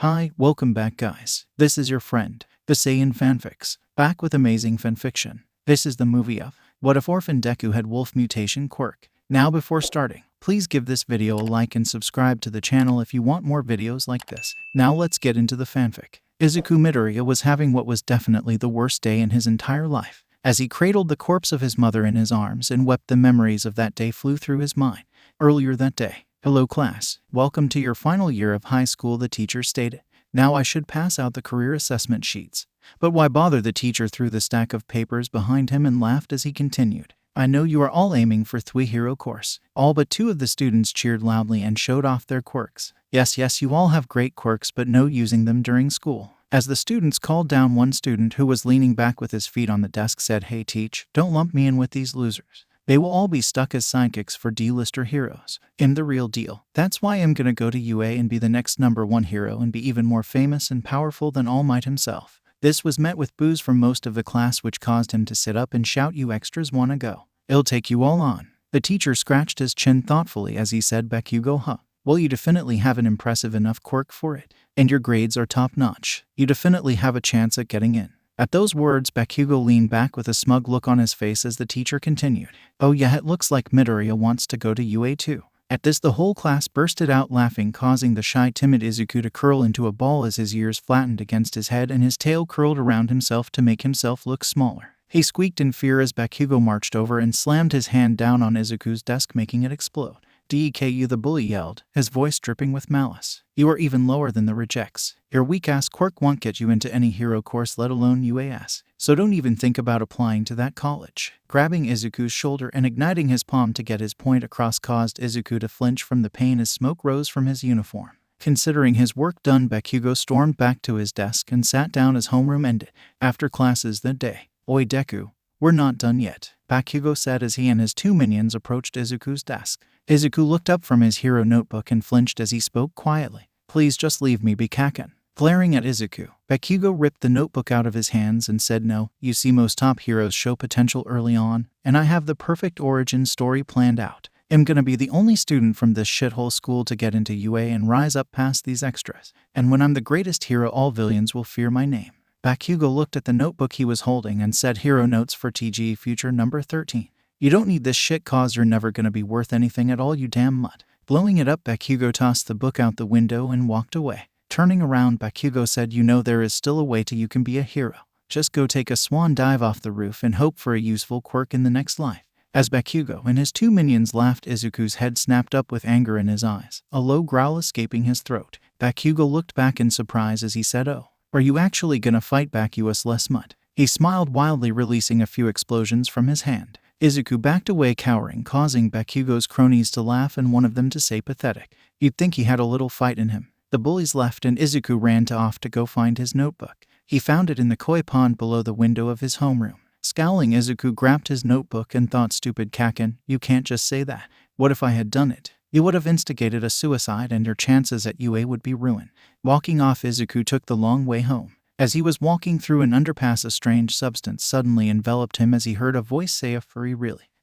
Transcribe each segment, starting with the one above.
Hi, welcome back guys. This is your friend, Wonderful Fanfics, back with amazing fanfiction. This is the movie of What If Orphan Deku Had Wolf Mutation Quirk. Now before starting, please give this video a like and subscribe to the channel if you want more videos like this. Now let's get into the fanfic. Izuku Midoriya was having what was definitely the worst day in his entire life. As he cradled the corpse of his mother in his arms and wept, the memories of that day flew through his mind. Earlier that day, "Hello class, welcome to your final year of high school," the teacher stated. "Now I should pass out the career assessment sheets." But why bother? The teacher threw the stack of papers behind him and laughed as he continued. "I know you are all aiming for the hero course." All but two of the students cheered loudly and showed off their quirks. Yes, you all have great quirks, but no using them during school. As the students called down, one student who was leaning back with his feet on the desk said, "Hey teach, don't lump me in with these losers. They will all be stuck as sidekicks for D-lister heroes. I'm the real deal. That's why I'm gonna go to UA and be the next #1 hero and be even more famous and powerful than All Might himself." This was met with boos from most of the class, which caused him to sit up and shout, "You extras wanna go? It'll take you all on." The teacher scratched his chin thoughtfully as he said, "Bakugo, huh? Well, you definitely have an impressive enough quirk for it. And your grades are top-notch. You definitely have a chance at getting in." At those words, Bakugo leaned back with a smug look on his face as the teacher continued, "Oh yeah, it looks like Midoriya wants to go to UA too." At this, the whole class bursted out laughing, causing the shy, timid Izuku to curl into a ball as his ears flattened against his head and his tail curled around himself to make himself look smaller. He squeaked in fear as Bakugo marched over and slammed his hand down on Izuku's desk, making it explode. "Deku," the bully yelled, his voice dripping with malice. "You are even lower than the rejects. Your weak-ass quirk won't get you into any hero course, let alone UAS. So don't even think about applying to that college." Grabbing Izuku's shoulder and igniting his palm to get his point across caused Izuku to flinch from the pain as smoke rose from his uniform. Considering his work done, Bakugo stormed back to his desk and sat down as homeroom ended. After classes that day, "Oi Deku, we're not done yet," Bakugo said as he and his two minions approached Izuku's desk. Izuku looked up from his hero notebook and flinched as he spoke quietly. "Please just leave me be, Kaken." Glaring at Izuku, Bakugo ripped the notebook out of his hands and said, "No, you see, most top heroes show potential early on, and I have the perfect origin story planned out. I'm gonna be the only student from this shithole school to get into UA and rise up past these extras. And when I'm the greatest hero, all villains will fear my name." Bakugo looked at the notebook he was holding and said, "Hero notes for TG future number 13. You don't need this shit cause you're never gonna be worth anything at all, you damn mutt." Blowing it up, Bakugo tossed the book out the window and walked away. Turning around, Bakugo said, "You know there is still a way to you can be a hero. Just go take a swan dive off the roof and hope for a useful quirk in the next life." As Bakugo and his two minions laughed, Izuku's head snapped up with anger in his eyes, a low growl escaping his throat. Bakugo looked back in surprise as he said, "Oh, are you actually gonna fight back, you useless mutt?" He smiled wildly, releasing a few explosions from his hand. Izuku backed away cowering, causing Bakugo's cronies to laugh and one of them to say, "Pathetic. You'd think he had a little fight in him." The bullies left and Izuku ran off to go find his notebook. He found it in the koi pond below the window of his homeroom. Scowling, Izuku grabbed his notebook and thought, "Stupid Kaken, you can't just say that. What if I had done it? You would have instigated a suicide and your chances at UA would be ruined." Walking off, Izuku took the long way home. As he was walking through an underpass, a strange substance suddenly enveloped him as he heard a voice say,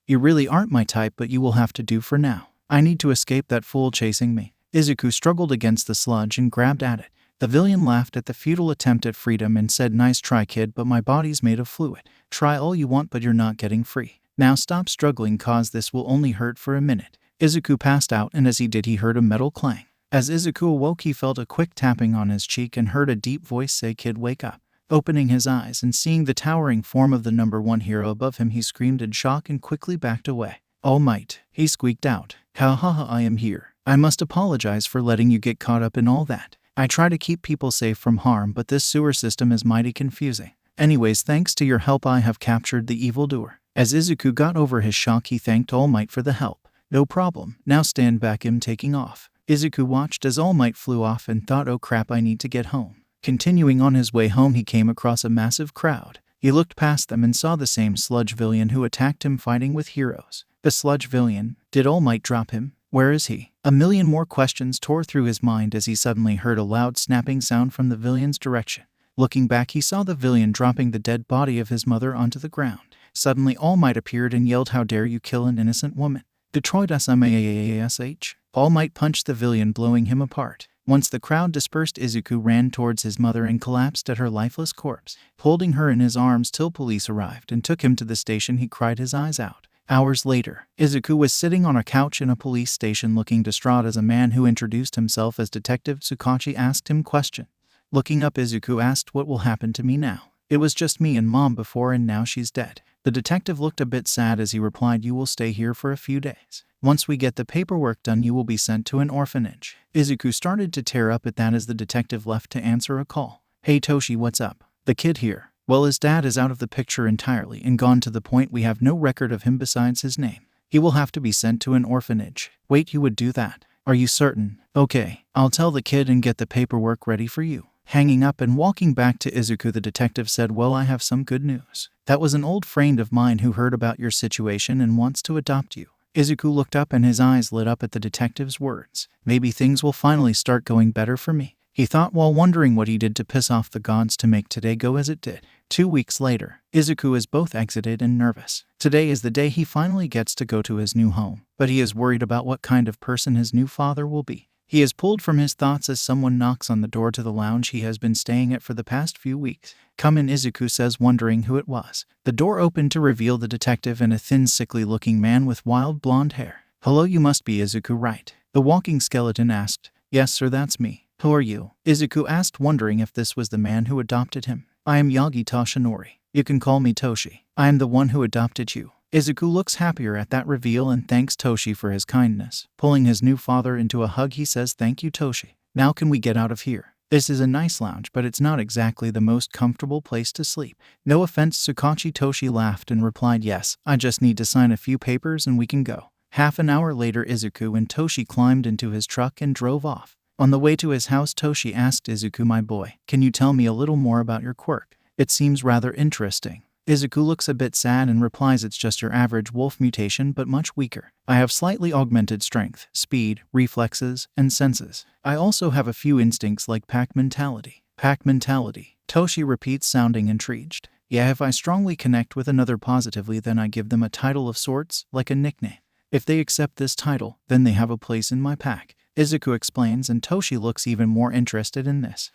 You really aren't my type, but you will have to do for now. I need to escape that fool chasing me." Izuku struggled against the sludge and grabbed at it. The villain laughed at the futile attempt at freedom and said, "Nice try, kid, but my body's made of fluid. Try all you want, but you're not getting free. Now stop struggling, cause this will only hurt for a minute." Izuku passed out, and as he did, he heard a metal clang. As Izuku awoke, he felt a quick tapping on his cheek and heard a deep voice say, "Kid, wake up." Opening his eyes and seeing the towering form of the #1 hero above him, he screamed in shock and quickly backed away. "All Might," he squeaked out. Ha, I am here. I must apologize for letting you get caught up in all that. I try to keep people safe from harm, but this sewer system is mighty confusing. Anyways, thanks to your help, I have captured the evildoer." As Izuku got over his shock, he thanked All Might for the help. "No problem. Now stand back, I'm taking off." Izuku watched as All Might flew off and thought, "Oh crap, I need to get home." Continuing on his way home, he came across a massive crowd. He looked past them and saw the same sludge villain who attacked him fighting with heroes. The sludge villain? Did All Might drop him? Where is he? A million more questions tore through his mind as he suddenly heard a loud snapping sound from the villain's direction. Looking back, he saw the villain dropping the dead body of his mother onto the ground. Suddenly, All Might appeared and yelled, "How dare you kill an innocent woman? Detroit SMAASH." All Might punched the villain, blowing him apart. Once the crowd dispersed, Izuku ran towards his mother and collapsed at her lifeless corpse. Holding her in his arms till police arrived and took him to the station, he cried his eyes out. Hours later, Izuku was sitting on a couch in a police station looking distraught as a man who introduced himself as Detective Tsukachi asked him questions. Looking up, Izuku asked, "What will happen to me now? It was just me and Mom before and now she's dead." The detective looked a bit sad as he replied, "You will stay here for a few days. Once we get the paperwork done, you will be sent to an orphanage." Izuku started to tear up at that as the detective left to answer a call. "Hey Toshi, what's up? The kid here. Well, his dad is out of the picture entirely and gone to the point we have no record of him besides his name. He will have to be sent to an orphanage." "Wait, you would do that? Are you certain?" "Okay, I'll tell the kid and get the paperwork ready for you." Hanging up and walking back to Izuku, the detective said, "Well, I have some good news. That was an old friend of mine who heard about your situation and wants to adopt you." Izuku looked up and his eyes lit up at the detective's words. "Maybe things will finally start going better for me," he thought while wondering what he did to piss off the gods to make today go as it did. 2 weeks later, Izuku is both excited and nervous. Today is the day he finally gets to go to his new home, but he is worried about what kind of person his new father will be. He is pulled from his thoughts as someone knocks on the door to the lounge he has been staying at for the past few weeks. "Come in," Izuku says, wondering who it was. The door opened to reveal the detective and a thin, sickly-looking man with wild blonde hair. "Hello, you must be Izuku, right?" the walking skeleton asked. "Yes, sir, that's me." "Who are you?" Izuku asked, wondering if this was the man who adopted him. "I am Yagi Toshinori. You can call me Toshi. I am the one who adopted you." Izuku looks happier at that reveal and thanks Toshi for his kindness. Pulling his new father into a hug, he says, "Thank you, Toshi. Now can we get out of here? This is a nice lounge, but it's not exactly the most comfortable place to sleep." "No offense, Tsukachi." Toshi laughed and replied, "Yes, I just need to sign a few papers and we can go." Half an hour later, Izuku and Toshi climbed into his truck and drove off. On the way to his house, Toshi asked Izuku, "My boy, can you tell me a little more about your quirk? It seems rather interesting." Izuku looks a bit sad and replies, "It's just your average wolf mutation, but much weaker. I have slightly augmented strength, speed, reflexes, and senses. I also have a few instincts like pack mentality." "Pack mentality?" Toshi repeats, sounding intrigued. "Yeah, if I strongly connect with another positively, then I give them a title of sorts, like a nickname. If they accept this title, then they have a place in my pack," Izuku explains, and Toshi looks even more interested in this.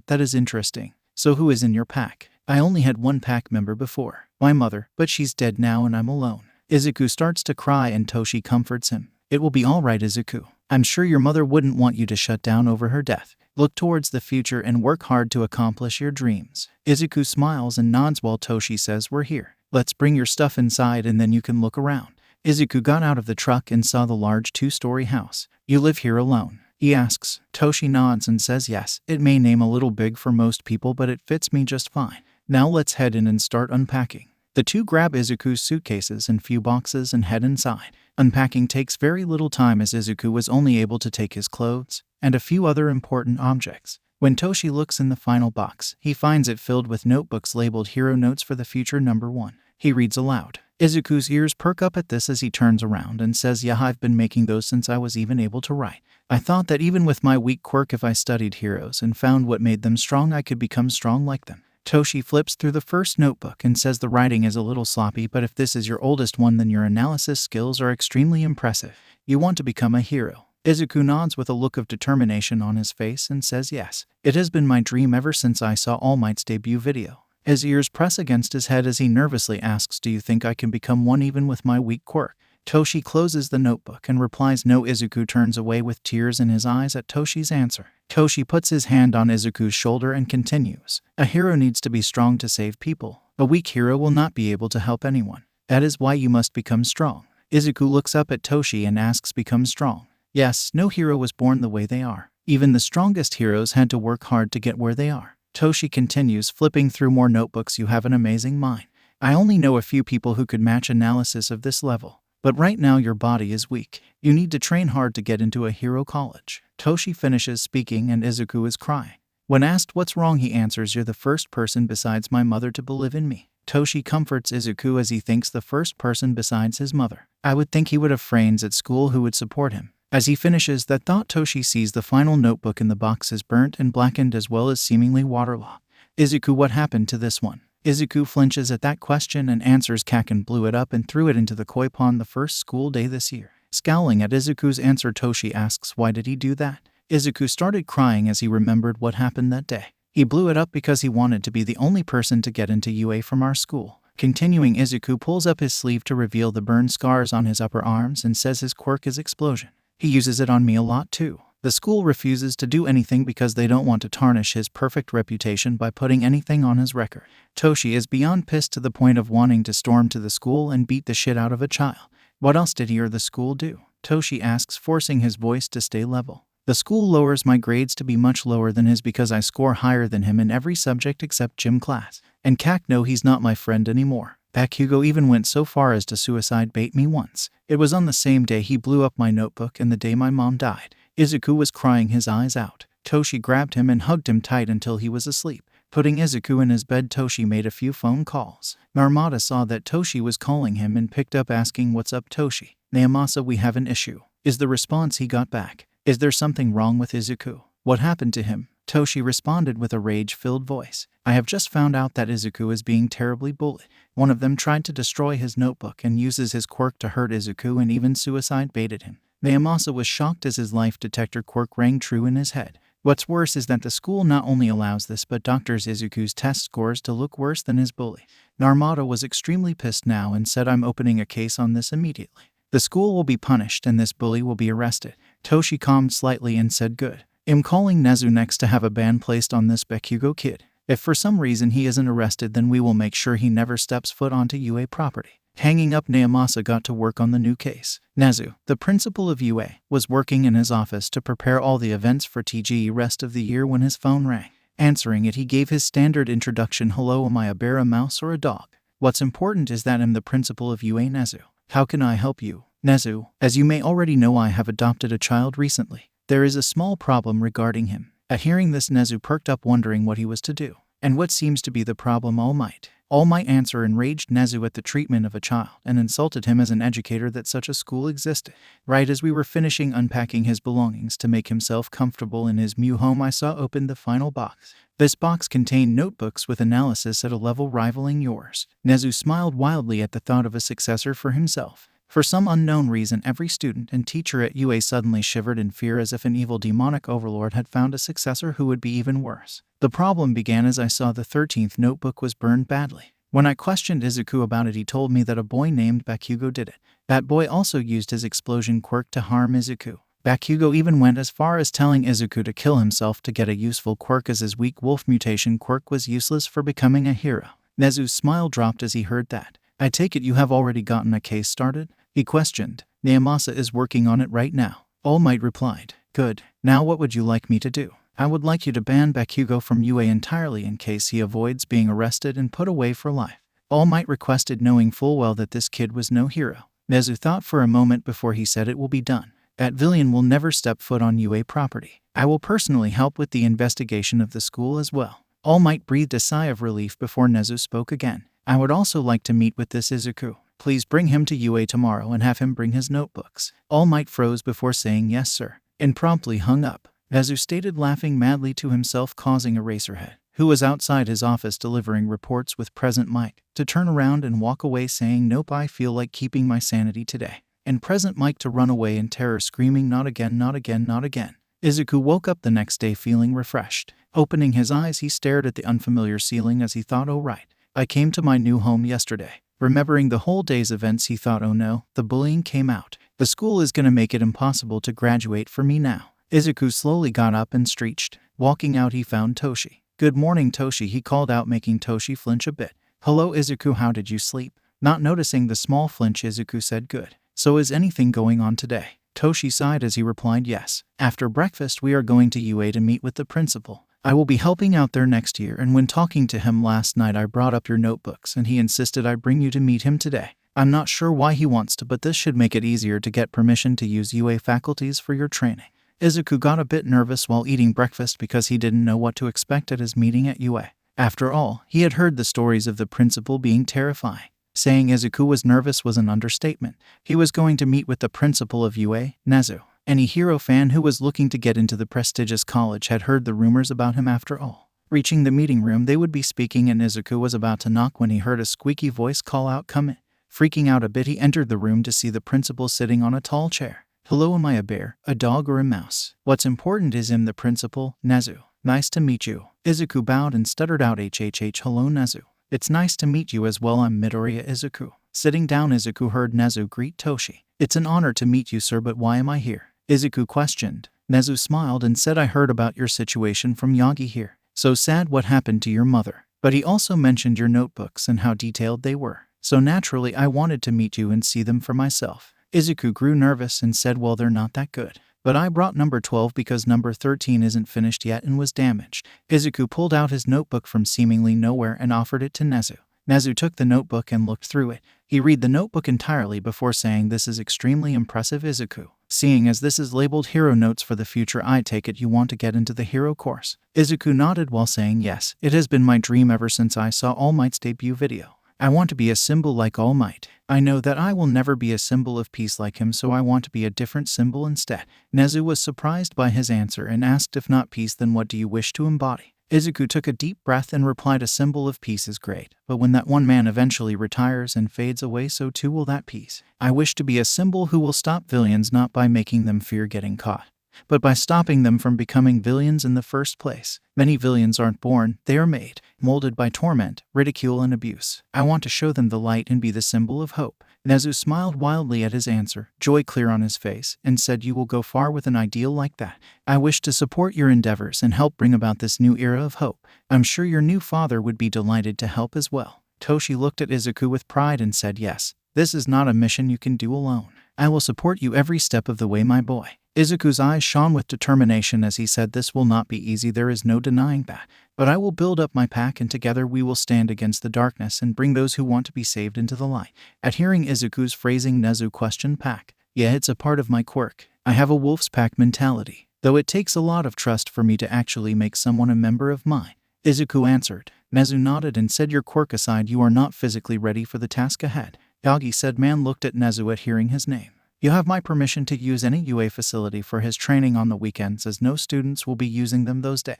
That is interesting. So who is in your pack?" "I only had one pack member before. My mother, but she's dead now and I'm alone." Izuku starts to cry and Toshi comforts him. "It will be all right, Izuku. I'm sure your mother wouldn't want you to shut down over her death. Look towards the future and work hard to accomplish your dreams." Izuku smiles and nods while Toshi says, "We're here. Let's bring your stuff inside and then you can look around." Izuku got out of the truck and saw the large 2-story house. "You live here alone?" he asks. Toshi nods and says, "Yes, it may seem a little big for most people, but it fits me just fine. Now let's head in and start unpacking." The two grab Izuku's suitcases and few boxes and head inside. Unpacking takes very little time as Izuku was only able to take his clothes and a few other important objects. When Toshi looks in the final box, he finds it filled with notebooks labeled Hero Notes for the Future #1. He reads aloud. Izuku's ears perk up at this as he turns around and says, "Yeah, I've been making those since I was even able to write. I thought that even with my weak quirk, if I studied heroes and found what made them strong, I could become strong like them." Toshi flips through the first notebook and says, "The writing is a little sloppy, but if this is your oldest one, then your analysis skills are extremely impressive. You want to become a hero." Izuku nods with a look of determination on his face and says, "Yes. It has been my dream ever since I saw All Might's debut video." His ears press against his head as he nervously asks, "Do you think I can become one even with my weak quirk?" Toshi closes the notebook and replies, "No." Izuku turns away with tears in his eyes at Toshi's answer. Toshi puts his hand on Izuku's shoulder and continues, "A hero needs to be strong to save people. A weak hero will not be able to help anyone. That is why you must become strong." Izuku looks up at Toshi and asks, "Become strong?" "Yes, no hero was born the way they are. Even the strongest heroes had to work hard to get where they are." Toshi continues, flipping through more notebooks. "You have an amazing mind. I only know a few people who could match analysis of this level. But right now your body is weak. You need to train hard to get into a hero college." Toshi finishes speaking and Izuku is crying. When asked what's wrong, he answers, "You're the first person besides my mother to believe in me." Toshi comforts Izuku as he thinks the first person besides his mother. I would think he would have friends at school who would support him. As he finishes that thought, Toshi sees the final notebook in the box is burnt and blackened as well as seemingly waterlogged. "Izuku, what happened to this one?" Izuku flinches at that question and answers, "Kaken blew it up and threw it into the koi pond the first school day this year." Scowling at Izuku's answer, Toshi asks, "Why did he do that?" Izuku started crying as he remembered what happened that day. He blew it up because he wanted to be the only person to get into UA from our school. Continuing, Izuku pulls up his sleeve to reveal the burn scars on his upper arms and says his quirk is explosion. He uses it on me a lot too. The school refuses to do anything because they don't want to tarnish his perfect reputation by putting anything on his record. Toshi is beyond pissed to the point of wanting to storm to the school and beat the shit out of a child. What else did he or the school do? Toshi asks, forcing his voice to stay level. The school lowers my grades to be much lower than his because I score higher than him in every subject except gym class. And no, he's not my friend anymore. Bakugo even went so far as to suicide bait me once. It was on the same day he blew up my notebook and the day my mom died. Izuku was crying his eyes out. Toshi grabbed him and hugged him tight until he was asleep. Putting Izuku in his bed, Toshi made a few phone calls. Narmada saw that Toshi was calling him and picked up asking, "What's up, Toshi?" "Naomasa, we have an issue," is the response he got back. "Is there something wrong with Izuku? What happened to him?" Toshi responded with a rage-filled voice. "I have just found out that Izuku is being terribly bullied. One of them tried to destroy his notebook and uses his quirk to hurt Izuku and even suicide baited him." Naomasa was shocked as his life detector quirk rang true in his head. What's worse is that the school not only allows this but doctors Izuku's test scores to look worse than his bully. Narmada was extremely pissed now and said, "I'm opening a case on this immediately. The school will be punished and this bully will be arrested." Toshi calmed slightly and said, "Good. I'm calling Nezu next to have a ban placed on this Bakugo kid. If for some reason he isn't arrested, then we will make sure he never steps foot onto UA property." Hanging up, Naomasa got to work on the new case. Nezu, the principal of UA, was working in his office to prepare all the events for TGE rest of the year when his phone rang. Answering it, he gave his standard introduction, "Hello, am I a bear, a mouse, or a dog? What's important is that I'm the principal of UA, Nezu. How can I help you?" "Nezu, as you may already know, I have adopted a child recently. There is a small problem regarding him." At hearing this, Nezu perked up, wondering what he was to do. "And what seems to be the problem, All Might?" All Might answer enraged Nezu at the treatment of a child and insulted him as an educator that such a school existed. Right as we were finishing unpacking his belongings to make himself comfortable in his new home, I saw open the final box. This box contained notebooks with analysis at a level rivaling yours. Nezu smiled wildly at the thought of a successor for himself. For some unknown reason, every student and teacher at UA suddenly shivered in fear, as if an evil demonic overlord had found a successor who would be even worse. The problem began as I saw the 13th notebook was burned badly. When I questioned Izuku about it, he told me that a boy named Bakugo did it. That boy also used his explosion quirk to harm Izuku. Bakugo even went as far as telling Izuku to kill himself to get a useful quirk, as his weak wolf mutation quirk was useless for becoming a hero. Nezu's smile dropped as he heard that. "I take it you have already gotten a case started?" he questioned. "Naomasa is working on it right now," All Might replied. "Good. Now what would you like me to do?" "I would like you to ban Bakugo from UA entirely in case he avoids being arrested and put away for life," All Might requested, knowing full well that this kid was no hero. Nezu thought for a moment before he said, "It will be done. That villian will never step foot on UA property. I will personally help with the investigation of the school as well." All Might breathed a sigh of relief before Nezu spoke again. "I would also like to meet with this Izuku. Please bring him to UA tomorrow and have him bring his notebooks." All Might froze before saying, "Yes, sir," and promptly hung up. Nezu stated, laughing madly to himself, causing Eraserhead, who was outside his office delivering reports with Present Mike, to turn around and walk away, saying, "Nope, I feel like keeping my sanity today," and Present Mike to run away in terror, screaming, "Not again, not again, not again." Izuku woke up the next day feeling refreshed. Opening his eyes, he stared at the unfamiliar ceiling as he thought, "Oh right, I came to my new home yesterday." Remembering the whole day's events, he thought, "Oh no, the bullying came out. The school is gonna make it impossible to graduate for me now." Izuku slowly got up and stretched. Walking out, he found Toshi. "Good morning, Toshi," he called out, making Toshi flinch a bit. "Hello, Izuku, how did you sleep?" Not noticing the small flinch, Izuku said, "Good. So is anything going on today?" Toshi sighed as he replied, "Yes. After breakfast, we are going to UA to meet with the principal. I will be helping out there next year, and when talking to him last night, I brought up your notebooks and he insisted I bring you to meet him today. I'm not sure why he wants to, but this should make it easier to get permission to use UA faculties for your training." Izuku got a bit nervous while eating breakfast because he didn't know what to expect at his meeting at UA. After all, he had heard the stories of the principal being terrifying. Saying Izuku was nervous was an understatement. He was going to meet with the principal of UA, Nezu. Any hero fan who was looking to get into the prestigious college had heard the rumors about him after all. Reaching the meeting room, they would be speaking, and Izuku was about to knock when he heard a squeaky voice call out, "Come in." Freaking out a bit, he entered the room to see the principal sitting on a tall chair. Hello, am I a bear, a dog, or a mouse? What's important is the principal, Nezu. Nice to meet you. Izuku bowed and stuttered out HHH. Hello, Nezu. It's nice to meet you as well. I'm Midoriya Izuku. Sitting down, Izuku heard Nezu greet Toshi. It's an honor to meet you, sir, but why am I here? Izuku questioned. Nezu smiled and said, I heard about your situation from Yagi here. So sad. What happened to your mother? But he also mentioned your notebooks and how detailed they were. So naturally I wanted to meet you and see them for myself. Izuku grew nervous and said, well, they're not that good. But I brought number 12 because number 13 isn't finished yet and was damaged. Izuku pulled out his notebook from seemingly nowhere and offered it to Nezu. Nezu took the notebook and looked through it. He read the notebook entirely before saying, this is extremely impressive, Izuku. Seeing as this is labeled hero notes for the future, I take it you want to get into the hero course. Izuku nodded while saying, yes, it has been my dream ever since I saw All Might's debut video. I want to be a symbol like All Might. I know that I will never be a symbol of peace like him, so I want to be a different symbol instead. Nezu was surprised by his answer and asked, if not peace, then what do you wish to embody? Izuku took a deep breath and replied, a symbol of peace is great, but when that one man eventually retires and fades away, so too will that peace. I wish to be a symbol who will stop villains not by making them fear getting caught, but by stopping them from becoming villains in the first place. Many villains aren't born, they are made, molded by torment, ridicule, and abuse. I want to show them the light and be the symbol of hope. Nezu smiled wildly at his answer, joy clear on his face, and said, you will go far with an ideal like that. I wish to support your endeavors and help bring about this new era of hope. I'm sure your new father would be delighted to help as well. Toshi looked at Izuku with pride and said, yes, this is not a mission you can do alone. I will support you every step of the way, my boy. Izuku's eyes shone with determination as he said, this will not be easy, there is no denying that. But I will build up my pack and together we will stand against the darkness and bring those who want to be saved into the light. At hearing Izuku's phrasing, Nezu questioned, pack? Yeah, it's a part of my quirk. I have a wolf's pack mentality, though it takes a lot of trust for me to actually make someone a member of mine. Izuku answered. Nezu nodded and said, your quirk aside, you are not physically ready for the task ahead. Yagi said. Man looked at Nezu at hearing his name. You have my permission to use any UA facility for his training on the weekends, as no students will be using them those days.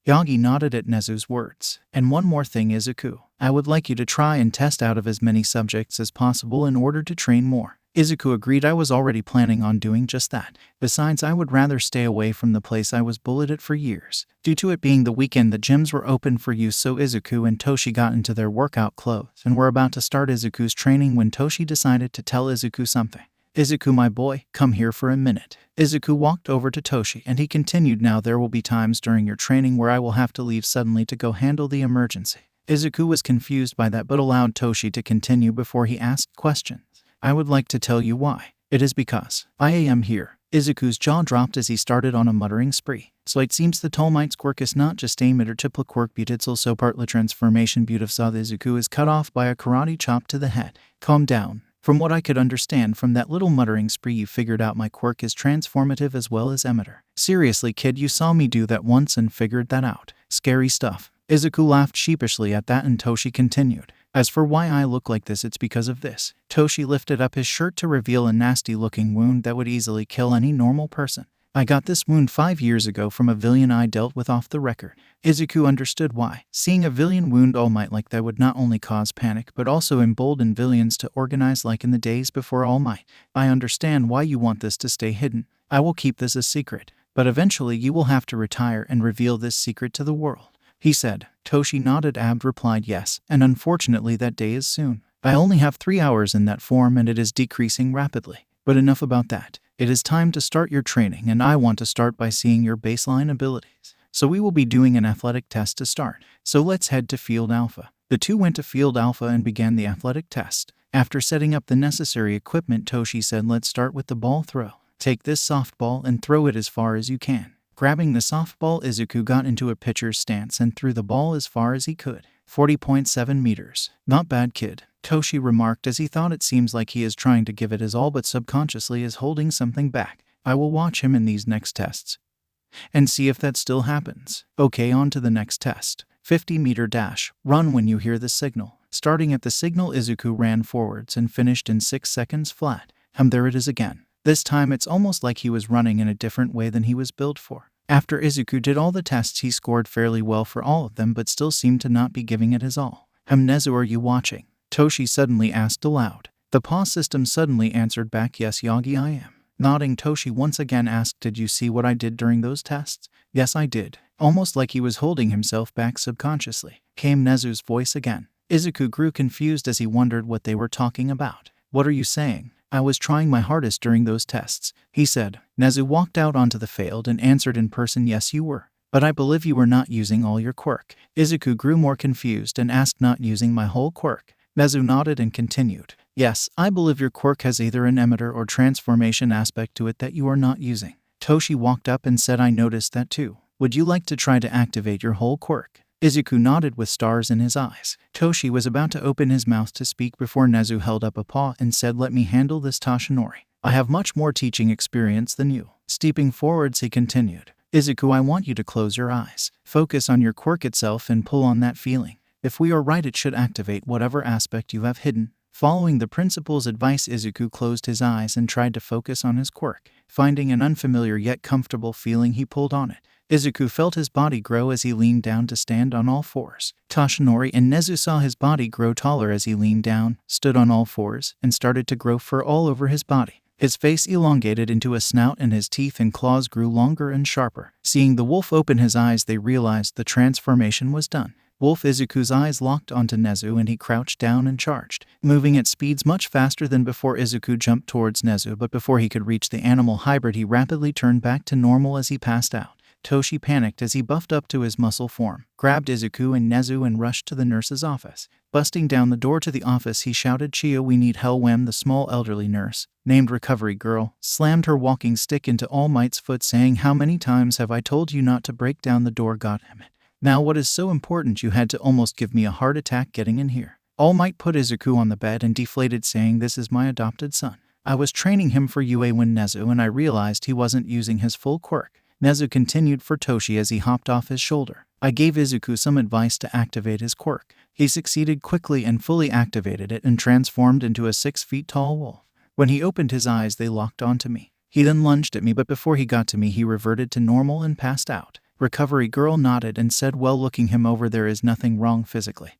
Yagi nodded at Nezu's words. And one more thing, Izuku. I would like you to try and test out of as many subjects as possible in order to train more. Izuku agreed. I was already planning on doing just that. Besides, I would rather stay away from the place I was bullied at for years. Due to it being the weekend, the gyms were open for use, so Izuku and Toshi got into their workout clothes and were about to start Izuku's training when Toshi decided to tell Izuku something. Izuku, my boy, come here for a minute. Izuku walked over to Toshi and he continued, now there will be times during your training where I will have to leave suddenly to go handle the emergency. Izuku was confused by that but allowed Toshi to continue before he asked questions. I would like to tell you why. It is because I am here. Izuku's jaw dropped as he started on a muttering spree. So it seems the All Might's quirk is not just a multiple quirk, but it's also partly transformation. Beautiful. Izuku is cut off by a karate chop to the head. Calm down. From what I could understand from that little muttering spree, you figured out my quirk is transformative as well as emitter. Seriously, kid, you saw me do that once and figured that out. Scary stuff. Izuku laughed sheepishly at that and Toshi continued. As for why I look like this, it's because of this. Toshi lifted up his shirt to reveal a nasty-looking wound that would easily kill any normal person. I got this wound 5 years ago from a villian I dealt with off the record. Izuku understood why. Seeing a villian wound All Might like that would not only cause panic but also embolden villains to organize like in the days before All Might. I understand why you want this to stay hidden. I will keep this a secret, but eventually you will have to retire and reveal this secret to the world, he said. Toshi nodded. Abd replied, yes, and unfortunately that day is soon. I only have 3 hours in that form and it is decreasing rapidly. But enough about that. It is time to start your training and I want to start by seeing your baseline abilities. So we will be doing an athletic test to start. So let's head to Field Alpha. The two went to Field Alpha and began the athletic test. After setting up the necessary equipment, Toshi said, let's start with the ball throw. Take this softball and throw it as far as you can. Grabbing the softball, Izuku got into a pitcher's stance and threw the ball as far as he could. 40.7 meters. Not bad, kid, Toshi remarked as he thought it seems like he is trying to give it his all but subconsciously is holding something back. I will watch him in these next tests and see if that still happens. Okay, on to the next test. 50-meter dash. Run when you hear the signal. Starting at the signal, Izuku ran forwards and finished in 6 seconds flat. There it is again. This time it's almost like he was running in a different way than he was built for. After Izuku did all the tests, he scored fairly well for all of them but still seemed to not be giving it his all. Nezu, are you watching? Toshi suddenly asked aloud. The PAW system suddenly answered back, yes Yagi, I am. Nodding, Toshi once again asked, did you see what I did during those tests? Yes, I did. Almost like he was holding himself back subconsciously, came Nezu's voice again. Izuku grew confused as he wondered what they were talking about. What are you saying? I was trying my hardest during those tests, he said. Nezu walked out onto the field and answered in person, yes you were. But I believe you were not using all your quirk. Izuku grew more confused and asked, not using my whole quirk? Nezu nodded and continued. Yes, I believe your quirk has either an emitter or transformation aspect to it that you are not using. Toshi walked up and said, I noticed that too. Would you like to try to activate your whole quirk? Izuku nodded with stars in his eyes. Toshi was about to open his mouth to speak before Nezu held up a paw and said, let me handle this, Toshinori. I have much more teaching experience than you. Stepping forwards, he continued. Izuku, I want you to close your eyes. Focus on your quirk itself and pull on that feeling. If we are right, it should activate whatever aspect you have hidden. Following the principal's advice, Izuku closed his eyes and tried to focus on his quirk. Finding an unfamiliar yet comfortable feeling, he pulled on it. Izuku felt his body grow as he leaned down to stand on all fours. Toshinori and Nezu saw his body grow taller as he leaned down, stood on all fours, and started to grow fur all over his body. His face elongated into a snout and his teeth and claws grew longer and sharper. Seeing the wolf open his eyes, they realized the transformation was done. Wolf Izuku's eyes locked onto Nezu and he crouched down and charged. Moving at speeds much faster than before, Izuku jumped towards Nezu, but before he could reach the animal hybrid, he rapidly turned back to normal as he passed out. Toshi panicked as he buffed up to his muscle form, grabbed Izuku and Nezu and rushed to the nurse's office. Busting down the door to the office, he shouted, Chiyo, we need help. Whem, the small elderly nurse, named Recovery Girl, slammed her walking stick into All Might's foot, saying, how many times have I told you not to break down the door, goddammit. Now what is so important you had to almost give me a heart attack getting in here? All Might put Izuku on the bed and deflated, saying, this is my adopted son. I was training him for UA when Nezu and I realized he wasn't using his full quirk. Nezu continued for Toshi as he hopped off his shoulder. I gave Izuku some advice to activate his quirk. He succeeded quickly and fully activated it and transformed into a 6-feet-tall wolf. When he opened his eyes, they locked onto me. He then lunged at me, but before he got to me, he reverted to normal and passed out. Recovery Girl nodded and said, well, looking him over, there is nothing wrong physically.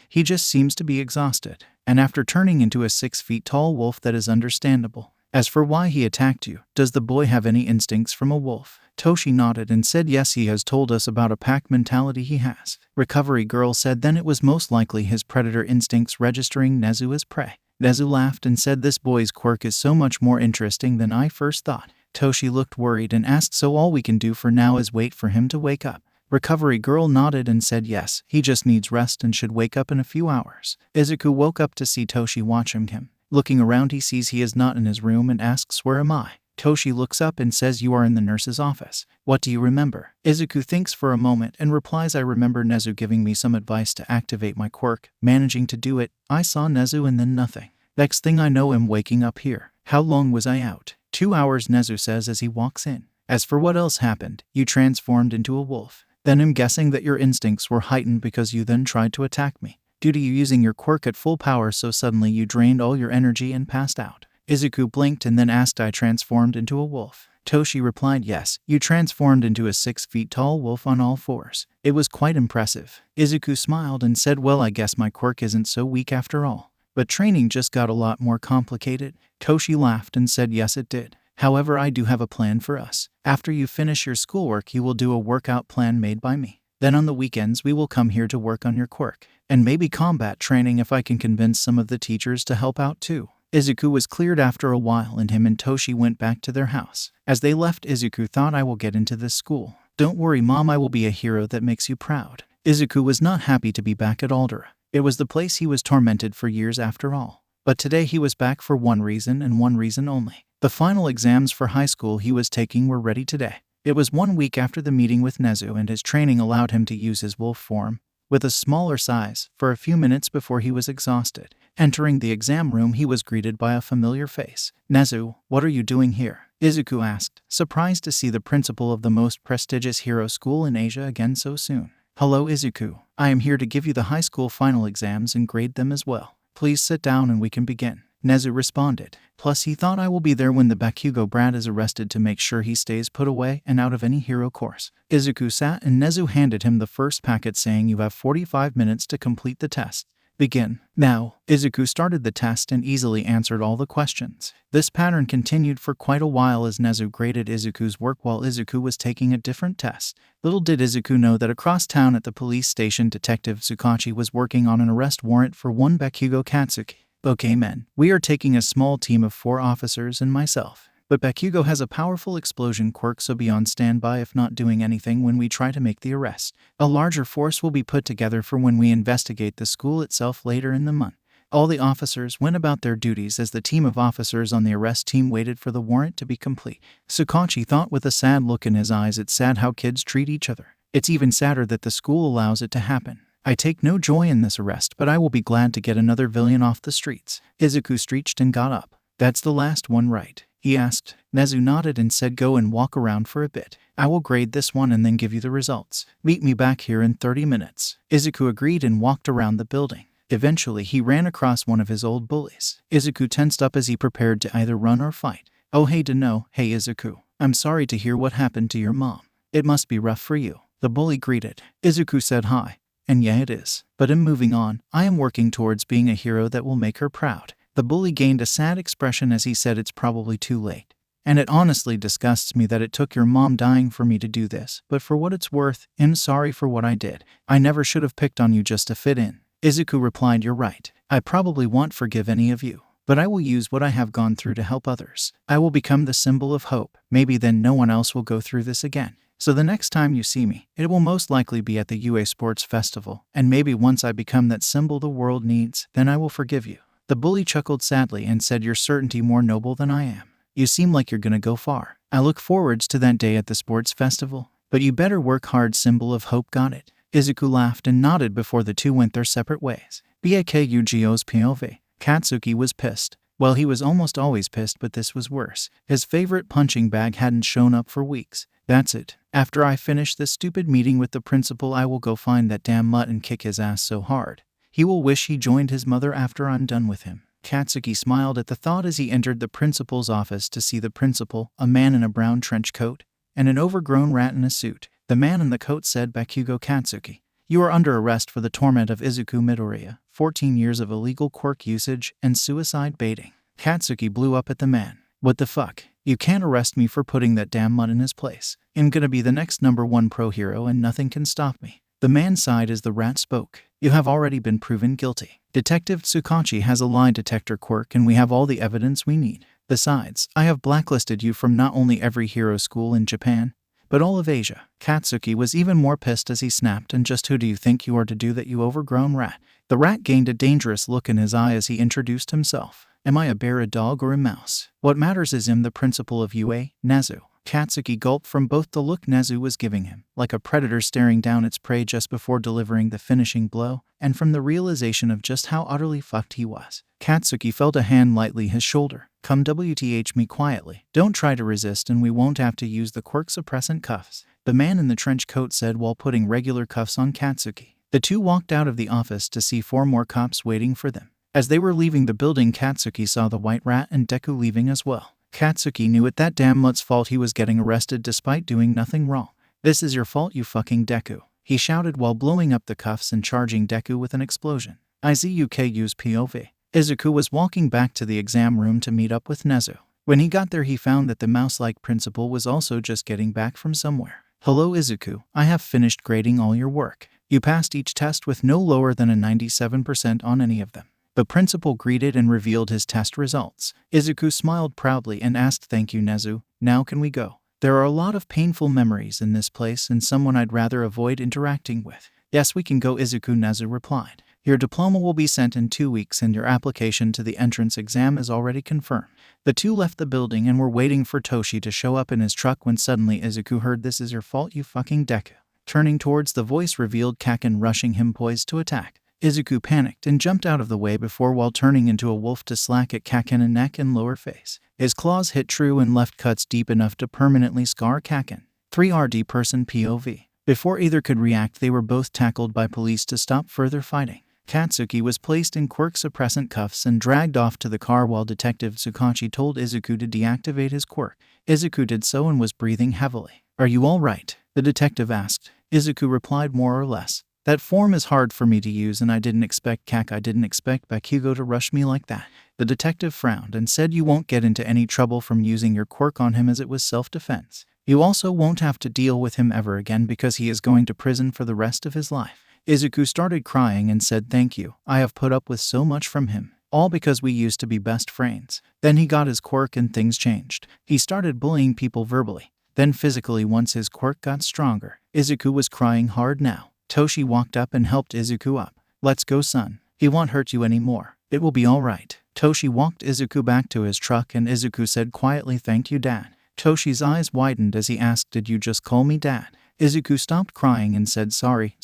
He just seems to be exhausted. And after turning into a 6-feet-tall wolf, that is understandable. As for why he attacked you, does the boy have any instincts from a wolf? Toshi nodded and said, yes, he has told us about a pack mentality he has. Recovery Girl said, then it was most likely his predator instincts registering Nezu as prey. Nezu laughed and said, this boy's quirk is so much more interesting than I first thought. Toshi looked worried and asked, so all we can do for now is wait for him to wake up? Recovery Girl nodded and said, yes, he just needs rest and should wake up in a few hours. Izuku woke up to see Toshi watching him. Looking around, he sees he is not in his room and asks, where am I? Toshi looks up and says, you are in the nurse's office. What do you remember? Izuku thinks for a moment and replies, I remember Nezu giving me some advice to activate my quirk. Managing to do it, I saw Nezu and then nothing. Next thing I know, I'm waking up here. How long was I out? 2 hours, Nezu says as he walks in. As for what else happened, you transformed into a wolf. Then I'm guessing that your instincts were heightened because you then tried to attack me. Due to you using your quirk at full power, so suddenly you drained all your energy and passed out. Izuku blinked and then asked, I transformed into a wolf. Toshi replied, yes, you transformed into a 6-feet-tall wolf on all fours. It was quite impressive. Izuku smiled and said, well, I guess my quirk isn't so weak after all. But training just got a lot more complicated. Toshi laughed and said, yes, it did. However, I do have a plan for us. After you finish your schoolwork, you will do a workout plan made by me. Then on the weekends, we will come here to work on your quirk. And maybe combat training if I can convince some of the teachers to help out too. Izuku was cleared after a while and him and Toshi went back to their house. As they left, Izuku thought, I will get into this school. Don't worry, Mom, I will be a hero that makes you proud. Izuku was not happy to be back at Aldera. It was the place he was tormented for years after all. But today he was back for one reason and one reason only. The final exams for high school he was taking were ready today. It was 1 week after the meeting with Nezu and his training allowed him to use his wolf form, with a smaller size, for a few minutes before he was exhausted. Entering the exam room, he was greeted by a familiar face. Nezu, what are you doing here? Izuku asked, surprised to see the principal of the most prestigious hero school in Asia again so soon. Hello, Izuku. I am here to give you the high school final exams and grade them as well. Please sit down and we can begin. Nezu responded. Plus, he thought I will be there when the Bakugo brat is arrested to make sure he stays put away and out of any hero course. Izuku sat and Nezu handed him the first packet saying, you have 45 minutes to complete the test. Begin. Now, Izuku started the test and easily answered all the questions. This pattern continued for quite a while as Nezu graded Izuku's work while Izuku was taking a different test. Little did Izuku know that across town at the police station, Detective Tsukachi was working on an arrest warrant for one Bakugo Katsuki. Okay men, we are taking a small team of 4 officers and myself. But Bakugo has a powerful explosion quirk, so be on standby if not doing anything when we try to make the arrest. A larger force will be put together for when we investigate the school itself later in the month. All the officers went about their duties as the team of officers on the arrest team waited for the warrant to be complete. Tsukachi thought with a sad look in his eyes, it's sad how kids treat each other. It's even sadder that the school allows it to happen. I take no joy in this arrest, but I will be glad to get another villian off the streets. Izuku stretched and got up. That's the last one, right? He asked. Nezu nodded and said, go and walk around for a bit. I will grade this one and then give you the results. Meet me back here in 30 minutes. Izuku agreed and walked around the building. Eventually, he ran across one of his old bullies. Izuku tensed up as he prepared to either run or fight. Oh hey Deno, hey Izuku. I'm sorry to hear what happened to your mom. It must be rough for you. The bully greeted. Izuku said hi. And yeah, it is. But in moving on, I am working towards being a hero that will make her proud. The bully gained a sad expression as he said, it's probably too late. And it honestly disgusts me that it took your mom dying for me to do this, but for what it's worth, I'm sorry for what I did. I never should have picked on you just to fit in. Izuku replied, you're right. I probably won't forgive any of you, but I will use what I have gone through to help others. I will become the symbol of hope. Maybe then no one else will go through this again. So the next time you see me, it will most likely be at the UA Sports Festival, and maybe once I become that symbol the world needs, then I will forgive you. The bully chuckled sadly and said, you're certainly more noble than I am. You seem like you're gonna go far. I look forwards to that day at the sports festival. But you better work hard, symbol of hope, got it? Izuku laughed and nodded before the two went their separate ways. Bakugo's POV. Katsuki was pissed. Well, he was almost always pissed, but this was worse. His favorite punching bag hadn't shown up for weeks. That's it. After I finish this stupid meeting with the principal, I will go find that damn mutt and kick his ass so hard he will wish he joined his mother after I'm done with him. Katsuki smiled at the thought as he entered the principal's office to see the principal, a man in a brown trench coat, and an overgrown rat in a suit. The man in the coat said, Bakugo Katsuki, you are under arrest for the torment of Izuku Midoriya, 14 years of illegal quirk usage and suicide baiting. Katsuki blew up at the man. What the fuck? You can't arrest me for putting that damn mutt in his place. I'm gonna be the next #1 pro hero and nothing can stop me. The man sighed as the rat spoke. You have already been proven guilty. Detective Tsukachi has a lie detector quirk and we have all the evidence we need. Besides, I have blacklisted you from not only every hero school in Japan, but all of Asia. Katsuki was even more pissed as he snapped, and just who do you think you are to do that, you overgrown rat? The rat gained a dangerous look in his eye as he introduced himself. Am I a bear, a dog, or a mouse? What matters is I'm the principal of UA, Nezu. Katsuki gulped from both the look Nezu was giving him, like a predator staring down its prey just before delivering the finishing blow, and from the realization of just how utterly fucked he was. Katsuki felt a hand lightly his shoulder. Come WTH me quietly. Don't try to resist and we won't have to use the quirk suppressant cuffs, the man in the trench coat said while putting regular cuffs on Katsuki. The two walked out of the office to see 4 more cops waiting for them. As they were leaving the building, Katsuki saw the white rat and Deku leaving as well. Katsuki knew it that damn mutt's fault he was getting arrested despite doing nothing wrong. This is your fault, you fucking Deku, he shouted while blowing up the cuffs and charging Deku with an explosion. Izuku's POV. Izuku was walking back to the exam room to meet up with Nezu. When he got there, he found that the mouse-like principal was also just getting back from somewhere. Hello Izuku, I have finished grading all your work. You passed each test with no lower than a 97% on any of them. The principal greeted and revealed his test results. Izuku smiled proudly and asked, thank you Nezu, now can we go? There are a lot of painful memories in this place and someone I'd rather avoid interacting with. Yes, we can go Izuku, Nezu replied. Your diploma will be sent in 2 weeks and your application to the entrance exam is already confirmed. The two left the building and were waiting for Toshi to show up in his truck when suddenly Izuku heard, this is your fault, you fucking Deku. Turning towards the voice revealed Kaken rushing him poised to attack. Izuku panicked and jumped out of the way before while turning into a wolf to slack at Kaken in neck and lower face. His claws hit true and left cuts deep enough to permanently scar Kaken. 3rd person POV. Before either could react, they were both tackled by police to stop further fighting. Katsuki was placed in quirk suppressant cuffs and dragged off to the car while Detective Tsukachi told Izuku to deactivate his quirk. Izuku did so and was breathing heavily. Are you all right? The detective asked. Izuku replied, more or less. That form is hard for me to use and I didn't expect Bakugo to rush me like that. The detective frowned and said you won't get into any trouble from using your quirk on him as it was self-defense. You also won't have to deal with him ever again because he is going to prison for the rest of his life. Izuku started crying and said thank you, I have put up with so much from him. All because we used to be best friends. Then he got his quirk and things changed. He started bullying people verbally, then physically once his quirk got stronger. Izuku was crying hard now. Toshi walked up and helped Izuku up. Let's go, son. He won't hurt you anymore. It will be all right. Toshi walked Izuku back to his truck and Izuku said quietly, thank you, Dad. Toshi's eyes widened as he asked, did you just call me Dad? Izuku stopped crying and said, sorry,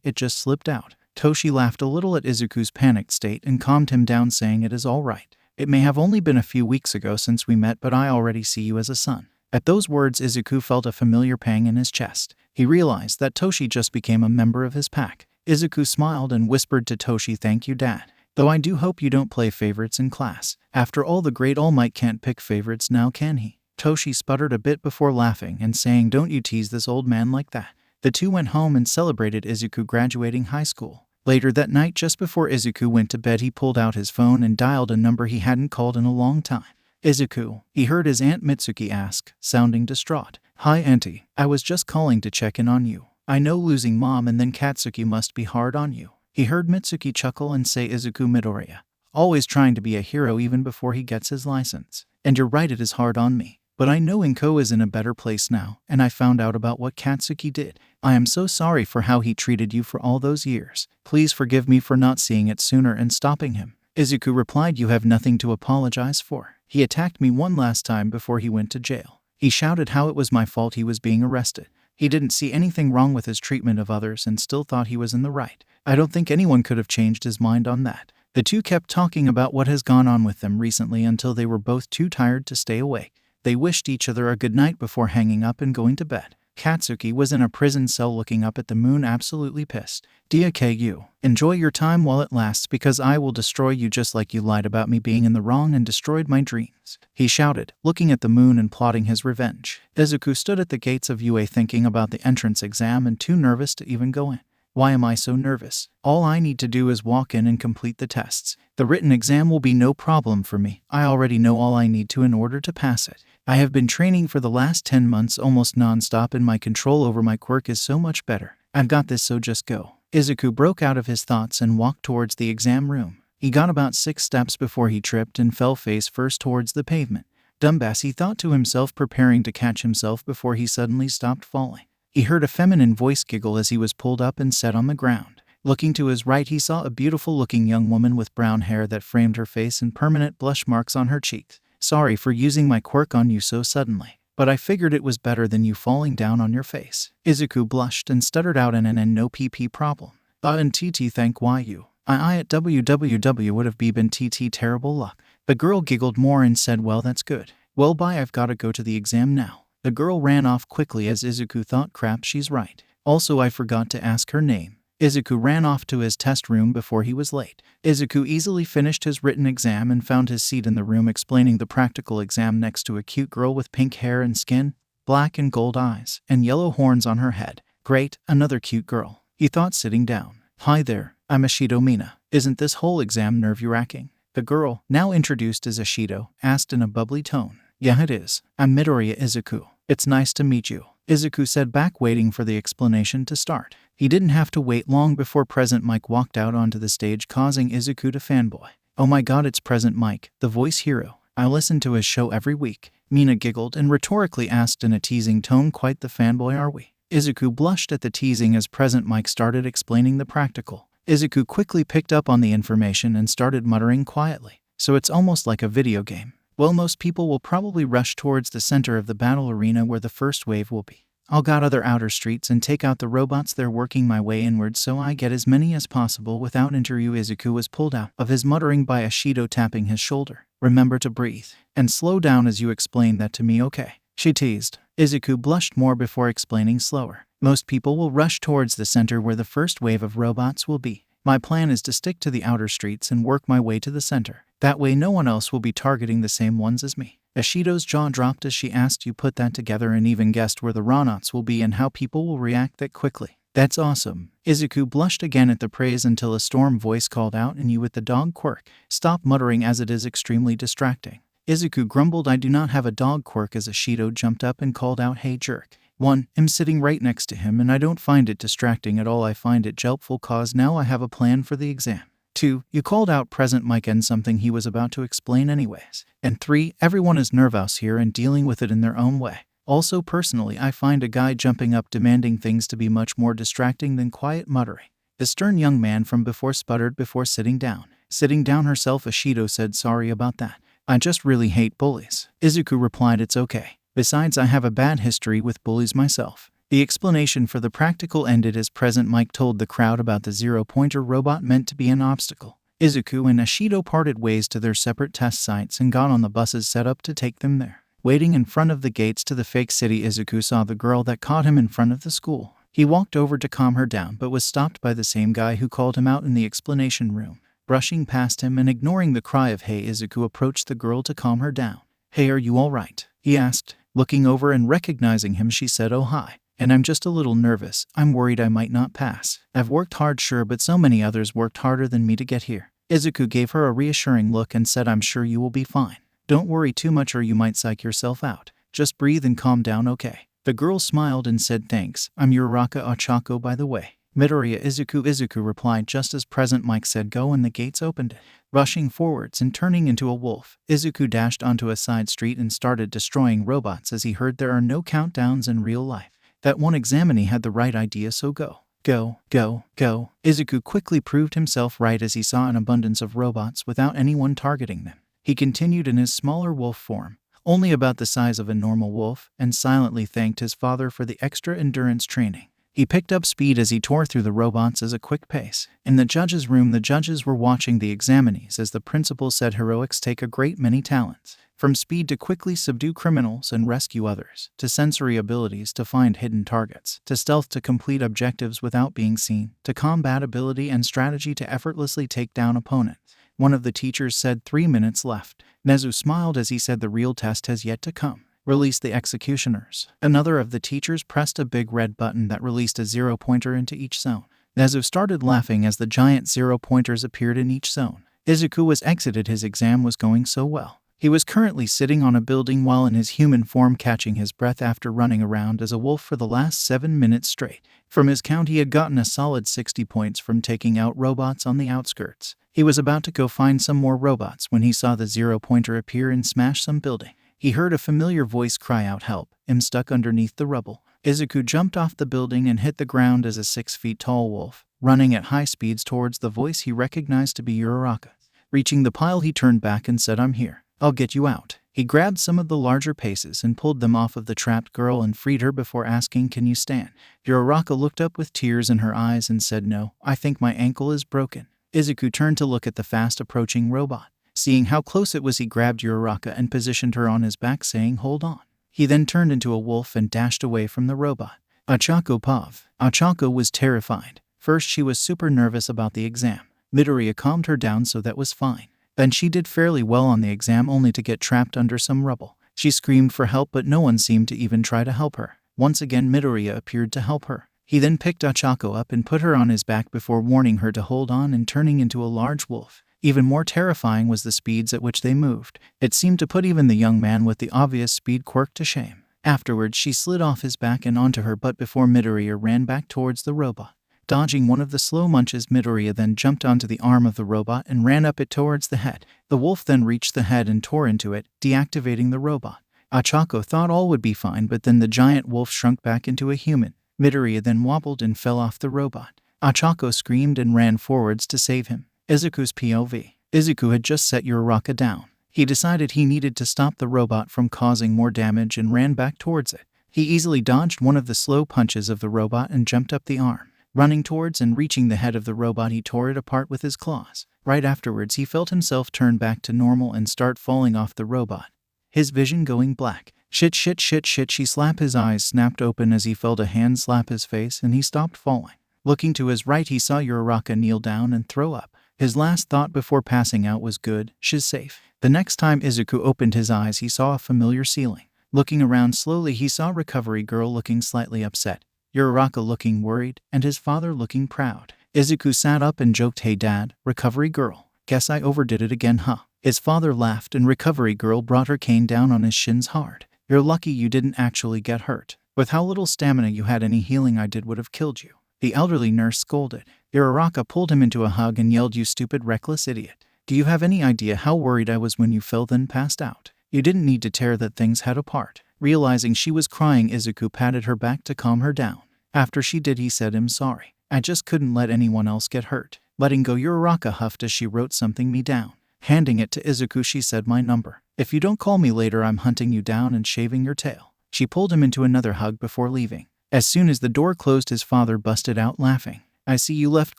it just slipped out. Toshi laughed a little at Izuku's panicked state and calmed him down, saying it is all right. It may have only been a few weeks ago since we met, but I already see you as a son. At those words, Izuku felt a familiar pang in his chest. He realized that Toshi just became a member of his pack. Izuku smiled and whispered to Toshi, thank you, Dad. Though I do hope you don't play favorites in class. After all, the great All Might can't pick favorites now, can he? Toshi sputtered a bit before laughing and saying, don't you tease this old man like that. The two went home and celebrated Izuku graduating high school. Later that night, just before Izuku went to bed, he pulled out his phone and dialed a number he hadn't called in a long time. Izuku, he heard his Aunt Mitsuki ask, sounding distraught. Hi, Auntie. I was just calling to check in on you. I know losing Mom and then Katsuki must be hard on you. He heard Mitsuki chuckle and say, Izuku Midoriya, always trying to be a hero even before he gets his license. And you're right, it is hard on me. But I know Inko is in a better place now, and I found out about what Katsuki did. I am so sorry for how he treated you for all those years. Please forgive me for not seeing it sooner and stopping him. Izuku replied, you have nothing to apologize for. He attacked me one last time before he went to jail. He shouted how it was my fault he was being arrested. He didn't see anything wrong with his treatment of others and still thought he was in the right. I don't think anyone could have changed his mind on that. The two kept talking about what has gone on with them recently until they were both too tired to stay awake. They wished each other a good night before hanging up and going to bed. Katsuki was in a prison cell looking up at the moon, absolutely pissed. DKU, enjoy your time while it lasts because I will destroy you just like you lied about me being in the wrong and destroyed my dreams. He shouted, looking at the moon and plotting his revenge. Izuku stood at the gates of UA thinking about the entrance exam and too nervous to even go in. Why am I so nervous? All I need to do is walk in and complete the tests. The written exam will be no problem for me. I already know all I need to in order to pass it. I have been training for the last 10 months almost non-stop and my control over my quirk is so much better. I've got this, so just go. Izuku broke out of his thoughts and walked towards the exam room. He got about 6 steps before he tripped and fell face first towards the pavement. Dumbass, he thought to himself, preparing to catch himself before he suddenly stopped falling. He heard a feminine voice giggle as he was pulled up and set on the ground. Looking to his right, he saw a beautiful-looking young woman with brown hair that framed her face and permanent blush marks on her cheeks. Sorry for using my quirk on you so suddenly, but I figured it was better than you falling down on your face. Izuku blushed and stuttered out an no PP problem. And TT thank you. I at WWW would have been TT terrible luck. The girl giggled more and said, well, that's good. Well, bye, I've gotta go to the exam now. The girl ran off quickly as Izuku thought, crap, she's right. Also, I forgot to ask her name. Izuku ran off to his test room before he was late. Izuku easily finished his written exam and found his seat in the room explaining the practical exam next to a cute girl with pink hair and skin, black and gold eyes, and yellow horns on her head. Great, another cute girl, he thought, sitting down. Hi there, I'm Ashido Mina. Isn't this whole exam nerve-wracking? The girl, now introduced as Ashido, asked in a bubbly tone. Yeah, it is. I'm Midoriya Izuku. It's nice to meet you. Izuku said back, waiting for the explanation to start. He didn't have to wait long before Present Mike walked out onto the stage, causing Izuku to fanboy. Oh my god, it's Present Mike, the voice hero. I listen to his show every week. Mina giggled and rhetorically asked in a teasing tone, quite the fanboy are we? Izuku blushed at the teasing as Present Mike started explaining the practical. Izuku quickly picked up on the information and started muttering quietly. So it's almost like a video game. Well, most people will probably rush towards the center of the battle arena where the first wave will be. I'll got other outer streets and take out the robots. They're working my way inward so I get as many as possible without interview. Izuku was pulled out of his muttering by Ashido tapping his shoulder. Remember to breathe and slow down as you explain that to me, okay? She teased. Izuku blushed more before explaining slower. Most people will rush towards the center where the first wave of robots will be. My plan is to stick to the outer streets and work my way to the center. That way no one else will be targeting the same ones as me. Ashido's jaw dropped as she asked, you put that together and even guessed where the Ronauts will be and how people will react that quickly. That's awesome. Izuku blushed again at the praise until a storm voice called out, and you with the dog quirk, stop muttering as it is extremely distracting. Izuku grumbled, I do not have a dog quirk, as Ashido jumped up and called out, hey jerk. 1. I'm sitting right next to him and I don't find it distracting at all, I find it helpful cause now I have a plan for the exam. 2. You called out present Mike and something he was about to explain anyways. And 3. Everyone is nervous here and dealing with it in their own way. Also personally I find a guy jumping up demanding things to be much more distracting than quiet muttering. The stern young man from before sputtered before sitting down. Sitting down herself, Ashido said, sorry about that. I just really hate bullies. Izuku replied, it's okay. Besides, I have a bad history with bullies myself. The explanation for the practical ended as present Mike told the crowd about the zero-pointer robot meant to be an obstacle. Izuku and Ashido parted ways to their separate test sites and got on the buses set up to take them there. Waiting in front of the gates to the fake city, Izuku saw the girl that caught him in front of the school. He walked over to calm her down but was stopped by the same guy who called him out in the explanation room. Brushing past him and ignoring the cry of hey, Izuku approached the girl to calm her down. Hey, are you alright? He asked. Looking over and recognizing him, she said, oh hi. And I'm just a little nervous. I'm worried I might not pass. I've worked hard, sure, but so many others worked harder than me to get here. Izuku gave her a reassuring look and said, I'm sure you will be fine. Don't worry too much or you might psych yourself out. Just breathe and calm down, okay? The girl smiled and said, thanks. I'm Uraraka Ochako, by the way. Midoriya. Izuku replied just as present Mike said go and the gates opened. Rushing forwards and turning into a wolf, Izuku dashed onto a side street and started destroying robots as he heard there are no countdowns in real life. That one examinee had the right idea, so go. Go, go, go. Izuku quickly proved himself right as he saw an abundance of robots without anyone targeting them. He continued in his smaller wolf form, only about the size of a normal wolf, and silently thanked his father for the extra endurance training. He picked up speed as he tore through the robots at a quick pace. In the judges' room, the judges were watching the examinees as the principal said heroics take a great many talents. From speed to quickly subdue criminals and rescue others, to sensory abilities to find hidden targets, to stealth to complete objectives without being seen, to combat ability and strategy to effortlessly take down opponents. One of the teachers said 3 minutes left. Nezu smiled as he said the real test has yet to come. Release the executioners. Another of the teachers pressed a big red button that released a zero-pointer into each zone. Nezu started laughing as the giant zero-pointers appeared in each zone. Izuku was exited. His exam was going so well. He was currently sitting on a building while in his human form catching his breath after running around as a wolf for the last 7 minutes straight. From his count he had gotten a solid 60 points from taking out robots on the outskirts. He was about to go find some more robots when he saw the zero-pointer appear and smash some building. He heard a familiar voice cry out, help, I'm stuck underneath the rubble. Izuku jumped off the building and hit the ground as a 6 feet tall wolf, running at high speeds towards the voice he recognized to be Uraraka. Reaching the pile he turned back and said, I'm here. I'll get you out. He grabbed some of the larger paces and pulled them off of the trapped girl and freed her before asking, can you stand? Uraraka looked up with tears in her eyes and said, no, I think my ankle is broken. Izuku turned to look at the fast approaching robot. Seeing how close it was, he grabbed Uraraka and positioned her on his back, saying, hold on. He then turned into a wolf and dashed away from the robot. Ochako Pav. Ochako was terrified. First she was super nervous about the exam. Midoriya calmed her down, so that was fine. Then she did fairly well on the exam only to get trapped under some rubble. She screamed for help but no one seemed to even try to help her. Once again Midoriya appeared to help her. He then picked Ochako up and put her on his back before warning her to hold on and turning into a large wolf. Even more terrifying was the speeds at which they moved. It seemed to put even the young man with the obvious speed quirk to shame. Afterwards she slid off his back and onto her butt before Midoriya ran back towards the robot. Dodging one of the slow munches, Midoriya then jumped onto the arm of the robot and ran up it towards the head. The wolf then reached the head and tore into it, deactivating the robot. Ochako thought all would be fine, but then the giant wolf shrunk back into a human. Midoriya then wobbled and fell off the robot. Ochako screamed and ran forwards to save him. Izuku's POV. Izuku had just set Uraraka down. He decided he needed to stop the robot from causing more damage and ran back towards it. He easily dodged one of the slow punches of the robot and jumped up the arm. Running towards and reaching the head of the robot, he tore it apart with his claws. Right afterwards, he felt himself turn back to normal and start falling off the robot, his vision going black. Shit, she slapped. His eyes snapped open as he felt a hand slap his face and he stopped falling. Looking to his right, he saw Uraraka kneel down and throw up. His last thought before passing out was, good, she's safe. The next time Izuku opened his eyes, he saw a familiar ceiling. Looking around slowly, he saw Recovery Girl looking slightly upset. Uraraka looking worried, and his father looking proud. Izuku sat up and joked, "Hey dad, recovery girl. Guess I overdid it again, huh?" His father laughed and recovery girl brought her cane down on his shins hard. "You're lucky you didn't actually get hurt. With how little stamina you had, any healing I did would have killed you." The elderly nurse scolded. Uraraka pulled him into a hug and yelled, "You stupid, reckless idiot. Do you have any idea how worried I was when you fell then passed out? You didn't need to tear that thing's head apart." Realizing she was crying, Izuku patted her back to calm her down. After she did, he said, "I'm sorry. I just couldn't let anyone else get hurt." Letting go, Uraraka huffed as she wrote something me down. Handing it to Izuku, she said, "My number. If you don't call me later, I'm hunting you down and shaving your tail." She pulled him into another hug before leaving. As soon as the door closed, his father busted out laughing. "I see you left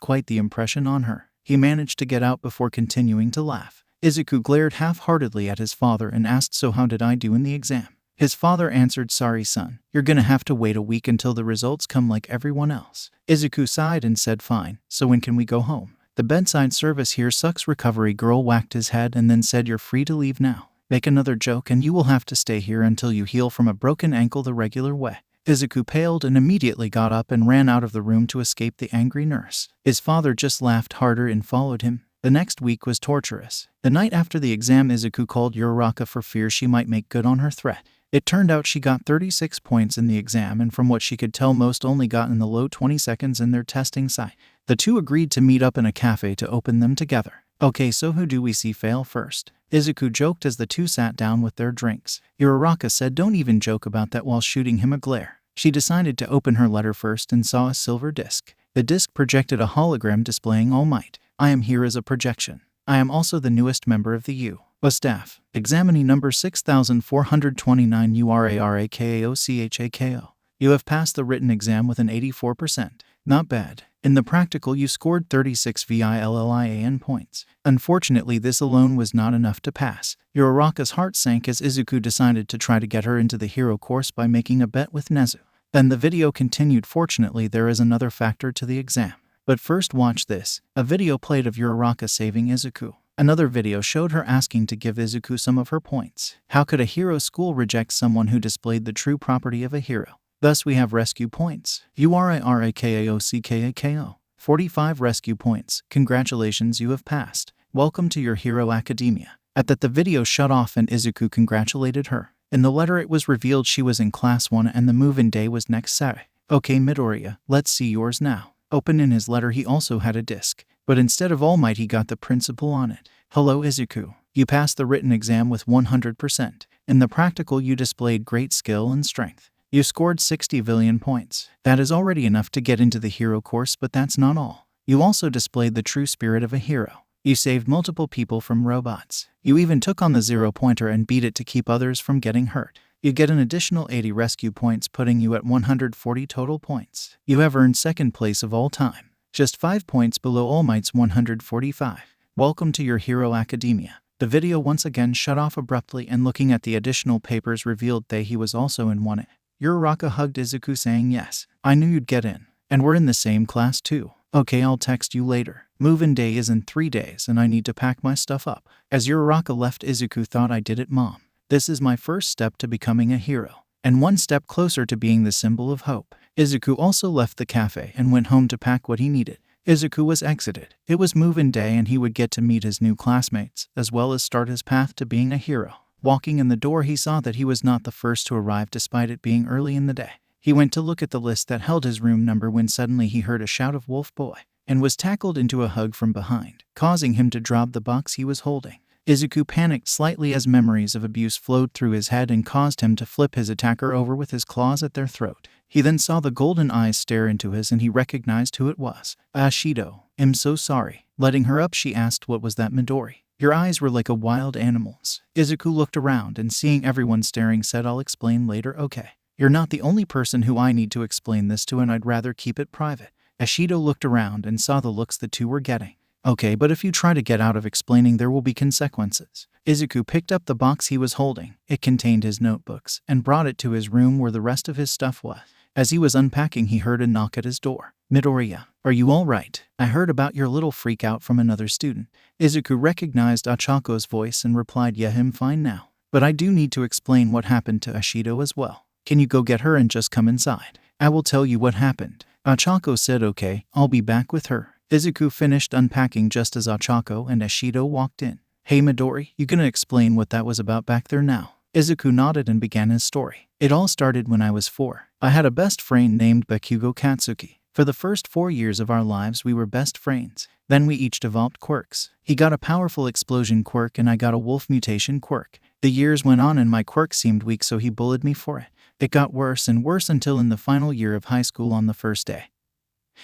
quite the impression on her." He managed to get out before continuing to laugh. Izuku glared half-heartedly at his father and asked, "So how did I do in the exam?" His father answered, "Sorry son, you're gonna have to wait a week until the results come like everyone else." Izuku sighed and said, "Fine, so when can we go home?" "The bedside service here sucks." Recovery girl whacked his head and then said, "You're free to leave now. Make another joke and you will have to stay here until you heal from a broken ankle the regular way." Izuku paled and immediately got up and ran out of the room to escape the angry nurse. His father just laughed harder and followed him. The next week was torturous. The night after the exam, Izuku called Uraraka for fear she might make good on her threat. It turned out she got 36 points in the exam, and from what she could tell, most only got in the low 20 seconds in their testing site. The two agreed to meet up in a cafe to open them together. "Okay, so who do we see fail first?" Izuku joked as the two sat down with their drinks. Uraraka said, "Don't even joke about that," while shooting him a glare. She decided to open her letter first and saw a silver disc. The disc projected a hologram displaying All Might. "I am here as a projection. I am also the newest member of the U.A. staff. Examinee number 6429 URARAKAOCHAKO. You have passed the written exam with an 84%. Not bad. In the practical, you scored 36 VILLIAN points. Unfortunately, this alone was not enough to pass." Uraraka's heart sank as Izuku decided to try to get her into the hero course by making a bet with Nezu. Then the video continued. "Fortunately, there is another factor to the exam. But first, watch this." A video played of Uraraka saving Izuku. Another video showed her asking to give Izuku some of her points. How could a hero school reject someone who displayed the true property of a hero? Thus we have rescue points. URARAKAOCKAKO. 45 rescue points. Congratulations, you have passed. Welcome to your hero academia. At that, the video shut off and Izuku congratulated her. In the letter it was revealed she was in class 1 and the move-in day was next Saturday. "Okay Midoriya, let's see yours now." Open in his letter, he also had a disc. But instead of All Might, he got the principal on it. "Hello Izuku. You passed the written exam with 100%. In the practical, you displayed great skill and strength. You scored 60 villian points. That is already enough to get into the hero course, but that's not all. You also displayed the true spirit of a hero. You saved multiple people from robots. You even took on the zero-pointer and beat it to keep others from getting hurt. You get an additional 80 rescue points, putting you at 140 total points. You have earned second place of all time, just 5 points below All Might's 145. Welcome to your hero academia." The video once again shut off abruptly, and looking at the additional papers revealed that he was also in one. Uraraka hugged Izuku saying, "Yes, I knew you'd get in. And we're in the same class too. Okay, I'll text you later. Move-in day is in 3 days and I need to pack my stuff up." As Uraraka left, Izuku thought, "I did it, Mom. This is my first step to becoming a hero, and one step closer to being the symbol of hope." Izuku also left the cafe and went home to pack what he needed. Izuku was exited. It was move-in day and he would get to meet his new classmates, as well as start his path to being a hero. Walking in the door, he saw that he was not the first to arrive despite it being early in the day. He went to look at the list that held his room number when suddenly he heard a shout of "Wolf Boy," and was tackled into a hug from behind, causing him to drop the box he was holding. Izuku panicked slightly as memories of abuse flowed through his head and caused him to flip his attacker over with his claws at their throat. He then saw the golden eyes stare into his and he recognized who it was. "Ashido, I'm so sorry." Letting her up, she asked, "What was that, Midori? Your eyes were like a wild animal's." Izuku looked around and seeing everyone staring said, "I'll explain later, okay? You're not the only person who I need to explain this to, and I'd rather keep it private." Ashido looked around and saw the looks the two were getting. "Okay, but if you try to get out of explaining, there will be consequences." Izuku picked up the box he was holding. It contained his notebooks, and brought it to his room where the rest of his stuff was. As he was unpacking, he heard a knock at his door. "Midoriya, are you all right? I heard about your little freak out from another student." Izuku recognized Achako's voice and replied, "Yeah, I'm fine now. But I do need to explain what happened to Ashido as well. Can you go get her and just come inside?" I will tell you what happened. Ochako said okay, I'll be back with her. Izuku finished unpacking just as Ochako and Ashido walked in. Hey Midori, you gonna explain what that was about back there now? Izuku nodded and began his story. It all started when I was 4. I had a best friend named Bakugo Katsuki. For the first 4 years of our lives we were best friends. Then we each developed quirks. He got a powerful explosion quirk and I got a wolf mutation quirk. The years went on and my quirk seemed weak, so he bullied me for it. It got worse and worse until in the final year of high school on the first day,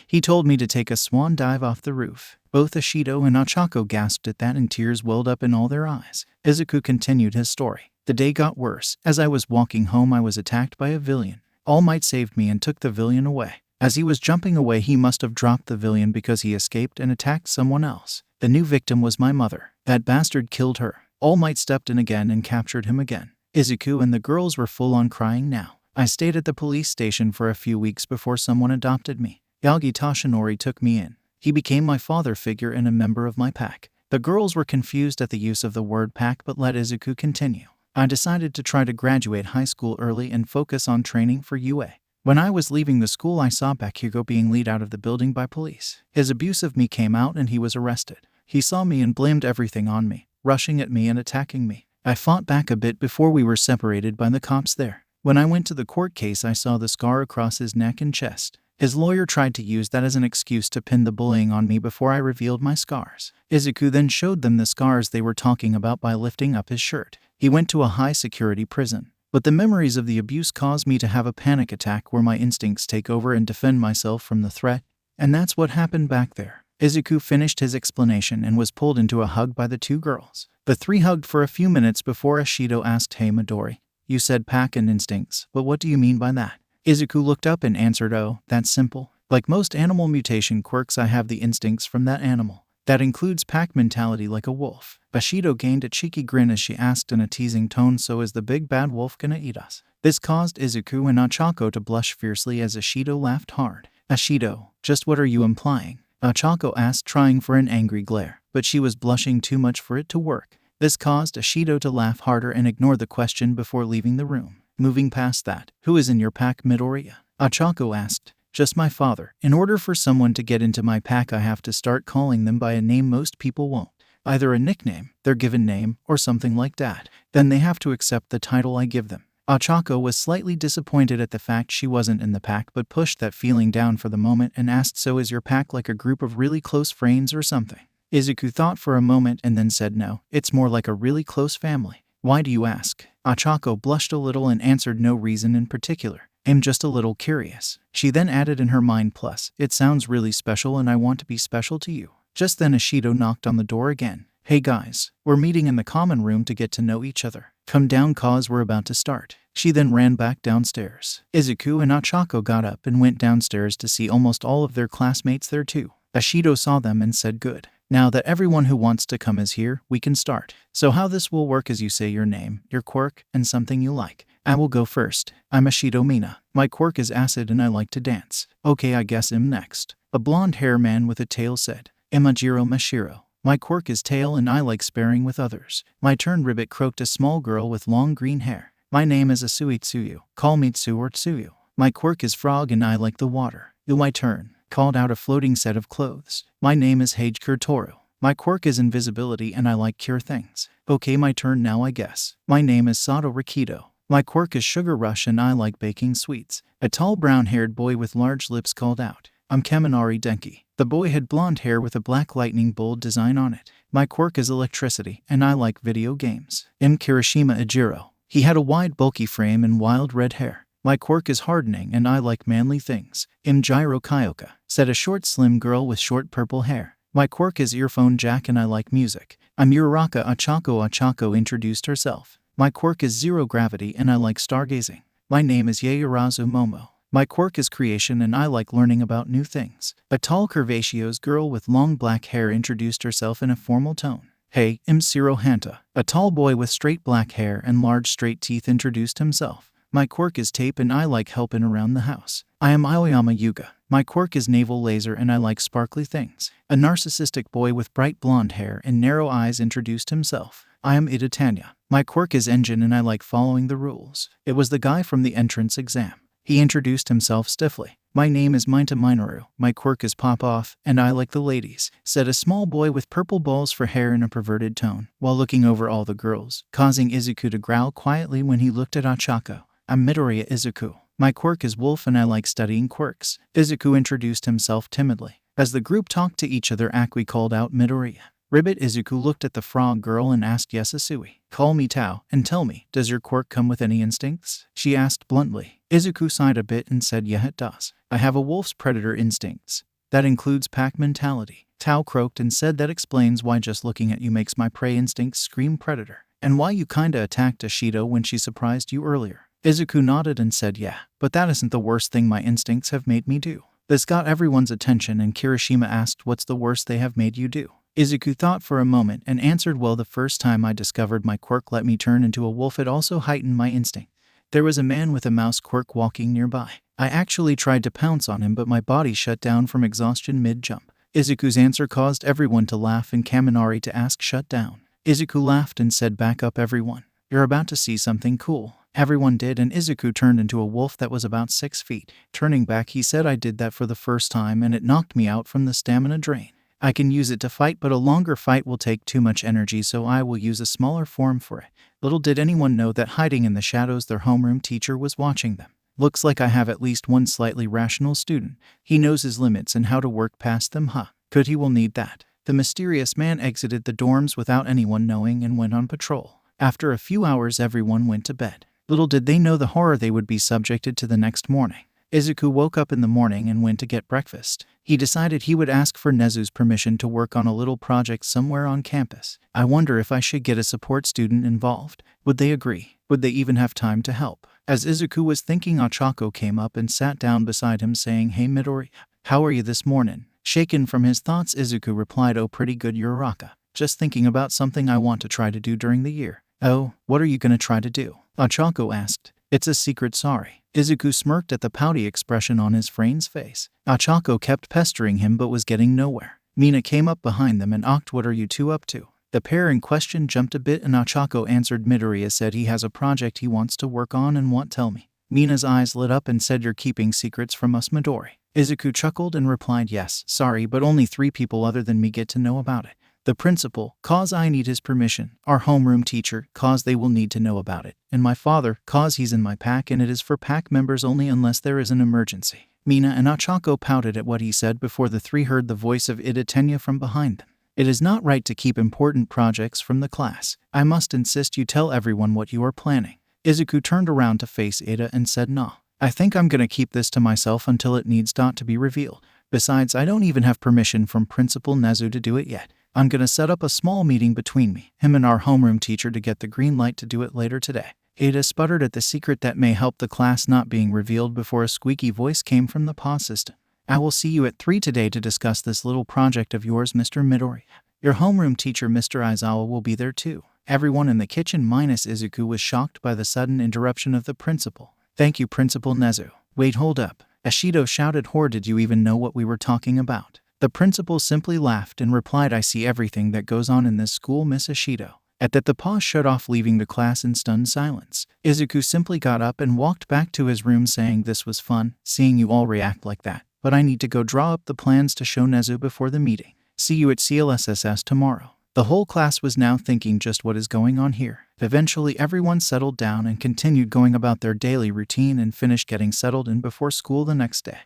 he told me to take a swan dive off the roof. Both Ashido and Ochako gasped at that and tears welled up in all their eyes. Izuku continued his story. The day got worse. As I was walking home I was attacked by a villian. All Might saved me and took the villian away. As he was jumping away he must have dropped the villian because he escaped and attacked someone else. The new victim was my mother. That bastard killed her. All Might stepped in again and captured him again. Izuku and the girls were full on crying now. I stayed at the police station for a few weeks before someone adopted me. Yagi Toshinori took me in. He became my father figure and a member of my pack. The girls were confused at the use of the word pack but let Izuku continue. I decided to try to graduate high school early and focus on training for UA. When I was leaving the school I saw Bakugo being led out of the building by police. His abuse of me came out and he was arrested. He saw me and blamed everything on me, rushing at me and attacking me. I fought back a bit before we were separated by the cops there. When I went to the court case I saw the scar across his neck and chest. His lawyer tried to use that as an excuse to pin the bullying on me before I revealed my scars. Izuku then showed them the scars they were talking about by lifting up his shirt. He went to a high-security prison. But the memories of the abuse caused me to have a panic attack where my instincts take over and defend myself from the threat, and that's what happened back there. Izuku finished his explanation and was pulled into a hug by the two girls. The three hugged for a few minutes before Ashido asked, "Hey Midori, you said pack and instincts, but what do you mean by that?" Izuku looked up and answered, "Oh, that's simple. Like most animal mutation quirks I have the instincts from that animal. That includes pack mentality like a wolf." Ashido gained a cheeky grin as she asked in a teasing tone, "So is the big bad wolf gonna eat us?" This caused Izuku and Ochako to blush fiercely as Ashido laughed hard. "Ashido, just what are you implying?" Ochako asked, trying for an angry glare, but she was blushing too much for it to work. This caused Ashido to laugh harder and ignore the question before leaving the room. Moving past that, "Who is in your pack, Midoriya?" Ochako asked. "Just my father. In order for someone to get into my pack I have to start calling them by a name most people won't. Either a nickname, their given name, or something like that. Then they have to accept the title I give them." Ochako was slightly disappointed at the fact she wasn't in the pack but pushed that feeling down for the moment and asked, "So is your pack like a group of really close friends or something?" Izuku thought for a moment and then said, "No, it's more like a really close family." "Why do you ask?" Ochako blushed a little and answered, "No reason in particular. I'm just a little curious." She then added in her mind, "Plus, it sounds really special and I want to be special to you." Just then Ashido knocked on the door again. "Hey guys, we're meeting in the common room to get to know each other. Come down cause we're about to start." She then ran back downstairs. Izuku and Ochako got up and went downstairs to see almost all of their classmates there too. Ashido saw them and said, "Good. Now that everyone who wants to come is here, we can start. So how this will work is you say your name, your quirk, and something you like. I will go first. I'm Ashido Mina. My quirk is acid and I like to dance." "Okay, I guess I'm next." A blonde hair man with a tail said. "Imajiro Mashiro. My quirk is tail and I like sparring with others." "My turn," Ribbit croaked, a small girl with long green hair. "My name is Asui Tsuyu. Call me Tsu or Tsuyu. My quirk is frog and I like the water." "My turn," called out a floating set of clothes. "My name is Hage Kurtoru. My quirk is invisibility and I like cure things." "Okay, my turn now I guess. My name is Sato Rikido. My quirk is sugar rush and I like baking sweets." A tall brown-haired boy with large lips called out. "I'm Kaminari Denki." The boy had blonde hair with a black lightning bolt design on it. "My quirk is electricity and I like video games." "I'm Kirishima Ijiro." He had a wide bulky frame and wild red hair. "My quirk is hardening and I like manly things." "I'm Jiro Kyoka," said a short slim girl with short purple hair. "My quirk is earphone jack and I like music." "I'm Uraraka Ochako." Ochako introduced herself. "My quirk is zero gravity and I like stargazing." "My name is Yaoyorozu Momo. My quirk is creation and I like learning about new things." A tall curvaceous girl with long black hair introduced herself in a formal tone. "Hey, I'm Shiro Hanta." A tall boy with straight black hair and large straight teeth introduced himself. "My quirk is tape and I like helping around the house." "I am Aoyama Yuga. My quirk is naval laser and I like sparkly things." A narcissistic boy with bright blonde hair and narrow eyes introduced himself. "I am Ida Tanya. My quirk is engine and I like following the rules." It was the guy from the entrance exam. He introduced himself stiffly. "My name is Minta Minoru, my quirk is pop-off, and I like the ladies," said a small boy with purple balls for hair in a perverted tone, while looking over all the girls, causing Izuku to growl quietly when he looked at Ochako. "I'm Midoriya Izuku. My quirk is wolf and I like studying quirks." Izuku introduced himself timidly. As the group talked to each other, Akui called out Midoriya. Ribbit Izuku looked at the frog girl and asked Yasasui, "Call me Tao, and tell me, does your quirk come with any instincts?" she asked bluntly. Izuku sighed a bit and said, "Yeah, it does. I have a wolf's predator instincts. That includes pack mentality." Tao croaked and said, "That explains why just looking at you makes my prey instincts scream predator. And why you kinda attacked Ashido when she surprised you earlier." Izuku nodded and said, "Yeah, but that isn't the worst thing my instincts have made me do." This got everyone's attention and Kirishima asked, "What's the worst they have made you do?" Izuku thought for a moment and answered, "Well, the first time I discovered my quirk let me turn into a wolf, it also heightened my instinct. There was a man with a mouse quirk walking nearby. I actually tried to pounce on him, but my body shut down from exhaustion mid-jump." Izuku's answer caused everyone to laugh and Kaminari to ask, "Shut down." Izuku laughed and said, "Back up everyone. You're about to see something cool." Everyone did, and Izuku turned into a wolf that was about 6 feet. Turning back, he said, "I did that for the first time and it knocked me out from the stamina drain. I can use it to fight, but a longer fight will take too much energy, so I will use a smaller form for it." Little did anyone know that hiding in the shadows, their homeroom teacher was watching them. "Looks like I have at least one slightly rational student. He knows his limits and how to work past them, huh? Good, he will need that." The mysterious man exited the dorms without anyone knowing and went on patrol. After a few hours, everyone went to bed. Little did they know the horror they would be subjected to the next morning. Izuku woke up in the morning and went to get breakfast. He decided he would ask for Nezu's permission to work on a little project somewhere on campus. "I wonder if I should get a support student involved. Would they agree? Would they even have time to help?" As Izuku was thinking, Ochako came up and sat down beside him saying, "Hey Midori, how are you this morning?" Shaken from his thoughts, Izuku replied, "Oh, pretty good, Uraraka. Just thinking about something I want to try to do during the year." "Oh, what are you gonna try to do?" Ochako asked. "It's a secret, sorry." Izuku smirked at the pouty expression on his friend's face. Ochako kept pestering him but was getting nowhere. Mina came up behind them and asked, "What are you two up to?" The pair in question jumped a bit and Ochako answered, "Midoriya said he has a project he wants to work on and won't tell me." Mina's eyes lit up and said, "You're keeping secrets from us, Midori?" Izuku chuckled and replied, "Yes, sorry, but only 3 people other than me get to know about it. The principal, cause I need his permission, our homeroom teacher, cause they will need to know about it, and my father, cause he's in my pack and it is for pack members only unless there is an emergency." Mina and Ochako pouted at what he said before the 3 heard the voice of Ida Tenya from behind them. "It is not right to keep important projects from the class. I must insist you tell everyone what you are planning." Izuku turned around to face Ida and said, "Nah, I think I'm gonna keep this to myself until it needs to be revealed. Besides, I don't even have permission from Principal Nezu to do it yet. I'm gonna set up a small meeting between me, him and our homeroom teacher to get the green light to do it later today." Ada sputtered at the secret that may help the class not being revealed before a squeaky voice came from the pause system. "I will see you at 3 today to discuss this little project of yours, Mr. Midori. Your homeroom teacher, Mr. Aizawa, will be there too." Everyone in the kitchen minus Izuku was shocked by the sudden interruption of the principal. "Thank you, Principal Nezu." "Wait, hold up." Ashido shouted, "Hor, did you even know what we were talking about?" The principal simply laughed and replied, "I see everything that goes on in this school, Miss Ashido." At that, the pause shut off, leaving the class in stunned silence. Izuku simply got up and walked back to his room saying, "This was fun, seeing you all react like that, but I need to go draw up the plans to show Nezu before the meeting. See you at CLSSS tomorrow." The whole class was now thinking, just what is going on here? Eventually everyone settled down and continued going about their daily routine and finished getting settled in before school the next day.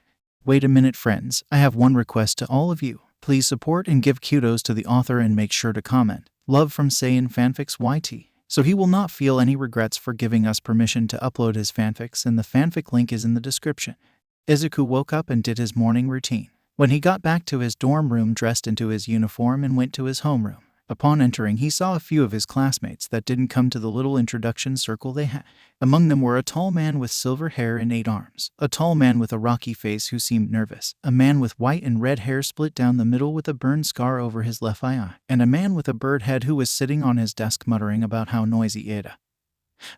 "Wait a minute, friends, I have one request to all of you. Please support and give kudos to the author and make sure to comment. Love from Saiyan Fanfics YT. So he will not feel any regrets for giving us permission to upload his fanfics, and the fanfic link is in the description." Izuku woke up and did his morning routine. When he got back to his dorm room, dressed into his uniform and went to his homeroom. Upon entering, he saw a few of his classmates that didn't come to the little introduction circle they had. Among them were a tall man with silver hair and 8 arms, a tall man with a rocky face who seemed nervous, a man with white and red hair split down the middle with a burn scar over his left eye, and a man with a bird head who was sitting on his desk muttering about how noisy Ada,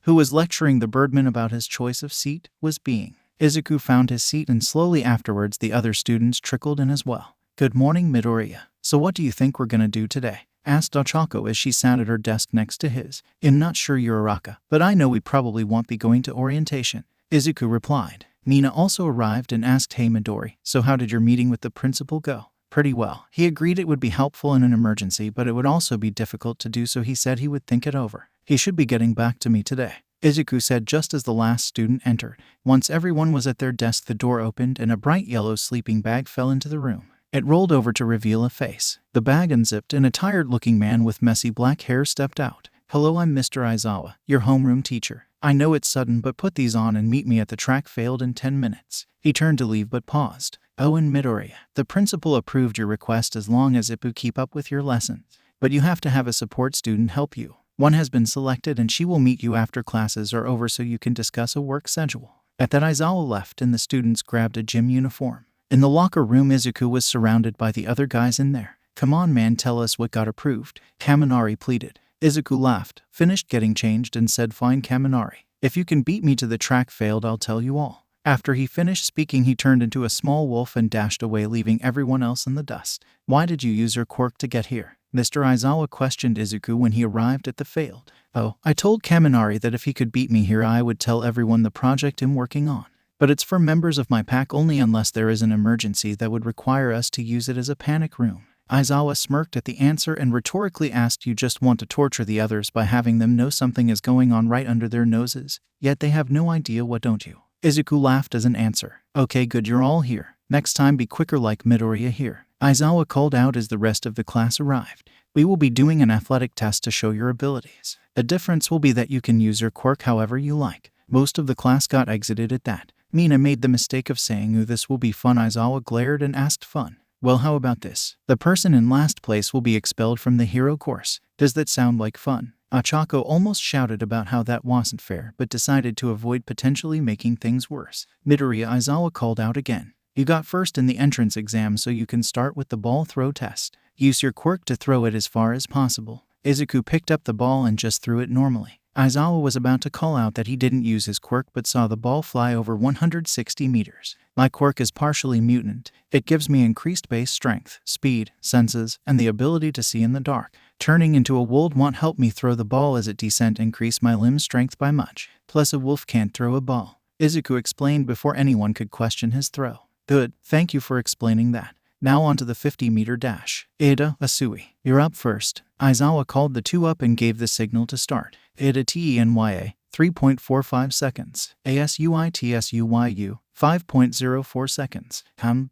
who was lecturing the birdman about his choice of seat, was being. Izuku found his seat and slowly afterwards the other students trickled in as well. "Good morning, Midoriya. So what do you think we're gonna do today?" asked Ochako as she sat at her desk next to his. "I'm not sure, Uraraka, but I know we probably won't be going to orientation," Izuku replied. Mina also arrived and asked, "Hey Midori, so how did your meeting with the principal go?" "Pretty well. He agreed it would be helpful in an emergency, but it would also be difficult to do, so he said he would think it over. He should be getting back to me today," Izuku said just as the last student entered. Once everyone was at their desk, the door opened and a bright yellow sleeping bag fell into the room. It rolled over to reveal a face. The bag unzipped and a tired-looking man with messy black hair stepped out. "Hello, I'm Mr. Aizawa, your homeroom teacher. I know it's sudden, but put these on and meet me at the track field in 10 minutes. He turned to leave but paused. "Oh, and Midoriya, the principal approved your request as long as Ippu keep up with your lessons. But you have to have a support student help you. One has been selected and she will meet you after classes are over so you can discuss a work schedule." At that, Aizawa left and the students grabbed a gym uniform. In the locker room, Izuku was surrounded by the other guys in there. "Come on man, tell us what got approved," Kaminari pleaded. Izuku laughed, finished getting changed and said, "Fine Kaminari. If you can beat me to the track field, I'll tell you all." After he finished speaking, he turned into a small wolf and dashed away, leaving everyone else in the dust. "Why did you use your quirk to get here?" Mr. Aizawa questioned Izuku when he arrived at the field. "Oh, I told Kaminari that if he could beat me here, I would tell everyone the project I'm working on. But it's for members of my pack only unless there is an emergency that would require us to use it as a panic room." Aizawa smirked at the answer and rhetorically asked, "You just want to torture the others by having them know something is going on right under their noses, yet they have no idea what, don't you?" Izuku laughed as an answer. "Okay, good, you're all here. Next time be quicker like Midoriya here," Aizawa called out as the rest of the class arrived. "We will be doing an athletic test to show your abilities. The difference will be that you can use your quirk however you like." Most of the class got exited at that. Mina made the mistake of saying, "Ooh, this will be fun." Aizawa glared and asked, "Fun? Well, how about this? The person in last place will be expelled from the hero course. Does that sound like fun?" Achako almost shouted about how that wasn't fair, but decided to avoid potentially making things worse. "Midoriya," Aizawa called out again. "You got first in the entrance exam, so you can start with the ball throw test. Use your quirk to throw it as far as possible." Izuku picked up the ball and just threw it normally. Aizawa was about to call out that he didn't use his quirk but saw the ball fly over 160 meters. "My quirk is partially mutant. It gives me increased base strength, speed, senses, and the ability to see in the dark. Turning into a wolf won't help me throw the ball as it descent increase my limb strength by much. Plus a wolf can't throw a ball," Izuku explained before anyone could question his throw. "Good, thank you for explaining that. Now on to the 50-meter dash. Ida, Asui, you're up first." Aizawa called the two up and gave the signal to start. Ida Tenya, 3.45 seconds. Asui 5.04 seconds.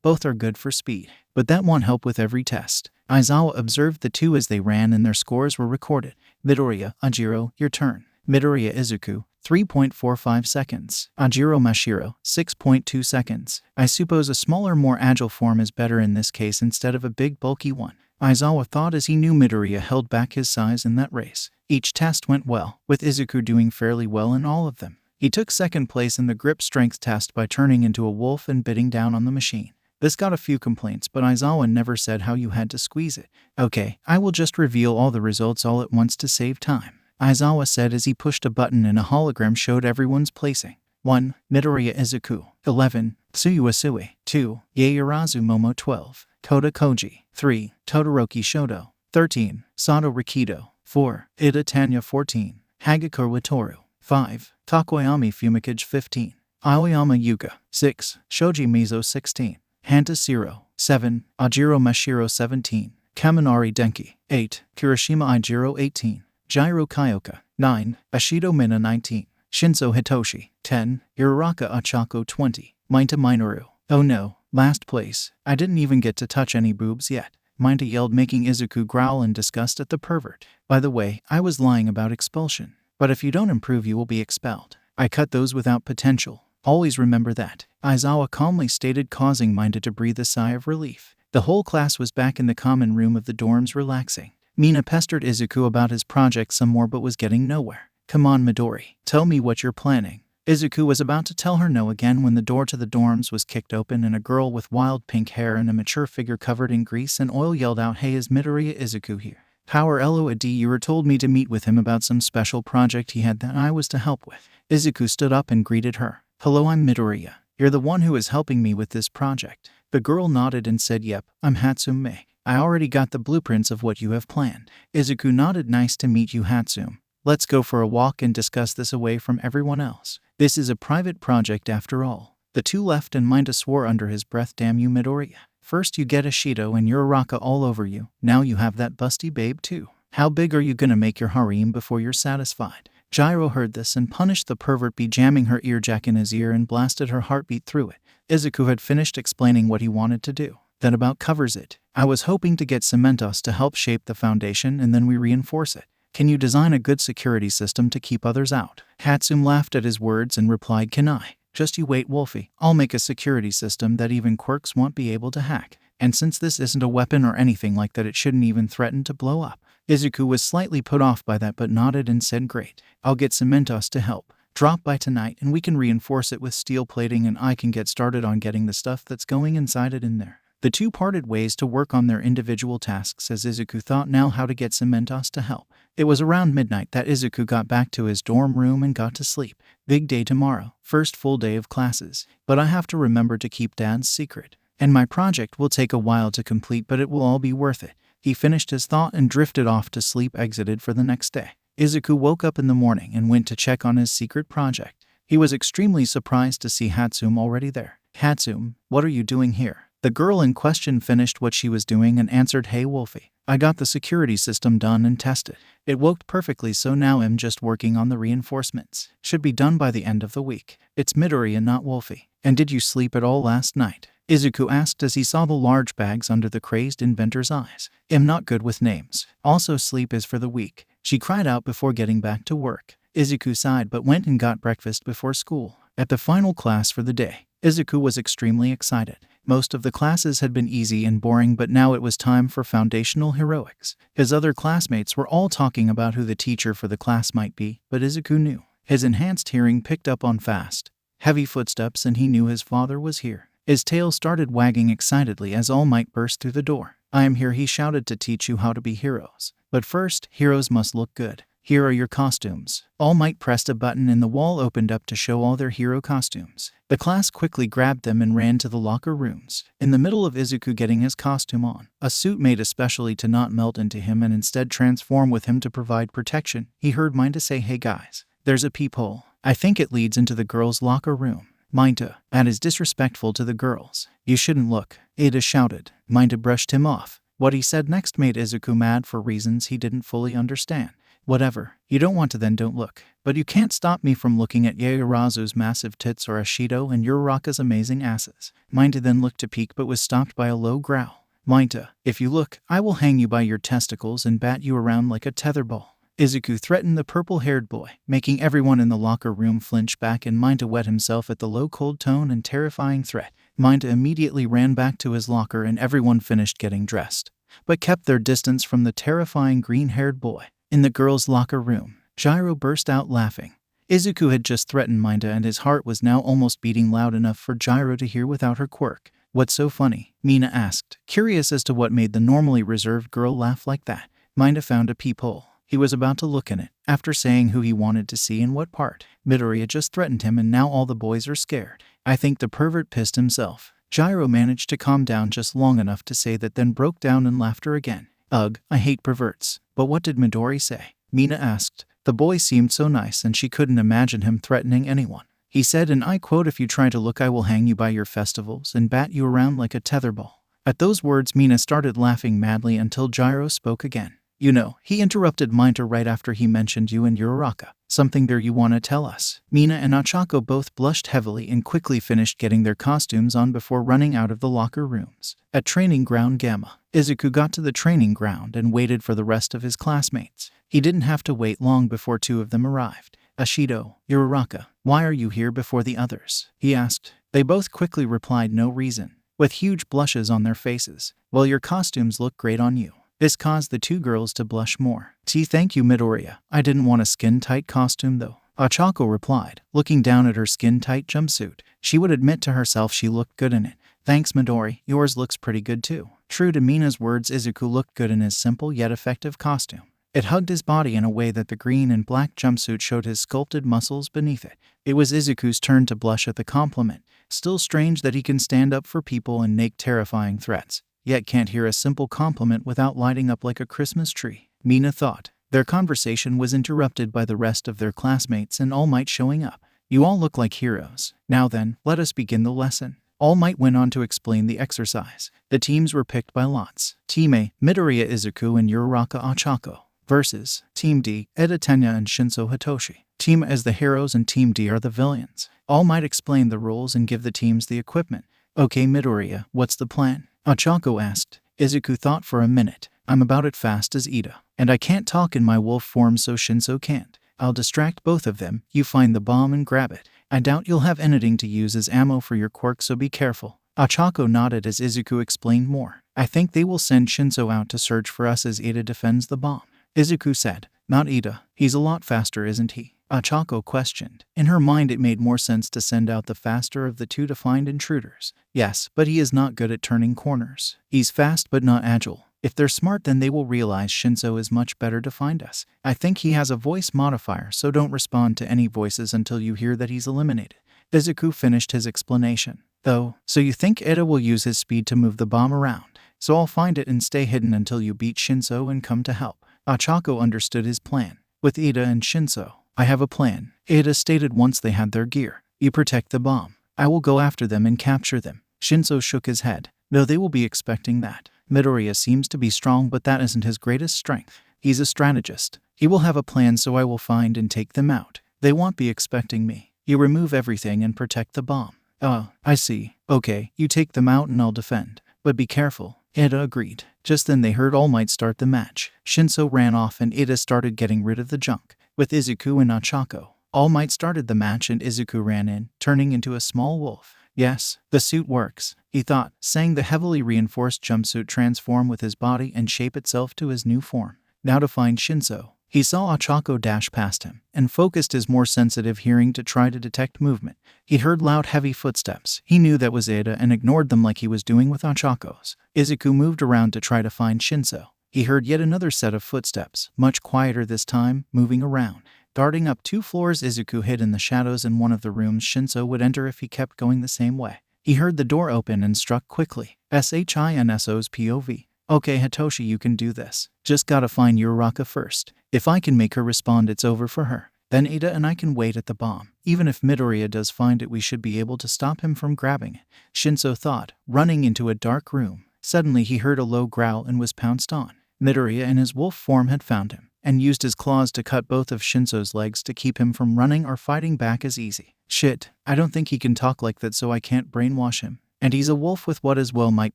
Both are good for speed, but that won't help with every test. Aizawa observed the two as they ran and their scores were recorded. "Midoriya, Ajiro, your turn." Midoriya Izuku, 3.45 seconds. Ajiro Mashiro, 6.2 seconds. "I suppose a smaller, more agile form is better in this case instead of a big, bulky one," Aizawa thought as he knew Midoriya held back his size in that race. Each test went well, with Izuku doing fairly well in all of them. He took second place in the grip strength test by turning into a wolf and biting down on the machine. This got a few complaints, but Aizawa never said how you had to squeeze it. "Okay, I will just reveal all the results all at once to save time," Aizawa said as he pushed a button and a hologram showed everyone's placing. 1. Midoriya Izuku. 11. Tsuyu Asui. 2. Yaoyorozu Momo 12. Kota Koji. 3. Todoroki Shoto. 13. Sato Rikido. 4. Ida Tenya 14. Hagakure Wataru. 5. Takoyami Fumikage 15. Aoyama Yuga. 6. Shoji Mizo 16. Hanta Siro. 7. Ajiro Mashiro 17. Kaminari Denki. 8. Kirishima Ijiro 18. Jiro Kyoka. 9. Ashido Mina 19. Shinso Hitoshi. 10. Iraraka Achako 20. Minta Minoru. "Oh no, last place. I didn't even get to touch any boobs yet," Minta yelled, making Izuku growl in disgust at the pervert. "By the way, I was lying about expulsion. But if you don't improve, you will be expelled. I cut those without potential. Always remember that," Aizawa calmly stated, causing Minta to breathe a sigh of relief. The whole class was back in the common room of the dorms relaxing. Mina pestered Izuku about his project some more but was getting nowhere. "Come on Midori, tell me what you're planning." Izuku was about to tell her no again when the door to the dorms was kicked open and a girl with wild pink hair and a mature figure covered in grease and oil yelled out, "Hey, is Midoriya Izuku here?" "Power Load, you were told me to meet with him about some special project he had that I was to help with." Izuku stood up and greeted her. "Hello, I'm Midoriya. You're the one who is helping me with this project." The girl nodded and said, "Yep, I'm Hatsume. I already got the blueprints of what you have planned." Izuku nodded. "Nice to meet you, Hatsume. Let's go for a walk and discuss this away from everyone else. This is a private project after all." The two left and Mineta swore under his breath, damn you Midoriya. First you get Ashido and Uraraka all over you, now you have that busty babe too. How big are you gonna make your harem before you're satisfied? Gyro heard this and punished the pervert by jamming her earjack in his ear and blasted her heartbeat through it. Izuku had finished explaining what he wanted to do. That about covers it. I was hoping to get Cementos to help shape the foundation and then we reinforce it. Can you design a good security system to keep others out? Hatsum laughed at his words and replied, can I? Just you wait, Wolfie. I'll make a security system that even quirks won't be able to hack. And since this isn't a weapon or anything like that, it shouldn't even threaten to blow up. Izuku was slightly put off by that but nodded and said, great. I'll get Cementos to help. Drop by tonight and we can reinforce it with steel plating and I can get started on getting the stuff that's going inside it in there. The two parted ways to work on their individual tasks as Izuku thought now how to get Cementos to help. It was around midnight that Izuku got back to his dorm room and got to sleep. Big day tomorrow, first full day of classes. But I have to remember to keep Dad's secret. And my project will take a while to complete, but it will all be worth it. He finished his thought and drifted off to sleep, exited for the next day. Izuku woke up in the morning and went to check on his secret project. He was extremely surprised to see Hatsum already there. Hatsum, what are you doing here? The girl in question finished what she was doing and answered, hey Wolfie, I got the security system done and tested. It worked perfectly, so now I'm just working on the reinforcements. Should be done by the end of the week. It's Midori and not Wolfie. And did you sleep at all last night? Izuku asked as he saw the large bags under the crazed inventor's eyes. I'm not good with names. Also sleep is for the weak, she cried out before getting back to work. Izuku sighed but went and got breakfast before school. At the final class for the day, Izuku was extremely excited. Most of the classes had been easy and boring, but now it was time for foundational heroics. His other classmates were all talking about who the teacher for the class might be, but Izuku knew. His enhanced hearing picked up on fast, heavy footsteps and he knew his father was here. His tail started wagging excitedly as All Might burst through the door. I am here, he shouted, to teach you how to be heroes. But first, heroes must look good. Here are your costumes. All Might pressed a button and the wall opened up to show all their hero costumes. The class quickly grabbed them and ran to the locker rooms. In the middle of Izuku getting his costume on, a suit made especially to not melt into him and instead transform with him to provide protection, he heard Mineta say, hey guys, there's a peephole. I think it leads into the girls' locker room. Mineta, that is disrespectful to the girls. You shouldn't look, Ada shouted. Mineta brushed him off. What he said next made Izuku mad for reasons he didn't fully understand. Whatever, you don't want to then don't look. But you can't stop me from looking at Yaoyorozu's massive tits or Ashido and Uraraka's amazing asses. Mineta then looked to peek but was stopped by a low growl. Mineta, if you look, I will hang you by your testicles and bat you around like a tetherball. Izuku threatened the purple-haired boy, making everyone in the locker room flinch back, and Mineta wet himself at the low cold tone and terrifying threat. Mineta immediately ran back to his locker and everyone finished getting dressed, but kept their distance from the terrifying green-haired boy. In the girls' locker room, Gyro burst out laughing. Izuku had just threatened Mineta and his heart was now almost beating loud enough for Gyro to hear without her quirk. What's so funny? Mina asked, curious as to what made the normally reserved girl laugh like that. Mineta found a peephole. He was about to look in it, after saying who he wanted to see in what part. Midori had just threatened him and now all the boys are scared. I think the pervert pissed himself. Gyro managed to calm down just long enough to say that, then broke down in laughter again. Ugh, I hate perverts. But what did Midori say? Mina asked. The boy seemed so nice and she couldn't imagine him threatening anyone. He said, and I quote, if you try to look I will hang you by your festivals and bat you around like a tetherball. At those words Mina started laughing madly until Gyro spoke again. You know, he interrupted Mineta right after he mentioned you and Uraraka. Something there you want to tell us? Mina and Ochako both blushed heavily and quickly finished getting their costumes on before running out of the locker rooms. At Training Ground Gamma, Izuku got to the training ground and waited for the rest of his classmates. He didn't have to wait long before two of them arrived. Ashido, Uraraka, why are you here before the others? He asked. They both quickly replied no reason, with huge blushes on their faces. Well, your costumes look great on you. This caused the two girls to blush more. Thank you, Midoriya. I didn't want a skin-tight costume though. Ochako replied, looking down at her skin-tight jumpsuit. She would admit to herself she looked good in it. Thanks, Midori. Yours looks pretty good too. True to Mina's words, Izuku looked good in his simple yet effective costume. It hugged his body in a way that the green and black jumpsuit showed his sculpted muscles beneath it. It was Izuku's turn to blush at the compliment. Still strange that he can stand up for people and make terrifying threats, yet can't hear a simple compliment without lighting up like a Christmas tree. Mina thought. Their conversation was interrupted by the rest of their classmates and All Might showing up. You all look like heroes. Now then, let us begin the lesson. All Might went on to explain the exercise. The teams were picked by lots. Team A, Midoriya Izuku and Uraraka Ochako. Versus Team D, Eda Tenya and Shinso Hitoshi. Team A as the heroes and Team D are the villains. All Might explain the rules and give the teams the equipment. Okay Midoriya, what's the plan? Ochako asked. Izuku thought for a minute. I'm about as fast as Ida. And I can't talk in my wolf form so Shinso can't. I'll distract both of them. You find the bomb and grab it. I doubt you'll have anything to use as ammo for your quirk, so be careful. Ochako nodded as Izuku explained more. I think they will send Shinso out to search for us as Ida defends the bomb. Izuku said. Not Ida. He's a lot faster, isn't he? Ochako questioned. In her mind it made more sense to send out the faster of the two to find intruders. Yes, but he is not good at turning corners. He's fast but not agile. If they're smart then they will realize Shinso is much better to find us. I think he has a voice modifier, so don't respond to any voices until you hear that he's eliminated. Izuku finished his explanation. So you think Ida will use his speed to move the bomb around? So I'll find it and stay hidden until you beat Shinso and come to help. Ochako understood his plan. With Ida and Shinso, I have a plan. Ida stated once they had their gear. You protect the bomb. I will go after them and capture them. Shinso shook his head. No, they will be expecting that. Midoriya seems to be strong, but that isn't his greatest strength. He's a strategist. He will have a plan, so I will find and take them out. They won't be expecting me. You remove everything and protect the bomb. Oh, I see. Okay, you take them out and I'll defend. But be careful. Ida agreed. Just then they heard All Might start the match. Shinso ran off and Ida started getting rid of the junk. With Izuku and Ochako, All Might started the match and Izuku ran in, turning into a small wolf. Yes, the suit works, he thought, saying the heavily reinforced jumpsuit transform with his body and shape itself to his new form. Now to find Shinso. He saw Ochako dash past him, and focused his more sensitive hearing to try to detect movement. He heard loud heavy footsteps. He knew that was Ida and ignored them like he was doing with Ochako's. Izuku moved around to try to find Shinso. He heard yet another set of footsteps, much quieter this time, moving around. Darting up 2 floors, Izuku hid in the shadows in one of the rooms Shinso would enter if he kept going the same way. He heard the door open and struck quickly. Shinso's POV. Okay Hitoshi, you can do this. Just gotta find Uraraka first. If I can make her respond, it's over for her. Then Ida and I can wait at the bomb. Even if Midoriya does find it, we should be able to stop him from grabbing it. Shinso thought, running into a dark room. Suddenly he heard a low growl and was pounced on. Midoriya in his wolf form had found him, and used his claws to cut both of Shinso's legs to keep him from running or fighting back as easy. Shit, I don't think he can talk like that, so I can't brainwash him. And he's a wolf with what as well might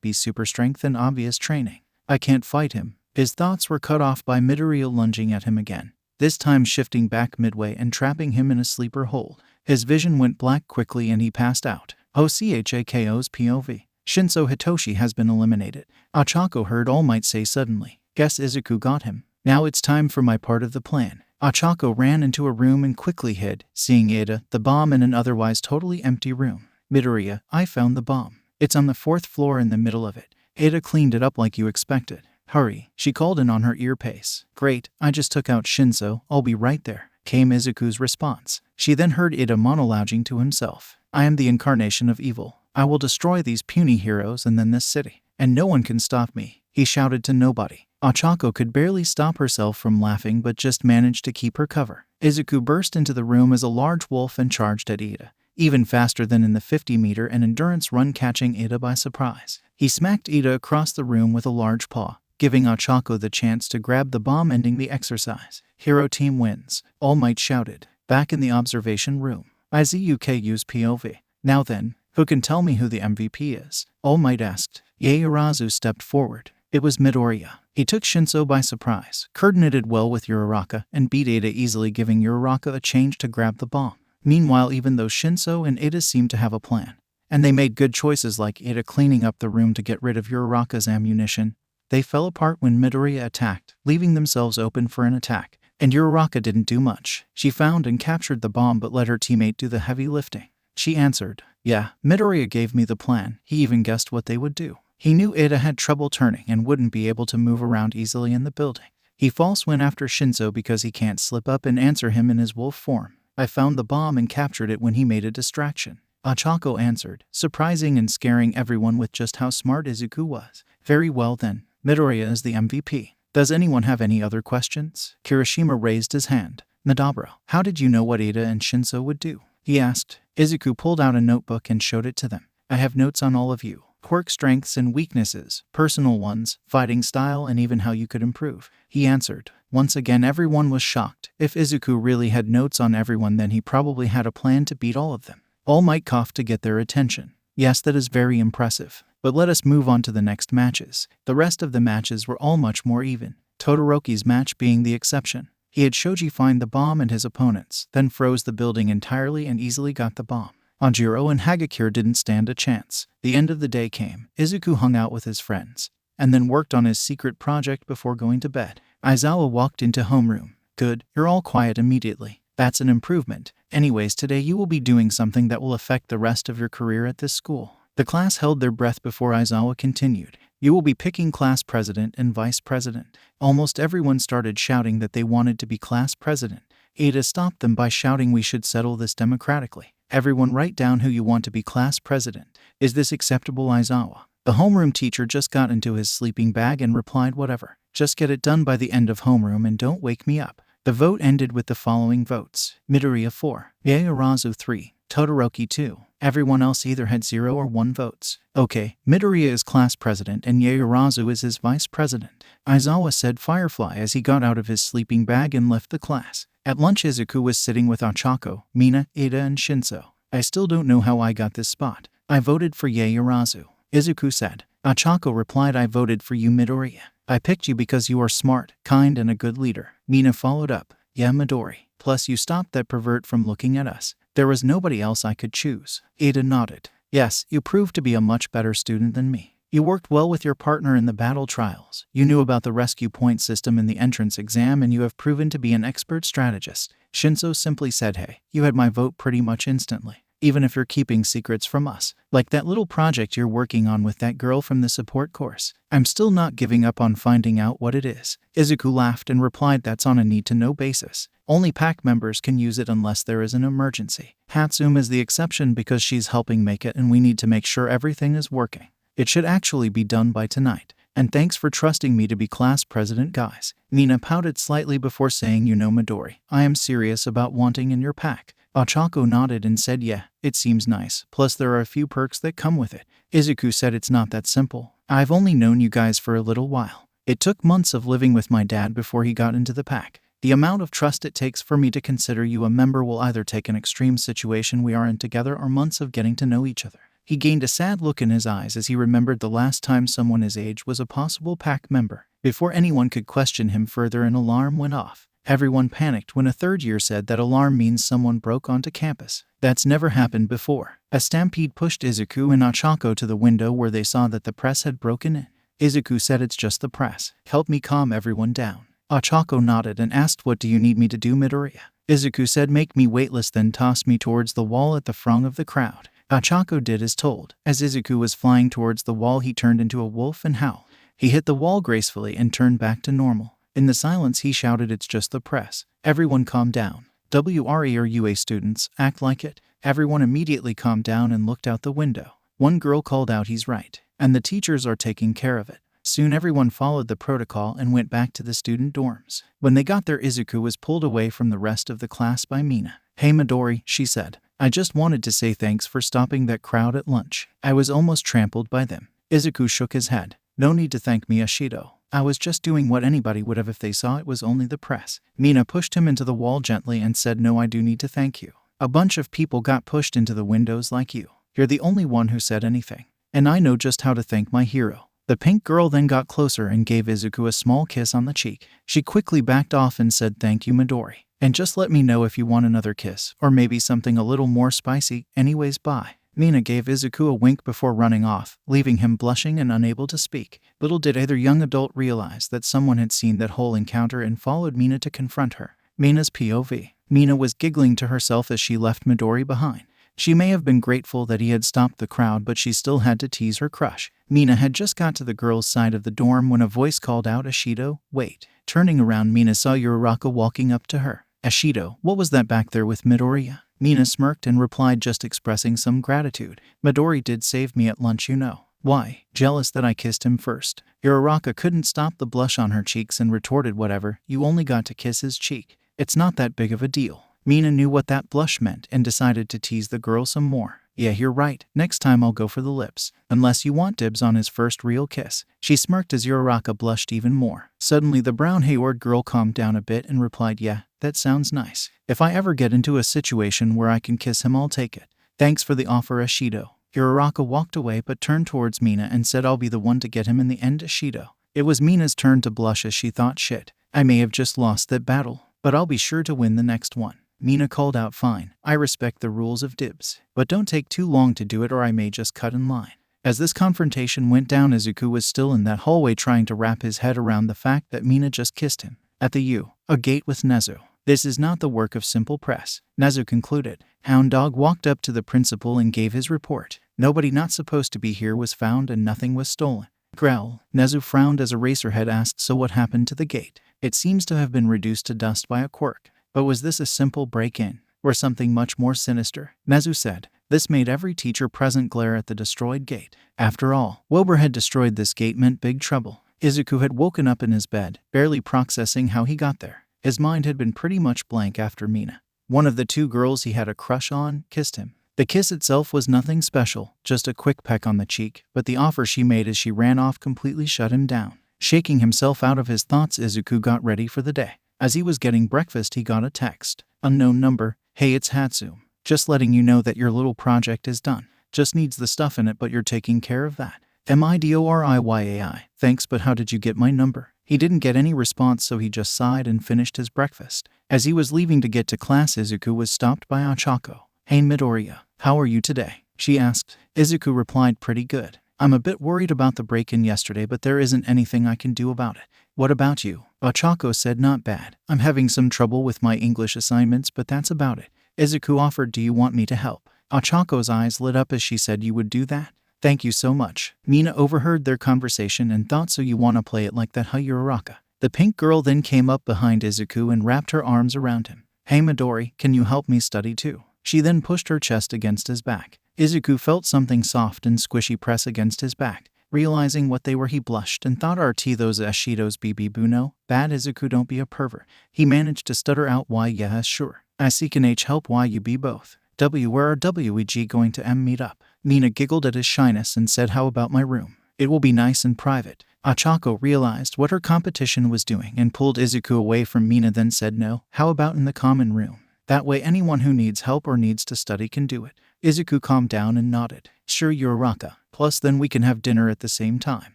be super strength and obvious training. I can't fight him. His thoughts were cut off by Midoriya lunging at him again, this time shifting back midway and trapping him in a sleeper hold. His vision went black quickly and he passed out. Ochako's POV. Shinso Hitoshi has been eliminated. Ochako heard All Might say suddenly. Guess Izuku got him. Now it's time for my part of the plan. Ochako ran into a room and quickly hid, seeing Ida, the bomb in an otherwise totally empty room. Midoriya, I found the bomb. It's on the 4th floor in the middle of it. Ida cleaned it up like you expected. Hurry, she called in on her earpiece. Great, I just took out Shinso, I'll be right there, came Izuku's response. She then heard Ida monologuing to himself. I am the incarnation of evil. I will destroy these puny heroes and then this city. And no one can stop me, he shouted to nobody. Ochako could barely stop herself from laughing but just managed to keep her cover. Izuku burst into the room as a large wolf and charged at Ida, even faster than in the 50-meter and endurance run, catching Ida by surprise. He smacked Ida across the room with a large paw, giving Ochako the chance to grab the bomb, ending the exercise. Hero team wins, All Might shouted. Back in the observation room, Izuku's POV. Now then, who can tell me who the MVP is? All Might asked. Yaoyorozu stepped forward. It was Midoriya. He took Shinso by surprise, coordinated well with Uraraka, and beat Ida easily, giving Uraraka a change to grab the bomb. Meanwhile, even though Shinso and Ida seemed to have a plan, and they made good choices like Ida cleaning up the room to get rid of Uraraka's ammunition, they fell apart when Midoriya attacked, leaving themselves open for an attack. And Uraraka didn't do much. She found and captured the bomb but let her teammate do the heavy lifting. She answered, yeah, Midoriya gave me the plan. He even guessed what they would do. He knew Ida had trouble turning and wouldn't be able to move around easily in the building. He false went after Shinso because he can't slip up and answer him in his wolf form. I found the bomb and captured it when he made a distraction. Ochako answered, surprising and scaring everyone with just how smart Izuku was. Very well then, Midoriya is the MVP. Does anyone have any other questions? Kirishima raised his hand. Nadabra, how did you know what Ida and Shinso would do? he asked. Izuku pulled out a notebook and showed it to them. I have notes on all of you. Quirk strengths and weaknesses, personal ones, fighting style, and even how you could improve, he answered. Once again everyone was shocked. If Izuku really had notes on everyone, then he probably had a plan to beat all of them. All Might coughed to get their attention. Yes, that is very impressive. But let us move on to the next matches. The rest of the matches were all much more even, Todoroki's match being the exception. He had Shoji find the bomb and his opponents, then froze the building entirely and easily got the bomb. Anjiro and Hagakure didn't stand a chance. The end of the day came. Izuku hung out with his friends, and then worked on his secret project before going to bed. Aizawa walked into homeroom. Good, you're all quiet immediately. That's an improvement. Anyways, today you will be doing something that will affect the rest of your career at this school. The class held their breath before Aizawa continued. You will be picking class president and vice president. Almost everyone started shouting that they wanted to be class president. Ada stopped them by shouting, we should settle this democratically. Everyone write down who you want to be class president. Is this acceptable, Aizawa? The homeroom teacher just got into his sleeping bag and replied, whatever. Just get it done by the end of homeroom and don't wake me up. The vote ended with the following votes. Midoriya 4, Yaoyorozu 3, Todoroki 2. Everyone else either had 0 or 1 votes. Okay, Midoriya is class president and Yaoyorozu is his vice president, Aizawa said Firefly as he got out of his sleeping bag and left the class. At lunch, Izuku was sitting with Ochako, Mina, Ada, and Shinso. I still don't know how I got this spot. I voted for Yaoyorozu, Izuku said. Ochako replied, I voted for you, Midoriya. I picked you because you are smart, kind, and a good leader. Mina followed up. Yeah, Midori. Plus you stopped that pervert from looking at us. There was nobody else I could choose. Ada nodded. Yes, you proved to be a much better student than me. You worked well with your partner in the battle trials. You knew about the rescue point system in the entrance exam, and you have proven to be an expert strategist. Shinso simply said, hey, you had my vote pretty much instantly. Even if you're keeping secrets from us, like that little project you're working on with that girl from the support course. I'm still not giving up on finding out what it is. Izuku laughed and replied, that's on a need-to-know basis. Only pack members can use it unless there is an emergency. Hatsune is the exception because she's helping make it, and we need to make sure everything is working. It should actually be done by tonight. And thanks for trusting me to be class president, guys. Nina pouted slightly before saying, you know, Midori, I am serious about wanting in your pack. Ochako nodded and said, yeah, it seems nice. Plus there are a few perks that come with it. Izuku said, it's not that simple. I've only known you guys for a little while. It took months of living with my dad before he got into the pack. The amount of trust it takes for me to consider you a member will either take an extreme situation we are in together or months of getting to know each other. He gained a sad look in his eyes as he remembered the last time someone his age was a possible pack member. Before anyone could question him further, an alarm went off. Everyone panicked when a third year said that alarm means someone broke onto campus. That's never happened before. A stampede pushed Izuku and Ochako to the window where they saw that the press had broken in. Izuku said, it's just the press. Help me calm everyone down. Ochako nodded and asked, what do you need me to do, Midoriya? Izuku said, make me weightless, then toss me towards the wall at the front of the crowd. Ochako did as told. As Izuku was flying towards the wall, he turned into a wolf and howled. He hit the wall gracefully and turned back to normal. In the silence, he shouted, it's just the press. Everyone calm down. WRE or UA students, act like it. Everyone immediately calmed down and looked out the window. One girl called out, he's right. And the teachers are taking care of it. Soon everyone followed the protocol and went back to the student dorms. When they got there, Izuku was pulled away from the rest of the class by Mina. Hey Midori, she said. I just wanted to say thanks for stopping that crowd at lunch. I was almost trampled by them. Izuku shook his head. No need to thank me, Ashido. I was just doing what anybody would have if they saw it was only the press. Mina pushed him into the wall gently and said, no, I do need to thank you. A bunch of people got pushed into the windows like you. You're the only one who said anything. And I know just how to thank my hero. The pink girl then got closer and gave Izuku a small kiss on the cheek. She quickly backed off and said, thank you, Midori. And just let me know if you want another kiss, or maybe something a little more spicy. Anyways, bye. Mina gave Izuku a wink before running off, leaving him blushing and unable to speak. Little did either young adult realize that someone had seen that whole encounter and followed Mina to confront her. Mina's POV. Mina was giggling to herself as she left Midori behind. She may have been grateful that he had stopped the crowd, but she still had to tease her crush. Mina had just got to the girls' side of the dorm when a voice called out, Ashido, wait. Turning around, Mina saw Uraraka walking up to her. Ashido, what was that back there with Midoriya? Mina smirked and replied, just expressing some gratitude. Midori did save me at lunch, you know. Why? Jealous that I kissed him first. Uraraka couldn't stop the blush on her cheeks and retorted, whatever, you only got to kiss his cheek. It's not that big of a deal. Mina knew what that blush meant and decided to tease the girl some more. Yeah, you're right. Next time I'll go for the lips. Unless you want dibs on his first real kiss. She smirked as Uraraka blushed even more. Suddenly the brown Hayward girl calmed down a bit and replied, yeah, that sounds nice. If I ever get into a situation where I can kiss him, I'll take it. Thanks for the offer, Ashido. Uraraka walked away but turned towards Mina and said, I'll be the one to get him in the end, Ashido. It was Mina's turn to blush as she thought, shit, I may have just lost that battle, but I'll be sure to win the next one. Mina called out, fine, I respect the rules of dibs, but don't take too long to do it or I may just cut in line. As this confrontation went down, Izuku was still in that hallway trying to wrap his head around the fact that Mina just kissed him. At the a gate with Nezu. This is not the work of simple press, Nezu concluded. Hound Dog walked up to the principal and gave his report. Nobody not supposed to be here was found and nothing was stolen. Growl. Nezu frowned as Eraserhead asked, so what happened to the gate? It seems to have been reduced to dust by a quirk. But was this a simple break-in, or something much more sinister? Nezu said. This made every teacher present glare at the destroyed gate. After all, Wilbur had destroyed this gate meant big trouble. Izuku had woken up in his bed, barely processing how he got there. His mind had been pretty much blank after Mina, one of the two girls he had a crush on, kissed him. The kiss itself was nothing special, just a quick peck on the cheek, but the offer she made as she ran off completely shut him down. Shaking himself out of his thoughts, Izuku got ready for the day. As he was getting breakfast, he got a text. Unknown number. Hey, it's Hatsum. Just letting you know that your little project is done. Just needs the stuff in it, but you're taking care of that. MIDORIYAI. Thanks, but how did you get my number? He didn't get any response, so he just sighed and finished his breakfast. As he was leaving to get to class, Izuku was stopped by Ochako. Hey Midoriya, how are you today? She asked. Izuku replied, pretty good. I'm a bit worried about the break-in yesterday, but there isn't anything I can do about it. What about you? Ochako said, not bad. I'm having some trouble with my English assignments, but that's about it. Izuku offered, do you want me to help? Ochako's eyes lit up as she said, you would do that? Thank you so much. Mina overheard their conversation and thought, so you want to play it like that, huh, Uraraka? The pink girl then came up behind Izuku and wrapped her arms around him. Hey Midori, can you help me study too? She then pushed her chest against his back. Izuku felt something soft and squishy press against his back. Realizing what they were, he blushed and thought, RT those Ashidos BB Buno? Bad Izuku, don't be a pervert. He managed to stutter out, why yeah sure. I can help, why you be both. W, where are WEG going to meet up? Mina giggled at his shyness and said, how about my room? It will be nice and private. Ochako realized what her competition was doing and pulled Izuku away from Mina, then said, no, how about in the common room? That way anyone who needs help or needs to study can do it. Izuku calmed down and nodded. Sure, Uraraka. Plus then we can have dinner at the same time.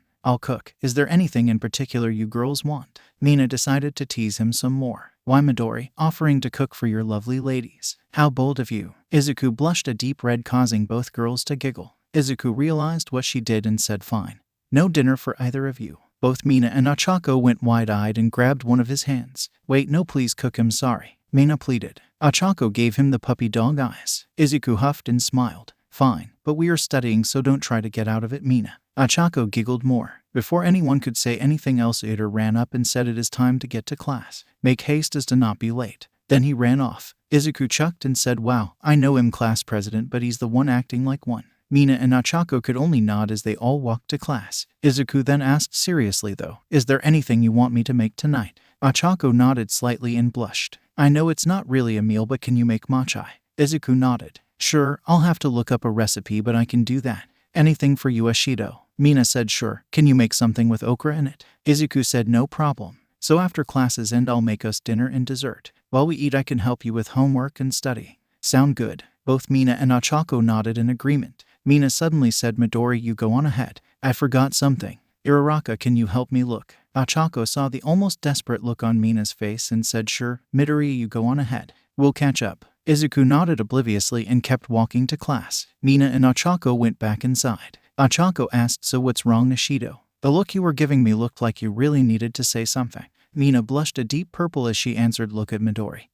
I'll cook. Is there anything in particular you girls want? Mina decided to tease him some more. Why Midori, offering to cook for your lovely ladies. How bold of you. Izuku blushed a deep red, causing both girls to giggle. Izuku realized what she did and said, fine. No dinner for either of you. Both Mina and Ochako went wide-eyed and grabbed one of his hands. Wait, no, please cook him, sorry. Mina pleaded. Ochako gave him the puppy dog eyes. Izuku huffed and smiled. Fine, but we are studying, so don't try to get out of it, Mina. Ochako giggled more. Before anyone could say anything else, Iter ran up and said, it is time to get to class. Make haste as to not be late. Then he ran off. Izuku chucked and said, wow, I know him, class president, but he's the one acting like one. Mina and Ochako could only nod as they all walked to class. Izuku then asked seriously though, is there anything you want me to make tonight? Ochako nodded slightly and blushed. I know it's not really a meal, but can you make matcha? Izuku nodded. Sure, I'll have to look up a recipe, but I can do that. Anything for you, Ashido? Mina said, sure. Can you make something with okra in it? Izuku said, no problem. So after classes end, I'll make us dinner and dessert. While we eat, I can help you with homework and study. Sound good? Both Mina and Ochako nodded in agreement. Mina suddenly said, Midori, you go on ahead. I forgot something. Uraraka, can you help me look? Ochako saw the almost desperate look on Mina's face and said, sure. Midori, you go on ahead. We'll catch up. Izuku nodded obliviously and kept walking to class. Mina and Ochako went back inside. Ochako asked, so what's wrong, Ashido? The look you were giving me looked like you really needed to say something. Mina blushed a deep purple as she answered, look at Midori.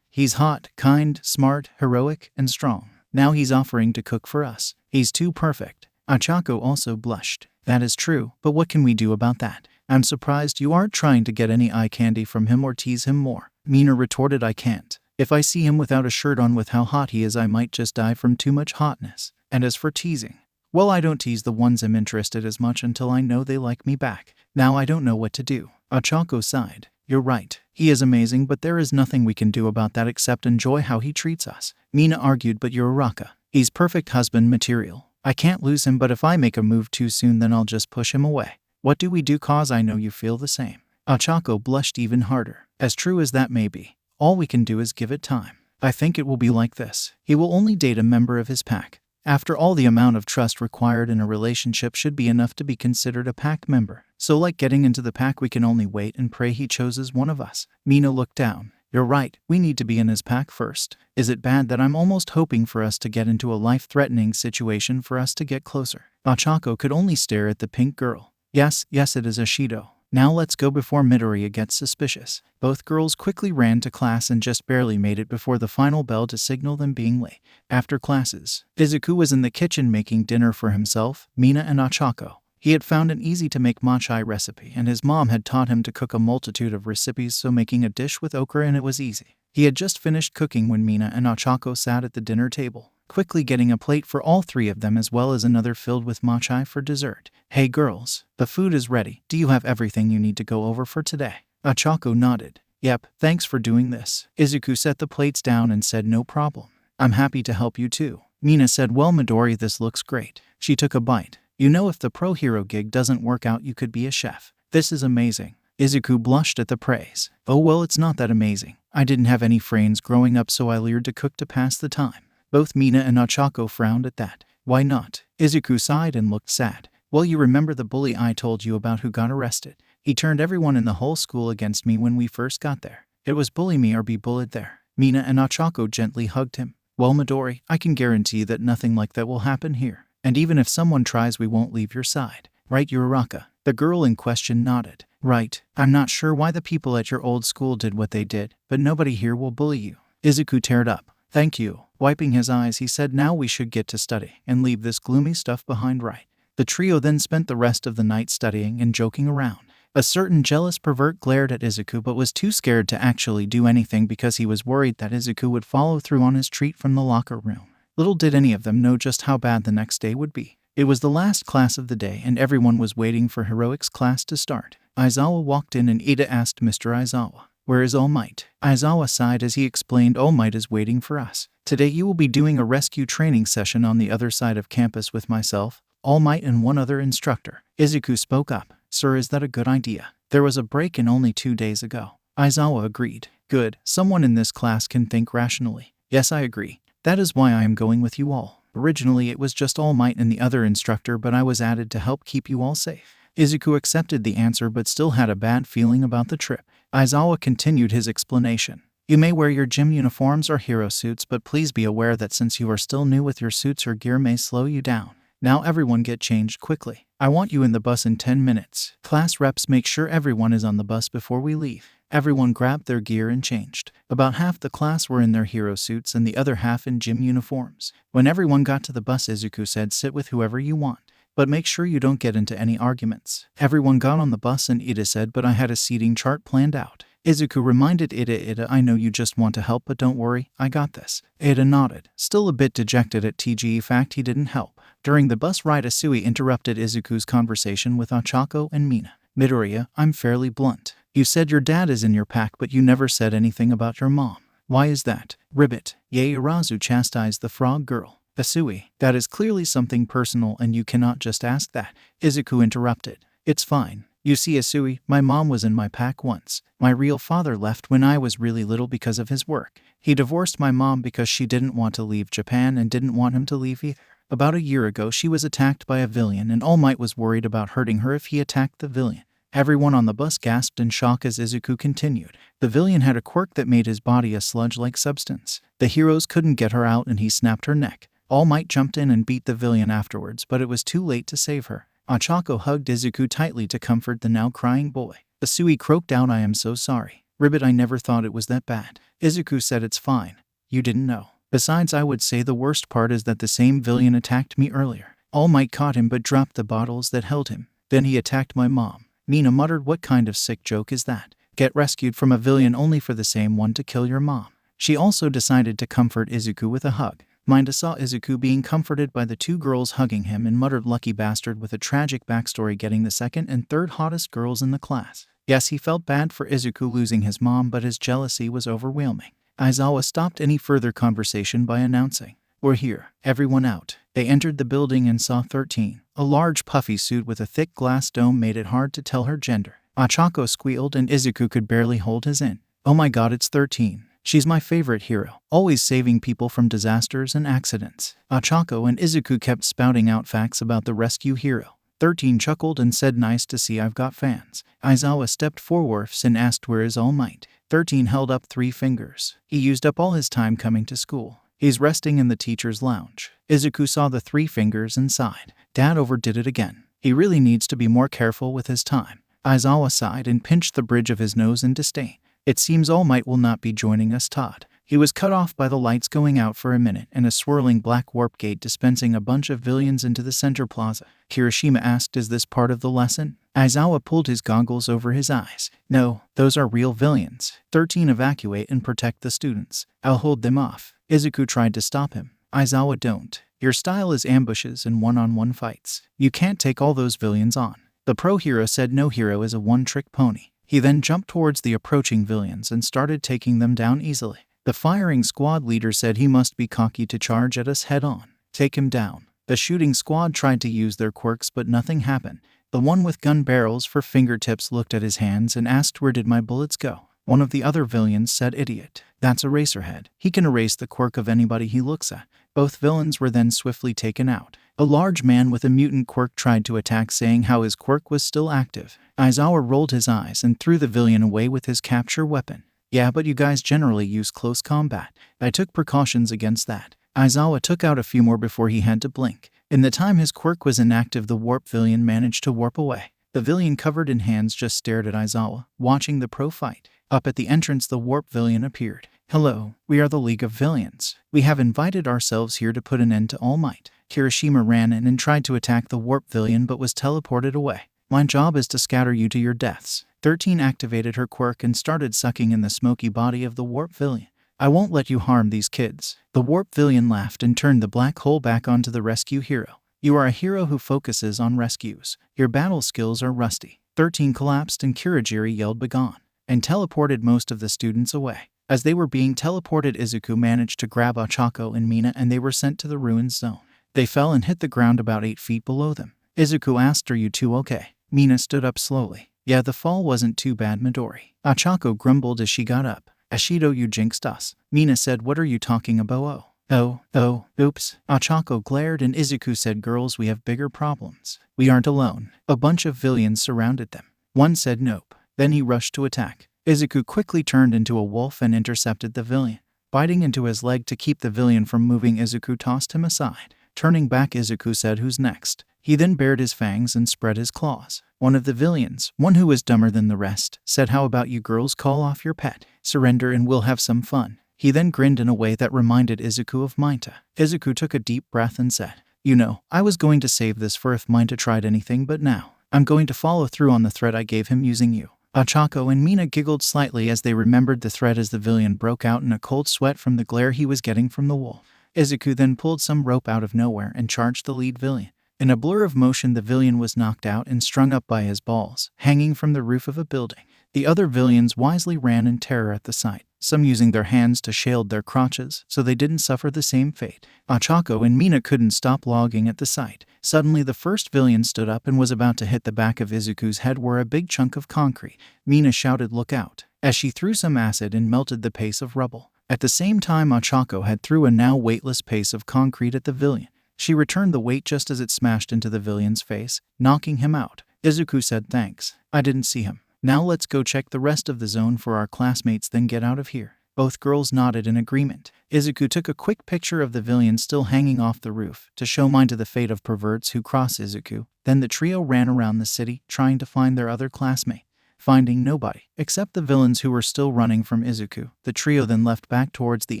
He's hot, kind, smart, heroic, and strong. Now he's offering to cook for us. He's too perfect. Ochako also blushed. That is true, but what can we do about that? I'm surprised you aren't trying to get any eye candy from him or tease him more. Mina retorted, I can't. If I see him without a shirt on with how hot he is, I might just die from too much hotness. And as for teasing, well, I don't tease the ones I'm interested as much until I know they like me back. Now I don't know what to do. Ochako sighed. You're right. He is amazing, but there is nothing we can do about that except enjoy how he treats us. Mina argued, but you're Uraraka. He's perfect husband material. I can't lose him, but if I make a move too soon, then I'll just push him away. What do we do, cause I know you feel the same? Ochako blushed even harder. As true as that may be, all we can do is give it time. I think it will be like this. He will only date a member of his pack. After all, the amount of trust required in a relationship should be enough to be considered a pack member. So like getting into the pack, we can only wait and pray he chooses one of us. Mina looked down. You're right, we need to be in his pack first. Is it bad that I'm almost hoping for us to get into a life-threatening situation for us to get closer? Ochako could only stare at the pink girl. Yes, it is Ashido. Now let's go before Midoriya gets suspicious. Both girls quickly ran to class and just barely made it before the final bell to signal them being late. After classes, Izuku was in the kitchen making dinner for himself, Mina, and Ochako. He had found an easy-to-make matcha recipe, and his mom had taught him to cook a multitude of recipes, so making a dish with okra in it was easy. He had just finished cooking when Mina and Ochako sat at the dinner table, quickly getting a plate for all three of them as well as another filled with matcha for dessert. Hey girls, the food is ready. Do you have everything you need to go over for today? Ochako nodded. Yep, thanks for doing this. Izuku set the plates down and said no problem. I'm happy to help you too. Mina said, well Midori, this looks great. She took a bite. You know, if the pro hero gig doesn't work out, you could be a chef. This is amazing. Izuku blushed at the praise. Oh well, it's not that amazing. I didn't have any friends growing up, so I learned to cook to pass the time. Both Mina and Ochako frowned at that. Why not? Izuku sighed and looked sad. Well, you remember the bully I told you about who got arrested? He turned everyone in the whole school against me when we first got there. It was bully me or be bullied there. Mina and Ochako gently hugged him. Well Midori, I can guarantee that nothing like that will happen here. And even if someone tries, we won't leave your side. Right, Uraraka? The girl in question nodded. Right. I'm not sure why the people at your old school did what they did, but nobody here will bully you. Izuku teared up. Thank you. Wiping his eyes, he said, now we should get to study and leave this gloomy stuff behind, right? The trio then spent the rest of the night studying and joking around. A certain jealous pervert glared at Izuku but was too scared to actually do anything because he was worried that Izuku would follow through on his treat from the locker room. Little did any of them know just how bad the next day would be. It was the last class of the day and everyone was waiting for heroics class to start. Aizawa walked in and Ida asked Mr. Aizawa, where is All Might? Aizawa sighed as he explained, All Might is waiting for us. Today you will be doing a rescue training session on the other side of campus with myself, All Might, and one other instructor. Izuku spoke up. Sir, is that a good idea? There was a break-in only 2 days ago. Aizawa agreed. Good. Someone in this class can think rationally. Yes, I agree. That is why I am going with you all. Originally it was just All Might and the other instructor, but I was added to help keep you all safe. Izuku accepted the answer but still had a bad feeling about the trip. Aizawa continued his explanation. You may wear your gym uniforms or hero suits, but please be aware that since you are still new with your suits, or gear may slow you down. Now everyone get changed quickly. I want you in the bus in 10 minutes. Class reps, make sure everyone is on the bus before we leave. Everyone grabbed their gear and changed. About half the class were in their hero suits and the other half in gym uniforms. When everyone got to the bus, Izuku said, sit with whoever you want, but make sure you don't get into any arguments. Everyone got on the bus and Ida said, but I had a seating chart planned out. Izuku reminded Ida, I know you just want to help, but don't worry, I got this. Ida nodded, still a bit dejected at TGE fact he didn't help. During the bus ride, Asui interrupted Izuku's conversation with Ochako and Mina. Midoriya, I'm fairly blunt. You said your dad is in your pack, but you never said anything about your mom. Why is that? Ribbit. Yaoyorozu chastised the frog girl. Asui, that is clearly something personal and you cannot just ask that. Izuku interrupted. It's fine. You see, Asui, my mom was in my pack once. My real father left when I was really little because of his work. He divorced my mom because she didn't want to leave Japan and didn't want him to leave either. About a year ago, she was attacked by a villian and All Might was worried about hurting her if he attacked the villian. Everyone on the bus gasped in shock as Izuku continued. The villian had a quirk that made his body a sludge-like substance. The heroes couldn't get her out and he snapped her neck. All Might jumped in and beat the villian afterwards, but it was too late to save her. Ochako hugged Izuku tightly to comfort the now crying boy. Asui croaked out, I am so sorry. Ribbit, I never thought it was that bad. Izuku said, it's fine. You didn't know. Besides, I would say the worst part is that the same villian attacked me earlier. All Might caught him but dropped the bottles that held him. Then he attacked my mom. Mina muttered, what kind of sick joke is that? Get rescued from a villian only for the same one to kill your mom. She also decided to comfort Izuku with a hug. Mineta saw Izuku being comforted by the two girls hugging him and muttered, lucky bastard with a tragic backstory getting the second and third hottest girls in the class. Yes, he felt bad for Izuku losing his mom, but his jealousy was overwhelming. Aizawa stopped any further conversation by announcing, "We're here, everyone out." They entered the building and saw 13. A large puffy suit with a thick glass dome made it hard to tell her gender. Ochako squealed and Izuku could barely hold his in. "Oh my god, it's 13. She's my favorite hero, always saving people from disasters and accidents." Ochako and Izuku kept spouting out facts about the rescue hero. 13 chuckled and said, "Nice to see I've got fans." Aizawa stepped forward and asked, "Where is All Might?" 13 held up 3 fingers. "He used up all his time coming to school. He's resting in the teacher's lounge." Izuku saw the 3 fingers and sighed. "Dad overdid it again. He really needs to be more careful with his time." Aizawa sighed and pinched the bridge of his nose in disdain. "It seems All Might will not be joining us, Todd." He was cut off by the lights going out for a minute and a swirling black warp gate dispensing a bunch of villians into the center plaza. Kirishima asked, "Is this part of the lesson?" Aizawa pulled his goggles over his eyes. "No, those are real villians. 13 evacuate and protect the students. I'll hold them off." Izuku tried to stop him. "Aizawa, don't. Your style is ambushes and one-on-one fights. You can't take all those villians on." The pro hero said no hero is a one-trick pony. He then jumped towards the approaching villians and started taking them down easily. The firing squad leader said he must be cocky to charge at us head-on. "Take him down." The shooting squad tried to use their quirks, but nothing happened. The one with gun barrels for fingertips looked at his hands and asked, "Where did my bullets go?" One of the other villains said, "Idiot. That's Eraserhead. He can erase the quirk of anybody he looks at." Both villains were then swiftly taken out. A large man with a mutant quirk tried to attack, saying how his quirk was still active. Aizawa rolled his eyes and threw the villain away with his capture weapon. "Yeah, but you guys generally use close combat. I took precautions against that." Aizawa took out a few more before he had to blink. In the time his quirk was inactive, the warp villain managed to warp away. The villain covered in hands just stared at Aizawa, watching the pro fight. Up at the entrance, the warp villain appeared. "Hello, we are the League of Villains. We have invited ourselves here to put an end to All Might." Kirishima ran in and tried to attack the warp villain but was teleported away. "My job is to scatter you to your deaths." 13 activated her quirk and started sucking in the smoky body of the warp villain. "I won't let you harm these kids." The warp villain laughed and turned the black hole back onto the rescue hero. "You are a hero who focuses on rescues. Your battle skills are rusty." 13 collapsed and Kurogiri yelled "Begone," and teleported most of the students away. As they were being teleported, Izuku managed to grab Ochako and Mina and they were sent to the ruins zone. They fell and hit the ground about 8 feet below them. Izuku asked, "Are you two okay?" Mina stood up slowly. "Yeah, the fall wasn't too bad, Midori." Ochako grumbled as she got up. "Ashido, you jinxed us." Mina said, "What are you talking about?" Oops. Ochako glared and Izuku said, "Girls, we have bigger problems. We aren't alone." A bunch of villains surrounded them. One said nope. Then he rushed to attack. Izuku quickly turned into a wolf and intercepted the villain. Biting into his leg to keep the villain from moving, Izuku tossed him aside. Turning back, Izuku said, "Who's next?" He then bared his fangs and spread his claws. One of the villains, one who was dumber than the rest, said, "How about you girls call off your pet? Surrender and we'll have some fun." He then grinned in a way that reminded Izuku of Mineta. Izuku took a deep breath and said, "You know, I was going to save this for if Mineta tried anything, but now I'm going to follow through on the threat I gave him using you." Ochako and Mina giggled slightly as they remembered the threat as the villain broke out in a cold sweat from the glare he was getting from the wolf. Izuku then pulled some rope out of nowhere and charged the lead villain. In a blur of motion, the villain was knocked out and strung up by his balls, hanging from the roof of a building. The other villains wisely ran in terror at the sight, some using their hands to shield their crotches so they didn't suffer the same fate. Ochako and Mina couldn't stop logging at the sight. Suddenly, the first villain stood up and was about to hit the back of Izuku's head where a big chunk of concrete. Mina shouted, "Look out," as she threw some acid and melted the paste of rubble. At the same time, Ochako had threw a now weightless paste of concrete at the villain. She returned the weight just as it smashed into the villain's face, knocking him out. Izuku said, "Thanks. I didn't see him. Now let's go check the rest of the zone for our classmates, then get out of here." Both girls nodded in agreement. Izuku took a quick picture of the villain still hanging off the roof to show Mineta the fate of perverts who cross Izuku. Then the trio ran around the city, trying to find their other classmate. Finding nobody, except the villains who were still running from Izuku, the trio then left back towards the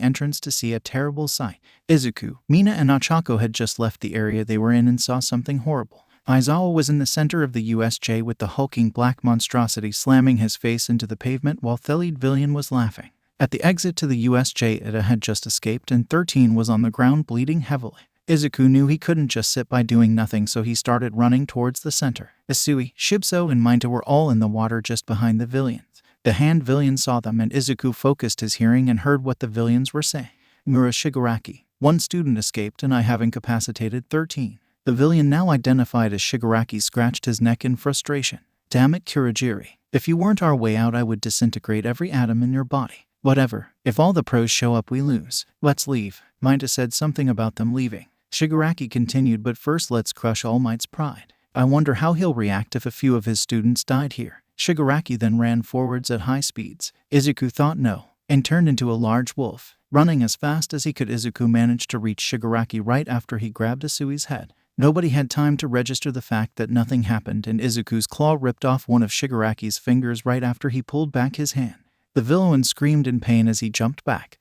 entrance to see a terrible sight. Izuku, Mina and Ochako had just left the area they were in and saw something horrible. Aizawa was in the center of the USJ with the hulking black monstrosity slamming his face into the pavement while the lead villain was laughing. At the exit to the USJ, Ida had just escaped and 13 was on the ground bleeding heavily. Izuku knew he couldn't just sit by doing nothing, so he started running towards the center. Isui, Shibso, and Minta were all in the water just behind the villians. The hand villian saw them, and Izuku focused his hearing and heard what the villians were saying. Mura Shigaraki, one student escaped and I have incapacitated 13. The villian, now identified as Shigaraki, scratched his neck in frustration. Damn it, Kurogiri. If you weren't our way out, I would disintegrate every atom in your body. Whatever. If all the pros show up, we lose. Let's leave. Minta said something about them leaving. Shigaraki continued, but first let's crush All Might's pride. I wonder how he'll react if a few of his students died here. Shigaraki then ran forwards at high speeds. Izuku thought no, and turned into a large wolf. Running as fast as he could, Izuku managed to reach Shigaraki right after he grabbed Isui's head. Nobody had time to register the fact that nothing happened, and Izuku's claw ripped off one of Shigaraki's fingers right after he pulled back his hand. The villain screamed in pain as he jumped back.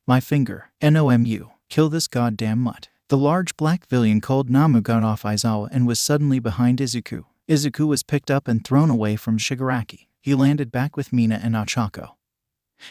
My finger. NOMU. Kill this goddamn mutt. The large black villain called Namu got off Aizawa and was suddenly behind Izuku. Izuku was picked up and thrown away from Shigaraki. He landed back with Mina and Ochako,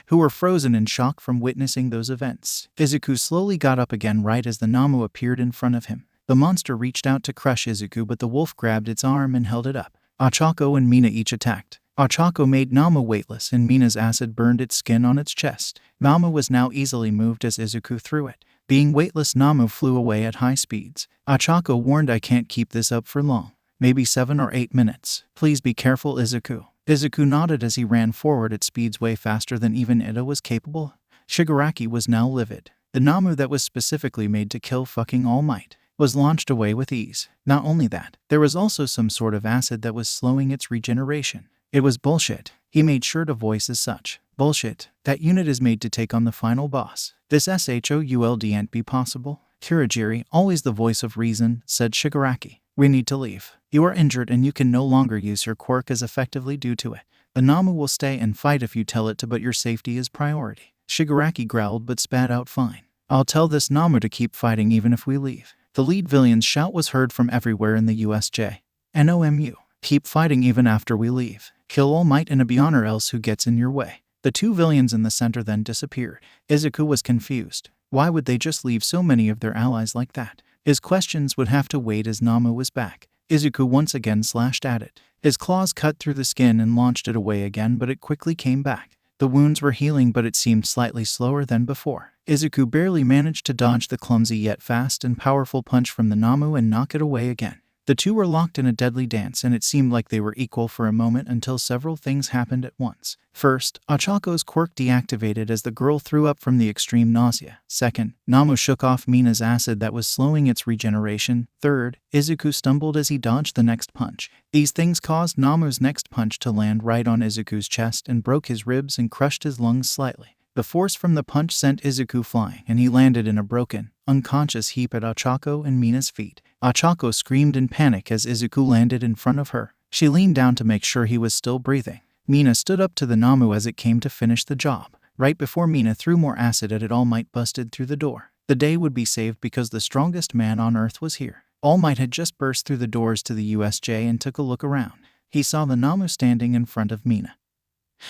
who were frozen in shock from witnessing those events. Izuku slowly got up again right as the Namu appeared in front of him. The monster reached out to crush Izuku, but the wolf grabbed its arm and held it up. Ochako and Mina each attacked. Ochako made Namu weightless and Mina's acid burned its skin on its chest. Namu was now easily moved as Izuku threw it. Being weightless, Namu flew away at high speeds. Ochako warned, I can't keep this up for long. Maybe 7 or 8 minutes. Please be careful, Izuku. Izuku nodded as he ran forward at speeds way faster than even Ida was capable. Shigaraki was now livid. The Namu that was specifically made to kill fucking All Might was launched away with ease. Not only that, there was also some sort of acid that was slowing its regeneration. It was bullshit. He made sure to voice as such. Bullshit. That unit is made to take on the final boss. This SHOULD ain't be possible. Kurogiri, always the voice of reason, said Shigaraki. We need to leave. You are injured and you can no longer use your quirk as effectively due to it. The Namu will stay and fight if you tell it to, but your safety is priority. Shigaraki growled but spat out, fine. I'll tell this Namu to keep fighting even if we leave. The lead villain's shout was heard from everywhere in the USJ. NOMU. Keep fighting even after we leave. Kill All Might and a Beyond or else who gets in your way. The two villains in the center then disappeared. Izuku was confused. Why would they just leave so many of their allies like that? His questions would have to wait as Namu was back. Izuku once again slashed at it. His claws cut through the skin and launched it away again, but it quickly came back. The wounds were healing, but it seemed slightly slower than before. Izuku barely managed to dodge the clumsy yet fast and powerful punch from the Namu and knock it away again. The two were locked in a deadly dance, and it seemed like they were equal for a moment until several things happened at once. First, Ochako's quirk deactivated as the girl threw up from the extreme nausea. Second, Namu shook off Mina's acid that was slowing its regeneration. Third, Izuku stumbled as he dodged the next punch. These things caused Namu's next punch to land right on Izuku's chest and broke his ribs and crushed his lungs slightly. The force from the punch sent Izuku flying, and he landed in a broken, unconscious heap at Ochako and Mina's feet. Ochako screamed in panic as Izuku landed in front of her. She leaned down to make sure he was still breathing. Mina stood up to the Namu as it came to finish the job. Right before Mina threw more acid at it, All Might busted through the door. The day would be saved because the strongest man on Earth was here. All Might had just burst through the doors to the USJ and took a look around. He saw the Namu standing in front of Mina,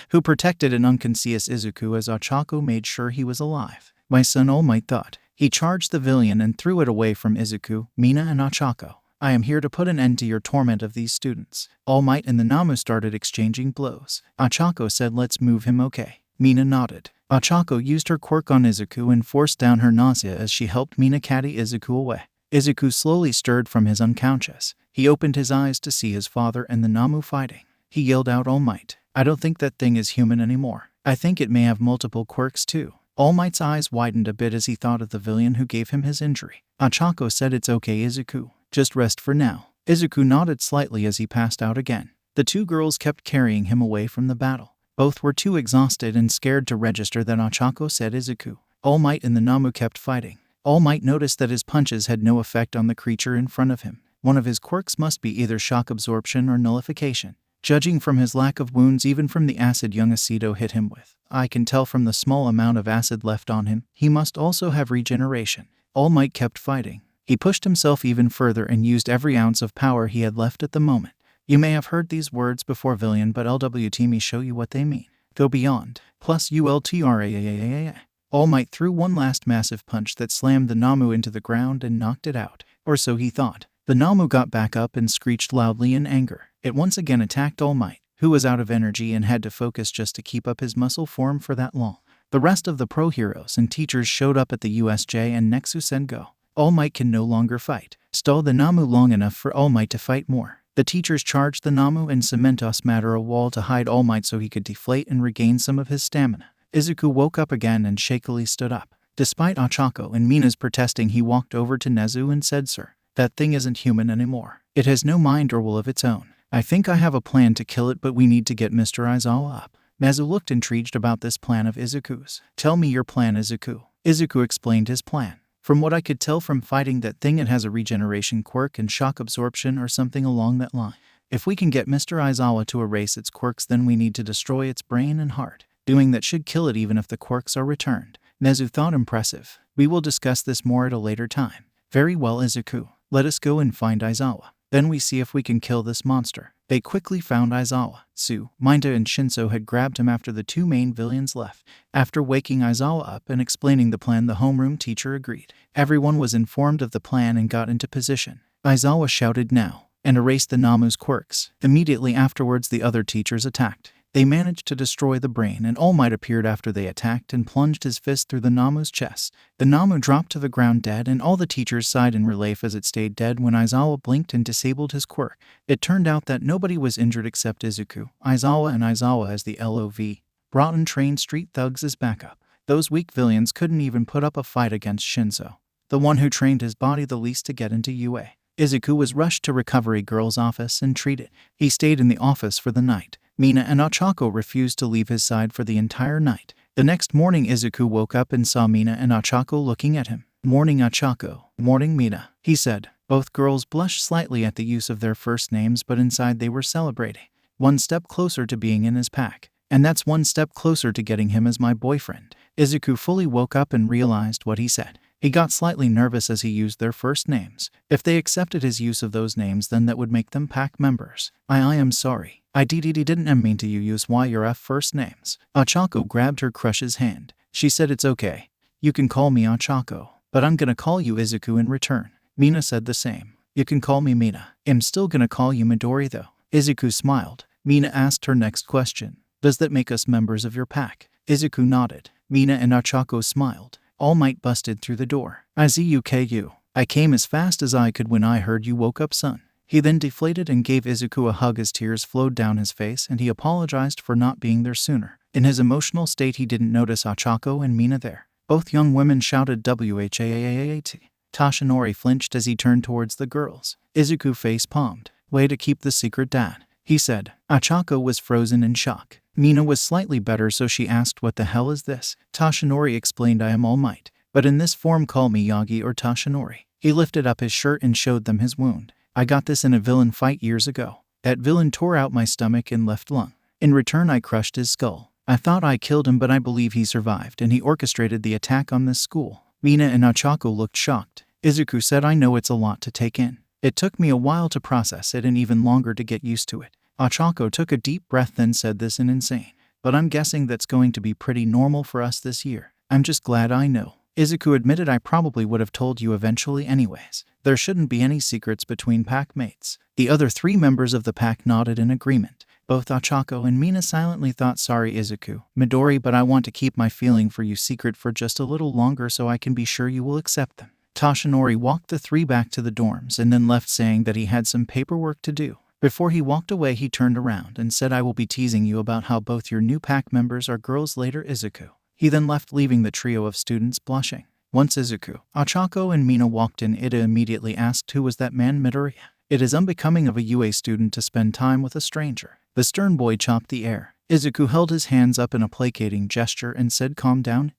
who protected an unconscious Izuku as Ochako made sure he was alive. My son, All Might thought. He charged the villian and threw it away from Izuku, Mina, and Ochako. I am here to put an end to your torment of these students. All Might and the Namu started exchanging blows. Ochako said, let's move him, okay? Mina nodded. Ochako used her quirk on Izuku and forced down her nausea as she helped Mina carry Izuku away. Izuku slowly stirred from his unconscious. He opened his eyes to see his father and the Namu fighting. He yelled out, All Might, I don't think that thing is human anymore. I think it may have multiple quirks too. All Might's eyes widened a bit as he thought of the villain who gave him his injury. Ochako said, it's okay, Izuku. Just rest for now. Izuku nodded slightly as he passed out again. The two girls kept carrying him away from the battle. Both were too exhausted and scared to register that Ochako said Izuku. All Might and the Namu kept fighting. All Might noticed that his punches had no effect on the creature in front of him. One of his quirks must be either shock absorption or nullification. Judging from his lack of wounds, even from the acid young Aceto hit him with, I can tell from the small amount of acid left on him, he must also have regeneration. All Might kept fighting. He pushed himself even further and used every ounce of power he had left at the moment. You may have heard these words before, Villian, but LWT me show you what they mean. Go beyond. Plus ultra. All Might threw one last massive punch that slammed the Namu into the ground and knocked it out. Or so he thought. The Namu got back up and screeched loudly in anger. It once again attacked All Might, who was out of energy and had to focus just to keep up his muscle form for that long. The rest of the pro heroes and teachers showed up at the USJ and Nexu Sengo. All Might can no longer fight. Stall the Namu long enough for All Might to fight more. The teachers charged the Namu and Cementos matter a wall to hide All Might so he could deflate and regain some of his stamina. Izuku woke up again and shakily stood up. Despite Ochako and Mina's protesting, he walked over to Nezu and said, "Sir, that thing isn't human anymore. It has no mind or will of its own. I think I have a plan to kill it, but we need to get Mr. Aizawa up." Nezu looked intrigued about this plan of Izuku's. "Tell me your plan, Izuku." Izuku explained his plan. "From what I could tell from fighting that thing, it has a regeneration quirk and shock absorption or something along that line. If we can get Mr. Aizawa to erase its quirks, then we need to destroy its brain and heart. Doing that should kill it even if the quirks are returned." Nezu thought impressive. "We will discuss this more at a later time." "Very well, Izuku. Let us go and find Aizawa. Then we see if we can kill this monster." They quickly found Aizawa. Su, Minta, and Shinso had grabbed him after the two main villains left. After waking Aizawa up and explaining the plan, the homeroom teacher agreed. Everyone was informed of the plan and got into position. Aizawa shouted "now" and erased the Namu's quirks. Immediately afterwards, the other teachers attacked. They managed to destroy the brain, and All Might appeared after they attacked and plunged his fist through the Namu's chest. The Namu dropped to the ground dead, and all the teachers sighed in relief as it stayed dead when Aizawa blinked and disabled his quirk. It turned out that nobody was injured except Izuku. Aizawa and Aizawa as the LOV brought in trained street thugs as backup. Those weak villains couldn't even put up a fight against Shinso, the one who trained his body the least to get into UA. Izuku was rushed to Recovery Girl's office and treated. He stayed in the office for the night. Mina and Ochako refused to leave his side for the entire night. The next morning, Izuku woke up and saw Mina and Ochako looking at him. "Morning, Ochako." "Morning, Mina," he said. Both girls blushed slightly at the use of their first names, but inside they were celebrating. One step closer to being in his pack. "And that's one step closer to getting him as my boyfriend." Izuku fully woke up and realized what he said. He got slightly nervous as he used their first names. If they accepted his use of those names, then that would make them pack members. I am sorry. I didn't mean to use your first names." Ochako grabbed her crush's hand. She said, "It's okay. You can call me Ochako, but I'm gonna call you Izuku in return." Mina said the same. "You can call me Mina. I'm still gonna call you Midori though." Izuku smiled. Mina asked her next question. "Does that make us members of your pack?" Izuku nodded. Mina and Ochako smiled. All Might busted through the door. "Izuku, I came as fast as I could when I heard you woke up, son." He then deflated and gave Izuku a hug as tears flowed down his face, and he apologized for not being there sooner. In his emotional state, he didn't notice Ochako and Mina there. Both young women shouted "WHAAAAT." Toshinori flinched as he turned towards the girls. Izuku face-palmed. "Way to keep the secret, Dad," he said. Ochako was frozen in shock. Mina was slightly better, so she asked, "What the hell is this?" Toshinori explained, "I am All Might, but in this form call me Yagi or Toshinori." He lifted up his shirt and showed them his wound. "I got this in a villain fight years ago. That villain tore out my stomach and left lung. In return, I crushed his skull. I thought I killed him, but I believe he survived, and he orchestrated the attack on this school." Mina and Ochako looked shocked. Izuku said, "I know it's a lot to take in. It took me a while to process it and even longer to get used to it." Ochako took a deep breath, then said, "This is insane. But I'm guessing that's going to be pretty normal for us this year. I'm just glad I know." Izuku admitted, "I probably would have told you eventually anyways. There shouldn't be any secrets between pack mates." The other three members of the pack nodded in agreement. Both Ochako and Mina silently thought, "Sorry, Izuku, Midori, but I want to keep my feeling for you secret for just a little longer so I can be sure you will accept them." Toshinori walked the three back to the dorms and then left, saying that he had some paperwork to do. Before he walked away, he turned around and said, "I will be teasing you about how both your new pack members are girls later, Izuku." He then left, leaving the trio of students blushing. Once Izuku, Ochako, and Mina walked in, Ida immediately asked, "Who was that man, Midori?" "It is unbecoming of a UA student to spend time with a stranger." The stern boy chopped the air. Izuku held his hands up in a placating gesture and said, "Calm down.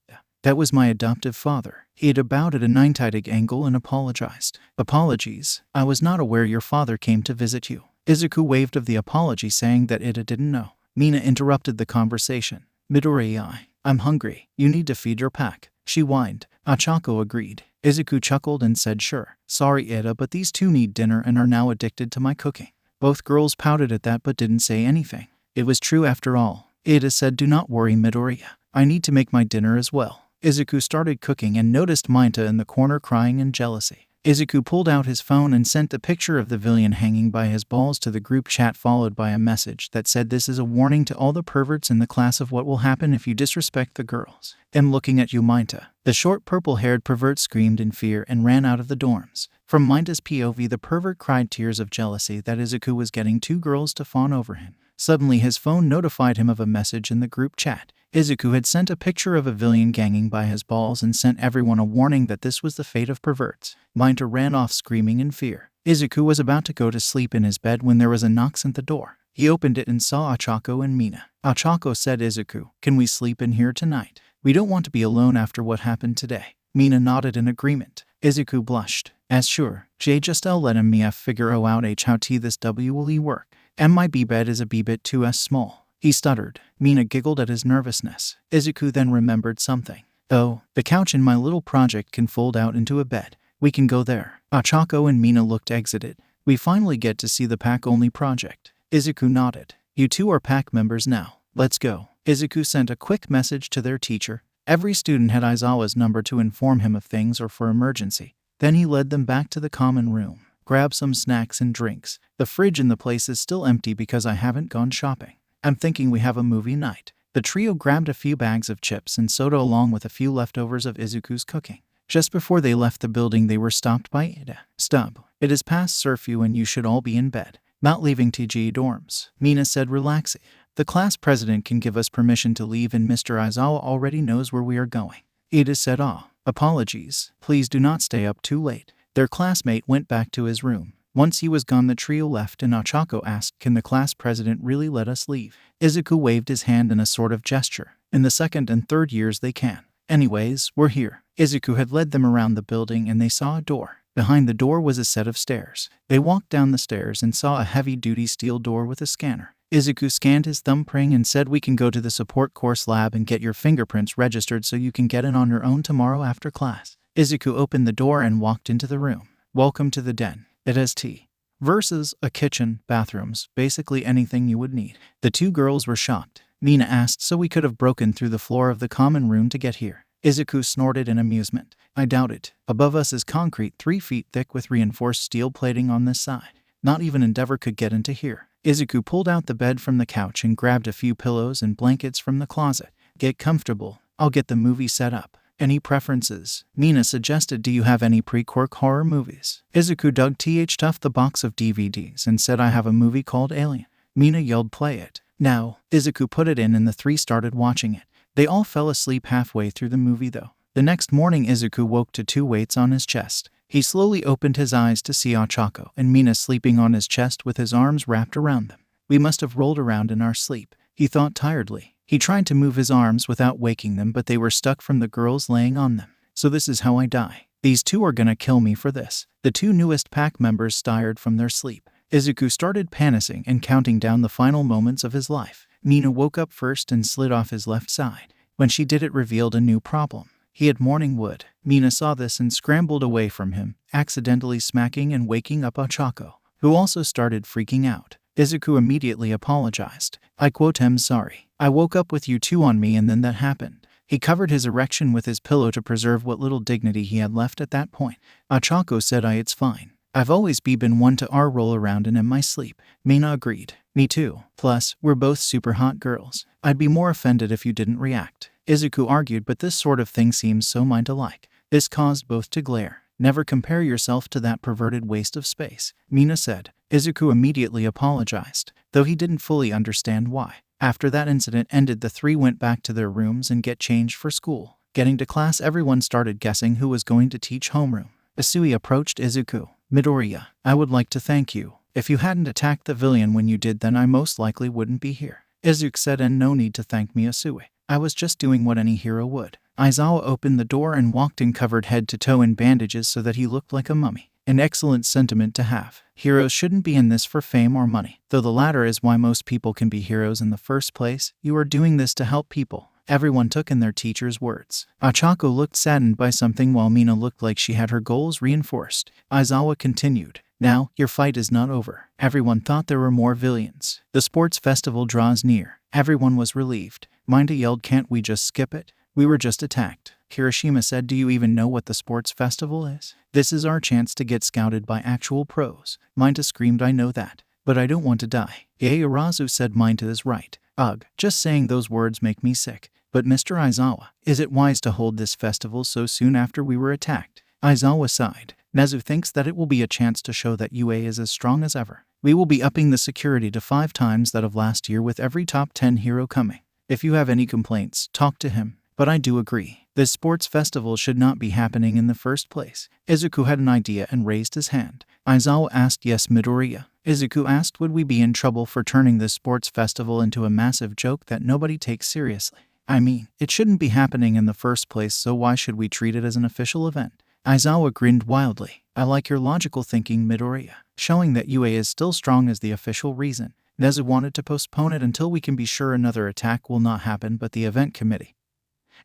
That was my adoptive father." Ida bowed at a 90 angle and apologized. "Apologies. I was not aware your father came to visit you." Izuku waved of the apology, saying that Ida didn't know. Mina interrupted the conversation. "Midori, I'm hungry. You need to feed your pack," she whined. Ochako agreed. Izuku chuckled and said, "Sure. Sorry, Ida, but these two need dinner and are now addicted to my cooking." Both girls pouted at that but didn't say anything. It was true after all. Ada said, "Do not worry, Midoriya. I need to make my dinner as well." Izuku started cooking and noticed Minta in the corner crying in jealousy. Izuku pulled out his phone and sent a picture of the villian hanging by his balls to the group chat, followed by a message that said, "This is a warning to all the perverts in the class of what will happen if you disrespect the girls. I'm looking at you, Minta." The short purple-haired pervert screamed in fear and ran out of the dorms. From Minta's POV, the pervert cried tears of jealousy that Izuku was getting two girls to fawn over him. Suddenly, his phone notified him of a message in the group chat. Izuku had sent a picture of a villian ganging by his balls and sent everyone a warning that this was the fate of perverts. Minta ran off screaming in fear. Izuku was about to go to sleep in his bed when there was a knock at the door. He opened it and saw Ochako and Mina. Ochako said, "Izuku, can we sleep in here tonight? We don't want to be alone after what happened today." Mina nodded in agreement. Izuku blushed. "As sure, J just L let me figure out how T this will work. And my bed is a bit too small." He stuttered. Mina giggled at his nervousness. Izuku then remembered something. "Oh, the couch in my little project can fold out into a bed. We can go there." Ochako and Mina looked exited. "We finally get to see the pack-only project." Izuku nodded. "You two are pack members now. Let's go." Izuku sent a quick message to their teacher. Every student had Aizawa's number to inform him of things or for emergency. Then he led them back to the common room. "Grab some snacks and drinks. The fridge in the place is still empty because I haven't gone shopping. I'm thinking we have a movie night." The trio grabbed a few bags of chips and soda along with a few leftovers of Izuku's cooking. Just before they left the building, they were stopped by Ada. "Stub, it is past curfew and you should all be in bed. Not leaving TG dorms," Mina said, relaxing. "The class president can give us permission to leave and Mr. Aizawa already knows where we are going." Ada said, "Apologies. Please do not stay up too late." Their classmate went back to his room. Once he was gone, the trio left and Ochako asked, "Can the class president really let us leave?" Izuku waved his hand in a sort of gesture. "In the second and third years they can. Anyways, we're here." Izuku had led them around the building and they saw a door. Behind the door was a set of stairs. They walked down the stairs and saw a heavy-duty steel door with a scanner. Izuku scanned his thumbprint and said, "We can go to the support course lab and get your fingerprints registered so you can get in on your own tomorrow after class." Izuku opened the door and walked into the room. "Welcome to the den. It has tea, versus a kitchen, bathrooms, basically anything you would need." The two girls were shocked. Mina asked, "So we could have broken through the floor of the common room to get here?" Izuku snorted in amusement. "I doubt it. Above us is concrete 3 feet thick with reinforced steel plating on this side. Not even Endeavor could get into here." Izuku pulled out the bed from the couch and grabbed a few pillows and blankets from the closet. "Get comfortable. I'll get the movie set up." "Any preferences?" Mina suggested. "Do you have any pre-Quirk horror movies?" Izuku dug stuffed the box of DVDs and said, "I have a movie called Alien." Mina yelled, "Play it now." Izuku put it in and the three started watching it. They all fell asleep halfway through the movie though. The next morning Izuku woke to 2 weights on his chest. He slowly opened his eyes to see Ochako and Mina sleeping on his chest with his arms wrapped around them. "We must have rolled around in our sleep," he thought tiredly. He tried to move his arms without waking them, but they were stuck from the girls laying on them. "So this is how I die. These two are gonna kill me for this." The two newest pack members stirred from their sleep. Izuku started panicking and counting down the final moments of his life. Mina woke up first and slid off his left side. When she did, it revealed a new problem. He had morning wood. Mina saw this and scrambled away from him, accidentally smacking and waking up Ochako, who also started freaking out. Izuku immediately apologized. "I quote, I'm sorry. I woke up with you two on me and then that happened." He covered his erection with his pillow to preserve what little dignity he had left at that point. Ochako said, "It's fine. I've always been one to roll around in my sleep." Mina agreed. "Me too. Plus, we're both super hot girls. I'd be more offended if you didn't react." Izuku argued, but this sort of thing seems so mind-alike. This caused both to glare. "Never compare yourself to that perverted waste of space," Mina said. Izuku immediately apologized, though he didn't fully understand why. After that incident ended, the three went back to their rooms and get changed for school. Getting to class, everyone started guessing who was going to teach homeroom. Isui approached Izuku. "Midoriya, I would like to thank you. If you hadn't attacked the villian when you did, then I most likely wouldn't be here." Izuku said, "And no need to thank me, Isui. I was just doing what any hero would." Aizawa opened the door and walked in covered head to toe in bandages so that he looked like a mummy. An excellent sentiment to have. Heroes shouldn't be in this for fame or money, though the latter is why most people can be heroes in the first place. You are doing this to help people. Everyone took in their teacher's words. Ochako looked saddened by something while Mina looked like she had her goals reinforced. Aizawa continued. Now, your fight is not over. Everyone thought there were more villians. The sports festival draws near. Everyone was relieved. Mineta yelled, "Can't we just skip it? We were just attacked." Kirishima said, "Do you even know what the sports festival is? This is our chance to get scouted by actual pros." Mineta screamed, "I know that, but I don't want to die." Yaoyorozu said, "Mineta is right. Ugh, just saying those words make me sick. But Mr. Aizawa, is it wise to hold this festival so soon after we were attacked?" Aizawa sighed. "Nezu thinks that it will be a chance to show that UA is as strong as ever. We will be upping the security to 5 times that of last year with every top 10 hero coming. If you have any complaints, talk to him. But I do agree. This sports festival should not be happening in the first place." Izuku had an idea and raised his hand. Aizawa asked, "Yes, Midoriya." Izuku asked, "Would we be in trouble for turning this sports festival into a massive joke that nobody takes seriously? I mean, it shouldn't be happening in the first place, so why should we treat it as an official event?" Aizawa grinned wildly. "I like your logical thinking, Midoriya. Showing that UA is still strong is the official reason. Nezu wanted to postpone it until we can be sure another attack will not happen, but the event committee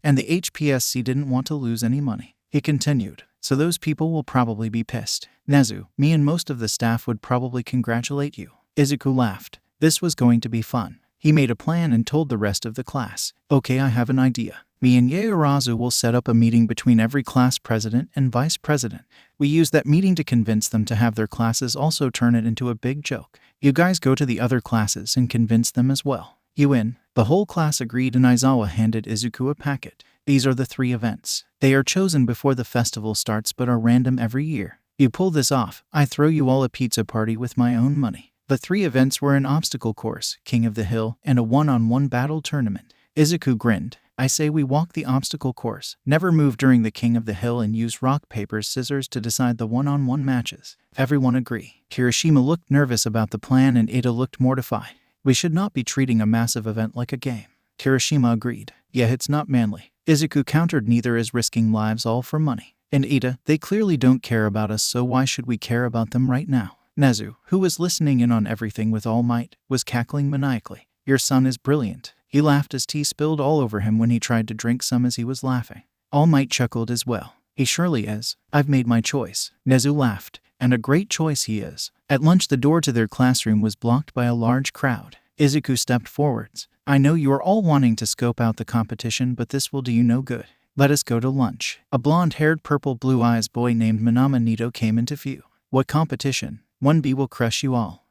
and the HPSC didn't want to lose any money." He continued, "So those people will probably be pissed. Nezu, me and most of the staff would probably congratulate you." Izuku laughed. This was going to be fun. He made a plan and told the rest of the class, "Okay, I have an idea. Me and Yaoyorozu will set up a meeting between every class president and vice president. We use that meeting to convince them to have their classes also turn it into a big joke. You guys go to the other classes and convince them as well. You in?" The whole class agreed, and Aizawa handed Izuku a packet. "These are the 3 events. They are chosen before the festival starts but are random every year. You pull this off, I throw you all a pizza party with my own money." The 3 events were an obstacle course, King of the Hill, and a one-on-one battle tournament. Izuku grinned. "I say we walk the obstacle course, never move during the King of the Hill, and use rock, paper, scissors to decide the one-on-one matches." Everyone agree. Kirishima looked nervous about the plan and Ida looked mortified. "We should not be treating a massive event like a game." Kirishima agreed. "Yeah, it's not manly." Izuku countered, "Neither is risking lives all for money. And Ida, they clearly don't care about us, so why should we care about them right now?" Nezu, who was listening in on everything with all might, was cackling maniacally. "Your son is brilliant." He laughed as tea spilled all over him when he tried to drink some as he was laughing. All Might chuckled as well. "He surely is. I've made my choice." Nezu laughed. "And a great choice he is." At lunch, the door to their classroom was blocked by a large crowd. Izuku stepped forwards. "I know you are all wanting to scope out the competition, but this will do you no good. Let us go to lunch." A blonde-haired, purple-blue-eyes boy named Manama Nito came into view. "What competition? 1B will crush you all."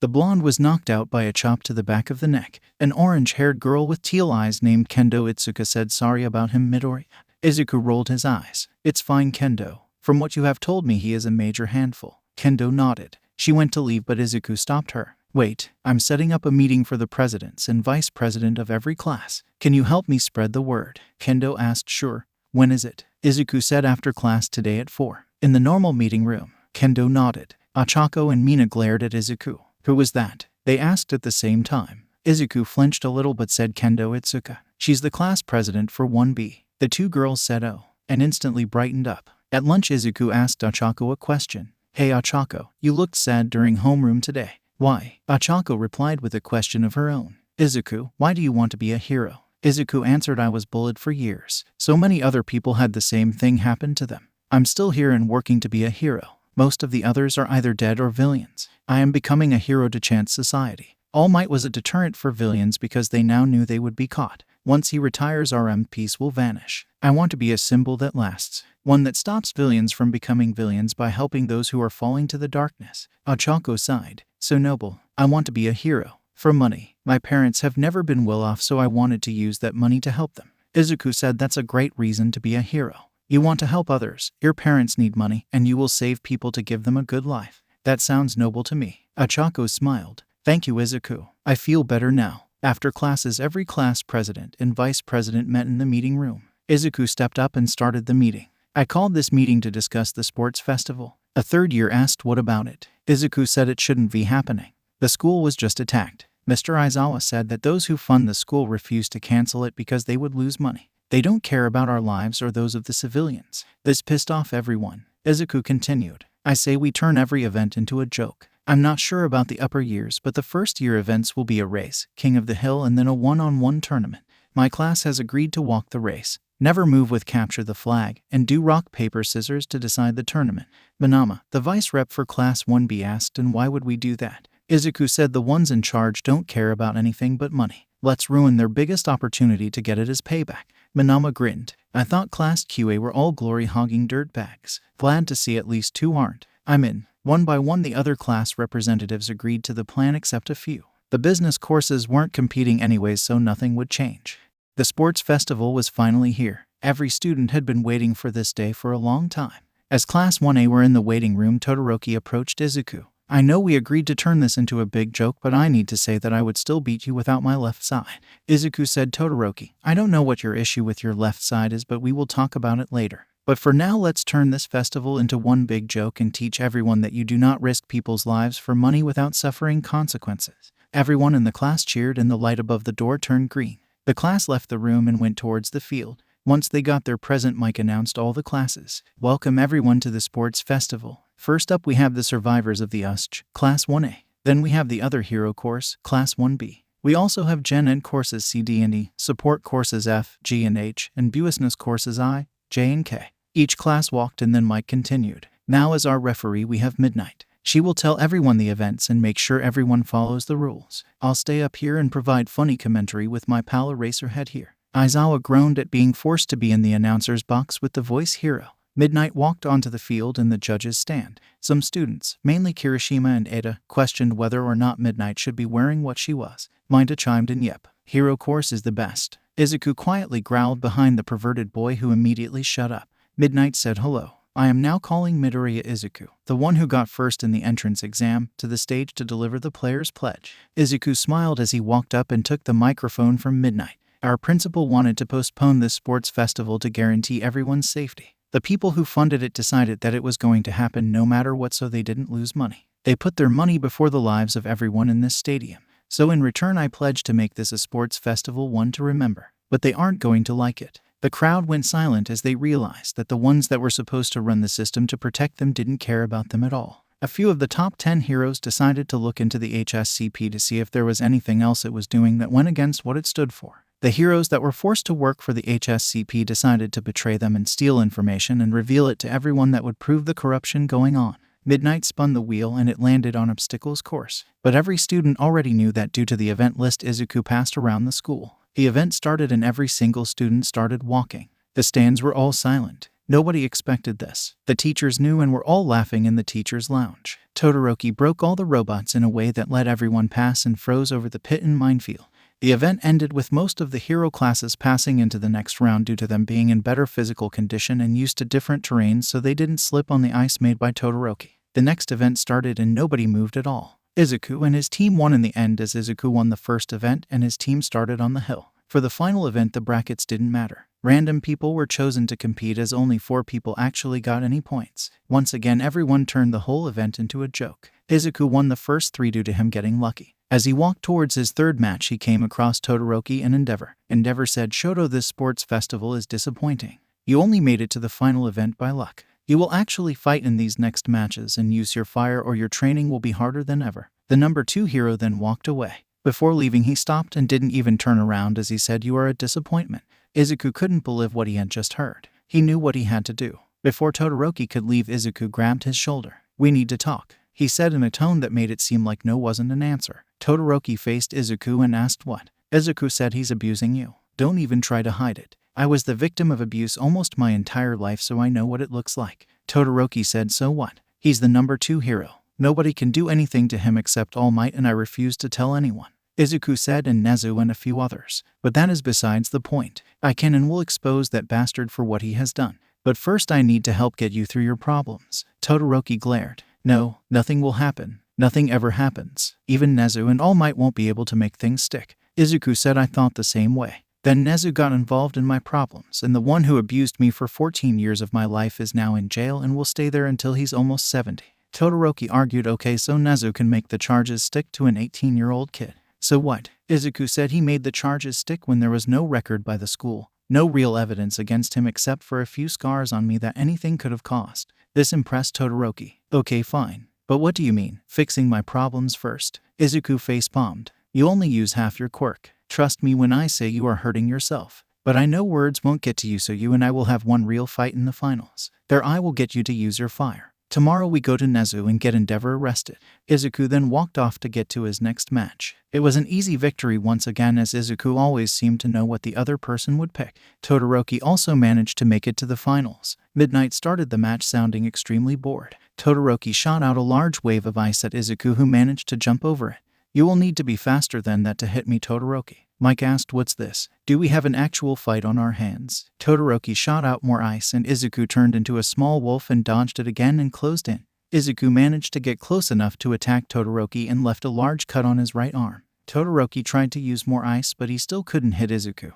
The blonde was knocked out by a chop to the back of the neck. An orange-haired girl with teal eyes named Kendo Itsuka said, "Sorry about him, Midori." Izuku rolled his eyes. "It's fine, Kendo. From what you have told me, he is a major handful." Kendo nodded. She went to leave, but Izuku stopped her. "Wait, I'm setting up a meeting for the presidents and vice president of every class. Can you help me spread the word?" Kendo asked. "Sure. When is it?" Izuku said, "After class today at 4. In the normal meeting room." Kendo nodded. Achako and Mina glared at Izuku. "Who was that?" they asked at the same time. Izuku flinched a little but said, "Kendo Itsuka. She's the class president for 1B. The 2 girls said, "Oh," and instantly brightened up. At lunch, Izuku asked Achako a question. "Hey Achako, you looked sad during homeroom today. Why?" Achako replied with a question of her own. "Izuku, why do you want to be a hero?" Izuku answered, "I was bullied for years. So many other people had the same thing happen to them. I'm still here and working to be a hero. Most of the others are either dead or villains. I am becoming a hero to chance society." All Might was a deterrent for villains because they now knew they would be caught. Once he retires, peace will vanish. "I want to be a symbol that lasts. One that stops villains from becoming villains by helping those who are falling to the darkness." Achako sighed. "So noble. I want to be a hero. For money. My parents have never been well off, so I wanted to use that money to help them." Izuku said, "That's a great reason to be a hero. You want to help others, your parents need money, and you will save people to give them a good life. That sounds noble to me." Achako smiled. "Thank you, Izuku. I feel better now." After classes, every class president and vice president met in the meeting room. Izuku stepped up and started the meeting. "I called this meeting to discuss the sports festival." A third year asked, "What about it?" Izuku said it shouldn't be happening. The school was just attacked. Mr. Aizawa said that those who fund the school refused to cancel it because they would lose money. They don't care about our lives or those of the civilians. This pissed off everyone. Izuku continued. "I say we turn every event into a joke. I'm not sure about the upper years, but the first year events will be a race, King of the Hill, and then a one-on-one tournament. My class has agreed to walk the race. Never move with capture the flag, and do rock, paper, scissors to decide the tournament. Minama, the vice rep for Class 1B asked, and why would we do that? Izuku said the ones in charge don't care about anything but money. Let's ruin their biggest opportunity to get it as payback. Minama grinned. I thought Class QA were all glory-hogging dirtbags. Glad to see at least 2 aren't. I'm in. One by one the other class representatives agreed to the plan except a few. The business courses weren't competing anyways, so nothing would change. The sports festival was finally here. Every student had been waiting for this day for a long time. As Class 1A were in the waiting room, Todoroki approached Izuku. I know we agreed to turn this into a big joke, but I need to say that I would still beat you without my left side. Izuku said, Todoroki, I don't know what your issue with your left side is, but we will talk about it later. But for now, let's turn this festival into one big joke and teach everyone that you do not risk people's lives for money without suffering consequences. Everyone in the class cheered and the light above the door turned green. The class left the room and went towards the field. Once they got there, present Mike announced all the classes. Welcome everyone to the sports festival. First up we have the survivors of the USJ, Class 1A. Then we have the other hero course, Class 1B. We also have Gen Ed courses C, D, and E, support courses F, G, and H, and business courses I, J, and K. Each class walked and then Mike continued. Now as our referee we have Midnight. She will tell everyone the events and make sure everyone follows the rules. I'll stay up here and provide funny commentary with my pal Eraserhead here. Aizawa groaned at being forced to be in the announcer's box with the voice hero. Midnight walked onto the field in the judges' stand. Some students, mainly Kirishima and Ada, questioned whether or not Midnight should be wearing what she was. Minda chimed in, yep, hero course is the best. Izuku quietly growled behind the perverted boy, who immediately shut up. Midnight said, hello. I am now calling Midoriya Izuku, the one who got first in the entrance exam, to the stage to deliver the player's pledge. Izuku smiled as he walked up and took the microphone from Midnight. Our principal wanted to postpone this sports festival to guarantee everyone's safety. The people who funded it decided that it was going to happen no matter what, so they didn't lose money. They put their money before the lives of everyone in this stadium. So in return I pledge to make this a sports festival, one to remember. But they aren't going to like it. The crowd went silent as they realized that the ones that were supposed to run the system to protect them didn't care about them at all. A few of the top 10 heroes decided to look into the HSCP to see if there was anything else it was doing that went against what it stood for. The heroes that were forced to work for the HSCP decided to betray them and steal information and reveal it to everyone that would prove the corruption going on. Midnight spun the wheel and it landed on Obstacle's course. But every student already knew that due to the event list Izuku passed around the school. The event started and every single student started walking. The stands were all silent. Nobody expected this. The teachers knew and were all laughing in the teacher's lounge. Todoroki broke all the robots in a way that let everyone pass and froze over the pit and minefield. The event ended with most of the hero classes passing into the next round due to them being in better physical condition and used to different terrains, so they didn't slip on the ice made by Todoroki. The next event started and nobody moved at all. Izuku and his team won in the end, as Izuku won the first event and his team started on the hill. For the final event the brackets didn't matter. Random people were chosen to compete as only 4 people actually got any points. Once again everyone turned the whole event into a joke. Izuku won the first 3 due to him getting lucky. As he walked towards his third match he came across Todoroki and Endeavor. Endeavor said, Shoto, this sports festival is disappointing. You only made it to the final event by luck. You will actually fight in these next matches and use your fire or your training will be harder than ever. The number 2 hero then walked away. Before leaving he stopped and didn't even turn around as he said, you are a disappointment. Izuku couldn't believe what he had just heard. He knew what he had to do. Before Todoroki could leave, Izuku grabbed his shoulder. We need to talk, he said in a tone that made it seem like no wasn't an answer. Todoroki faced Izuku and asked what. Izuku said, he's abusing you. Don't even try to hide it. I was the victim of abuse almost my entire life, so I know what it looks like. Todoroki said, so what? He's the number 2 hero. Nobody can do anything to him except All Might, and I refuse to tell anyone. Izuku said, and Nezu and a few others. But that is besides the point. I can and will expose that bastard for what he has done. But first I need to help get you through your problems. Todoroki glared. No, nothing will happen. Nothing ever happens. Even Nezu and All Might won't be able to make things stick. Izuku said, I thought the same way. Then Nezu got involved in my problems, and the one who abused me for 14 years of my life is now in jail and will stay there until he's almost 70. Todoroki argued, okay, so Nezu can make the charges stick to an 18-year-old kid. So what? Izuku said he made the charges stick when there was no record by the school, no real evidence against him except for a few scars on me that anything could have caused. This impressed Todoroki. Okay, fine. But what do you mean, fixing my problems first? Izuku face-palmed. You only use half your quirk. Trust me when I say you are hurting yourself. But I know words won't get to you, so you and I will have one real fight in the finals. There I will get you to use your fire. Tomorrow we go to Nezu and get Endeavor arrested." Izuku then walked off to get to his next match. It was an easy victory once again, as Izuku always seemed to know what the other person would pick. Todoroki also managed to make it to the finals. Midnight started the match sounding extremely bored. Todoroki shot out a large wave of ice at Izuku, who managed to jump over it. "You will need to be faster than that to hit me, Todoroki." Mike asked, "What's this? Do we have an actual fight on our hands?" Todoroki shot out more ice and Izuku turned into a small wolf and dodged it again and closed in. Izuku managed to get close enough to attack Todoroki and left a large cut on his right arm. Todoroki tried to use more ice, but he still couldn't hit Izuku,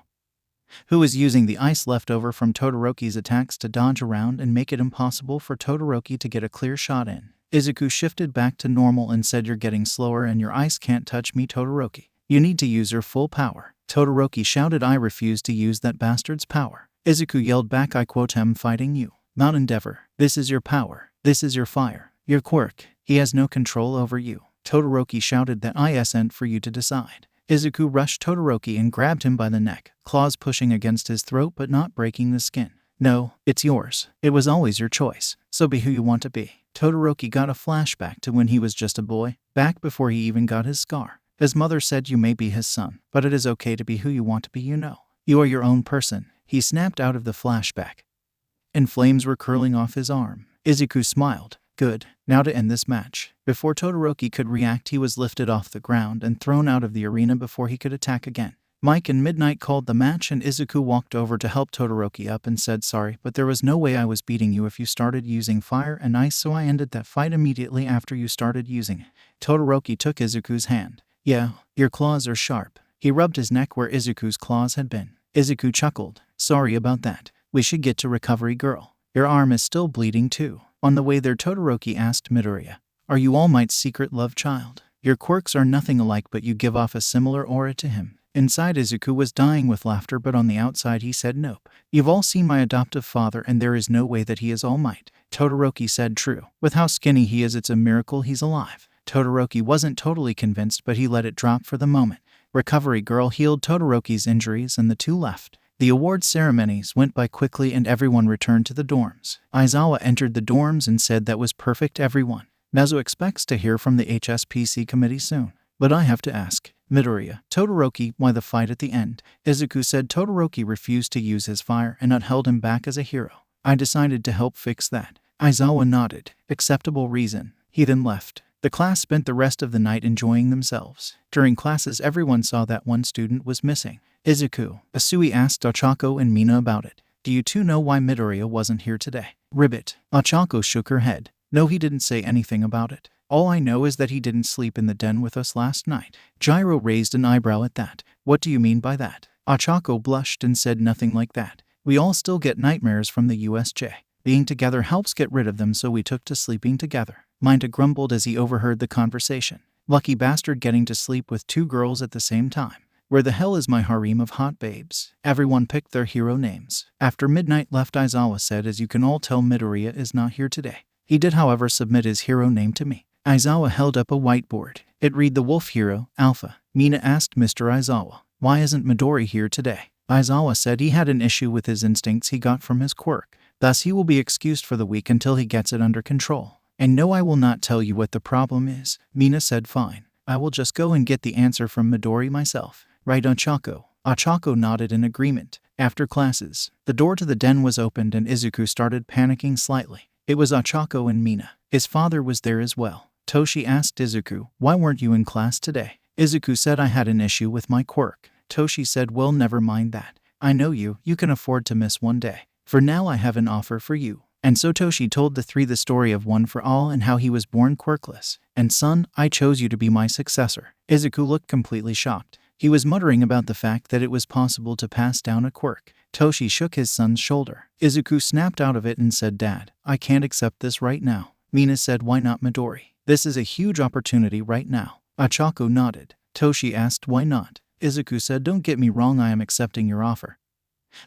who was using the ice left over from Todoroki's attacks to dodge around and make it impossible for Todoroki to get a clear shot in. Izuku shifted back to normal and said, "You're getting slower and your ice can't touch me, Todoroki. You need to use your full power." Todoroki shouted, "I refuse to use that bastard's power." Izuku yelled back, "I quote, I'm fighting you, not Endeavor. This is your power. This is your fire. Your quirk. He has no control over you." Todoroki shouted that I sent for you to decide. Izuku rushed Todoroki and grabbed him by the neck, claws pushing against his throat but not breaking the skin. "No, it's yours. It was always your choice, so be who you want to be." Todoroki got a flashback to when he was just a boy, back before he even got his scar. His mother said, "You may be his son, but it is okay to be who you want to be, you know. You are your own person." He snapped out of the flashback, and flames were curling off his arm. Izuku smiled. "Good. Now to end this match." Before Todoroki could react, he was lifted off the ground and thrown out of the arena before he could attack again. Mike and Midnight called the match, and Izuku walked over to help Todoroki up and said, "Sorry, but there was no way I was beating you if you started using fire and ice, so I ended that fight immediately after you started using it." Todoroki took Izuku's hand. "Yeah, your claws are sharp." He rubbed his neck where Izuku's claws had been. Izuku chuckled. "Sorry about that. We should get to Recovery Girl. Your arm is still bleeding too." On the way there, Todoroki asked Midoriya, "Are you All Might's secret love child? Your quirks are nothing alike, but you give off a similar aura to him." Inside, Izuku was dying with laughter, but on the outside he said, "Nope. You've all seen my adoptive father, and there is no way that he is All Might." Todoroki said, "True. With how skinny he is, it's a miracle he's alive." Todoroki wasn't totally convinced, but he let it drop for the moment. Recovery Girl healed Todoroki's injuries and the two left. The award ceremonies went by quickly and everyone returned to the dorms. Aizawa entered the dorms and said, "That was perfect, everyone. Nezu expects to hear from the HSPC committee soon. But I have to ask, Midoriya, Todoroki, why the fight at the end?" Izuku said Todoroki refused to use his fire and not held him back as a hero. "I decided to help fix that." Aizawa nodded. "Acceptable reason." He then left. The class spent the rest of the night enjoying themselves. During classes, everyone saw that one student was missing. Izuku, Asui asked Ochako and Mina about it. "Do you two know why Midoriya wasn't here today?" Ribbit. Ochako shook her head. "No, he didn't say anything about it. All I know is that he didn't sleep in the den with us last night." Gyro raised an eyebrow at that. "What do you mean by that?" Ochako blushed and said, "Nothing like that. We all still get nightmares from the USJ. Being together helps get rid of them, so we took to sleeping together." Minta grumbled as he overheard the conversation. "Lucky bastard, getting to sleep with two girls at the same time. Where the hell is my harem of hot babes?" Everyone picked their hero names. After Midnight left, Aizawa said, "As you can all tell, Midoriya is not here today. He did, however, submit his hero name to me." Aizawa held up a whiteboard. It read, "The Wolf Hero, Alpha." Mina asked Mr. Aizawa, "Why isn't Midori here today?" Aizawa said he had an issue with his instincts he got from his quirk. Thus he will be excused for the week until he gets it under control. "And no, I will not tell you what the problem is." Mina said, "Fine. I will just go and get the answer from Midori myself. Right, Ochako?" Ochako nodded in agreement. After classes, the door to the den was opened and Izuku started panicking slightly. It was Ochako and Mina. His father was there as well. Toshi asked Izuku, "Why weren't you in class today?" Izuku said, "I had an issue with my quirk." Toshi said, "Well, never mind that. I know you can afford to miss one day. For now, I have an offer for you." And so Toshi told the three the story of One for All and how he was born quirkless. "And son, I chose you to be my successor." Izuku looked completely shocked. He was muttering about the fact that it was possible to pass down a quirk. Toshi shook his son's shoulder. Izuku snapped out of it and said, "Dad, I can't accept this right now." Mina said, "Why not, Midori? This is a huge opportunity right now." Ochako nodded. Toshi asked, "Why not?" Izuku said, "Don't get me wrong, I am accepting your offer.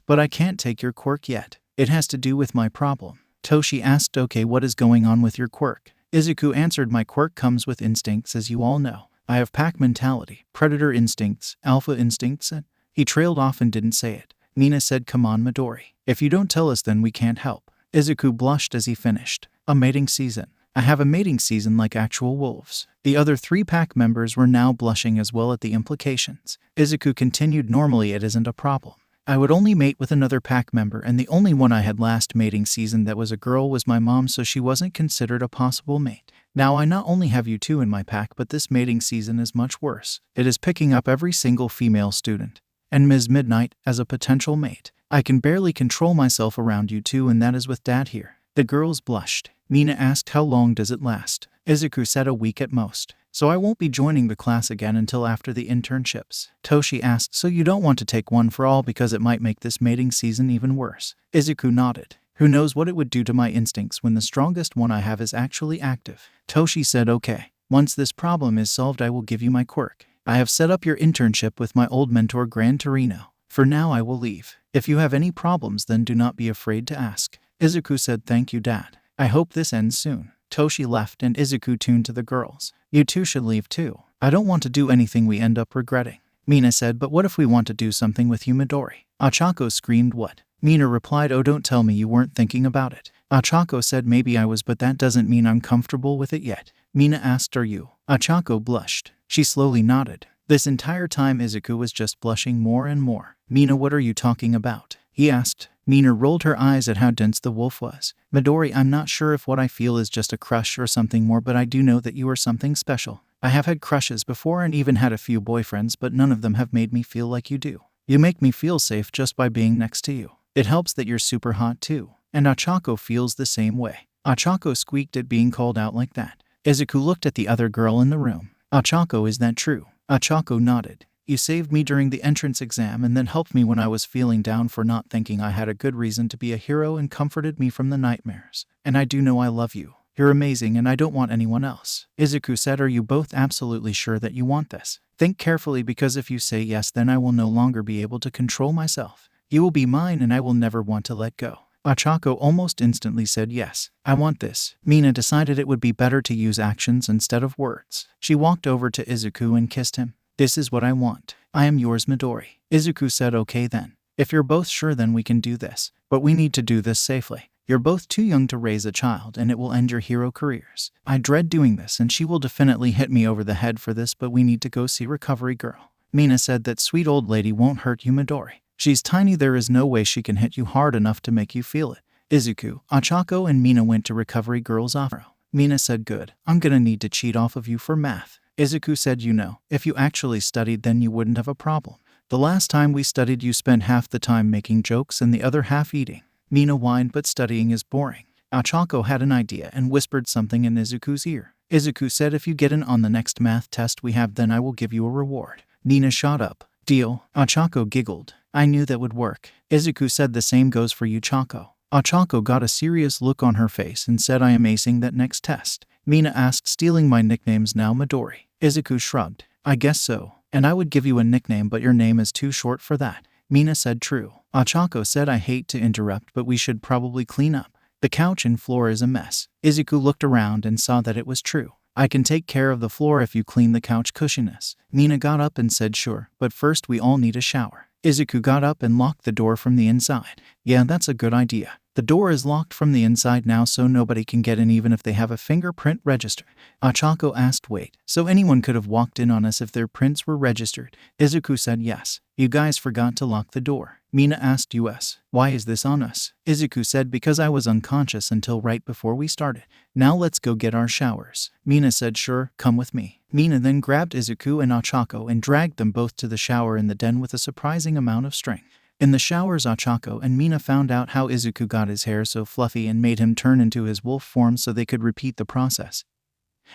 But I can't take your quirk yet. It has to do with my problem." Toshi asked, "Okay, what is going on with your quirk?" Izuku answered, "My quirk comes with instincts, as you all know. I have pack mentality, predator instincts, alpha instincts," and he trailed off and didn't say it. Mina said, come on Midori. If you don't tell us then we can't help. Izuku blushed as he finished. A mating season. I have a mating season like actual wolves. The other 3 pack members were now blushing as well at the implications. Izuku continued, normally it isn't a problem. I would only mate with another pack member, and the only one I had last mating season that was a girl was my mom, so she wasn't considered a possible mate. Now I not only have you 2 in my pack, but this mating season is much worse. It is picking up every single female student and Ms. Midnight as a potential mate. I can barely control myself around you 2, and that is with Dad here. The girls blushed. Mina asked, how long does it last? Izuku said, a week at most. So I won't be joining the class again until after the internships. Toshi asked, so you don't want to take one for all because it might make this mating season even worse? Izuku nodded. Who knows what it would do to my instincts when the strongest one I have is actually active? Toshi said, okay. Once this problem is solved I will give you my quirk. I have set up your internship with my old mentor Gran Torino. For now I will leave. If you have any problems then do not be afraid to ask. Izuku said, thank you Dad. I hope this ends soon. Toshi left and Izuku tuned to the girls. You 2 should leave too. I don't want to do anything we end up regretting. Mina said, but what if we want to do something with you Midori? Ochako screamed, what? Mina replied, oh don't tell me you weren't thinking about it. Ochako said, maybe I was, but that doesn't mean I'm comfortable with it yet. Mina asked, are you? Ochako blushed. She slowly nodded. This entire time Izuku was just blushing more and more. Mina, what are you talking about? He asked. Mina rolled her eyes at how dense the wolf was. Midori, I'm not sure if what I feel is just a crush or something more, but I do know that you are something special. I have had crushes before and even had a few boyfriends, but none of them have made me feel like you do. You make me feel safe just by being next to you. It helps that you're super hot too. And Ochako feels the same way. Ochako squeaked at being called out like that. Izuku looked at the other girl in the room. Ochako, is that true? Ochako nodded. You saved me during the entrance exam and then helped me when I was feeling down for not thinking I had a good reason to be a hero and comforted me from the nightmares. And I do know I love you. You're amazing and I don't want anyone else. Izuku said, are you both absolutely sure that you want this? Think carefully, because if you say yes then I will no longer be able to control myself. You will be mine and I will never want to let go. Ochako almost instantly said yes. I want this. Mina decided it would be better to use actions instead of words. She walked over to Izuku and kissed him. This is what I want. I am yours Midori. Izuku said, okay then. If you're both sure then we can do this. But we need to do this safely. You're both too young to raise a child and it will end your hero careers. I dread doing this and she will definitely hit me over the head for this, but we need to go see Recovery Girl. Mina said, that sweet old lady won't hurt you Midori. She's tiny, there is no way she can hit you hard enough to make you feel it. Izuku, Ochako and Mina went to Recovery Girl's office. Mina said, good. I'm gonna need to cheat off of you for math. Izuku said, you know, if you actually studied then you wouldn't have a problem. The last time we studied you spent half the time making jokes and the other half eating. Mina whined, but studying is boring. Ochako had an idea and whispered something in Izuku's ear. Izuku said, if you get in on the next math test we have then I will give you a reward. Mina shot up. Deal. Ochako giggled. I knew that would work. Izuku said, the same goes for you Chako. Ochako got a serious look on her face and said, I am acing that next test. Mina asked, stealing my nicknames now Midori? Izuku shrugged. I guess so. And I would give you a nickname but your name is too short for that. Mina said, true. Ochako said, I hate to interrupt but we should probably clean up. The couch and floor is a mess. Izuku looked around and saw that it was true. I can take care of the floor if you clean the couch cushiness. Mina got up and said, sure, but first we all need a shower. Izuku got up and locked the door from the inside. Yeah, that's a good idea. The door is locked from the inside now so nobody can get in even if they have a fingerprint register. Ochako asked, wait, so anyone could have walked in on us if their prints were registered? Izuku said yes. You guys forgot to lock the door. Mina asked us, why is this on us? Izuku said, because I was unconscious until right before we started. Now let's go get our showers. Mina said, sure, come with me. Mina then grabbed Izuku and Ochako and dragged them both to the shower in the den with a surprising amount of strength. In the showers, Ochako and Mina found out how Izuku got his hair so fluffy and made him turn into his wolf form so they could repeat the process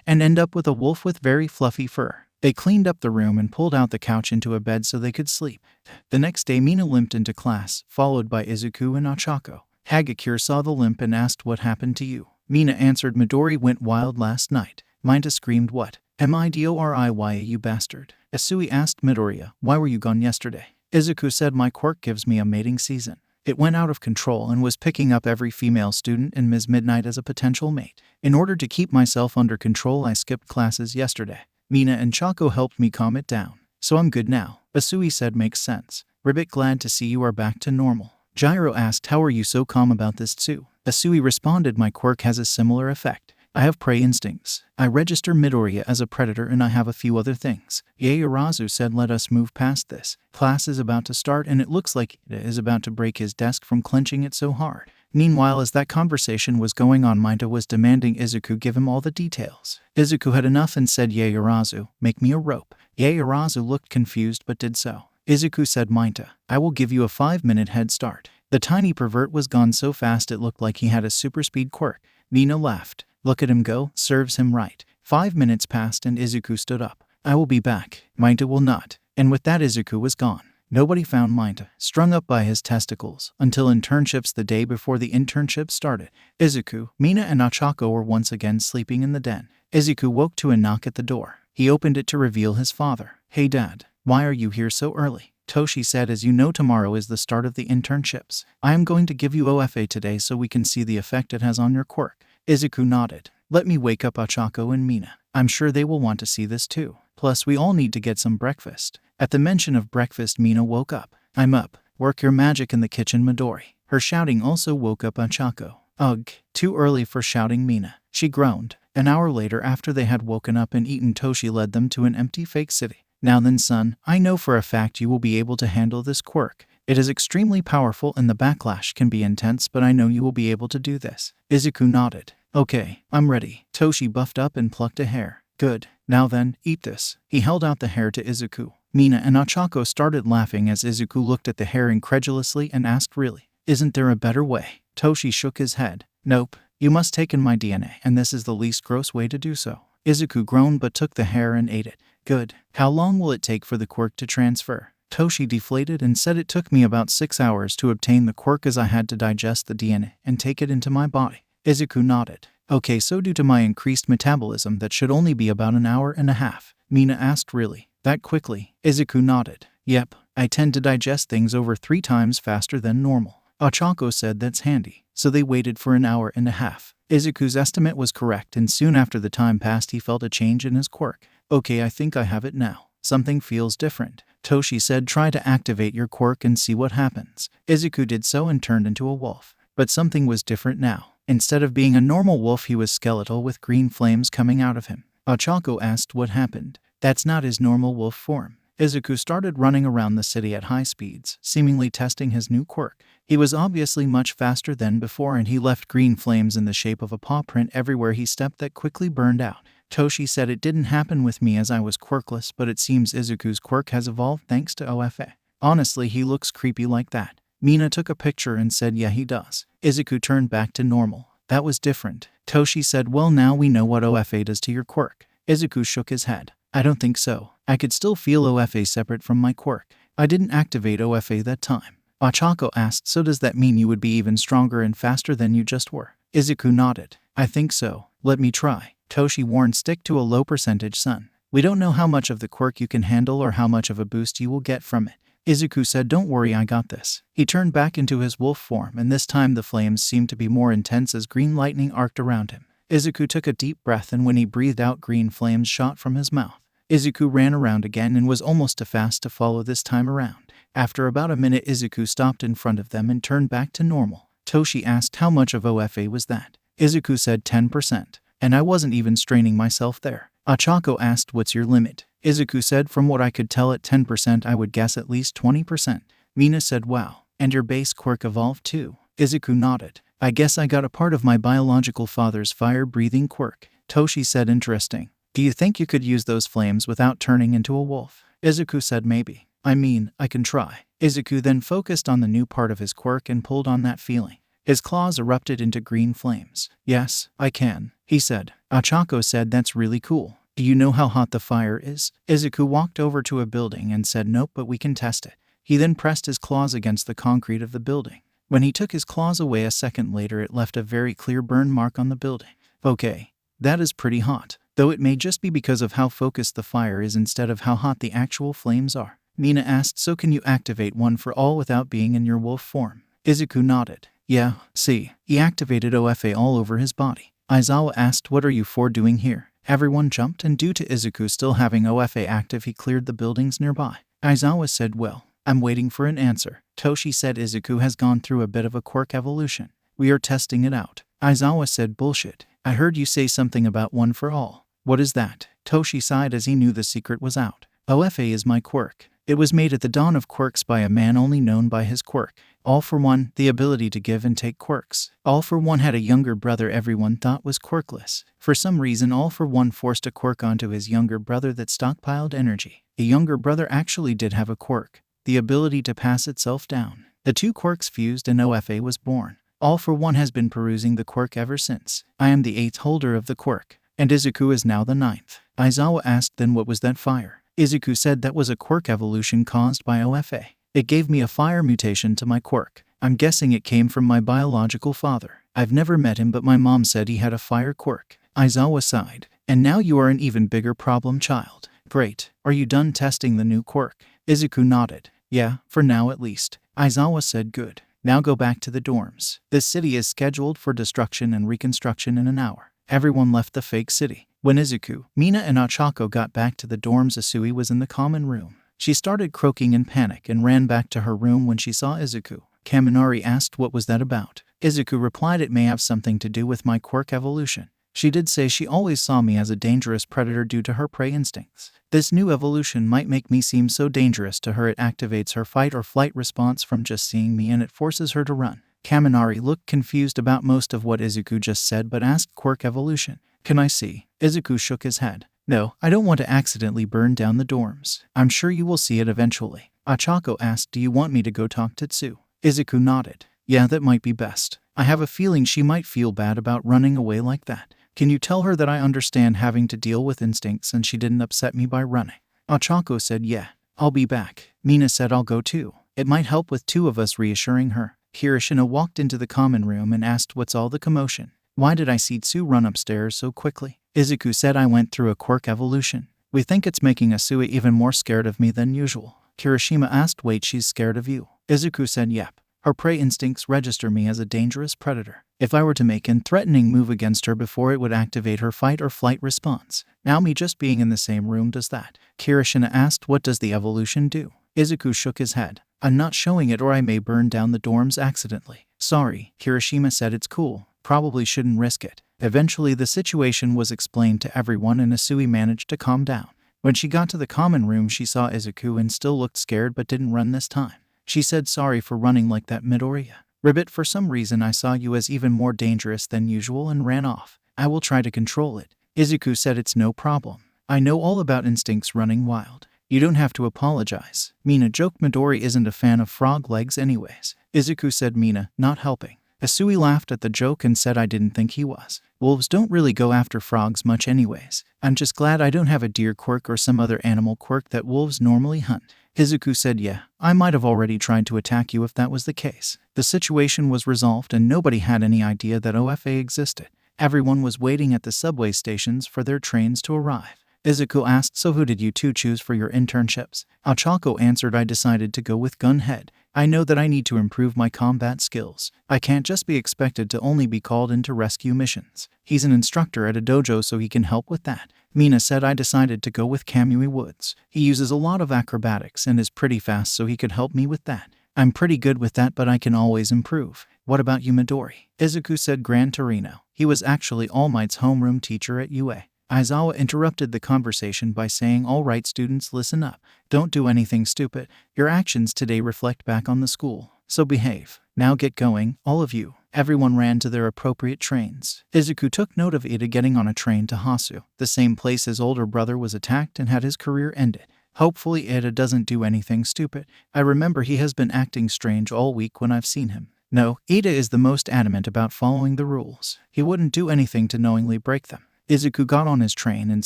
and end up with a wolf with very fluffy fur. They cleaned up the room and pulled out the couch into a bed so they could sleep. The next day, Mina limped into class, followed by Izuku and Ochako. Hagakure saw the limp and asked, what happened to you? Mina answered, Midori went wild last night. Minta screamed, what? Midoriya, you bastard. Asui asked Midoriya, why were you gone yesterday? Izuku said, my quirk gives me a mating season. It went out of control and was picking up every female student and Ms. Midnight as a potential mate. In order to keep myself under control, I skipped classes yesterday. Mina and Chako helped me calm it down. So I'm good now. Asui said, makes sense. Ribbit, glad to see you are back to normal. Gyro asked, how are you so calm about this too? Asui responded, my quirk has a similar effect. I have prey instincts. I register Midoriya as a predator and I have a few other things. Yaoyorozu said, let us move past this. Class is about to start and it looks like Ida is about to break his desk from clenching it so hard. Meanwhile, as that conversation was going on, Minta was demanding Izuku give him all the details. Izuku had enough and said, Yaoyorozu, make me a rope. Yaoyorozu looked confused but did so. Izuku said, Minta, I will give you a 5-minute head start. The tiny pervert was gone so fast it looked like he had a super speed quirk. Nina laughed. Look at him go, serves him right. 5 minutes passed and Izuku stood up. I will be back. Minta will not. And with that, Izuku was gone. Nobody found Minta, strung up by his testicles, until internships the day before the internship started. Izuku, Mina and Ochako were once again sleeping in the den. Izuku woke to a knock at the door. He opened it to reveal his father. Hey Dad, why are you here so early? Toshi said, as you know, tomorrow is the start of the internships. I am going to give you OFA today so we can see the effect it has on your quirk. Izuku nodded. Let me wake up Ochako and Mina. I'm sure they will want to see this too. Plus, we all need to get some breakfast. At the mention of breakfast, Mina woke up. I'm up. Work your magic in the kitchen, Midori. Her shouting also woke up Ochako. Ugh, too early for shouting, Mina. She groaned. An hour later, after they had woken up and eaten, Toshi led them to an empty fake city. Now then, son, I know for a fact you will be able to handle this quirk. It is extremely powerful and the backlash can be intense, but I know you will be able to do this. Izuku nodded. Okay, I'm ready. Toshi buffed up and plucked a hair. Good. Now then, eat this. He held out the hair to Izuku. Mina and Ochako started laughing as Izuku looked at the hair incredulously and asked, really? Isn't there a better way? Toshi shook his head. Nope. You must take in my DNA, and this is the least gross way to do so. Izuku groaned but took the hair and ate it. Good. How long will it take for the quirk to transfer? Toshi deflated and said, it took me about 6 hours to obtain the quirk as I had to digest the DNA and take it into my body. Izuku nodded. Okay, so due to my increased metabolism, that should only be about an hour and a half. Mina asked, really? That quickly? Izuku nodded. Yep, I tend to digest things over 3 times faster than normal. Ochako said, that's handy. So they waited for an hour and a half. Izuku's estimate was correct, and soon after the time passed he felt a change in his quirk. Okay, I think I have it now. Something feels different. Toshi said, try to activate your quirk and see what happens. Izuku did so and turned into a wolf. But something was different now. Instead of being a normal wolf, he was skeletal with green flames coming out of him. Ochako asked what happened. That's not his normal wolf form. Izuku started running around the city at high speeds, seemingly testing his new quirk. He was obviously much faster than before, and he left green flames in the shape of a paw print everywhere he stepped that quickly burned out. Toshi said, it didn't happen with me as I was quirkless, but it seems Izuku's quirk has evolved thanks to OFA. Honestly, he looks creepy like that. Mina took a picture and said, yeah, he does. Izuku turned back to normal. That was different. Toshi said, well, now we know what OFA does to your quirk. Izuku shook his head. I don't think so. I could still feel OFA separate from my quirk. I didn't activate OFA that time. Ochako asked, so does that mean you would be even stronger and faster than you just were? Izuku nodded. I think so. Let me try. Toshi warned, stick to a low percentage, son. We don't know how much of the quirk you can handle or how much of a boost you will get from it. Izuku said, don't worry, I got this. He turned back into his wolf form, and this time the flames seemed to be more intense as green lightning arced around him. Izuku took a deep breath, and when he breathed out, green flames shot from his mouth. Izuku ran around again and was almost too fast to follow this time around. After about a minute, Izuku stopped in front of them and turned back to normal. Toshi asked, how much of OFA was that? Izuku said 10%. And I wasn't even straining myself there. Ochako asked, what's your limit? Izuku said, from what I could tell, at 10% I would guess at least 20%. Mina said, wow. And your base quirk evolved too? Izuku nodded. I guess I got a part of my biological father's fire-breathing quirk. Toshi said, interesting. Do you think you could use those flames without turning into a wolf? Izuku said, maybe. I mean, I can try. Izuku then focused on the new part of his quirk and pulled on that feeling. His claws erupted into green flames. Yes, I can, he said. Ochako said, that's really cool. Do you know how hot the fire is? Izuku walked over to a building and said, nope, but we can test it. He then pressed his claws against the concrete of the building. When he took his claws away a second later, it left a very clear burn mark on the building. Okay, that is pretty hot, though it may just be because of how focused the fire is instead of how hot the actual flames are. Mina asked, so can you activate one for all without being in your wolf form? Izuku nodded. Yeah, see, he activated OFA all over his body. Aizawa asked, what are you four doing here? Everyone jumped, and due to Izuku still having OFA active, he cleared the buildings nearby. Aizawa said, well, I'm waiting for an answer. Toshi said Izuku has gone through a bit of a quirk evolution. We are testing it out. Aizawa said bullshit. I heard you say something about one for all. What is that? Toshi sighed as he knew the secret was out. OFA is my quirk. It was made at the dawn of quirks by a man only known by his quirk. All for One, the ability to give and take quirks. All for One had a younger brother everyone thought was quirkless. For some reason, All for One forced a quirk onto his younger brother that stockpiled energy. The younger brother actually did have a quirk, the ability to pass itself down. The two quirks fused and OFA was born. All for One has been perusing the quirk ever since. I am the 8th holder of the quirk, and Izuku is now the 9th. Aizawa asked, then what was that fire? Izuku said that was a quirk evolution caused by OFA. It gave me a fire mutation to my quirk. I'm guessing it came from my biological father. I've never met him, but my mom said he had a fire quirk. Aizawa sighed. And now you are an even bigger problem child. Great. Are you done testing the new quirk? Izuku nodded. Yeah, for now at least. Aizawa said good. Now go back to the dorms. This city is scheduled for destruction and reconstruction in an hour. Everyone left the fake city. When Izuku, Mina and Ochako got back to the dorms, Asui was in the common room. She started croaking in panic and ran back to her room when she saw Izuku. Kaminari asked what was that about. Izuku replied it may have something to do with my quirk evolution. She did say she always saw me as a dangerous predator due to her prey instincts. This new evolution might make me seem so dangerous to her it activates her fight or flight response from just seeing me and it forces her to run. Kaminari looked confused about most of what Izuku just said but asked quirk evolution. Can I see? Izuku shook his head. No, I don't want to accidentally burn down the dorms. I'm sure you will see it eventually. Ochako asked, do you want me to go talk to Tsu? Izuku nodded. Yeah, that might be best. I have a feeling she might feel bad about running away like that. Can you tell her that I understand having to deal with instincts and she didn't upset me by running? Ochako said yeah. I'll be back. Mina said I'll go too. It might help with two of us reassuring her. Kirishina walked into the common room and asked what's all the commotion. Why did I see Tsu run upstairs so quickly? Izuku said I went through a quirk evolution. We think it's making Asui even more scared of me than usual. Kirishima asked wait, she's scared of you? Izuku said yep. Her prey instincts register me as a dangerous predator. If I were to make an threatening move against her before it would activate her fight or flight response. Now me just being in the same room does that. Kirishina asked what does the evolution do? Izuku shook his head. I'm not showing it or I may burn down the dorms accidentally. Sorry, Kirishima said it's cool. Probably shouldn't risk it. Eventually the situation was explained to everyone and Asui managed to calm down. When she got to the common room she saw Izuku and still looked scared but didn't run this time. She said sorry for running like that Midoriya. Ribbit, for some reason I saw you as even more dangerous than usual and ran off. I will try to control it. Izuku said it's no problem. I know all about instincts running wild. You don't have to apologize. Mina joked Midori isn't a fan of frog legs anyways. Izuku said Mina, not helping. Asui laughed at the joke and said I didn't think he was. Wolves don't really go after frogs much anyways. I'm just glad I don't have a deer quirk or some other animal quirk that wolves normally hunt. Izuku said yeah, I might have already tried to attack you if that was the case. The situation was resolved and nobody had any idea that OFA existed. Everyone was waiting at the subway stations for their trains to arrive. Izuku asked, so who did you two choose for your internships? Ochako answered, I decided to go with Gunhead. I know that I need to improve my combat skills. I can't just be expected to only be called in to rescue missions. He's an instructor at a dojo so he can help with that. Mina said I decided to go with Kamui Woods. He uses a lot of acrobatics and is pretty fast so he could help me with that. I'm pretty good with that but I can always improve. What about you Midori? Izuku said Gran Torino. He was actually All Might's homeroom teacher at UA. Aizawa interrupted the conversation by saying, all right students, listen up. Don't do anything stupid. Your actions today reflect back on the school. So behave. Now get going, all of you. Everyone ran to their appropriate trains. Izuku took note of Ida getting on a train to Hasu, the same place his older brother was attacked and had his career ended. Hopefully Ida doesn't do anything stupid. I remember he has been acting strange all week when I've seen him. No, Ida is the most adamant about following the rules. He wouldn't do anything to knowingly break them. Izuku got on his train and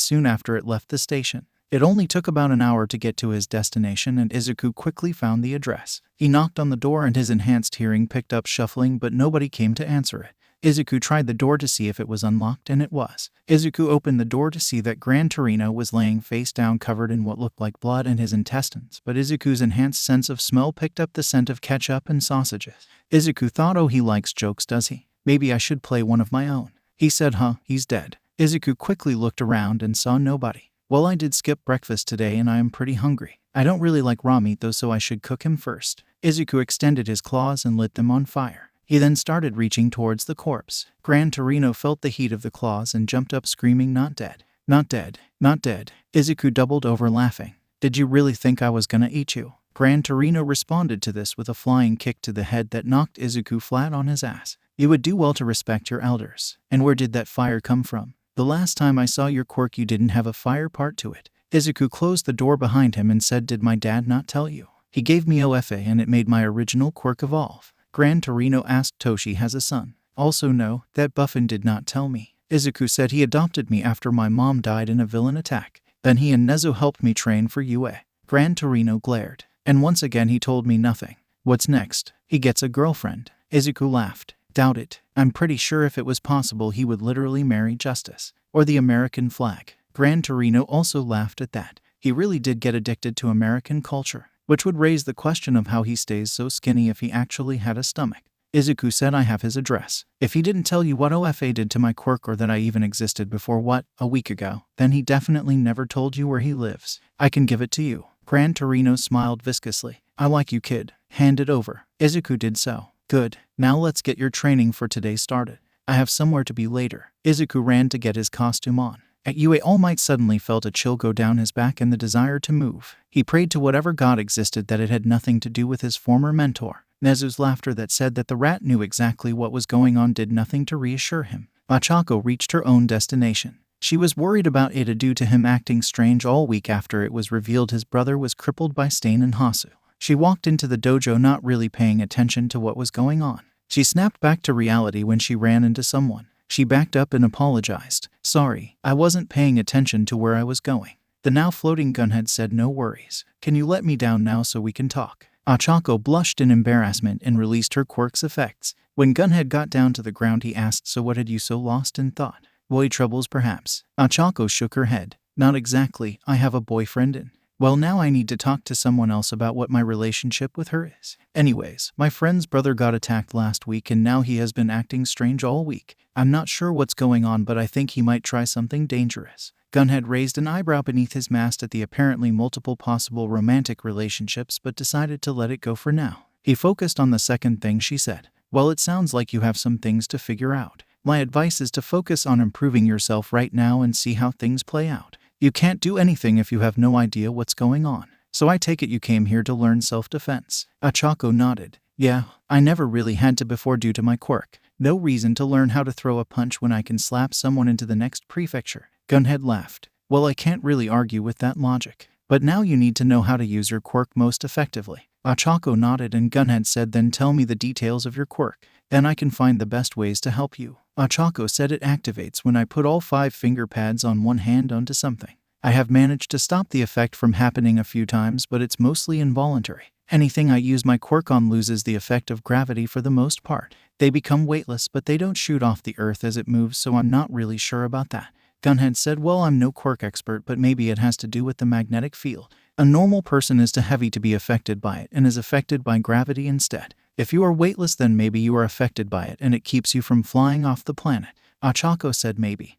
soon after it left the station. It only took about an hour to get to his destination and Izuku quickly found the address. He knocked on the door and his enhanced hearing picked up shuffling but nobody came to answer it. Izuku tried the door to see if it was unlocked and it was. Izuku opened the door to see that Gran Torino was laying face down covered in what looked like blood and his intestines, but Izuku's enhanced sense of smell picked up the scent of ketchup and sausages. Izuku thought, oh, he likes jokes, does he? Maybe I should play one of my own. He said, he's dead. Izuku quickly looked around and saw nobody. Well, I did skip breakfast today and I am pretty hungry. I don't really like raw meat though, so I should cook him first. Izuku extended his claws and lit them on fire. He then started reaching towards the corpse. Gran Torino felt the heat of the claws and jumped up screaming, "Not dead. Not dead. Not dead." Izuku doubled over laughing. "Did you really think I was gonna eat you?" Gran Torino responded to this with a flying kick to the head that knocked Izuku flat on his ass. "You would do well to respect your elders. And where did that fire come from? The last time I saw your quirk you didn't have a fire part to it." Izuku closed the door behind him and said, "Did my dad not tell you? He gave me OFA and it made my original quirk evolve." Gran Torino asked, "Toshi has a son." "Also no, that Buffin did not tell me. Izuku said he adopted me after my mom died in a villain attack. Then he and Nezu helped me train for UA." Gran Torino glared. "And once again he told me nothing. What's next? He gets a girlfriend." Izuku laughed. "Doubt it. I'm pretty sure if it was possible he would literally marry Justice. Or the American flag." Gran Torino also laughed at that. He really did get addicted to American culture, which would raise the question of how he stays so skinny if he actually had a stomach. Izuku said, "I have his address. If he didn't tell you what OFA did to my quirk or that I even existed before a week ago, then he definitely never told you where he lives. I can give it to you." Gran Torino smiled viscously. "I like you, kid. Hand it over." Izuku did so. "Good. Now let's get your training for today started. I have somewhere to be later." Izuku ran to get his costume on. At UA, All Might suddenly felt a chill go down his back and the desire to move. He prayed to whatever god existed that it had nothing to do with his former mentor. Nezu's laughter that said that the rat knew exactly what was going on did nothing to reassure him. Machako reached her own destination. She was worried about Ada due to him acting strange all week after it was revealed his brother was crippled by Stain and Hasu. She walked into the dojo not really paying attention to what was going on. She snapped back to reality when she ran into someone. She backed up and apologized. "Sorry, I wasn't paying attention to where I was going." The now floating gunhead said, "No worries. Can you let me down now so we can talk?" Achako blushed in embarrassment and released her quirk's effects. When Gunhead got down to the ground he asked, "So what had you so lost in thought? Boy troubles perhaps?" Achako shook her head. "Not exactly. I have a boyfriend and, well, now I need to talk to someone else about what my relationship with her is. Anyways, my friend's brother got attacked last week and now he has been acting strange all week. I'm not sure what's going on, but I think he might try something dangerous." Gunhead raised an eyebrow beneath his mask at the apparently multiple possible romantic relationships but decided to let it go for now. He focused on the second thing she said. "Well, it sounds like you have some things to figure out. My advice is to focus on improving yourself right now and see how things play out. You can't do anything if you have no idea what's going on. So I take it you came here to learn self-defense." Achako nodded. "Yeah, I never really had to before due to my quirk. No reason to learn how to throw a punch when I can slap someone into the next prefecture." Gunhead laughed. "Well, I can't really argue with that logic. But now you need to know how to use your quirk most effectively." Achako nodded and Gunhead said, "Then tell me the details of your quirk. Then I can find the best ways to help you." Achako said, "It activates when I put all 5 finger pads on one hand onto something. I have managed to stop the effect from happening a few times, but it's mostly involuntary. Anything I use my quirk on loses the effect of gravity for the most part. They become weightless, but they don't shoot off the earth as it moves, so I'm not really sure about that." Gunhead said, "Well, I'm no quirk expert, but maybe it has to do with the magnetic field. A normal person is too heavy to be affected by it and is affected by gravity instead. If you are weightless, then maybe you are affected by it and it keeps you from flying off the planet." Achako said, "Maybe."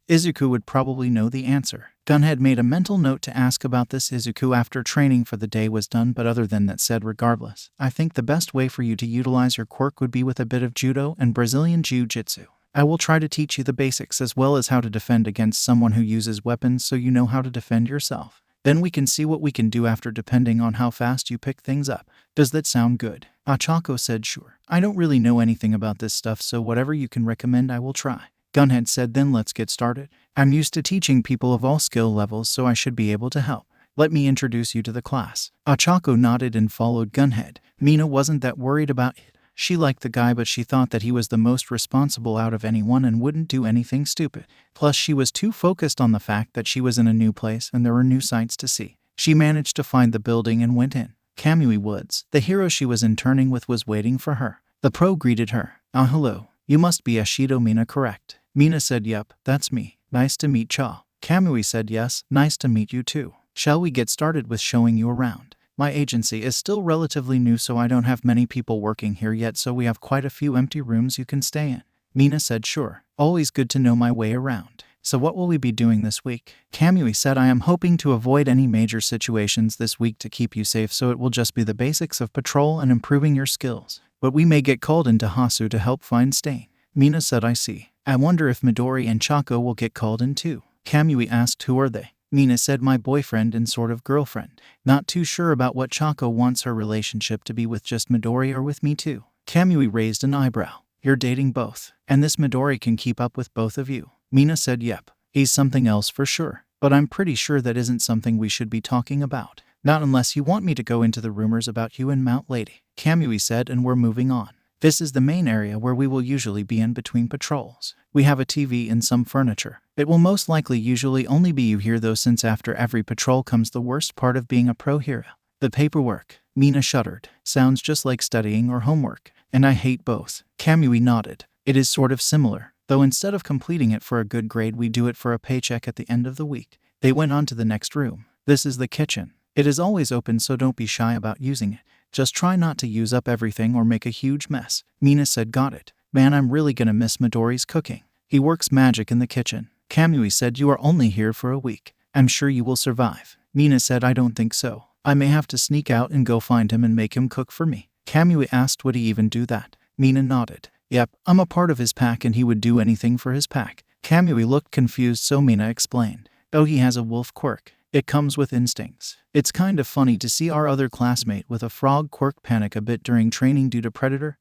Izuku would probably know the answer. Gunhead made a mental note to ask about this Izuku after training for the day was done, but other than that said, "Regardless, I think the best way for you to utilize your quirk would be with a bit of judo and Brazilian jiu-jitsu. I will try to teach you the basics as well as how to defend against someone who uses weapons so you know how to defend yourself. Then we can see what we can do after depending on how fast you pick things up. Does that sound good?" Achako said, "Sure. I don't really know anything about this stuff, so whatever you can recommend I will try." Gunhead said, "Then let's get started. I'm used to teaching people of all skill levels, so I should be able to help. Let me introduce you to the class." Achako nodded and followed Gunhead. Mina wasn't that worried about it. She liked the guy, but she thought that he was the most responsible out of anyone and wouldn't do anything stupid. Plus, she was too focused on the fact that she was in a new place and there were new sights to see. She managed to find the building and went in. Kamui Woods, the hero she was interning with, was waiting for her. The pro greeted her. Hello. You must be Ashido Mina, correct?" Mina said, "Yup, that's me. Nice to meet Cha." Kamui said, "Yes, nice to meet you too. Shall we get started with showing you around? My agency is still relatively new, so I don't have many people working here yet, so we have quite a few empty rooms you can stay in." Mina said, "Sure. Always good to know my way around." So what will we be doing this week? Kamui said, I am hoping to avoid any major situations this week to keep you safe, so it will just be the basics of patrol and improving your skills. But we may get called into Hasu to help find Stain. Mina said, I see. I wonder if Midori and Chako will get called in too. Kamui asked, who are they? Mina said, my boyfriend and sort of girlfriend. Not too sure about what Chako wants her relationship to be with just Midori or with me too. Kamui raised an eyebrow. You're dating both, and this Midori can keep up with both of you. Mina said, yep. He's something else for sure, but I'm pretty sure that isn't something we should be talking about. Not unless you want me to go into the rumors about you and Mount Lady. Kamui said, and we're moving on. This is the main area where we will usually be in between patrols. We have a TV and some furniture. It will most likely usually only be you here though, since after every patrol comes the worst part of being a pro hero. The paperwork. Mina shuddered. Sounds just like studying or homework. And I hate both. Kamui nodded. It is sort of similar, though instead of completing it for a good grade we do it for a paycheck at the end of the week. They went on to the next room. This is the kitchen. It is always open, so don't be shy about using it. Just try not to use up everything or make a huge mess. Mina said, got it. Man, I'm really gonna miss Midori's cooking. He works magic in the kitchen. Kamui said, you are only here for a week. I'm sure you will survive. Mina said, I don't think so. I may have to sneak out and go find him and make him cook for me. Kamui asked, would he even do that? Mina nodded. Yep, I'm a part of his pack and he would do anything for his pack. Kamui looked confused, so Mina explained. Oh, he has a wolf quirk. It comes with instincts. It's kind of funny to see our other classmate with a frog quirk panic a bit during training due to predator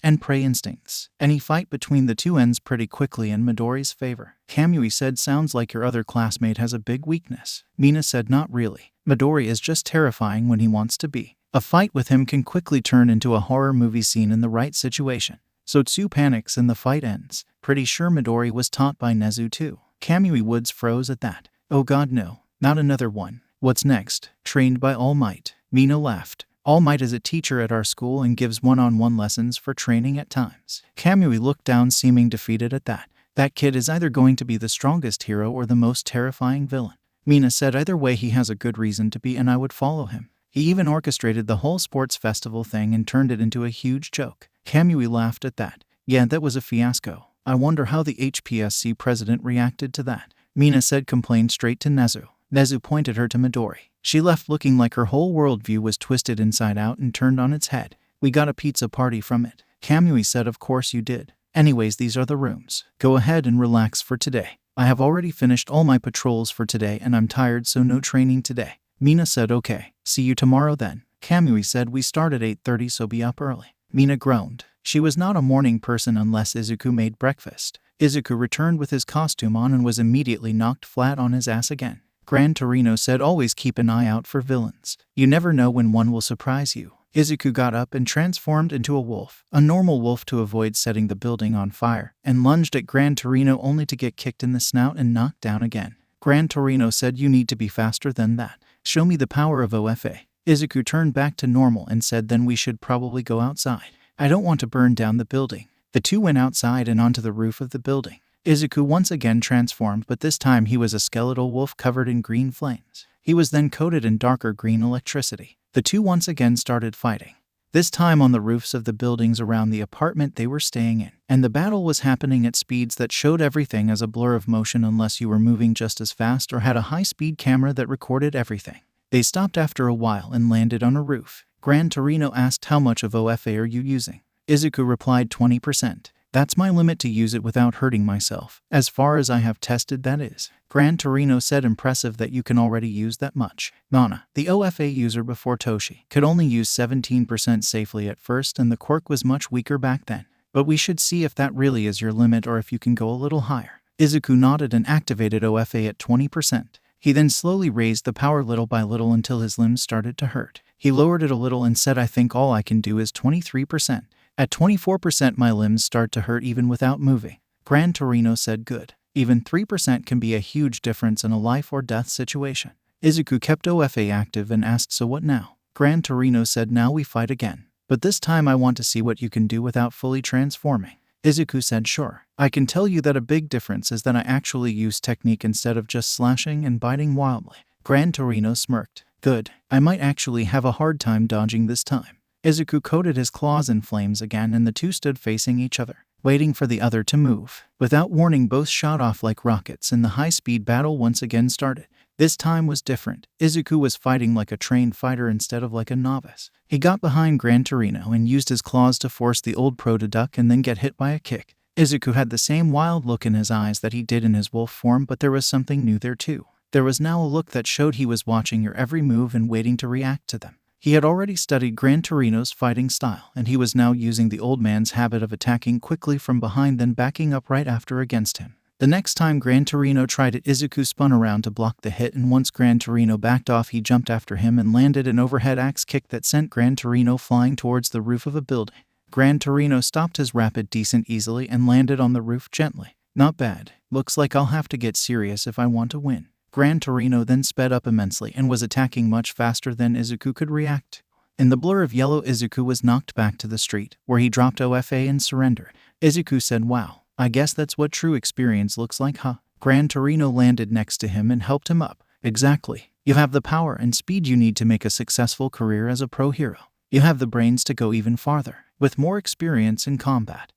and prey instincts. Any fight between the two ends pretty quickly in Midori's favor. Kamui said, sounds like your other classmate has a big weakness. Mina said, not really. Midori is just terrifying when he wants to be. A fight with him can quickly turn into a horror movie scene in the right situation. So Tsu panics and the fight ends. Pretty sure Midori was taught by Nezu too. Kamui Woods froze at that. Oh god no, not another one. What's next? Trained by All Might. Mina laughed. All Might is a teacher at our school and gives one-on-one lessons for training at times. Kamui looked down, seeming defeated at that. That kid is either going to be the strongest hero or the most terrifying villain. Mina said, either way he has a good reason to be and I would follow him. He even orchestrated the whole sports festival thing and turned it into a huge joke. Kamui laughed at that. Yeah, that was a fiasco. I wonder how the HPSC president reacted to that. Mina said, complained straight to Nezu. Nezu pointed her to Midori. She left looking like her whole worldview was twisted inside out and turned on its head. We got a pizza party from it. Kamui said, of course you did. Anyways, these are the rooms. Go ahead and relax for today. I have already finished all my patrols for today and I'm tired, so no training today. Mina said, okay. See you tomorrow then. Kamui said, we start at 8:30, so be up early. Mina groaned. She was not a morning person unless Izuku made breakfast. Izuku returned with his costume on and was immediately knocked flat on his ass again. Gran Torino said, always keep an eye out for villains. You never know when one will surprise you. Izuku got up and transformed into a wolf, a normal wolf, to avoid setting the building on fire, and lunged at Gran Torino only to get kicked in the snout and knocked down again. Gran Torino said, you need to be faster than that. Show me the power of OFA. Izuku turned back to normal and said, then we should probably go outside. I don't want to burn down the building. The two went outside and onto the roof of the building. Izuku once again transformed, but this time he was a skeletal wolf covered in green flames. He was then coated in darker green electricity. The two once again started fighting. This time on the roofs of the buildings around the apartment they were staying in. And the battle was happening at speeds that showed everything as a blur of motion unless you were moving just as fast or had a high-speed camera that recorded everything. They stopped after a while and landed on a roof. Gran Torino asked, how much of OFA are you using? Izuku replied, 20%. That's my limit to use it without hurting myself. As far as I have tested, that is. Gran Torino said, impressive that you can already use that much. Nana, the OFA user before Toshi, could only use 17% safely at first, and the quirk was much weaker back then. But we should see if that really is your limit or if you can go a little higher. Izuku nodded and activated OFA at 20%. He then slowly raised the power little by little until his limbs started to hurt. He lowered it a little and said, I think all I can do is 23%. At 24% my limbs start to hurt even without moving. Gran Torino said, good. Even 3% can be a huge difference in a life or death situation. Izuku kept OFA active and asked, so what now? Gran Torino said, now we fight again. But this time I want to see what you can do without fully transforming. Izuku said, sure. I can tell you that a big difference is that I actually use technique instead of just slashing and biting wildly. Gran Torino smirked. Good. I might actually have a hard time dodging this time. Izuku coated his claws in flames again and the two stood facing each other. waiting for the other to move. Without warning, both shot off like rockets and the high-speed battle once again started. This time was different. Izuku was fighting like a trained fighter instead of like a novice. He got behind Gran Torino and used his claws to force the old pro to duck and then get hit by a kick. Izuku had the same wild look in his eyes that he did in his wolf form, but there was something new there too. There was now a look that showed he was watching your every move and waiting to react to them. He had already studied Gran Torino's fighting style, and he was now using the old man's habit of attacking quickly from behind then backing up right after against him. The next time Gran Torino tried it, Izuku spun around to block the hit, and once Gran Torino backed off, he jumped after him and landed an overhead axe kick that sent Gran Torino flying towards the roof of a building. Gran Torino stopped his rapid descent easily and landed on the roof gently. Not bad. Looks like I'll have to get serious if I want to win. Gran Torino then sped up immensely and was attacking much faster than Izuku could react. In the blur of yellow, Izuku was knocked back to the street, where he dropped OFA and surrendered. Izuku said, "Wow, I guess that's what true experience looks like, huh?" Gran Torino landed next to him and helped him up. "Exactly. You have the power and speed you need to make a successful career as a pro hero. You have the brains to go even farther. With more experience in combat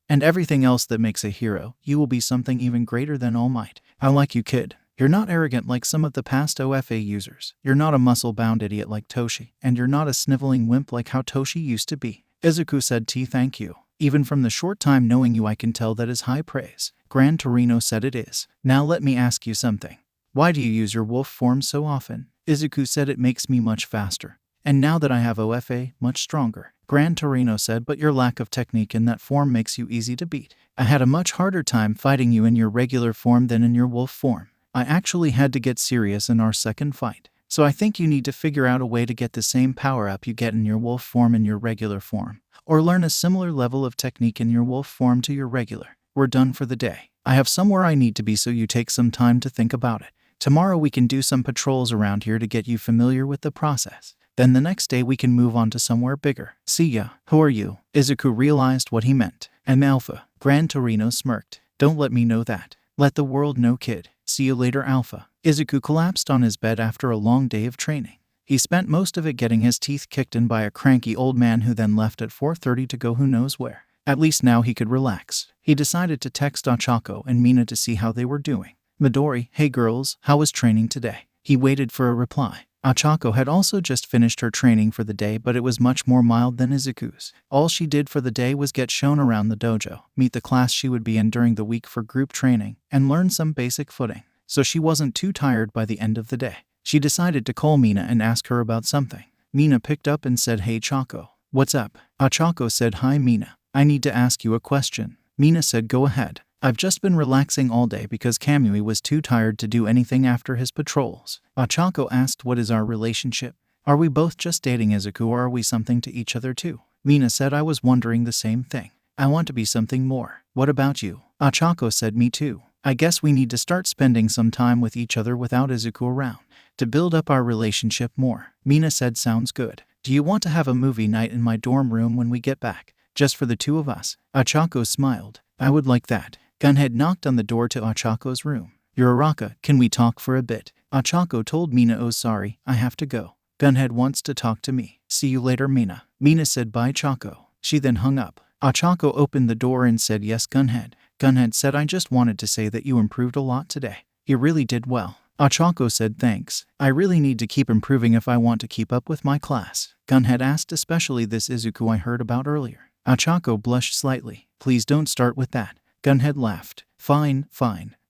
and everything else that makes a hero, you will be something even greater than All Might. I like you, kid. You're not arrogant like some of the past OFA users. You're not a muscle-bound idiot like Toshi, and you're not a sniveling wimp like how Toshi used to be." Izuku said, "Thank you. Even from the short time knowing you, I can tell that is high praise." Gran Torino said, "It is. Now let me ask you something. Why do you use your wolf form so often?" Izuku said, "It makes me much faster. And now that I have OFA, much stronger." Gran Torino said, "But your lack of technique in that form makes you easy to beat. I had a much harder time fighting you in your regular form than in your wolf form. I actually had to get serious in our second fight. So I think you need to figure out a way to get the same power-up you get in your wolf form in your regular form, or learn a similar level of technique in your wolf form to your regular. We're done for the day. I have somewhere I need to be, so you take some time to think about it. Tomorrow we can do some patrols around here to get you familiar with the process. Then the next day we can move on to somewhere bigger. See ya." "Who are you?" Izuku realized what he meant. "I'm Alpha." Gran Torino smirked. "Don't let me know that. Let the world know, kid. See you later, Alpha." Izuku collapsed on his bed after a long day of training. He spent most of it getting his teeth kicked in by a cranky old man who then left at 4:30 to go who knows where. At least now he could relax. He decided to text Ochako and Mina to see how they were doing. "Midori, hey girls, how was training today?" He waited for a reply. Ochako had also just finished her training for the day, but it was much more mild than Izuku's. All she did for the day was get shown around the dojo, meet the class she would be in during the week for group training, and learn some basic footing. So she wasn't too tired by the end of the day. She decided to call Mina and ask her about something. Mina picked up and said, "Hey Chako, what's up?" Ochako said, "Hi Mina, I need to ask you a question." Mina said, "Go ahead." "I've just been relaxing all day because Kamui was too tired to do anything after his patrols." Ochako asked, "What is our relationship? Are we both just dating Izuku, or are we something to each other too?" Mina said, "I was wondering the same thing. I want to be something more. What about you?" Ochako said, "Me too. I guess we need to start spending some time with each other without Izuku around to build up our relationship more." Mina said, "Sounds good. Do you want to have a movie night in my dorm room when we get back? Just for the two of us?" Ochako smiled. "I would like that." Gunhead knocked on the door to Ochako's room. "Uraraka, can we talk for a bit?" Ochako told Mina, "Oh sorry, I have to go. Gunhead wants to talk to me. See you later, Mina." Mina said, "Bye Chako." She then hung up. Ochako opened the door and said, "Yes, Gunhead." Gunhead said, "I just wanted to say that you improved a lot today. You really did well." Ochako said, "Thanks. I really need to keep improving if I want to keep up with my class." Gunhead asked, "Especially this Izuku I heard about earlier." Ochako blushed slightly. "Please don't start with that." Gunhead laughed. Fine.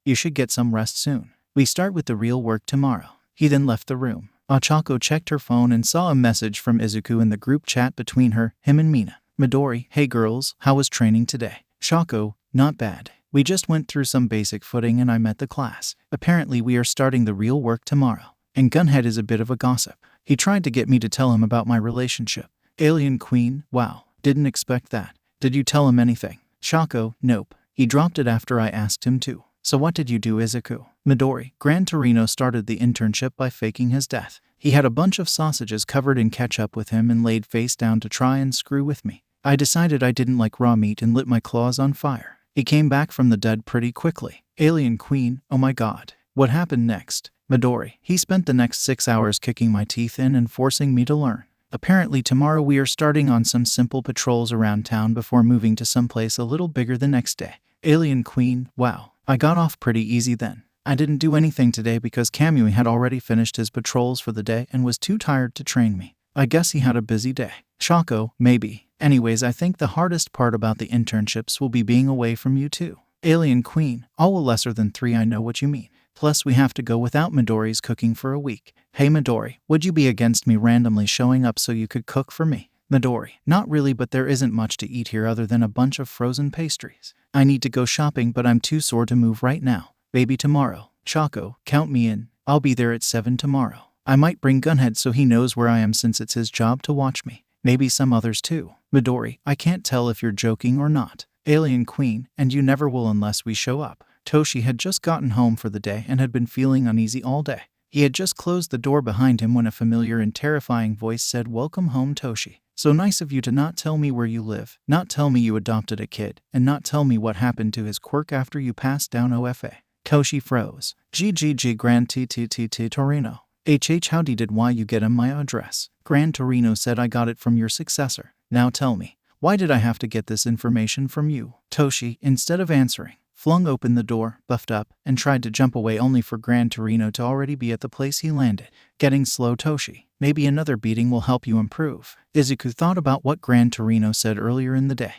You should get some rest soon. We start with the real work tomorrow." He then left the room. Ochako checked her phone and saw a message from Izuku in the group chat between him and Mina. "Midori, hey girls, how was training today?" "Shako, not bad. We just went through some basic footing and I met the class. Apparently we are starting the real work tomorrow." And Gunhead is a bit of a gossip. He tried to get me to tell him about my relationship. Alien Queen, wow, didn't expect that. Did you tell him anything? Shako, nope. He dropped it after I asked him to. So what did you do, Izuku? Midori, Gran Torino started the internship by faking his death. He had a bunch of sausages covered in ketchup with him and laid face down to try and screw with me. I decided I didn't like raw meat and lit my claws on fire. He came back from the dead pretty quickly. Alien Queen, oh my god. What happened next? Midori, he spent the next 6 hours kicking my teeth in and forcing me to learn. Apparently tomorrow we are starting on some simple patrols around town before moving to someplace a little bigger the next day. Alien Queen, wow, I got off pretty easy then. I didn't do anything today because Kamui had already finished his patrols for the day and was too tired to train me. I guess he had a busy day. Shako, maybe. Anyways, I think the hardest part about the internships will be being away from you too. Alien Queen, all lesser than 3, I know what you mean. Plus we have to go without Midori's cooking for a week. Hey Midori, would you be against me randomly showing up so you could cook for me? Midori, not really, but there isn't much to eat here other than a bunch of frozen pastries. I need to go shopping, but I'm too sore to move right now. Baby tomorrow. Shako, count me in. I'll be there at 7 tomorrow. I might bring Gunhead so he knows where I am since it's his job to watch me. Maybe some others too. Midori, I can't tell if you're joking or not. Alien Queen, and you never will unless we show up. Toshi had just gotten home for the day and had been feeling uneasy all day. He had just closed the door behind him when a familiar and terrifying voice said, "Welcome home, Toshi. So nice of you to not tell me where you live, not tell me you adopted a kid, and not tell me what happened to his quirk after you passed down OFA." Toshi froze. GGG Grand TTTT Torino. HH howdy did why you get him my address. Grand Torino said I got it from your successor. Now tell me, why did I have to get this information from you? Toshi, instead of answering, flung open the door, buffed up, and tried to jump away only for Grand Torino to already be at the place he landed. Getting slow, Toshi. Maybe another beating will help you improve. Izuku thought about what Grand Torino said earlier in the day.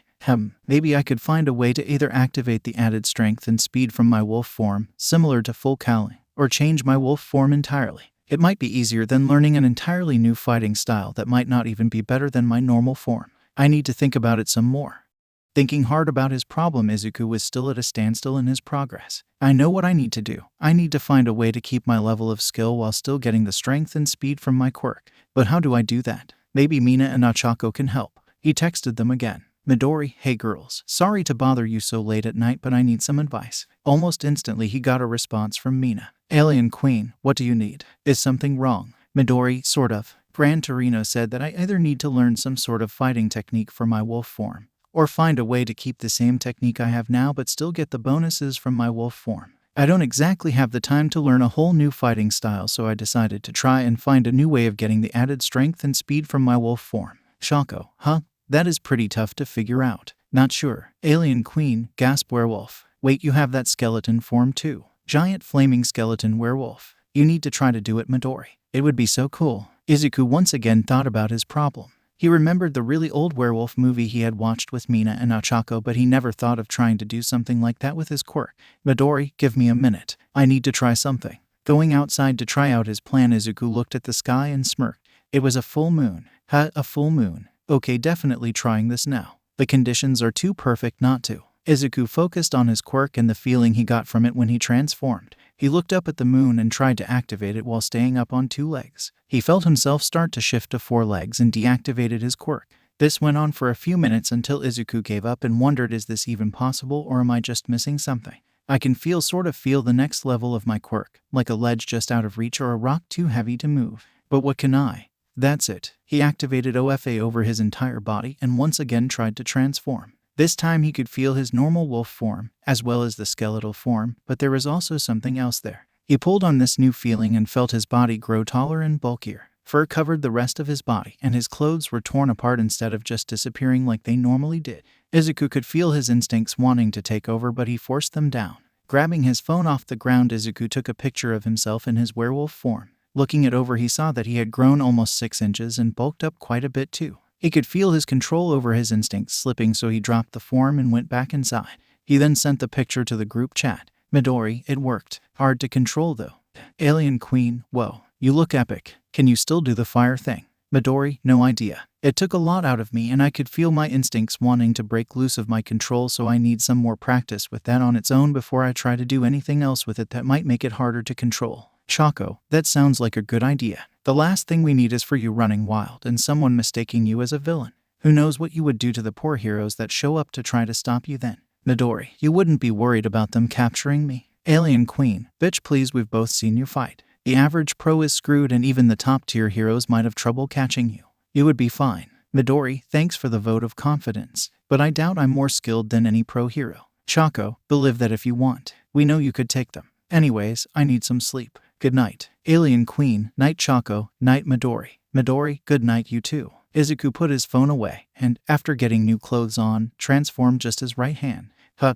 Maybe I could find a way to either activate the added strength and speed from my wolf form, similar to full cowling, or change my wolf form entirely. It might be easier than learning an entirely new fighting style that might not even be better than my normal form. I need to think about it some more. Thinking hard about his problem, Izuku was still at a standstill in his progress. I know what I need to do. I need to find a way to keep my level of skill while still getting the strength and speed from my quirk. But how do I do that? Maybe Mina and Ochako can help. He texted them again. Midori, hey girls, sorry to bother you so late at night, but I need some advice. Almost instantly he got a response from Mina. Alien Queen, what do you need? Is something wrong? Midori, sort of. Gran Torino said that I either need to learn some sort of fighting technique for my wolf form, or find a way to keep the same technique I have now but still get the bonuses from my wolf form. I don't exactly have the time to learn a whole new fighting style, so I decided to try and find a new way of getting the added strength and speed from my wolf form. Shako, huh? That is pretty tough to figure out. Not sure. Alien Queen, gasp werewolf. Wait, you have that skeleton form too. Giant flaming skeleton werewolf. You need to try to do it, Midori. It would be so cool. Izuku once again thought about his problem. He remembered the really old werewolf movie he had watched with Mina and Ochako, but he never thought of trying to do something like that with his quirk. Midori, give me a minute. I need to try something. Going outside to try out his plan, Izuku looked at the sky and smirked. It was a full moon. A full moon. Okay, definitely trying this now. The conditions are too perfect not to. Izuku focused on his quirk and the feeling he got from it when he transformed. He looked up at the moon and tried to activate it while staying up on 2 legs. He felt himself start to shift to 4 legs and deactivated his quirk. This went on for a few minutes until Izuku gave up and wondered, is this even possible or am I just missing something? I can sort of feel the next level of my quirk, like a ledge just out of reach or a rock too heavy to move. But what can I? That's it. He activated OFA over his entire body and once again tried to transform. This time he could feel his normal wolf form, as well as the skeletal form, but there was also something else there. He pulled on this new feeling and felt his body grow taller and bulkier. Fur covered the rest of his body, and his clothes were torn apart instead of just disappearing like they normally did. Izuku could feel his instincts wanting to take over, but he forced them down. Grabbing his phone off the ground, Izuku took a picture of himself in his werewolf form. Looking it over, he saw that he had grown almost 6 inches and bulked up quite a bit too. He could feel his control over his instincts slipping, so he dropped the form and went back inside. He then sent the picture to the group chat. Midori, it worked. Hard to control though. Alien Queen, whoa, you look epic. Can you still do the fire thing? Midori, no idea. It took a lot out of me and I could feel my instincts wanting to break loose of my control, so I need some more practice with that on its own before I try to do anything else with it that might make it harder to control. Chako, that sounds like a good idea. The last thing we need is for you running wild and someone mistaking you as a villain. Who knows what you would do to the poor heroes that show up to try to stop you then? Midori, you wouldn't be worried about them capturing me? Alien Queen, bitch please, we've both seen you fight. The average pro is screwed and even the top tier heroes might have trouble catching you. You would be fine. Midori, thanks for the vote of confidence, but I doubt I'm more skilled than any pro hero. Chako, believe that if you want. We know you could take them. Anyways, I need some sleep. Good night. Alien Queen, night Chako, night Midori. Midori, good night you too. Izuku put his phone away and, after getting new clothes on, transformed just his right hand.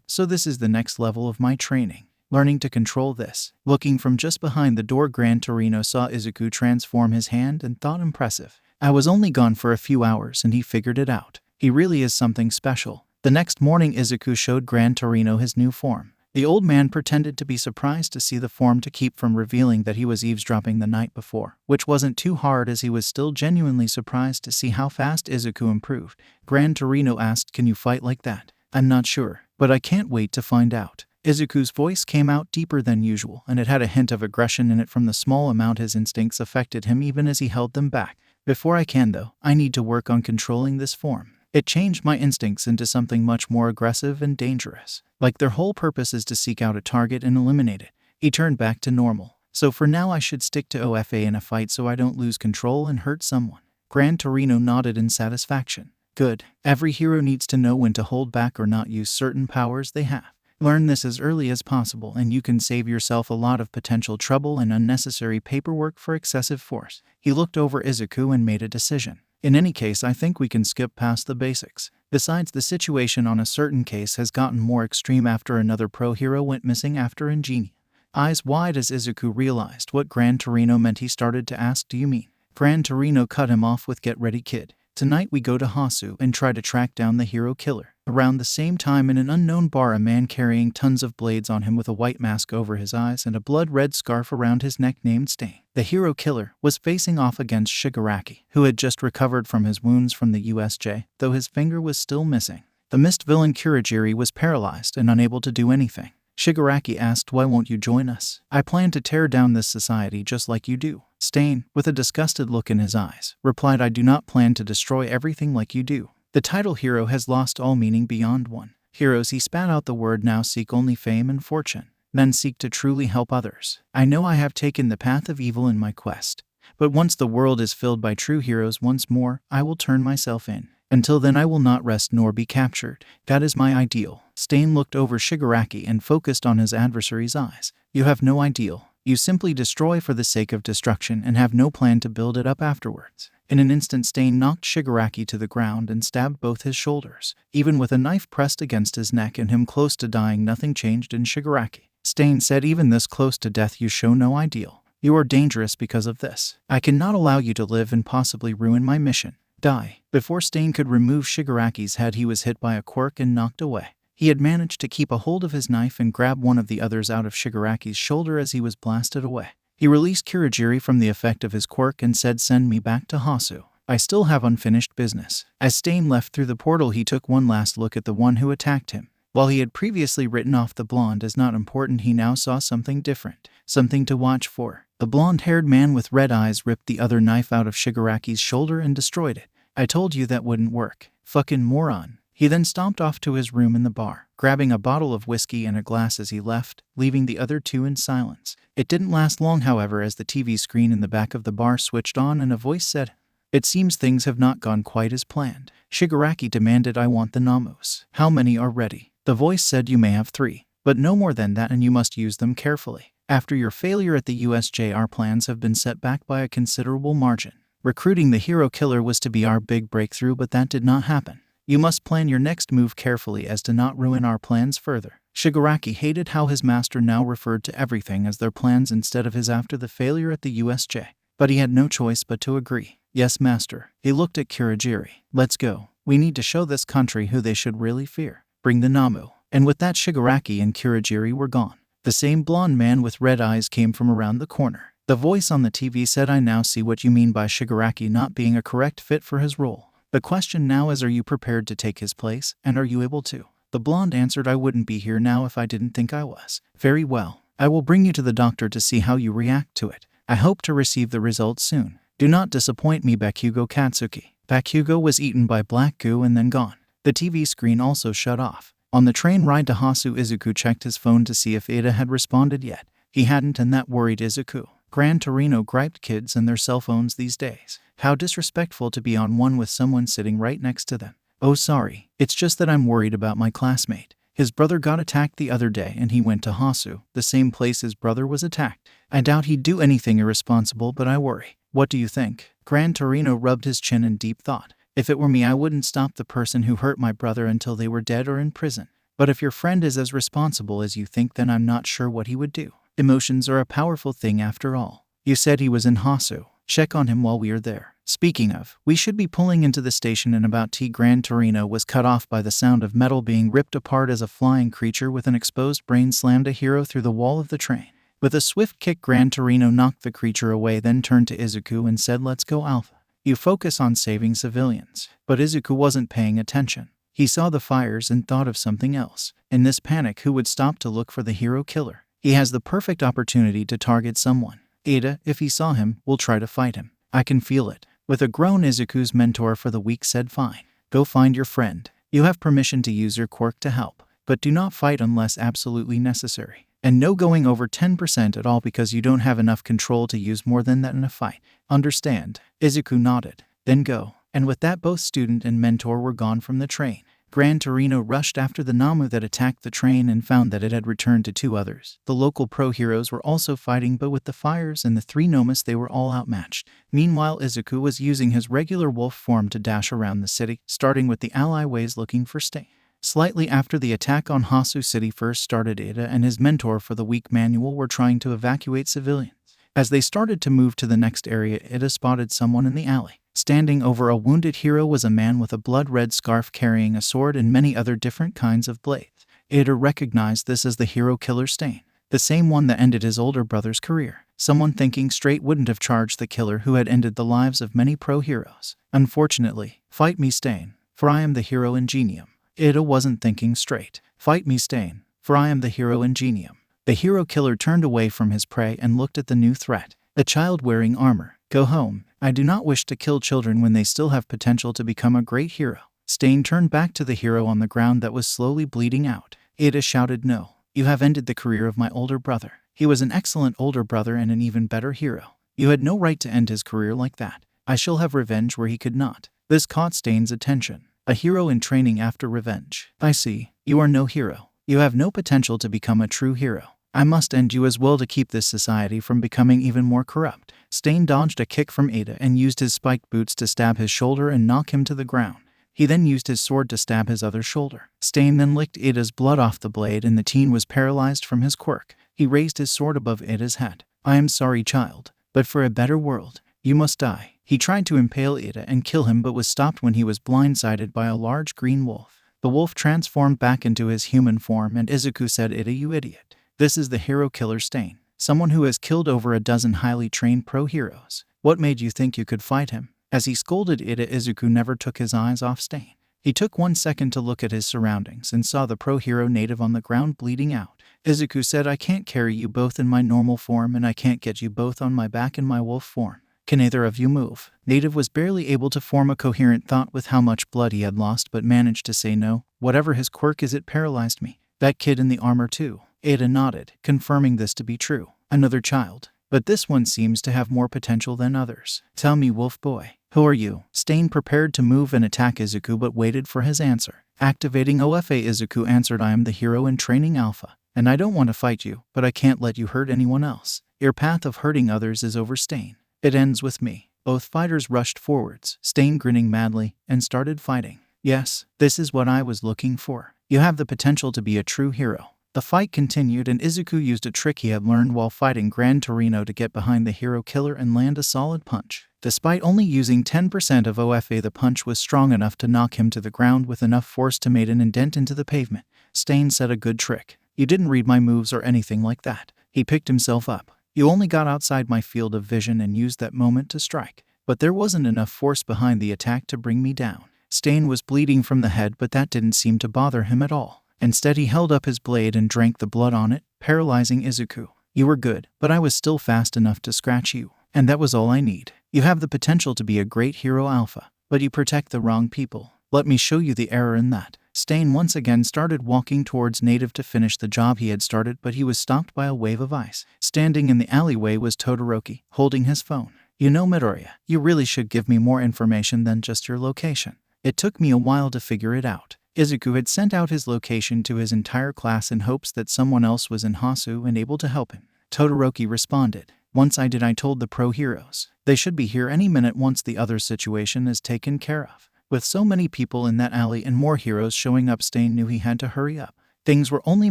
So this is the next level of my training. Learning to control this. Looking from just behind the door, Gran Torino saw Izuku transform his hand and thought impressive. I was only gone for a few hours and he figured it out. He really is something special. The next morning Izuku showed Gran Torino his new form. The old man pretended to be surprised to see the form to keep from revealing that he was eavesdropping the night before, which wasn't too hard as he was still genuinely surprised to see how fast Izuku improved. Gran Torino asked, "Can you fight like that?" "I'm not sure, but I can't wait to find out." Izuku's voice came out deeper than usual, and it had a hint of aggression in it from the small amount his instincts affected him even as he held them back. "Before I can though, I need to work on controlling this form. It changed my instincts into something much more aggressive and dangerous. Like their whole purpose is to seek out a target and eliminate it." He turned back to normal. "So for now I should stick to OFA in a fight so I don't lose control and hurt someone." Gran Torino nodded in satisfaction. "Good. Every hero needs to know when to hold back or not use certain powers they have. Learn this as early as possible and you can save yourself a lot of potential trouble and unnecessary paperwork for excessive force." He looked over Izuku and made a decision. "In any case, I think we can skip past the basics. Besides, the situation on a certain case has gotten more extreme after another pro hero went missing after Ingenia." Eyes wide as Izuku realized what Gran Torino meant, he started to ask, "Do you mean?" Gran Torino cut him off with, "Get ready, kid. Tonight we go to Hasu and try to track down the hero killer." Around the same time, in an unknown bar, a man carrying tons of blades on him with a white mask over his eyes and a blood-red scarf around his neck named Stain, the hero killer, was facing off against Shigaraki, who had just recovered from his wounds from the USJ, though his finger was still missing. The mist villain Kurogiri was paralyzed and unable to do anything. Shigaraki asked, "Why won't you join us? I plan to tear down this society just like you do." Stain, with a disgusted look in his eyes, replied, "I do not plan to destroy everything like you do. The title hero has lost all meaning beyond one. Heroes," he spat out the word, "now seek only fame and fortune. None seek to truly help others. I know I have taken the path of evil in my quest, but once the world is filled by true heroes once more, I will turn myself in. Until then I will not rest nor be captured. That is my ideal." Stain looked over Shigaraki and focused on his adversary's eyes. "You have no ideal. You simply destroy for the sake of destruction and have no plan to build it up afterwards." In an instant, Stain knocked Shigaraki to the ground and stabbed both his shoulders. Even with a knife pressed against his neck and him close to dying, nothing changed in Shigaraki. Stain said, "Even this close to death you show no ideal. You are dangerous because of this. I cannot allow you to live and possibly ruin my mission. Die." Before Stain could remove Shigaraki's head, he was hit by a quirk and knocked away. He had managed to keep a hold of his knife and grab one of the others out of Shigaraki's shoulder as he was blasted away. He released Kurogiri from the effect of his quirk and said, "Send me back to Hasu. I still have unfinished business." As Stain left through the portal, he took one last look at the one who attacked him. While he had previously written off the blonde as not important, he now saw something different, something to watch for. The blonde-haired man with red eyes ripped the other knife out of Shigaraki's shoulder and destroyed it. "I told you that wouldn't work. Fucking moron." He then stomped off to his room in the bar, grabbing a bottle of whiskey and a glass as he left, leaving the other two in silence. It didn't last long, however, as the TV screen in the back of the bar switched on and a voice said, "It seems things have not gone quite as planned." Shigaraki demanded, "I want the Namos. How many are ready?" The voice said, "You may have 3, but no more than that, and you must use them carefully. After your failure at the USJ, our plans have been set back by a considerable margin. Recruiting the hero killer was to be our big breakthrough, but that did not happen. You must plan your next move carefully as to not ruin our plans further." Shigaraki hated how his master now referred to everything as their plans instead of his after the failure at the USJ. But he had no choice but to agree. "Yes, master." He looked at Kurogiri. "Let's go. We need to show this country who they should really fear. Bring the Namu." And with that, Shigaraki and Kurogiri were gone. The same blonde man with red eyes came from around the corner. The voice on the TV said, "I now see what you mean by Shigaraki not being a correct fit for his role. The question now is, are you prepared to take his place, and are you able to?" The blonde answered, "I wouldn't be here now if I didn't think I was." "Very well. I will bring you to the doctor to see how you react to it. I hope to receive the results soon. Do not disappoint me, Bakugo Katsuki." Bakugo was eaten by black goo and then gone. The TV screen also shut off. On the train ride to Hasu, Izuku checked his phone to see if Ida had responded yet. He hadn't, and that worried Izuku. Gran Torino griped kids and their cell phones these days. How disrespectful to be on one with someone sitting right next to them. "Oh, sorry. It's just that I'm worried about my classmate. His brother got attacked the other day and he went to Hasu, the same place his brother was attacked. I doubt he'd do anything irresponsible, but I worry. What do you think?" Gran Torino rubbed his chin in deep thought. If it were me, I wouldn't stop the person who hurt my brother until they were dead or in prison. But if your friend is as responsible as you think, then I'm not sure what he would do. Emotions are a powerful thing after all. You said he was in Hasu. Check on him while we are there. Speaking of, we should be pulling into the station in about T. Gran Torino was cut off by the sound of metal being ripped apart as a flying creature with an exposed brain slammed a hero through the wall of the train. With a swift kick, Gran Torino knocked the creature away, then turned to Izuku and said, "Let's go, Alpha. You focus on saving civilians." But Izuku wasn't paying attention. He saw the fires and thought of something else. In this panic, who would stop to look for the hero killer? He has the perfect opportunity to target someone. Ada, if he saw him, will try to fight him. I can feel it. With a groan, Izuku's mentor for the week said, "Fine. Go find your friend. You have permission to use your quirk to help, but do not fight unless absolutely necessary. And no going over 10% at all because you don't have enough control to use more than that in a fight. Understand?" Izuku nodded. "Then go." And with that, both student and mentor were gone from the train. Gran Torino rushed after the Namu that attacked the train and found that it had returned to 2 others. The local pro heroes were also fighting, but with the fires and the 3 Nomas, they were all outmatched. Meanwhile, Izuku was using his regular wolf form to dash around the city, starting with the ally ways looking for Stain. Slightly after the attack on Hasu City first started, Ada and his mentor for the week Manuel were trying to evacuate civilians. As they started to move to the next area, Ada spotted someone in the alley. Standing over a wounded hero was a man with a blood-red scarf carrying a sword and many other different kinds of blades. Ada recognized this as the hero killer Stain, the same one that ended his older brother's career. Someone thinking straight wouldn't have charged the killer who had ended the lives of many pro heroes. Unfortunately, fight me, Stain, for I am the hero Ingenium. Ada wasn't thinking straight. Fight me, Stain, for I am the hero Ingenium. The hero killer turned away from his prey and looked at the new threat, a child wearing armor. Go home. I do not wish to kill children when they still have potential to become a great hero. Stain turned back to the hero on the ground that was slowly bleeding out. Ada shouted, "No. You have ended the career of my older brother. He was an excellent older brother and an even better hero. You had no right to end his career like that. I shall have revenge where he could not." This caught Stain's attention. A hero in training after revenge. I see. You are no hero. You have no potential to become a true hero. I must end you as well to keep this society from becoming even more corrupt. Stain dodged a kick from Ada and used his spiked boots to stab his shoulder and knock him to the ground. He then used his sword to stab his other shoulder. Stain then licked Ada's blood off the blade and the teen was paralyzed from his quirk. He raised his sword above Ada's head. "I am sorry, child, but for a better world, you must die." He tried to impale Ada and kill him but was stopped when he was blindsided by a large green wolf. The wolf transformed back into his human form and Izuku said, "Ada, you idiot. This is the hero killer Stain, someone who has killed over a dozen highly trained pro heroes. What made you think you could fight him?" As he scolded Ada, Izuku never took his eyes off Stain. He took 1 second to look at his surroundings and saw the pro hero native on the ground bleeding out. Izuku said, "I can't carry you both in my normal form and I can't get you both on my back in my wolf form. Can either of you move?" Native was barely able to form a coherent thought with how much blood he had lost but managed to say no. "Whatever his quirk is, it paralyzed me." "That kid in the armor too?" Ada nodded, confirming this to be true. "Another child. But this one seems to have more potential than others. Tell me, wolf boy, who are you?" Stain prepared to move and attack Izuku but waited for his answer. Activating OFA, Izuku answered, "I am the hero in training Alpha, and I don't want to fight you, but I can't let you hurt anyone else. Your path of hurting others is over, Stain. It ends with me." Both fighters rushed forwards, Stain grinning madly, and started fighting. "Yes, this is what I was looking for. You have the potential to be a true hero." The fight continued and Izuku used a trick he had learned while fighting Gran Torino to get behind the hero killer and land a solid punch. Despite only using 10% of OFA, the punch was strong enough to knock him to the ground with enough force to make an indent into the pavement. Stain said, "A good trick. You didn't read my moves or anything like that." He picked himself up. "You only got outside my field of vision and used that moment to strike. But there wasn't enough force behind the attack to bring me down." Stain was bleeding from the head, but that didn't seem to bother him at all. Instead, he held up his blade and drank the blood on it, paralyzing Izuku. "You were good, but I was still fast enough to scratch you. And that was all I need. You have the potential to be a great hero Alpha, but you protect the wrong people. Let me show you the error in that." Stain once again started walking towards Native to finish the job he had started, but he was stopped by a wave of ice. Standing in the alleyway was Todoroki, holding his phone. "You know, Midoriya, you really should give me more information than just your location. It took me a while to figure it out." Izuku had sent out his location to his entire class in hopes that someone else was in Hasu and able to help him. Todoroki responded, Once I told the pro heroes. They should be here any minute once the other situation is taken care of. With so many people in that alley and more heroes showing up, Stain knew he had to hurry up. Things were only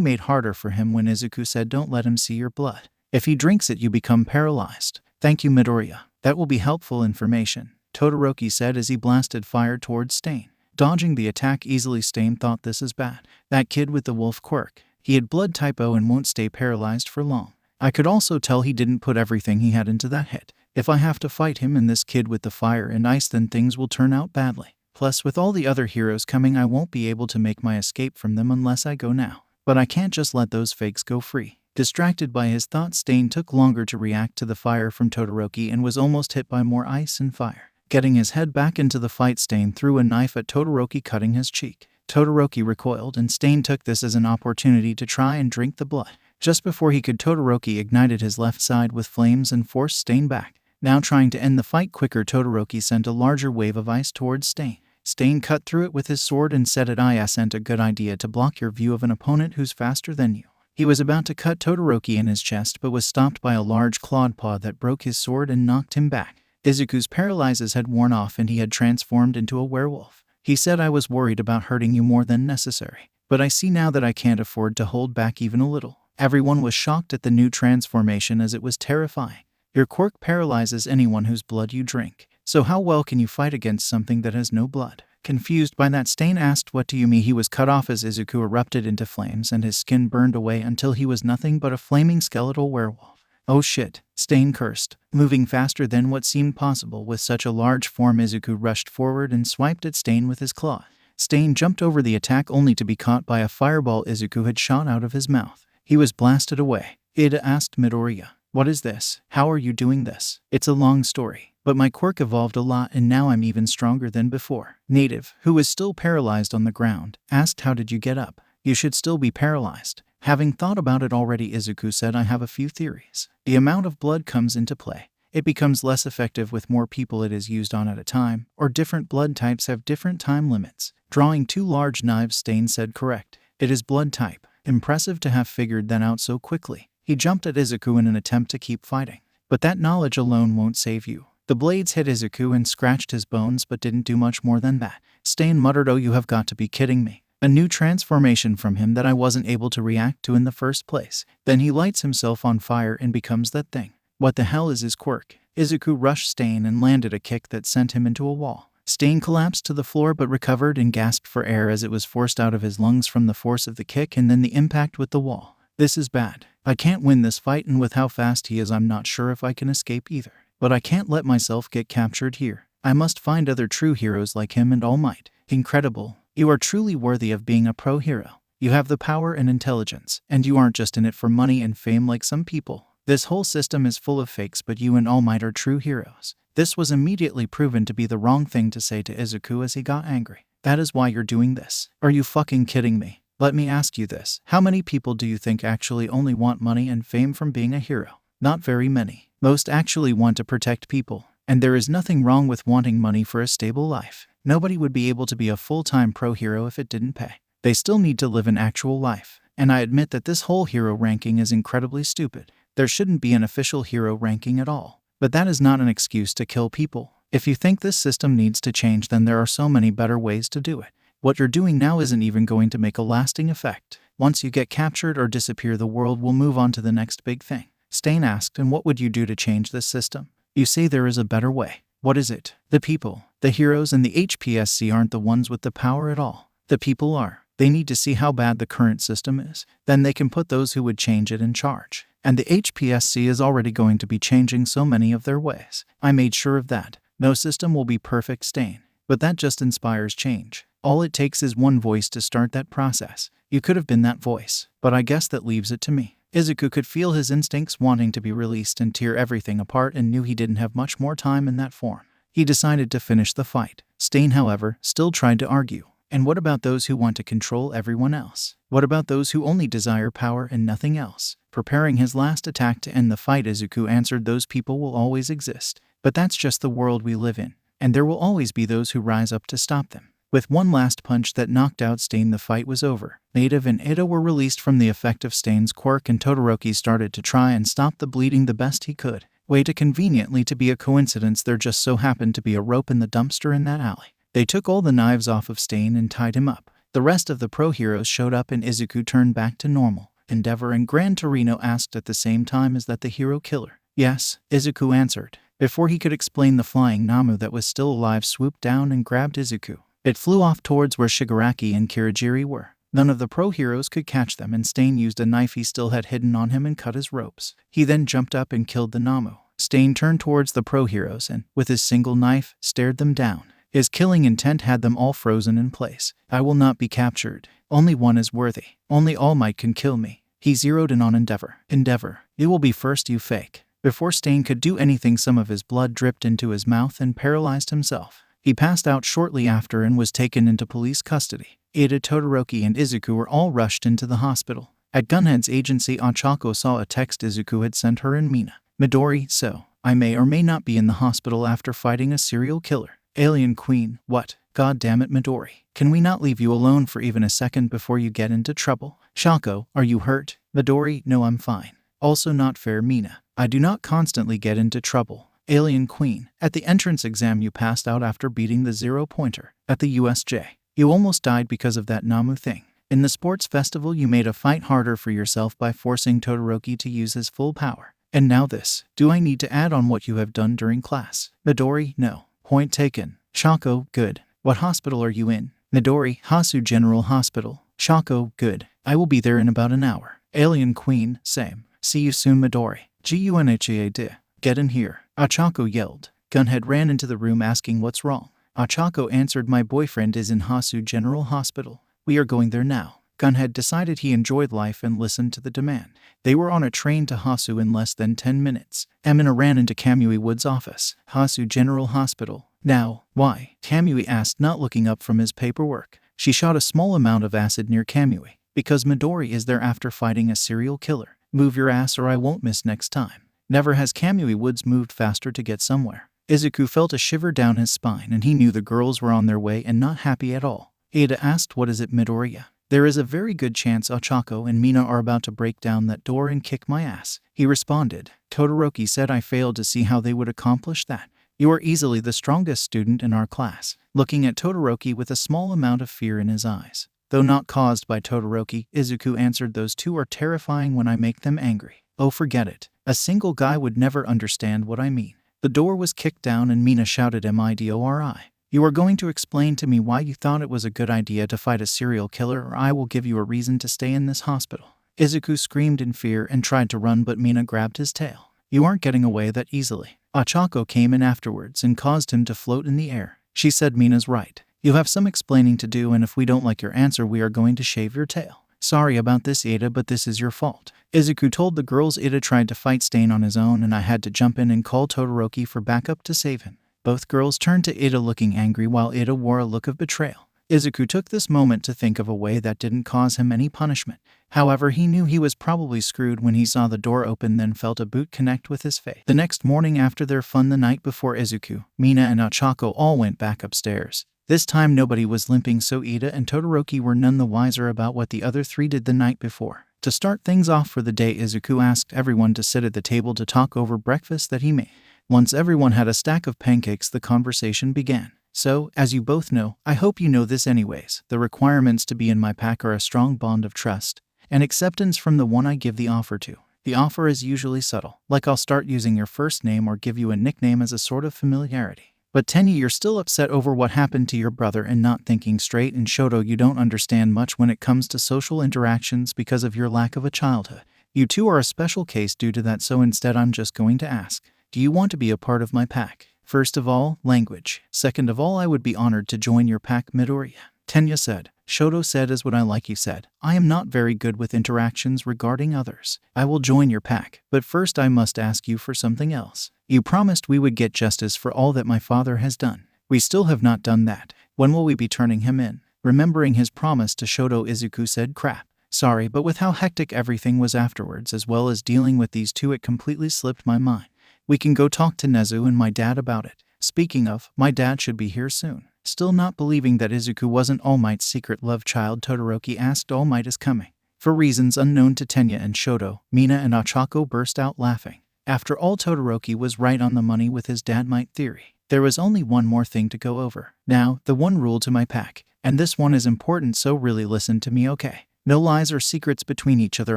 made harder for him when Izuku said, "Don't let him see your blood. If he drinks it, you become paralyzed." "Thank you, Midoriya. That will be helpful information," Todoroki said as he blasted fire towards Stain. Dodging the attack easily, Stain thought, this is bad. That kid with the wolf quirk. He had blood type O and won't stay paralyzed for long. I could also tell he didn't put everything he had into that hit. If I have to fight him and this kid with the fire and ice, then things will turn out badly. Plus, with all the other heroes coming, I won't be able to make my escape from them unless I go now. But I can't just let those fakes go free. Distracted by his thoughts, Stain took longer to react to the fire from Todoroki and was almost hit by more ice and fire. Getting his head back into the fight, Stain threw a knife at Todoroki, cutting his cheek. Todoroki recoiled, and Stain took this as an opportunity to try and drink the blood. Just before he could, Todoroki ignited his left side with flames and forced Stain back. Now trying to end the fight quicker, Todoroki sent a larger wave of ice towards Stain. Stain cut through it with his sword and said, "It isn't a good idea to block your view of an opponent who's faster than you." He was about to cut Todoroki in his chest but was stopped by a large clawed paw that broke his sword and knocked him back. Izuku's paralyzes had worn off and he had transformed into a werewolf. He said, "I was worried about hurting you more than necessary, but I see now that I can't afford to hold back even a little." Everyone was shocked at the new transformation as it was terrifying. Your quirk paralyzes anyone whose blood you drink. So how well can you fight against something that has no blood? Confused by that, Stain asked, "What do you mean?" He was cut off as Izuku erupted into flames and his skin burned away until he was nothing but a flaming skeletal werewolf. "Oh shit," Stain cursed. Moving faster than what seemed possible with such a large form, Izuku rushed forward and swiped at Stain with his claw. Stain jumped over the attack only to be caught by a fireball Izuku had shot out of his mouth. He was blasted away. Ida asked Midoriya, "What is this? How are you doing this?" "It's a long story, but my quirk evolved a lot and now I'm even stronger than before." Native, who was still paralyzed on the ground, asked, "How did you get up? You should still be paralyzed." Having thought about it already, Izuku said, "I have a few theories. The amount of blood comes into play. It becomes less effective with more people it is used on at a time, or different blood types have different time limits." Drawing two large knives, Stain said, "Correct. It is blood type." Impressive to have figured that out so quickly. He jumped at Izuku in an attempt to keep fighting. But that knowledge alone won't save you. The blades hit Izuku and scratched his bones but didn't do much more than that. Stain muttered, "Oh, you have got to be kidding me." A new transformation from him that I wasn't able to react to in the first place. Then he lights himself on fire and becomes that thing. What the hell is his quirk? Izuku rushed Stain and landed a kick that sent him into a wall. Stain collapsed to the floor but recovered and gasped for air as it was forced out of his lungs from the force of the kick and then the impact with the wall. "This is bad. I can't win this fight, and with how fast he is, I'm not sure if I can escape either. But I can't let myself get captured here. I must find other true heroes like him and All Might." Incredible. You are truly worthy of being a pro hero. You have the power and intelligence, and you aren't just in it for money and fame like some people. This whole system is full of fakes, but you and All Might are true heroes. This was immediately proven to be the wrong thing to say to Izuku as he got angry. "That is why you're doing this. Are you fucking kidding me? Let me ask you this. How many people do you think actually only want money and fame from being a hero? Not very many. Most actually want to protect people. And there is nothing wrong with wanting money for a stable life. Nobody would be able to be a full-time pro hero if it didn't pay. They still need to live an actual life. And I admit that this whole hero ranking is incredibly stupid. There shouldn't be an official hero ranking at all. But that is not an excuse to kill people. If you think this system needs to change, then there are so many better ways to do it. What you're doing now isn't even going to make a lasting effect. Once you get captured or disappear, the world will move on to the next big thing." Stain asked, "And what would you do to change this system?" "You say there is a better way. What is it?" "The people, the heroes and the HPSC aren't the ones with the power at all. The people are. They need to see how bad the current system is. Then they can put those who would change it in charge. And the HPSC is already going to be changing so many of their ways. I made sure of that. No system will be perfect, Stain. But that just inspires change. All it takes is one voice to start that process. You could have been that voice, but I guess that leaves it to me." Izuku could feel his instincts wanting to be released and tear everything apart and knew he didn't have much more time in that form. He decided to finish the fight. Stain, however, still tried to argue. "And what about those who want to control everyone else? What about those who only desire power and nothing else?" Preparing his last attack to end the fight, Izuku answered, "Those people will always exist. But that's just the world we live in. And there will always be those who rise up to stop them." With one last punch that knocked out Stain, the fight was over. Native and Ida were released from the effect of Stain's quirk, and Todoroki started to try and stop the bleeding the best he could. Way too conveniently to be a coincidence, there just so happened to be a rope in the dumpster in that alley. They took all the knives off of Stain and tied him up. The rest of the pro heroes showed up and Izuku turned back to normal. Endeavor and Gran Torino asked at the same time, "Is that the hero killer?" "Yes," Izuku answered. Before he could explain, the flying Namu that was still alive swooped down and grabbed Izuku. It flew off towards where Shigaraki and Kirigiri were. None of the pro heroes could catch them, and Stain used a knife he still had hidden on him and cut his ropes. He then jumped up and killed the Namu. Stain turned towards the pro heroes and, with his single knife, stared them down. His killing intent had them all frozen in place. "I will not be captured. Only one is worthy. Only All Might can kill me." He zeroed in on Endeavor. "Endeavor, you will be first, you fake." Before Stain could do anything, some of his blood dripped into his mouth and paralyzed himself. He passed out shortly after and was taken into police custody. Ida, Todoroki, and Izuku were all rushed into the hospital. At Gunhead's agency, Ochako saw a text Izuku had sent her and Mina. "Midori, so I may or may not be in the hospital after fighting a serial killer." Alien Queen, "What? God damn it, Midori. Can we not leave you alone for even a second before you get into trouble?" "Shako, are you hurt?" Midori, "No, I'm fine." "Also not fair, Mina. I do not constantly get into trouble." Alien Queen, "At the entrance exam you passed out after beating the 0-pointer. At the USJ. You almost died because of that Namu thing. In the sports festival you made a fight harder for yourself by forcing Todoroki to use his full power. And now this. Do I need to add on what you have done during class?" Midori, "No. Point taken." Shako, "Good. What hospital are you in?" Midori, "Hasu General Hospital." Shako, "Good. I will be there in about an hour." Alien Queen, "Same. See you soon, Midori." "Gunhad. Get in here." Ochako yelled. Gunhead ran into the room asking what's wrong. Ochako answered, "My boyfriend is in Hasu General Hospital. We are going there now." Gunhead decided he enjoyed life and listened to the demand. They were on a train to Hasu in less than 10 minutes. Emina ran into Kamui Wood's office. "Hasu General Hospital. Now, why?" Kamui asked, not looking up from his paperwork. She shot a small amount of acid near Kamui. "Because Midori is there after fighting a serial killer. Move your ass or I won't miss next time." Never has Kamui Woods moved faster to get somewhere. Izuku felt a shiver down his spine and he knew the girls were on their way and not happy at all. Ada asked, "What is it, Midoriya?" "There is a very good chance Ochako and Mina are about to break down that door and kick my ass," he responded. "Todoroki said I failed to see how they would accomplish that. You are easily the strongest student in our class." Looking at Todoroki with a small amount of fear in his eyes. Though not caused by Todoroki, Izuku answered, "Those two are terrifying when I make them angry." "Oh, forget it. A single guy would never understand what I mean." The door was kicked down and Mina shouted, "Midori. You are going to explain to me why you thought it was a good idea to fight a serial killer or I will give you a reason to stay in this hospital." Izuku screamed in fear and tried to run, but Mina grabbed his tail. "You aren't getting away that easily." Ochako came in afterwards and caused him to float in the air. She said, "Mina's right. You have some explaining to do and if we don't like your answer we are going to shave your tail." "Sorry about this, Ida, but this is your fault." Izuku told the girls Ida tried to fight Stain on his own and I had to jump in and call Todoroki for backup to save him. Both girls turned to Ida looking angry while Ida wore a look of betrayal. Izuku took this moment to think of a way that didn't cause him any punishment. However, he knew he was probably screwed when he saw the door open, then felt a boot connect with his face. The next morning after their fun the night before, Izuku, Mina, and Ochako all went back upstairs. This time nobody was limping, so Ida and Todoroki were none the wiser about what the other three did the night before. To start things off for the day, Izuku asked everyone to sit at the table to talk over breakfast that he made. Once everyone had a stack of pancakes, the conversation began. "So, as you both know, I hope you know this anyways, the requirements to be in my pack are a strong bond of trust and acceptance from the one I give the offer to. The offer is usually subtle, like I'll start using your first name or give you a nickname as a sort of familiarity. But Tenya, you're still upset over what happened to your brother and not thinking straight, and Shoto, you don't understand much when it comes to social interactions because of your lack of a childhood. You two are a special case due to that, so instead I'm just going to ask, do you want to be a part of my pack? First of all, language. Second of all, I would be honored to join your pack, Midoriya." Tenya said. Shoto said, "As what I like you said, I am not very good with interactions regarding others. I will join your pack, but first I must ask you for something else. You promised we would get justice for all that my father has done. We still have not done that. When will we be turning him in?" Remembering his promise to Shoto, Izuku said, "Crap. Sorry, but with how hectic everything was afterwards, as well as dealing with these two, it completely slipped my mind. We can go talk to Nezu and my dad about it. Speaking of, my dad should be here soon." Still not believing that Izuku wasn't All Might's secret love child, Todoroki asked, "All Might is coming." For reasons unknown to Tenya and Shoto, Mina and Ochako burst out laughing. After all, Todoroki was right on the money with his dad might theory. There was only one more thing to go over. Now, the one rule to my pack. And this one is important, so really listen to me, okay? No lies or secrets between each other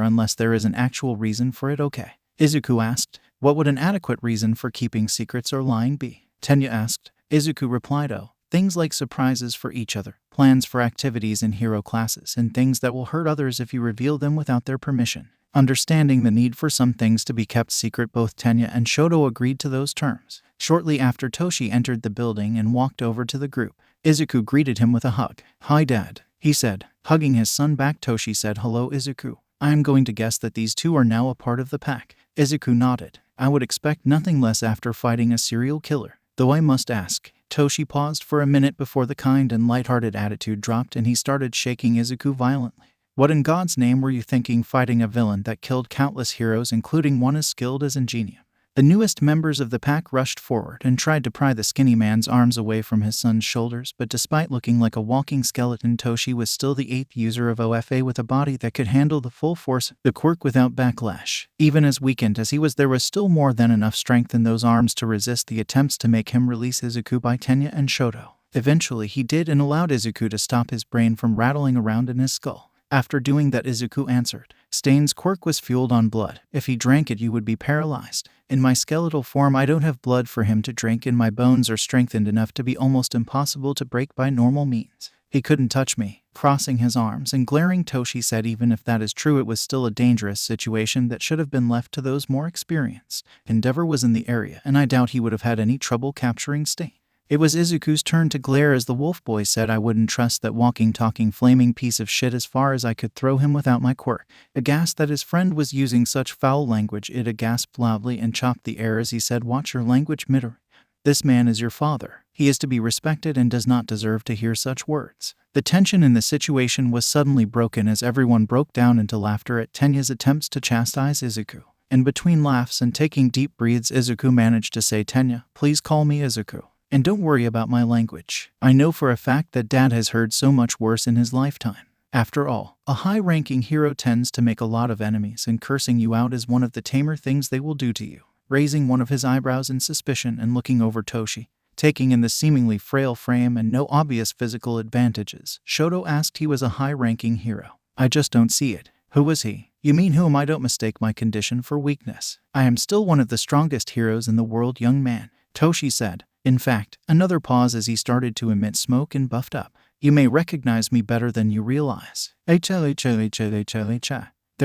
unless there is an actual reason for it, okay? Izuku asked. What would an adequate reason for keeping secrets or lying be? Tenya asked. Izuku replied, oh, things like surprises for each other, plans for activities in hero classes, and things that will hurt others if you reveal them without their permission. Understanding the need for some things to be kept secret, both Tenya and Shoto agreed to those terms. Shortly after, Toshi entered the building and walked over to the group. Izuku greeted him with a hug. Hi, Dad, he said. Hugging his son back, Toshi said, hello, Izuku. I am going to guess that these two are now a part of the pack. Izuku nodded. I would expect nothing less after fighting a serial killer. Though I must ask. Toshi paused for a minute before the kind and lighthearted attitude dropped and he started shaking Izuku violently. What in God's name were you thinking fighting a villain that killed countless heroes, including one as skilled as Ingenium? The newest members of the pack rushed forward and tried to pry the skinny man's arms away from his son's shoulders, but despite looking like a walking skeleton, Toshi was still the 8th user of OFA with a body that could handle the full force of the quirk without backlash. Even as weakened as he was, there was still more than enough strength in those arms to resist the attempts to make him release Izuku by Tenya and Shoto. Eventually he did and allowed Izuku to stop his brain from rattling around in his skull. After doing that, Izuku answered. Stain's quirk was fueled on blood. If he drank it, you would be paralyzed. In my skeletal form, I don't have blood for him to drink, and my bones are strengthened enough to be almost impossible to break by normal means. He couldn't touch me. Crossing his arms and glaring, Toshi said even if that is true, it was still a dangerous situation that should have been left to those more experienced. Endeavor was in the area, and I doubt he would have had any trouble capturing Stain. It was Izuku's turn to glare as the wolf boy said, I wouldn't trust that walking, talking, flaming piece of shit as far as I could throw him without my quirk. Aghast that his friend was using such foul language, Ida gasped loudly and chopped the air as he said, watch your language, Midori. This man is your father. He is to be respected and does not deserve to hear such words. The tension in the situation was suddenly broken as everyone broke down into laughter at Tenya's attempts to chastise Izuku. And between laughs and taking deep breaths, Izuku managed to say, Tenya, please call me Izuku. And don't worry about my language. I know for a fact that Dad has heard so much worse in his lifetime. After all, a high-ranking hero tends to make a lot of enemies, and cursing you out is one of the tamer things they will do to you. Raising one of his eyebrows in suspicion and looking over Toshi, taking in the seemingly frail frame and no obvious physical advantages, Shoto asked, he was a high-ranking hero. I just don't see it. Who was he? You mean whom? I don't mistake my condition for weakness. I am still one of the strongest heroes in the world, young man, Toshi said. In fact, another pause as he started to emit smoke and buffed up. You may recognize me better than you realize. There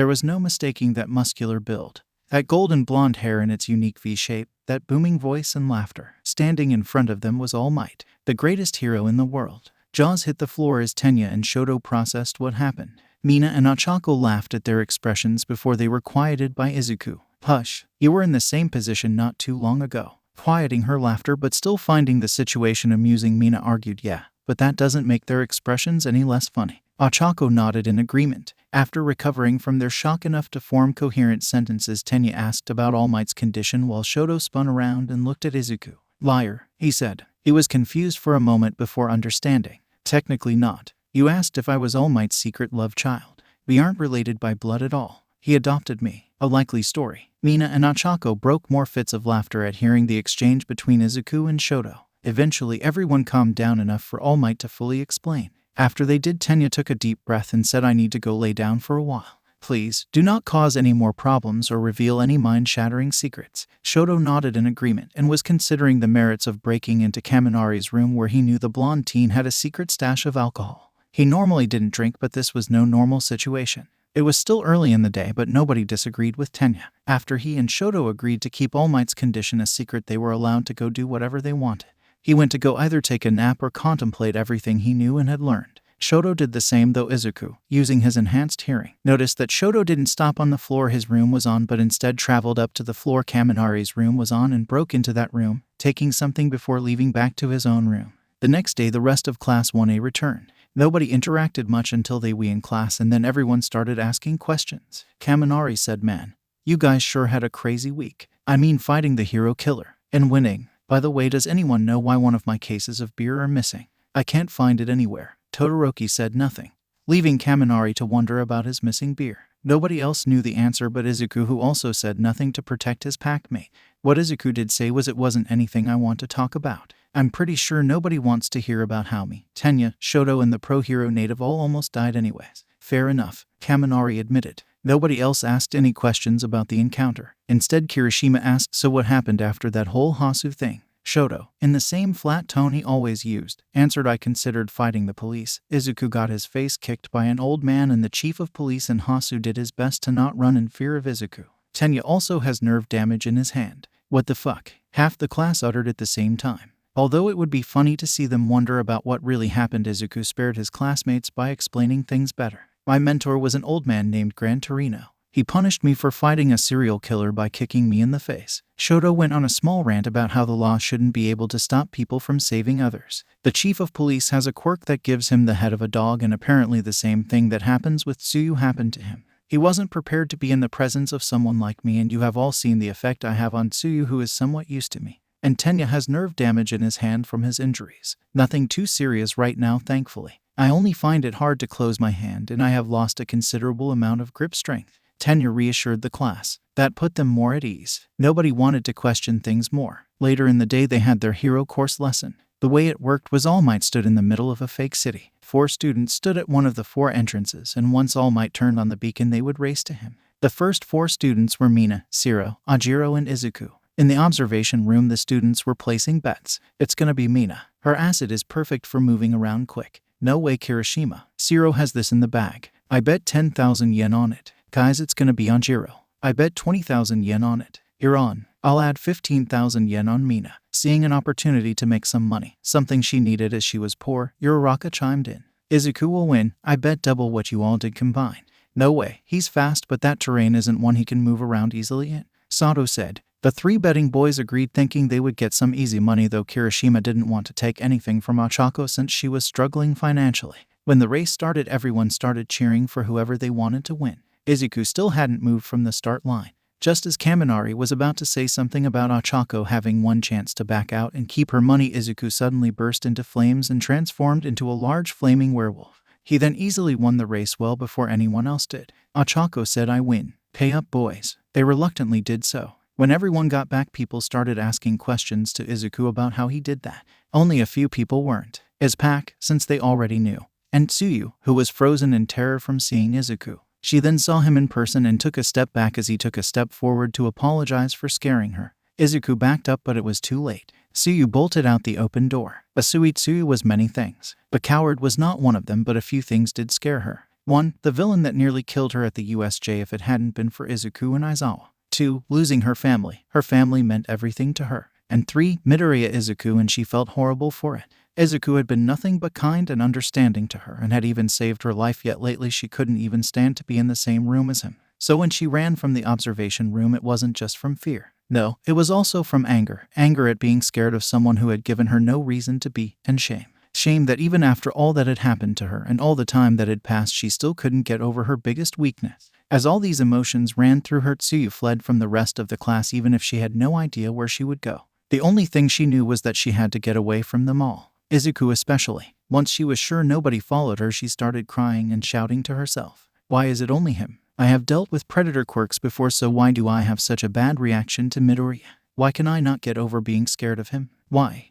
was no mistaking that muscular build, that golden blonde hair in its unique V shape, that booming voice and laughter. Standing in front of them was All Might, the greatest hero in the world. Jaws hit the floor as Tenya and Shoto processed what happened. Mina and Ochako laughed at their expressions before they were quieted by Izuku. Hush, you were in the same position not too long ago. Quieting her laughter but still finding the situation amusing, Mina argued, yeah, but that doesn't make their expressions any less funny. Ochako nodded in agreement. After recovering from their shock enough to form coherent sentences, Tenya asked about All Might's condition while Shoto spun around and looked at Izuku. Liar, he said. He was confused for a moment before understanding. Technically not. You asked if I was All Might's secret love child. We aren't related by blood at all. He adopted me. A likely story. Mina and Ochako broke more fits of laughter at hearing the exchange between Izuku and Shoto. Eventually everyone calmed down enough for All Might to fully explain. After they did, Tenya took a deep breath and said, I need to go lay down for a while. Please, do not cause any more problems or reveal any mind-shattering secrets. Shoto nodded in agreement and was considering the merits of breaking into Kaminari's room, where he knew the blonde teen had a secret stash of alcohol. He normally didn't drink, but this was no normal situation. It was still early in the day, but nobody disagreed with Tenya. After he and Shoto agreed to keep All Might's condition a secret, they were allowed to go do whatever they wanted. He went to go either take a nap or contemplate everything he knew and had learned. Shoto did the same, though Izuku, using his enhanced hearing, noticed that Shoto didn't stop on the floor his room was on, but instead traveled up to the floor Kaminari's room was on and broke into that room, taking something before leaving back to his own room. The next day, the rest of Class 1A returned. Nobody interacted much until they were in class, and then everyone started asking questions. Kaminari said, man, you guys sure had a crazy week. I mean, fighting the hero killer and winning. By the way, does anyone know why one of my cases of beer are missing? I can't find it anywhere. Todoroki said nothing, leaving Kaminari to wonder about his missing beer. Nobody else knew the answer but Izuku, who also said nothing to protect his packmate. What Izuku did say was, it wasn't anything I want to talk about. I'm pretty sure nobody wants to hear about how me, Tenya, Shoto and the pro-hero native all almost died anyways. Fair enough, Kaminari admitted. Nobody else asked any questions about the encounter. Instead, Kirishima asked, so what happened after that whole Hasu thing? Shoto, in the same flat tone he always used, answered, I considered fighting the police. Izuku got his face kicked by an old man and the chief of police, and Hasu did his best to not run in fear of Izuku. Tenya also has nerve damage in his hand. What the fuck? Half the class uttered at the same time. Although it would be funny to see them wonder about what really happened, Izuku spared his classmates by explaining things better. My mentor was an old man named Gran Torino. He punished me for fighting a serial killer by kicking me in the face. Shoto went on a small rant about how the law shouldn't be able to stop people from saving others. The chief of police has a quirk that gives him the head of a dog, and apparently the same thing that happens with Tsuyu happened to him. He wasn't prepared to be in the presence of someone like me, and you have all seen the effect I have on Tsuyu, who is somewhat used to me. And Tenya has nerve damage in his hand from his injuries. Nothing too serious right now, thankfully. I only find it hard to close my hand, and I have lost a considerable amount of grip strength. Tenya reassured the class. That put them more at ease. Nobody wanted to question things more. Later in the day they had their hero course lesson. The way it worked was All Might stood in the middle of a fake city. 4 students stood at one of the 4 entrances, and once All Might turned on the beacon they would race to him. The first 4 students were Mina, Shiro, Ajiro and Izuku. In the observation room the students were placing bets. It's gonna be Mina. Her acid is perfect for moving around quick. No way Kirishima. Shiro has this in the bag. I bet 10,000 yen on it. Guys, it's gonna be Ajiro. I bet 20,000 yen on it. You're on. I'll add 15,000 yen on Mina. Seeing an opportunity to make some money, something she needed as she was poor, Uraraka chimed in. Izuku will win. I bet double what you all did combined. No way. He's fast, but that terrain isn't one he can move around easily in. Sato said. The 3 betting boys agreed, thinking they would get some easy money, though Kirishima didn't want to take anything from Ochako since she was struggling financially. When the race started, everyone started cheering for whoever they wanted to win. Izuku still hadn't moved from the start line. Just as Kaminari was about to say something about Ochako having one chance to back out and keep her money, Izuku suddenly burst into flames and transformed into a large flaming werewolf. He then easily won the race well before anyone else did. Ochako said, I win. Pay up, boys. They reluctantly did so. When everyone got back, people started asking questions to Izuku about how he did that. Only a few people weren't. His pack, since they already knew. And Tsuyu, who was frozen in terror from seeing Izuku. She then saw him in person and took a step back as he took a step forward to apologize for scaring her. Izuku backed up, but it was too late. Tsuyu bolted out the open door. Asui Tsuyu was many things. The coward was not one of them, but a few things did scare her. 1. The villain that nearly killed her at the USJ if it hadn't been for Izuku and Aizawa. 2. Losing her family. Her family meant everything to her. And 3. Midoriya Izuku, and she felt horrible for it. Izuku had been nothing but kind and understanding to her and had even saved her life, yet lately she couldn't even stand to be in the same room as him. So when she ran from the observation room, it wasn't just from fear. No, it was also from anger. Anger at being scared of someone who had given her no reason to be, and shame. Shame that even after all that had happened to her and all the time that had passed, she still couldn't get over her biggest weakness. As all these emotions ran through her, Tsuyu fled from the rest of the class even if she had no idea where she would go. The only thing she knew was that she had to get away from them all. Izuku especially. Once she was sure nobody followed her, she started crying and shouting to herself. Why is it only him? I have dealt with predator quirks before, so why do I have such a bad reaction to Midoriya? Why can I not get over being scared of him? Why?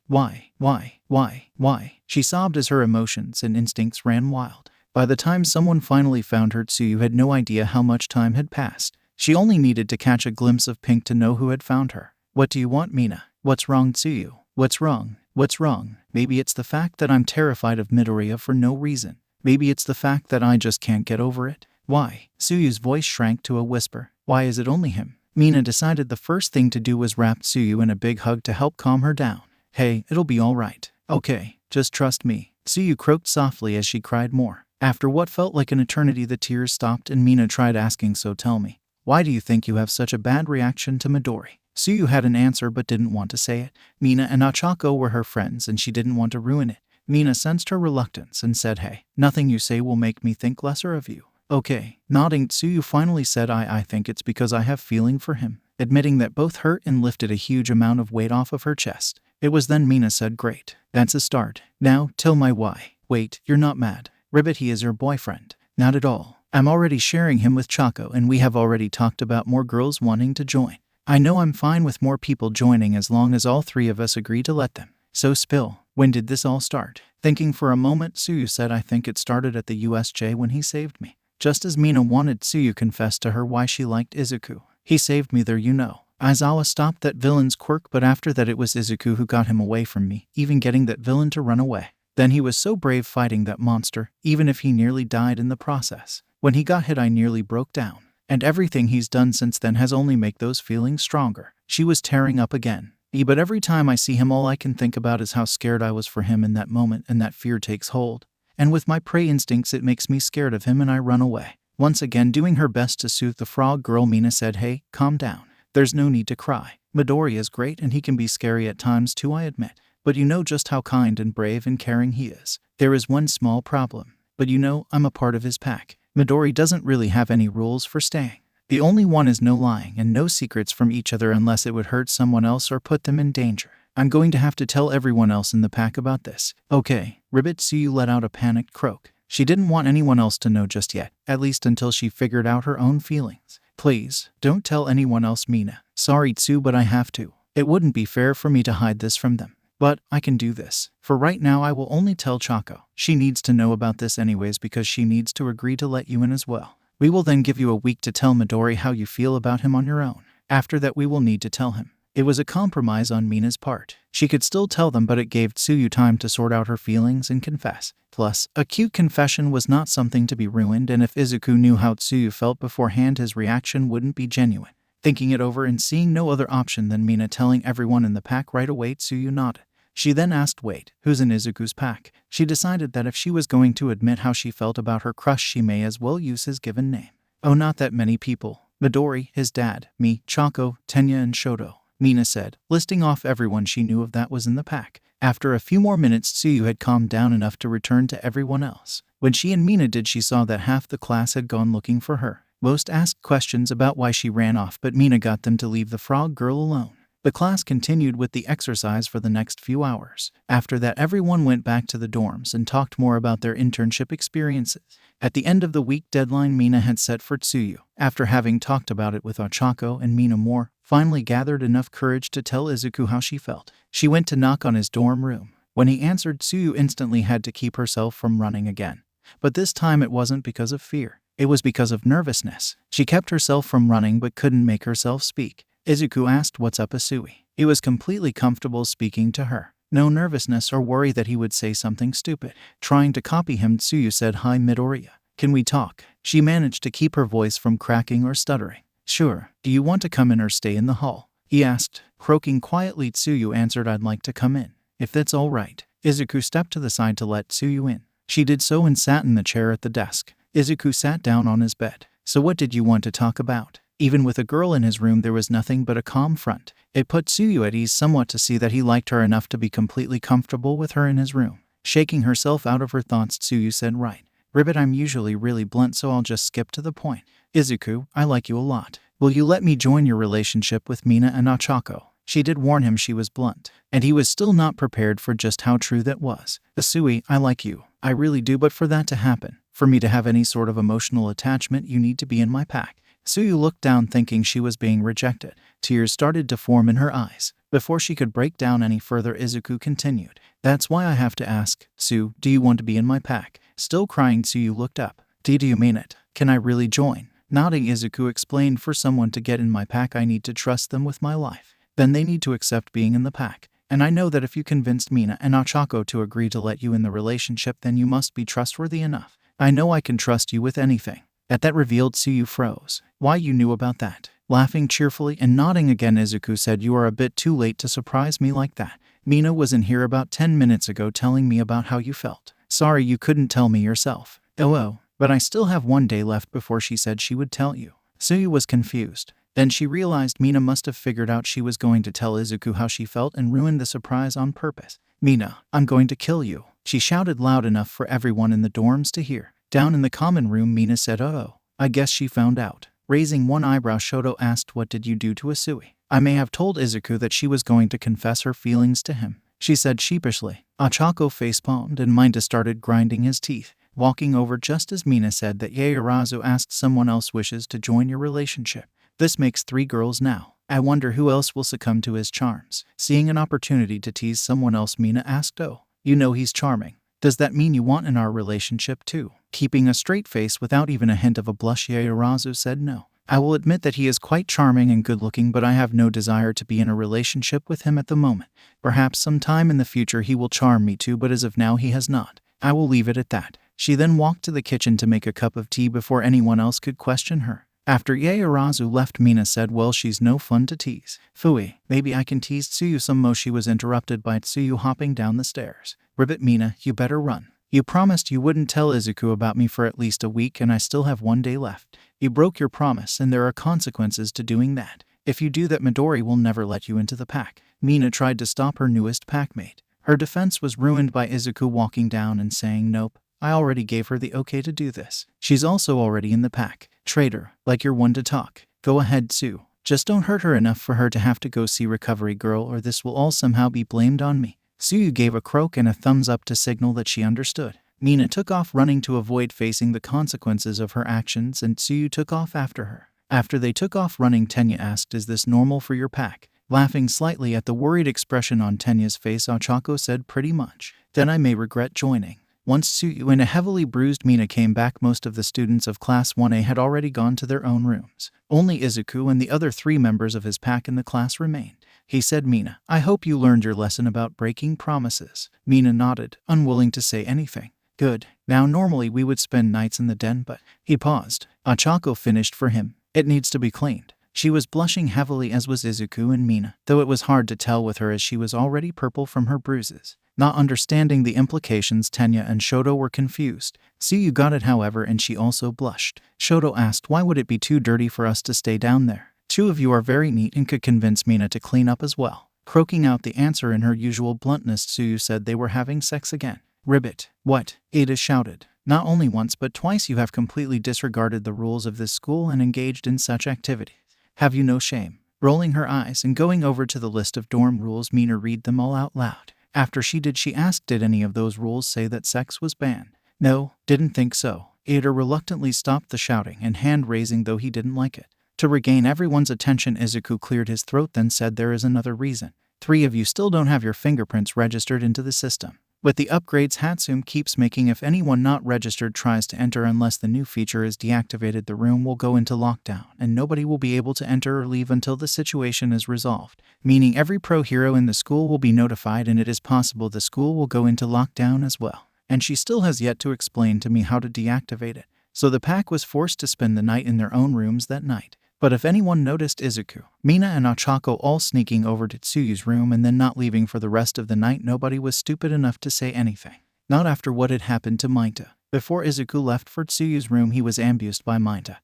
She sobbed as her emotions and instincts ran wild. By the time someone finally found her, Tsuyu had no idea how much time had passed. She only needed to catch a glimpse of Pink to know who had found her. What do you want, Mina? What's wrong, Tsuyu? What's wrong? What's wrong? Maybe it's the fact that I'm terrified of Midoriya for no reason. Maybe it's the fact that I just can't get over it. Why? Tsuyu's voice shrank to a whisper. Why is it only him? Mina decided the first thing to do was wrap Tsuyu in a big hug to help calm her down. Hey, it'll be all right. Okay, just trust me. Tsuyu croaked softly as she cried more. After what felt like an eternity, the tears stopped and Mina tried asking, so tell me, why do you think you have such a bad reaction to Midori? Tsuyu had an answer but didn't want to say it. Mina and Ochako were her friends and she didn't want to ruin it. Mina sensed her reluctance and said, hey, nothing you say will make me think lesser of you. Okay. Nodding, Tsuyu finally said, I think it's because I have feeling for him. Admitting that both hurt and lifted a huge amount of weight off of her chest. It was then Mina said, great. That's a start. Now, tell my why. Wait, you're not mad. Ribbit, he is your boyfriend. Not at all. I'm already sharing him with Chaco, and we have already talked about more girls wanting to join. I know I'm fine with more people joining as long as all three of us agree to let them. So spill, when did this all start? Thinking for a moment, Tsuyu said, I think it started at the USJ when he saved me. Just as Mina wanted Tsuyu confess to her why she liked Izuku. He saved me there, you know. Aizawa stopped that villain's quirk, but after that it was Izuku who got him away from me, even getting that villain to run away. Then he was so brave fighting that monster, even if he nearly died in the process. When he got hit I nearly broke down. And everything he's done since then has only made those feelings stronger. She was tearing up again. But every time I see him all I can think about is how scared I was for him in that moment, and that fear takes hold. And with my prey instincts it makes me scared of him and I run away. Once again doing her best to soothe the frog girl, Mina said, hey, calm down. There's no need to cry. Midori is great and he can be scary at times too, I admit. But you know just how kind and brave and caring he is. There is one small problem. But you know, I'm a part of his pack. Midori doesn't really have any rules for staying. The only one is no lying and no secrets from each other unless it would hurt someone else or put them in danger. I'm going to have to tell everyone else in the pack about this. Okay, Ribbit. Tsuyu let out a panicked croak. She didn't want anyone else to know just yet, at least until she figured out her own feelings. Please, don't tell anyone else, Mina. Sorry, Tsu, but I have to. It wouldn't be fair for me to hide this from them. But I can do this. For right now I will only tell Chaco. She needs to know about this anyways because she needs to agree to let you in as well. We will then give you a week to tell Midori how you feel about him on your own. After that we will need to tell him. It was a compromise on Mina's part. She could still tell them, but it gave Tsuyu time to sort out her feelings and confess. Plus, a cute confession was not something to be ruined, and if Izuku knew how Tsuyu felt beforehand his reaction wouldn't be genuine. Thinking it over and seeing no other option than Mina telling everyone in the pack right away, Tsuyu nodded. She then asked, wait, who's in Izuku's pack? She decided that if she was going to admit how she felt about her crush she may as well use his given name. Oh, not that many people. Midori, his dad, me, Chaco, Tenya and Shoto. Mina said, listing off everyone she knew of that was in the pack. After a few more minutes Tsuyu had calmed down enough to return to everyone else. When she and Mina did, she saw that half the class had gone looking for her. Most asked questions about why she ran off, but Mina got them to leave the frog girl alone. The class continued with the exercise for the next few hours. After that everyone went back to the dorms and talked more about their internship experiences. At the end of the week deadline Mina had set for Tsuyu, after having talked about it with Ochako and Mina more, finally gathered enough courage to tell Izuku how she felt. She went to knock on his dorm room. When he answered, Tsuyu instantly had to keep herself from running again. But this time it wasn't because of fear. It was because of nervousness. She kept herself from running but couldn't make herself speak. Izuku asked, what's up, Asui? He was completely comfortable speaking to her. No nervousness or worry that he would say something stupid. Trying to copy him, Tsuyu said, hi Midoriya. Can we talk? She managed to keep her voice from cracking or stuttering. Sure. Do you want to come in or stay in the hall? He asked. Croaking quietly, Tsuyu answered, I'd like to come in. If that's all right. Izuku stepped to the side to let Tsuyu in. She did so and sat in the chair at the desk. Izuku sat down on his bed. So what did you want to talk about? Even with a girl in his room there was nothing but a calm front. It put Tsuyu at ease somewhat to see that he liked her enough to be completely comfortable with her in his room. Shaking herself out of her thoughts, Tsuyu said, right. Ribbit, I'm usually really blunt, so I'll just skip to the point. Izuku, I like you a lot. Will you let me join your relationship with Mina and Ochako? She did warn him she was blunt, and he was still not prepared for just how true that was. Asui, I like you. I really do, but for that to happen, for me to have any sort of emotional attachment, you need to be in my pack. Tsuyu looked down thinking she was being rejected. Tears started to form in her eyes. Before she could break down any further, Izuku continued. That's why I have to ask, Tsu, do you want to be in my pack? Still crying, Tsuyu looked up. Do you mean it? Can I really join? Nodding, Izuku explained, for someone to get in my pack I need to trust them with my life. Then they need to accept being in the pack. And I know that if you convinced Mina and Ochako to agree to let you in the relationship, then you must be trustworthy enough. I know I can trust you with anything. At that revealed, Tsuyu froze. Why, you knew about that? Laughing cheerfully and nodding again, Izuku said, you are a bit too late to surprise me like that. Mina was in here about 10 minutes ago telling me about how you felt. Sorry you couldn't tell me yourself. Oh, but I still have one day left before she said she would tell you. Tsuyu was confused. Then she realized Mina must have figured out she was going to tell Izuku how she felt and ruined the surprise on purpose. Mina, I'm going to kill you. She shouted loud enough for everyone in the dorms to hear. Down in the common room, Mina said, oh, I guess she found out. Raising one eyebrow, Shoto asked, what did you do to Asui? I may have told Izuku that she was going to confess her feelings to him, she said sheepishly. Ochako facepalmed and Minda started grinding his teeth. walking over just as Mina said that Yaoyorozu asked someone else wishes to join your relationship. This makes 3 girls now. I wonder who else will succumb to his charms. Seeing an opportunity to tease someone else, Mina asked, oh, you know he's charming. Does that mean you want in our relationship too? Keeping a straight face without even a hint of a blush, Yaoyorozu said no. I will admit that he is quite charming and good-looking, but I have no desire to be in a relationship with him at the moment. Perhaps sometime in the future he will charm me too, but as of now he has not. I will leave it at that. She then walked to the kitchen to make a cup of tea before anyone else could question her. After Yaoyorozu left, Mina said, well, she's no fun to tease. Phooey, maybe I can tease Tsuyu some more. She was interrupted by Tsuyu hopping down the stairs. Ribbit, Mina, you better run. You promised you wouldn't tell Izuku about me for at least a week, and I still have 1 day left. You broke your promise, and there are consequences to doing that. If you do that, Midori will never let you into the pack. Mina tried to stop her newest packmate. Her defense was ruined by Izuku walking down and saying, nope, I already gave her the okay to do this. She's also already in the pack. Traitor, like you're one to talk. Go ahead, Sue. Just don't hurt her enough for her to have to go see Recovery Girl, or this will all somehow be blamed on me. Tsuyu gave a croak and a thumbs up to signal that she understood. Mina took off running to avoid facing the consequences of her actions, and Tsuyu took off after her. After they took off running, Tenya asked, is this normal for your pack? Laughing slightly at the worried expression on Tenya's face, Ochako said, pretty much. Then I may regret joining. Once Tsuyu and a heavily bruised Mina came back, most of the students of Class 1A had already gone to their own rooms. Only Izuku and the other 3 members of his pack in the class remained. He said, Mina, I hope you learned your lesson about breaking promises. Mina nodded, unwilling to say anything. Good. Now normally we would spend nights in the den, but... He paused. Ochako finished for him. It needs to be cleaned. She was blushing heavily, as was Izuku and Mina, though it was hard to tell with her as she was already purple from her bruises. Not understanding the implications, Tenya and Shoto were confused. Tsuyu got it, however, and she also blushed. Shoto asked, why would it be too dirty for us to stay down there? 2 of you are very neat and could convince Mina to clean up as well. Croaking out the answer in her usual bluntness, Tsuyu said they were having sex again. Ribbit. What? Ada shouted. Not only once but twice you have completely disregarded the rules of this school and engaged in such activities. Have you no shame? Rolling her eyes and going over to the list of dorm rules, Mina read them all out loud. After she did, she asked, did any of those rules say that sex was banned? No, didn't think so. Ada reluctantly stopped the shouting and hand-raising, though he didn't like it. To regain everyone's attention, Izuku cleared his throat, then said, there is another reason. 3 of you still don't have your fingerprints registered into the system. With the upgrades Hatsune keeps making, if anyone not registered tries to enter unless the new feature is deactivated, the room will go into lockdown, and nobody will be able to enter or leave until the situation is resolved. Meaning every pro hero in the school will be notified, and it is possible the school will go into lockdown as well. And she still has yet to explain to me how to deactivate it. So the pack was forced to spend the night in their own rooms that night. But if anyone noticed Izuku, Mina and Ochako all sneaking over to Tsuyu's room and then not leaving for the rest of the night, nobody was stupid enough to say anything. Not after what had happened to Minta. Before Izuku left for Tsuyu's room, he was ambushed by Minta,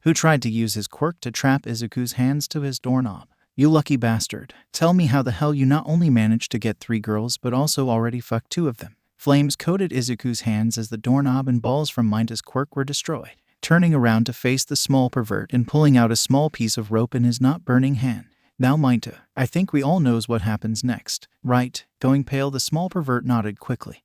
who tried to use his quirk to trap Izuku's hands to his doorknob. You lucky bastard. Tell me how the hell you not only managed to get 3 girls but also already fucked 2 of them. Flames coated Izuku's hands as the doorknob and balls from Minta's quirk were destroyed. Turning around to face the small pervert and pulling out a small piece of rope in his not burning hand. Now Minta, I think we all knows what happens next, right? Going pale, the small pervert nodded quickly,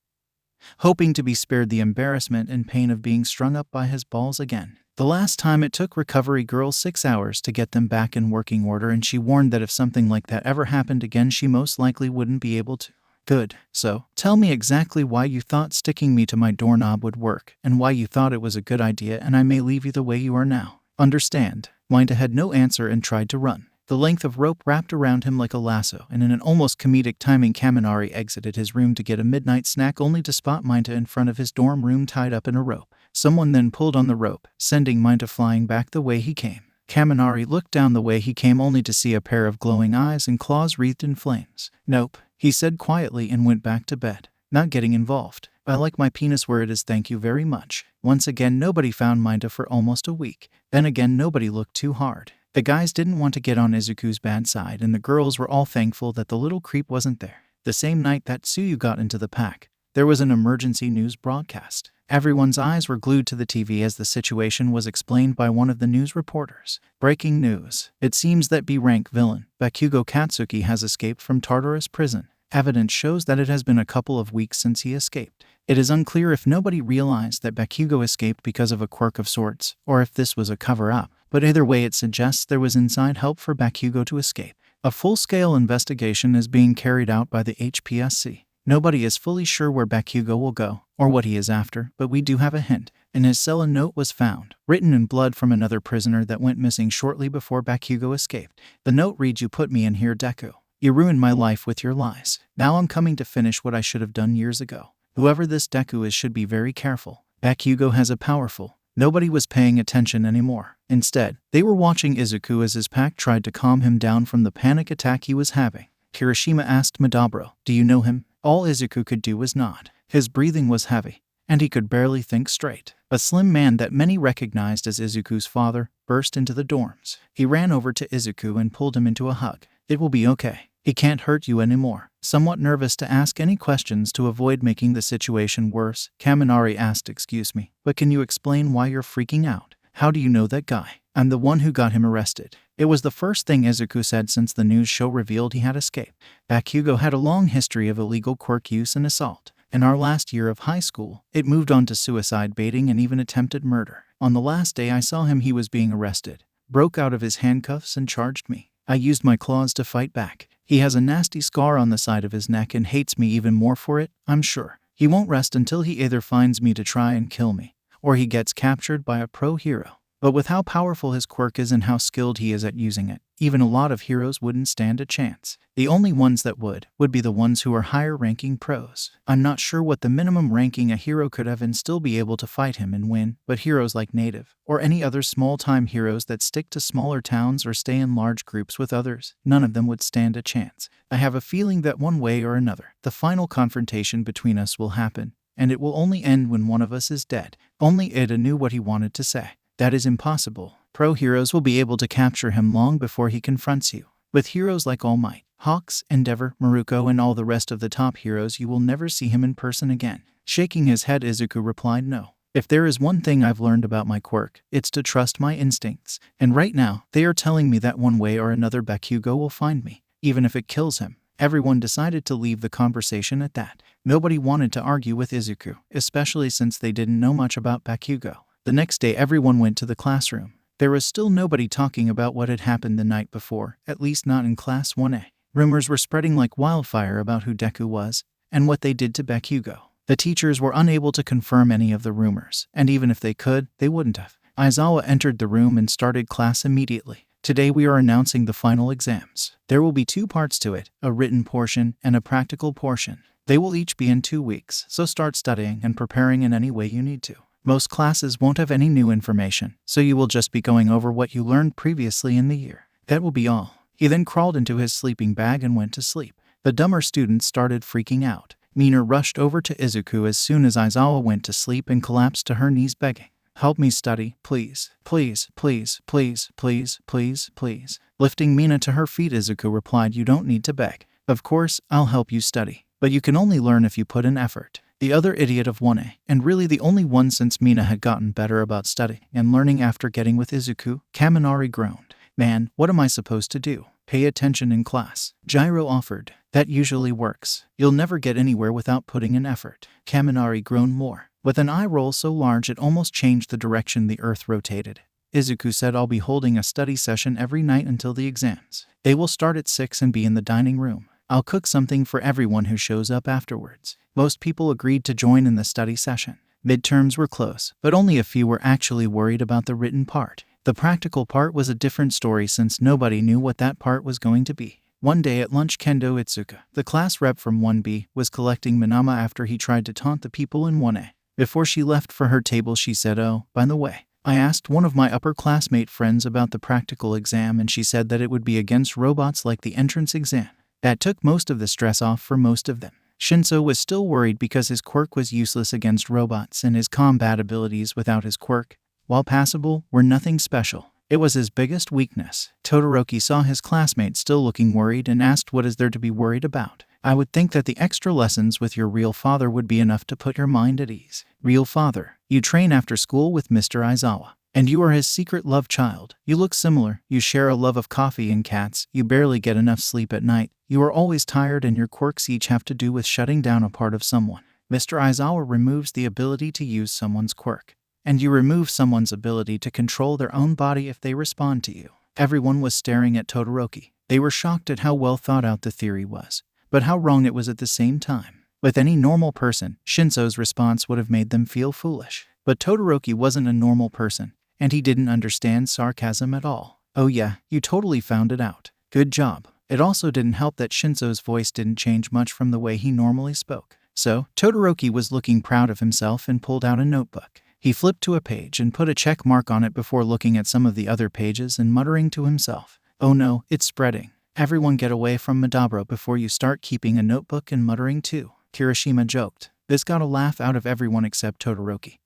hoping to be spared the embarrassment and pain of being strung up by his balls again. The last time it took Recovery Girl 6 hours to get them back in working order, and she warned that if something like that ever happened again, she most likely wouldn't be able to. Good. So, tell me exactly why you thought sticking me to my doorknob would work, and why you thought it was a good idea, and I may leave you the way you are now. Understand? Minta had no answer and tried to run. The length of rope wrapped around him like a lasso, and in an almost comedic timing, Kaminari exited his room to get a midnight snack, only to spot Minta in front of his dorm room tied up in a rope. Someone then pulled on the rope, sending Minta flying back the way he came. Kaminari looked down the way he came, only to see a pair of glowing eyes and claws wreathed in flames. Nope, he said quietly and went back to bed. Not getting involved. I like my penis where it is, thank you very much. Once again, nobody found Minta for almost a week. Then again, nobody looked too hard. The guys didn't want to get on Izuku's bad side, and the girls were all thankful that the little creep wasn't there. The same night that Tsuyu got into the pack, there was an emergency news broadcast. Everyone's eyes were glued to the TV as the situation was explained by one of the news reporters. Breaking news. It seems that B-rank villain, Bakugo Katsuki, has escaped from Tartarus prison. Evidence shows that it has been a couple of weeks since he escaped. It is unclear if nobody realized that Bakugo escaped because of a quirk of sorts, or if this was a cover-up, but either way it suggests there was inside help for Bakugo to escape. A full-scale investigation is being carried out by the HPSC. Nobody is fully sure where Bakugo will go, or what he is after, but we do have a hint. In his cell a note was found, written in blood from another prisoner that went missing shortly before Bakugo escaped. The note reads, "You put me in here, Deku. You ruined my life with your lies. Now I'm coming to finish what I should have done years ago. Whoever this Deku is should be very careful. Bakugo has a powerful..." Nobody was paying attention anymore. Instead, they were watching Izuku as his pack tried to calm him down from the panic attack he was having. Kirishima asked Madabro, "Do you know him?" All Izuku could do was nod. His breathing was heavy, and he could barely think straight. A slim man that many recognized as Izuku's father burst into the dorms. He ran over to Izuku and pulled him into a hug. "It will be okay. He can't hurt you anymore." Somewhat nervous to ask any questions to avoid making the situation worse, Kaminari asked, "Excuse me, but can you explain why you're freaking out? How do you know that guy?" "I'm the one who got him arrested." It was the first thing Izuku said since the news show revealed he had escaped. Bakugo had a long history of illegal quirk use and assault. In our last year of high school, it moved on to suicide baiting and even attempted murder. On the last day I saw him, he was being arrested, broke out of his handcuffs and charged me. I used my claws to fight back. He has a nasty scar on the side of his neck and hates me even more for it, I'm sure. He won't rest until he either finds me to try and kill me, or he gets captured by a pro hero. But with how powerful his quirk is and how skilled he is at using it, even a lot of heroes wouldn't stand a chance. The only ones that would be the ones who are higher-ranking pros. I'm not sure what the minimum ranking a hero could have and still be able to fight him and win, but heroes like Native, or any other small-time heroes that stick to smaller towns or stay in large groups with others, none of them would stand a chance. I have a feeling that one way or another, the final confrontation between us will happen, and it will only end when one of us is dead. Only Ida knew what he wanted to say. That is impossible. Pro heroes will be able to capture him long before he confronts you. With heroes like All Might, Hawks, Endeavor, Maruko, and all the rest of the top heroes, you will never see him in person again. Shaking his head, Izuku replied, "No. If there is one thing I've learned about my quirk, it's to trust my instincts. And right now, they are telling me that one way or another Bakugo will find me, even if it kills him." Everyone decided to leave the conversation at that. Nobody wanted to argue with Izuku, especially since they didn't know much about Bakugo. The next day everyone went to the classroom. There was still nobody talking about what had happened the night before, at least not in Class 1A. Rumors were spreading like wildfire about who Deku was, and what they did to Bakugo. The teachers were unable to confirm any of the rumors, and even if they could, they wouldn't have. Aizawa entered the room and started class immediately. "Today we are announcing the final exams. There will be 2 parts to it, a written portion and a practical portion. They will each be in 2 weeks, so start studying and preparing in any way you need to. Most classes won't have any new information, so you will just be going over what you learned previously in the year. That will be all." He then crawled into his sleeping bag and went to sleep. The dumber students started freaking out. Mina rushed over to Izuku as soon as Aizawa went to sleep and collapsed to her knees begging, "Help me study, please. Please, please, please, please, please, please." Lifting Mina to her feet, Izuku replied, "You don't need to beg. Of course, I'll help you study, but you can only learn if you put in effort." The other idiot of 1A, and really the only one since Mina had gotten better about studying and learning after getting with Izuku, Kaminari groaned. "Man, what am I supposed to do? Pay attention in class?" Gyro offered. "That usually works. You'll never get anywhere without putting in effort." Kaminari groaned more. With an eye roll so large it almost changed the direction the earth rotated. Izuku said, "I'll be holding a study session every night until the exams. They will start at 6 and be in the dining room. I'll cook something for everyone who shows up afterwards." Most people agreed to join in the study session. Midterms were close, but only a few were actually worried about the written part. The practical part was a different story since nobody knew what that part was going to be. One day at lunch, Kendo Itsuka, the class rep from 1B, was collecting Minama after he tried to taunt the people in 1A. Before she left for her table, she said, "Oh, by the way, I asked one of my upperclassmate friends about the practical exam and she said that it would be against robots like the entrance exam. That took most of the stress off for most of them." Shinso was still worried because his quirk was useless against robots and his combat abilities without his quirk, while passable, were nothing special. It was his biggest weakness. Todoroki saw his classmate still looking worried and asked, "What is there to be worried about? I would think that the extra lessons with your real father would be enough to put your mind at ease." "Real father? You train after school with Mr. Aizawa?" And you are his secret love child. You look similar. You share a love of coffee and cats. You barely get enough sleep at night. You are always tired, and your quirks each have to do with shutting down a part of someone. Mr. Aizawa removes the ability to use someone's quirk. And you remove someone's ability to control their own body if they respond to you. Everyone was staring at Todoroki. They were shocked at how well thought out the theory was, but how wrong it was at the same time. With any normal person, Shinso's response would have made them feel foolish. But Todoroki wasn't a normal person, and he didn't understand sarcasm at all. Oh yeah, you totally found it out. Good job. It also didn't help that Shinso's voice didn't change much from the way he normally spoke. So, Todoroki was looking proud of himself and pulled out a notebook. He flipped to a page and put a check mark on it before looking at some of the other pages and muttering to himself, "Oh no, it's spreading. Everyone get away from Madabro before you start keeping a notebook and muttering too." Kirishima joked. This got a laugh out of everyone except Todoroki,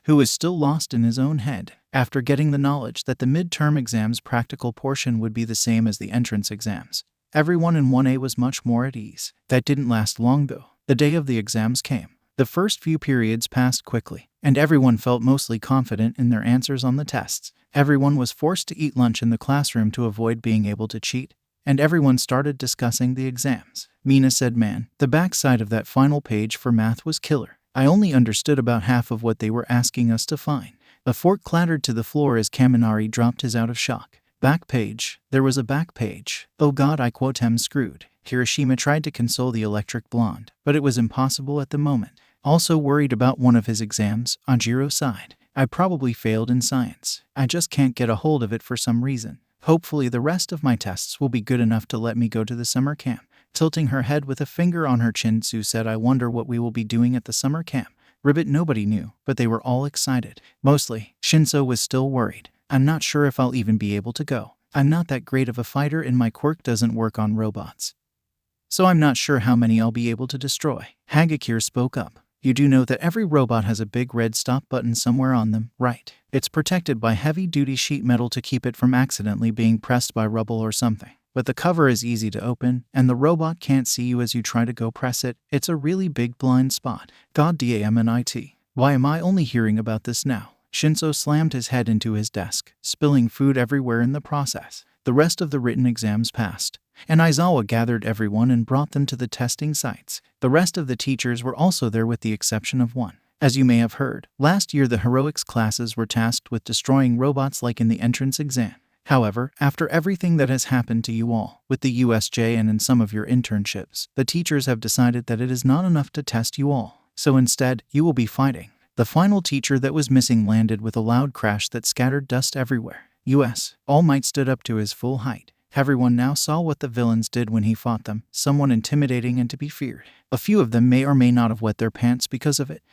who was still lost in his own head. After getting the knowledge that the midterm exam's practical portion would be the same as the entrance exams, everyone in 1A was much more at ease. That didn't last long though. The day of the exams came. The first few periods passed quickly, and everyone felt mostly confident in their answers on the tests. Everyone was forced to eat lunch in the classroom to avoid being able to cheat, and everyone started discussing the exams. Mina said, "Man, the backside of that final page for math was killer. I only understood about half of what they were asking us to find." A fork clattered to the floor as Kaminari dropped his out of shock. Back page. There was a back page. Oh god, I quote am screwed. Kirishima tried to console the electric blonde, but it was impossible at the moment. Also worried about one of his exams, Anjiro sighed. "I probably failed in science. I just can't get a hold of it for some reason. Hopefully the rest of my tests will be good enough to let me go to the summer camp." Tilting her head with a finger on her chin, Sue said, "I wonder what we will be doing at the summer camp." Ribbit nobody knew, but they were all excited. Mostly, Shinso was still worried. "I'm not sure if I'll even be able to go. I'm not that great of a fighter and my quirk doesn't work on robots. So I'm not sure how many I'll be able to destroy." Hagakure spoke up. "You do know that every robot has a big red stop button somewhere on them, right? It's protected by heavy-duty sheet metal to keep it from accidentally being pressed by rubble or something. But the cover is easy to open, and the robot can't see you as you try to go press it. It's a really big blind spot. God damn it. Why am I only hearing about this now?" Shinso slammed his head into his desk, spilling food everywhere in the process. The rest of the written exams passed, and Aizawa gathered everyone and brought them to the testing sites. The rest of the teachers were also there with the exception of one. As you may have heard, last year the heroics classes were tasked with destroying robots like in the entrance exam. However, after everything that has happened to you all, with the USJ and in some of your internships, the teachers have decided that it is not enough to test you all. So instead, you will be fighting. The final teacher that was missing landed with a loud crash that scattered dust everywhere. All Might stood up to his full height. Everyone now saw what the villains did when he fought them, someone intimidating and to be feared. A few of them may or may not have wet their pants because of it.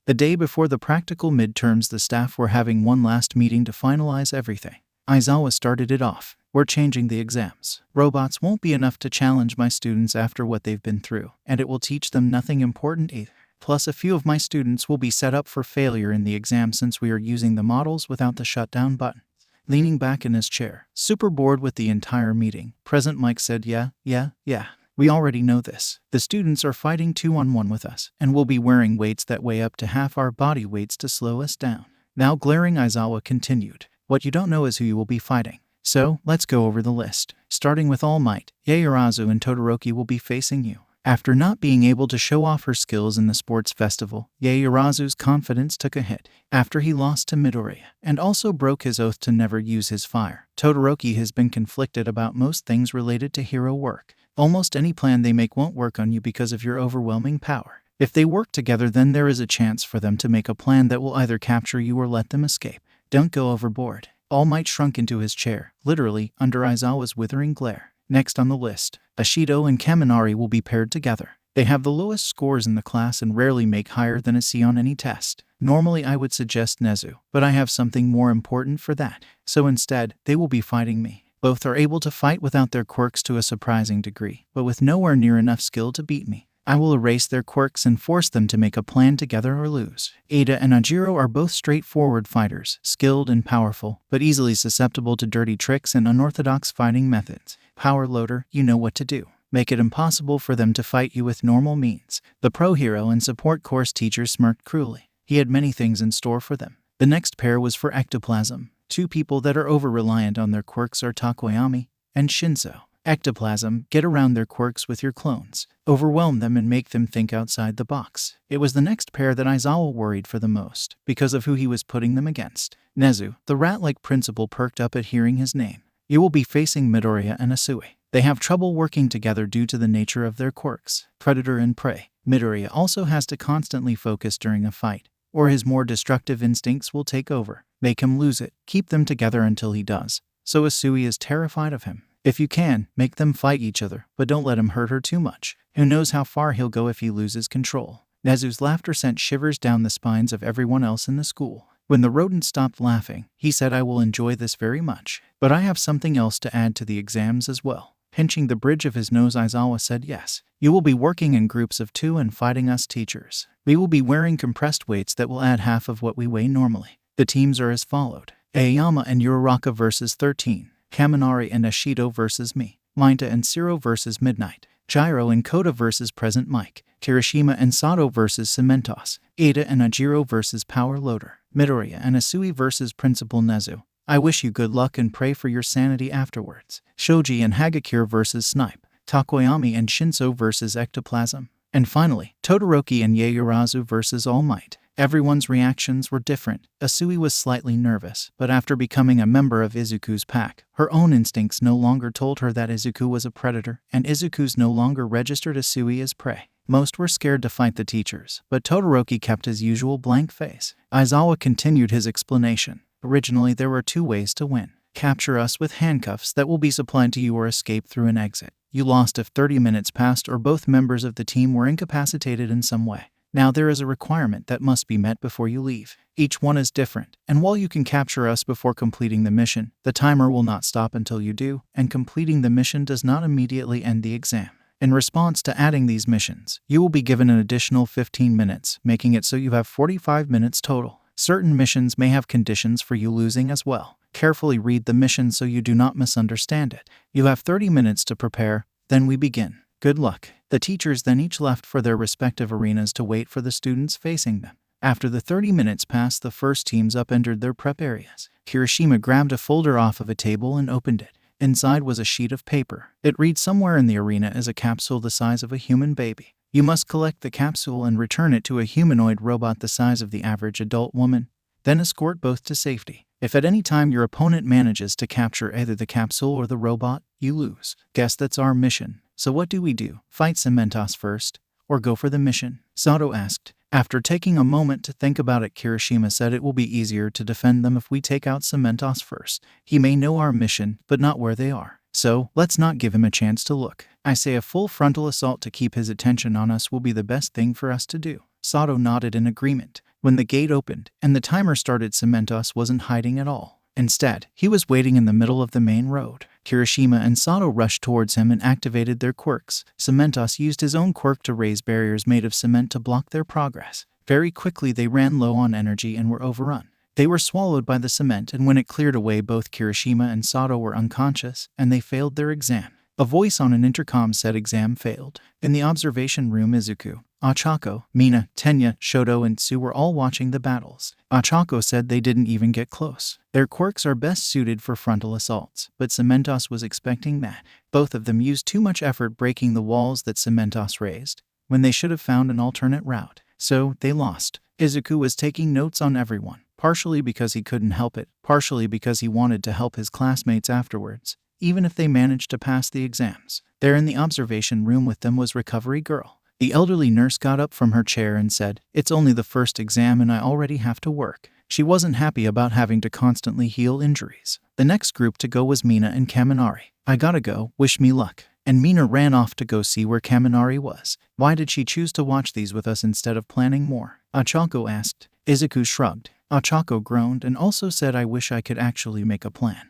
The day before the practical midterms, the staff were having one last meeting to finalize everything. Aizawa started it off. "We're changing the exams. Robots won't be enough to challenge my students after what they've been through, and it will teach them nothing important either. Plus, a few of my students will be set up for failure in the exam since we are using the models without the shutdown button." Leaning back in his chair, super bored with the entire meeting, Present Mike said, Yeah. We already know this. The students are fighting 2-on-1 with us, and we'll be wearing weights that weigh up to half our body weights to slow us down. Now glaring, Aizawa continued, "What you don't know is who you will be fighting. So, let's go over the list. Starting with All Might, Yaoyorozu and Todoroki will be facing you." After not being able to show off her skills in the sports festival, Yaoyorozu's confidence took a hit. After he lost to Midoriya, and also broke his oath to never use his fire, Todoroki has been conflicted about most things related to hero work. Almost any plan they make won't work on you because of your overwhelming power. If they work together, then there is a chance for them to make a plan that will either capture you or let them escape. Don't go overboard. All Might shrunk into his chair, literally, under Aizawa's withering glare. Next on the list, Ashido and Kaminari will be paired together. They have the lowest scores in the class and rarely make higher than a C on any test. Normally I would suggest Nezu, but I have something more important for that. So instead, they will be fighting me. Both are able to fight without their quirks to a surprising degree, but with nowhere near enough skill to beat me. I will erase their quirks and force them to make a plan together or lose. Ada and Ajiro are both straightforward fighters, skilled and powerful, but easily susceptible to dirty tricks and unorthodox fighting methods. Power loader, you know what to do. Make it impossible for them to fight you with normal means. The pro hero and support course teacher smirked cruelly. He had many things in store for them. The next pair was for ectoplasm. Two people that are over-reliant on their quirks are Takoyami and Shinso. Ectoplasm, get around their quirks with your clones. Overwhelm them and make them think outside the box. It was the next pair that Aizawa worried for the most, because of who he was putting them against. Nezu, the rat-like principal, perked up at hearing his name. You will be facing Midoriya and Asui. They have trouble working together due to the nature of their quirks. Predator and prey. Midoriya also has to constantly focus during a fight, or his more destructive instincts will take over. Make him lose it. Keep them together until he does. So Asui is terrified of him. If you can, make them fight each other, but don't let him hurt her too much. Who knows how far he'll go if he loses control. Nezu's laughter sent shivers down the spines of everyone else in the school. When the rodent stopped laughing, he said, I will enjoy this very much, but I have something else to add to the exams as well. Pinching the bridge of his nose, Aizawa said, yes. You will be working in groups of 2 and fighting us teachers. We will be wearing compressed weights that will add half of what we weigh normally. The teams are as followed. Aoyama and Uraraka versus 13. Kaminari and Ashido versus me. Minta and Siro versus Midnight. Gyro and Koda versus Present Mike. Kirishima and Sato versus Cementos. Ada and Ajiro versus Power Loader. Midoriya and Asui versus Principal Nezu. I wish you good luck and pray for your sanity afterwards. Shoji and Hagakure versus Snipe. Takoyami and Shinso versus Ectoplasm. And finally, Todoroki and Yaoyorozu versus All Might. Everyone's reactions were different. Asui was slightly nervous, but after becoming a member of Izuku's pack, her own instincts no longer told her that Izuku was a predator, and Izuku's no longer registered Asui as prey. Most were scared to fight the teachers, but Todoroki kept his usual blank face. Aizawa continued his explanation. Originally, there were 2 ways to win. Capture us with handcuffs that will be supplied to you or escape through an exit. You lost if 30 minutes passed or both members of the team were incapacitated in some way. Now there is a requirement that must be met before you leave. Each one is different, and while you can capture us before completing the mission, the timer will not stop until you do, and completing the mission does not immediately end the exam. In response to adding these missions, you will be given an additional 15 minutes, making it so you have 45 minutes total. Certain missions may have conditions for you losing as well. Carefully read the mission so you do not misunderstand it. You have 30 minutes to prepare, then we begin. Good luck. The teachers then each left for their respective arenas to wait for the students facing them. After the 30 minutes passed, the first teams up entered their prep areas. Kirishima grabbed a folder off of a table and opened it. Inside was a sheet of paper. It reads, somewhere in the arena is a capsule the size of a human baby. You must collect the capsule and return it to a humanoid robot the size of the average adult woman. Then escort both to safety. If at any time your opponent manages to capture either the capsule or the robot, you lose. Guess that's our mission. So what do we do? Fight Cementos first, or go for the mission? Sato asked. After taking a moment to think about it, Kirishima said it will be easier to defend them if we take out Cementos first. He may know our mission, but not where they are. So, let's not give him a chance to look. I say a full frontal assault to keep his attention on us will be the best thing for us to do. Sato nodded in agreement. When the gate opened and the timer started, Cementos wasn't hiding at all. Instead, he was waiting in the middle of the main road. Kirishima and Sato rushed towards him and activated their quirks. Cementos used his own quirk to raise barriers made of cement to block their progress. Very quickly they ran low on energy and were overrun. They were swallowed by the cement, and when it cleared away, both Kirishima and Sato were unconscious, and they failed their exam. A voice on an intercom said exam failed. In the observation room, Izuku, Ochako, Mina, Tenya, Shoto, and Tsu were all watching the battles. Ochako said they didn't even get close. Their quirks are best suited for frontal assaults, but Cementos was expecting that. Both of them used too much effort breaking the walls that Cementos raised, when they should have found an alternate route. So, they lost. Izuku was taking notes on everyone, partially because he couldn't help it, partially because he wanted to help his classmates afterwards, even if they managed to pass the exams. There in the observation room with them was Recovery Girl. The elderly nurse got up from her chair and said, "It's only the first exam and I already have to work." She wasn't happy about having to constantly heal injuries. The next group to go was Mina and Kaminari. "I gotta go, wish me luck." And Mina ran off to go see where Kaminari was. Why did she choose to watch these with us instead of planning more? Ochako asked. Izuku shrugged. Ochako groaned and also said, "I wish I could actually make a plan."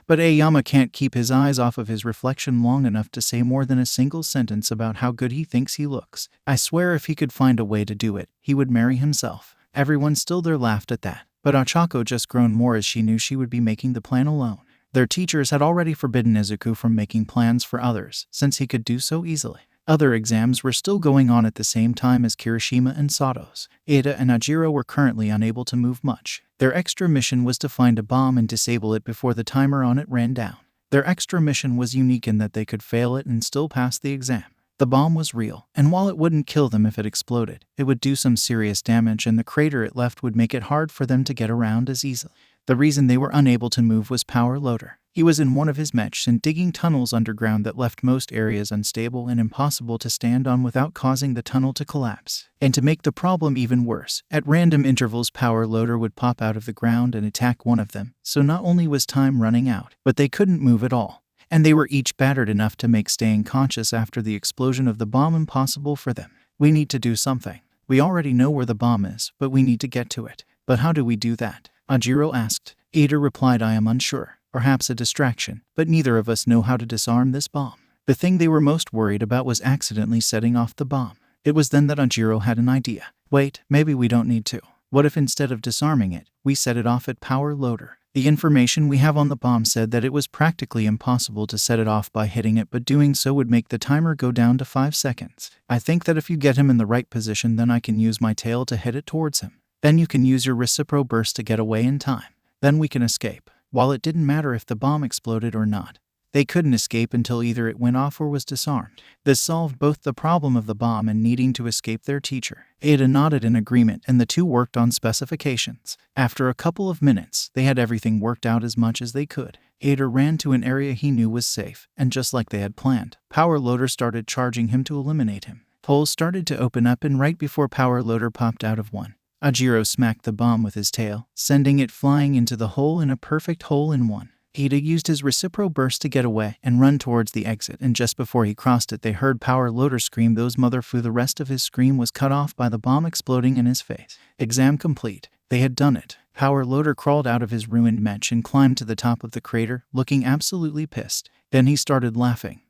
But Aoyama can't keep his eyes off of his reflection long enough to say more than a single sentence about how good he thinks he looks. I swear if he could find a way to do it, he would marry himself. Everyone still there laughed at that, but Ochako just groaned more as she knew she would be making the plan alone. Their teachers had already forbidden Izuku from making plans for others, since he could do so easily. Other exams were still going on at the same time as Kirishima and Sato's. Ada and Ajiro were currently unable to move much. Their extra mission was to find a bomb and disable it before the timer on it ran down. Their extra mission was unique in that they could fail it and still pass the exam. The bomb was real, and while it wouldn't kill them if it exploded, it would do some serious damage, and the crater it left would make it hard for them to get around as easily. The reason they were unable to move was Power Loader. He was in one of his mechs and digging tunnels underground that left most areas unstable and impossible to stand on without causing the tunnel to collapse. And to make the problem even worse, at random intervals Power Loader would pop out of the ground and attack one of them, so not only was time running out, but they couldn't move at all. And they were each battered enough to make staying conscious after the explosion of the bomb impossible for them. We need to do something. We already know where the bomb is, but we need to get to it. But how do we do that? Ajiro asked. Ada replied, I am unsure. Perhaps a distraction, but neither of us know how to disarm this bomb. The thing they were most worried about was accidentally setting off the bomb. It was then that Ajiro had an idea. Wait, maybe we don't need to. What if instead of disarming it, we set it off at Power Loader? The information we have on the bomb said that it was practically impossible to set it off by hitting it, but doing so would make the timer go down to 5 seconds. I think that if you get him in the right position, then I can use my tail to hit it towards him. Then you can use your reciprocal burst to get away in time. Then we can escape. While it didn't matter if the bomb exploded or not, they couldn't escape until either it went off or was disarmed. This solved both the problem of the bomb and needing to escape their teacher. Ada nodded in agreement, and the two worked on specifications. After a couple of minutes, they had everything worked out as much as they could. Ada ran to an area he knew was safe, and just like they had planned, Power Loader started charging him to eliminate him. Holes started to open up, and right before Power Loader popped out of one, Ajiro smacked the bomb with his tail, sending it flying into the hole in a perfect hole-in-one. Ada used his reciprocal burst to get away and run towards the exit, and just before he crossed it, they heard Power Loader scream those motherfu. The rest of his scream was cut off by the bomb exploding in his face. Exam complete. They had done it. Power Loader crawled out of his ruined mech and climbed to the top of the crater, looking absolutely pissed. Then he started laughing.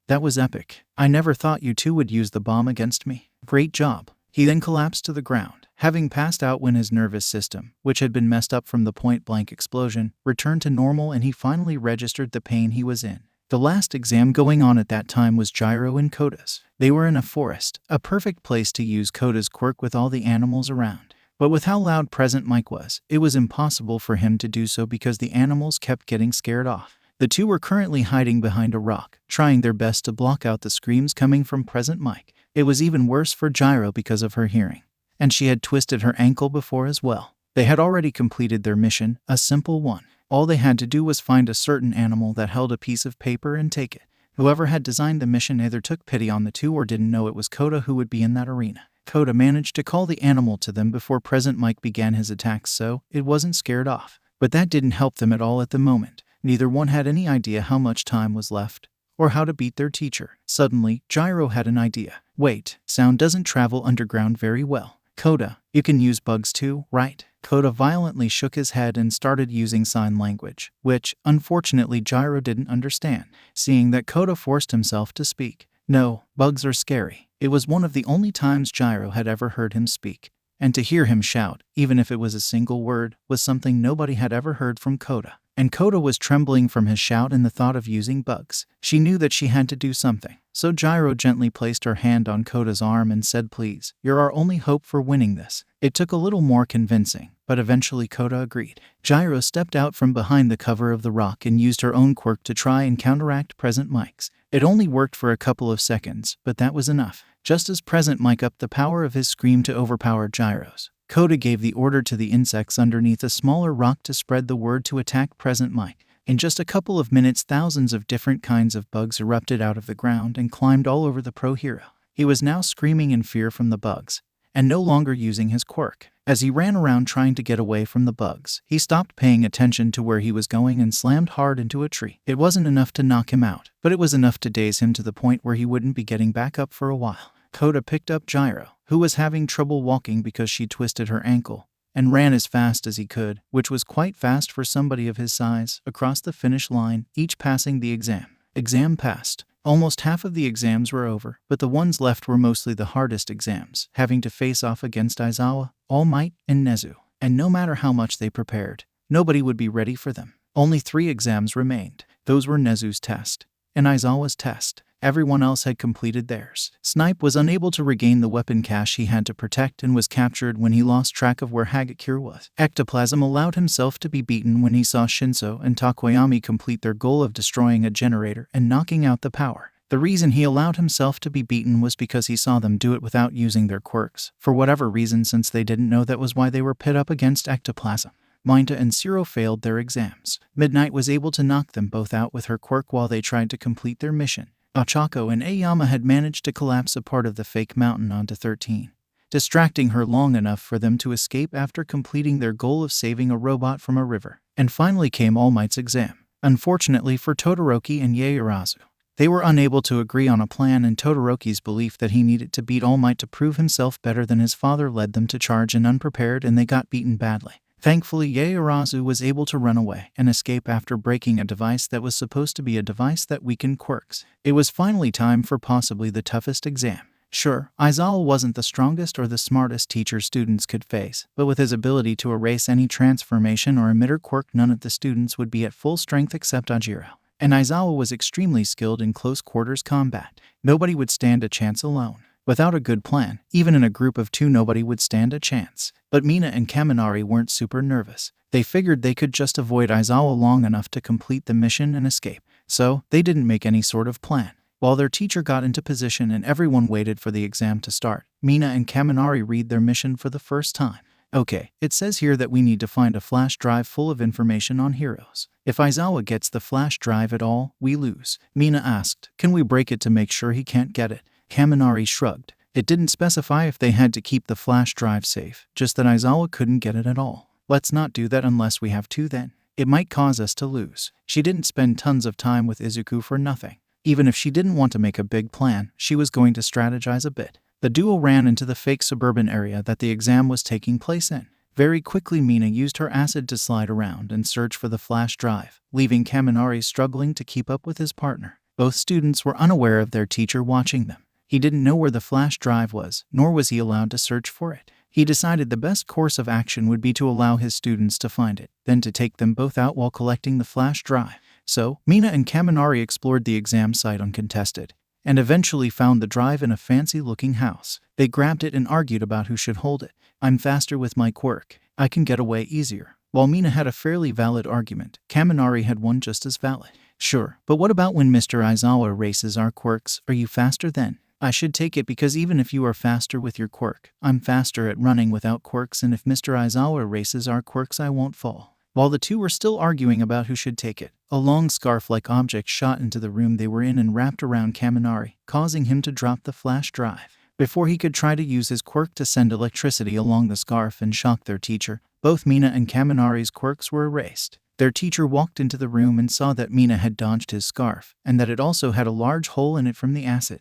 That was epic. I never thought you two would use the bomb against me. Great job. He then collapsed to the ground, having passed out when his nervous system, which had been messed up from the point-blank explosion, returned to normal, and he finally registered the pain he was in. The last exam going on at that time was Gyro and Koda's. They were in a forest, a perfect place to use Koda's quirk with all the animals around. But with how loud Present Mike was, it was impossible for him to do so because the animals kept getting scared off. The two were currently hiding behind a rock, trying their best to block out the screams coming from Present Mike. It was even worse for Gyro because of her hearing, and she had twisted her ankle before as well. They had already completed their mission, a simple one. All they had to do was find a certain animal that held a piece of paper and take it. Whoever had designed the mission either took pity on the two or didn't know it was Koda who would be in that arena. Koda managed to call the animal to them before Present Mike began his attacks, so it wasn't scared off. But that didn't help them at all at the moment. Neither one had any idea how much time was left, or how to beat their teacher. Suddenly, Gyro had an idea. Wait, sound doesn't travel underground very well. Koda, you can use bugs too, right? Koda violently shook his head and started using sign language, which, unfortunately, Gyro didn't understand, seeing that Koda forced himself to speak. No, bugs are scary. It was one of the only times Gyro had ever heard him speak, and to hear him shout, even if it was a single word, was something nobody had ever heard from Koda. And Koda was trembling from his shout and the thought of using bugs. She knew that she had to do something, so Gyro gently placed her hand on Koda's arm and said, please, you're our only hope for winning this. It took a little more convincing, but eventually Koda agreed. Gyro stepped out from behind the cover of the rock and used her own quirk to try and counteract Present Mike's. It only worked for a couple of seconds, but that was enough. Just as Present Mike upped the power of his scream to overpower Gyro's, Koda gave the order to the insects underneath a smaller rock to spread the word to attack Present Mike. In just a couple of minutes, thousands of different kinds of bugs erupted out of the ground and climbed all over the pro hero. He was now screaming in fear from the bugs, and no longer using his quirk. As he ran around trying to get away from the bugs, he stopped paying attention to where he was going and slammed hard into a tree. It wasn't enough to knock him out, but it was enough to daze him to the point where he wouldn't be getting back up for a while. Koda picked up Gyro, who was having trouble walking because she twisted her ankle, and ran as fast as he could, which was quite fast for somebody of his size, across the finish line, each passing the exam. Exam passed. Almost half of the exams were over, but the ones left were mostly the hardest exams, having to face off against Aizawa, All Might, and Nezu. And no matter how much they prepared, nobody would be ready for them. Only 3 exams remained. Those were Nezu's test, in Aizawa's test. Everyone else had completed theirs. Snipe was unable to regain the weapon cache he had to protect and was captured when he lost track of where Hagakure was. Ectoplasm allowed himself to be beaten when he saw Shinso and Takoyami complete their goal of destroying a generator and knocking out the power. The reason he allowed himself to be beaten was because he saw them do it without using their quirks. For whatever reason, since they didn't know, that was why they were pit up against Ectoplasm. Minta and Zero failed their exams. Midnight was able to knock them both out with her quirk while they tried to complete their mission. Ochako and Aoyama had managed to collapse a part of the fake mountain onto 13, distracting her long enough for them to escape after completing their goal of saving a robot from a river. And finally came All Might's exam. Unfortunately for Todoroki and Yaoyorozu, they were unable to agree on a plan, and Todoroki's belief that he needed to beat All Might to prove himself better than his father led them to charge in unprepared, and they got beaten badly. Thankfully, Yaoyorozu was able to run away and escape after breaking a device that was supposed to be a device that weakened quirks. It was finally time for possibly the toughest exam. Sure, Aizawa wasn't the strongest or the smartest teacher students could face, but with his ability to erase any transformation or emitter quirk, none of the students would be at full strength except Ajiro. And Aizawa was extremely skilled in close quarters combat. Nobody would stand a chance alone. Without a good plan, even in a group of two, nobody would stand a chance. But Mina and Kaminari weren't super nervous. They figured they could just avoid Aizawa long enough to complete the mission and escape. So, they didn't make any sort of plan. While their teacher got into position and everyone waited for the exam to start, Mina and Kaminari read their mission for the first time. Okay, it says here that we need to find a flash drive full of information on heroes. If Aizawa gets the flash drive at all, we lose. Mina asked, can we break it to make sure he can't get it? Kaminari shrugged. It didn't specify if they had to keep the flash drive safe, just that Aizawa couldn't get it at all. Let's not do that unless we have to then. It might cause us to lose. She didn't spend tons of time with Izuku for nothing. Even if she didn't want to make a big plan, she was going to strategize a bit. The duo ran into the fake suburban area that the exam was taking place in. Very quickly, Mina used her acid to slide around and search for the flash drive, leaving Kaminari struggling to keep up with his partner. Both students were unaware of their teacher watching them. He didn't know where the flash drive was, nor was he allowed to search for it. He decided the best course of action would be to allow his students to find it, then to take them both out while collecting the flash drive. So, Mina and Kaminari explored the exam site uncontested, and eventually found the drive in a fancy-looking house. They grabbed it and argued about who should hold it. I'm faster with my quirk. I can get away easier. While Mina had a fairly valid argument, Kaminari had one just as valid. Sure, but what about when Mr. Aizawa erases our quirks? Are you faster then? I should take it because even if you are faster with your quirk, I'm faster at running without quirks, and if Mr. Aizawa erases our quirks, I won't fall. While the two were still arguing about who should take it, a long scarf-like object shot into the room they were in and wrapped around Kaminari, causing him to drop the flash drive. Before he could try to use his quirk to send electricity along the scarf and shock their teacher, both Mina and Kaminari's quirks were erased. Their teacher walked into the room and saw that Mina had dodged his scarf, and that it also had a large hole in it from the acid.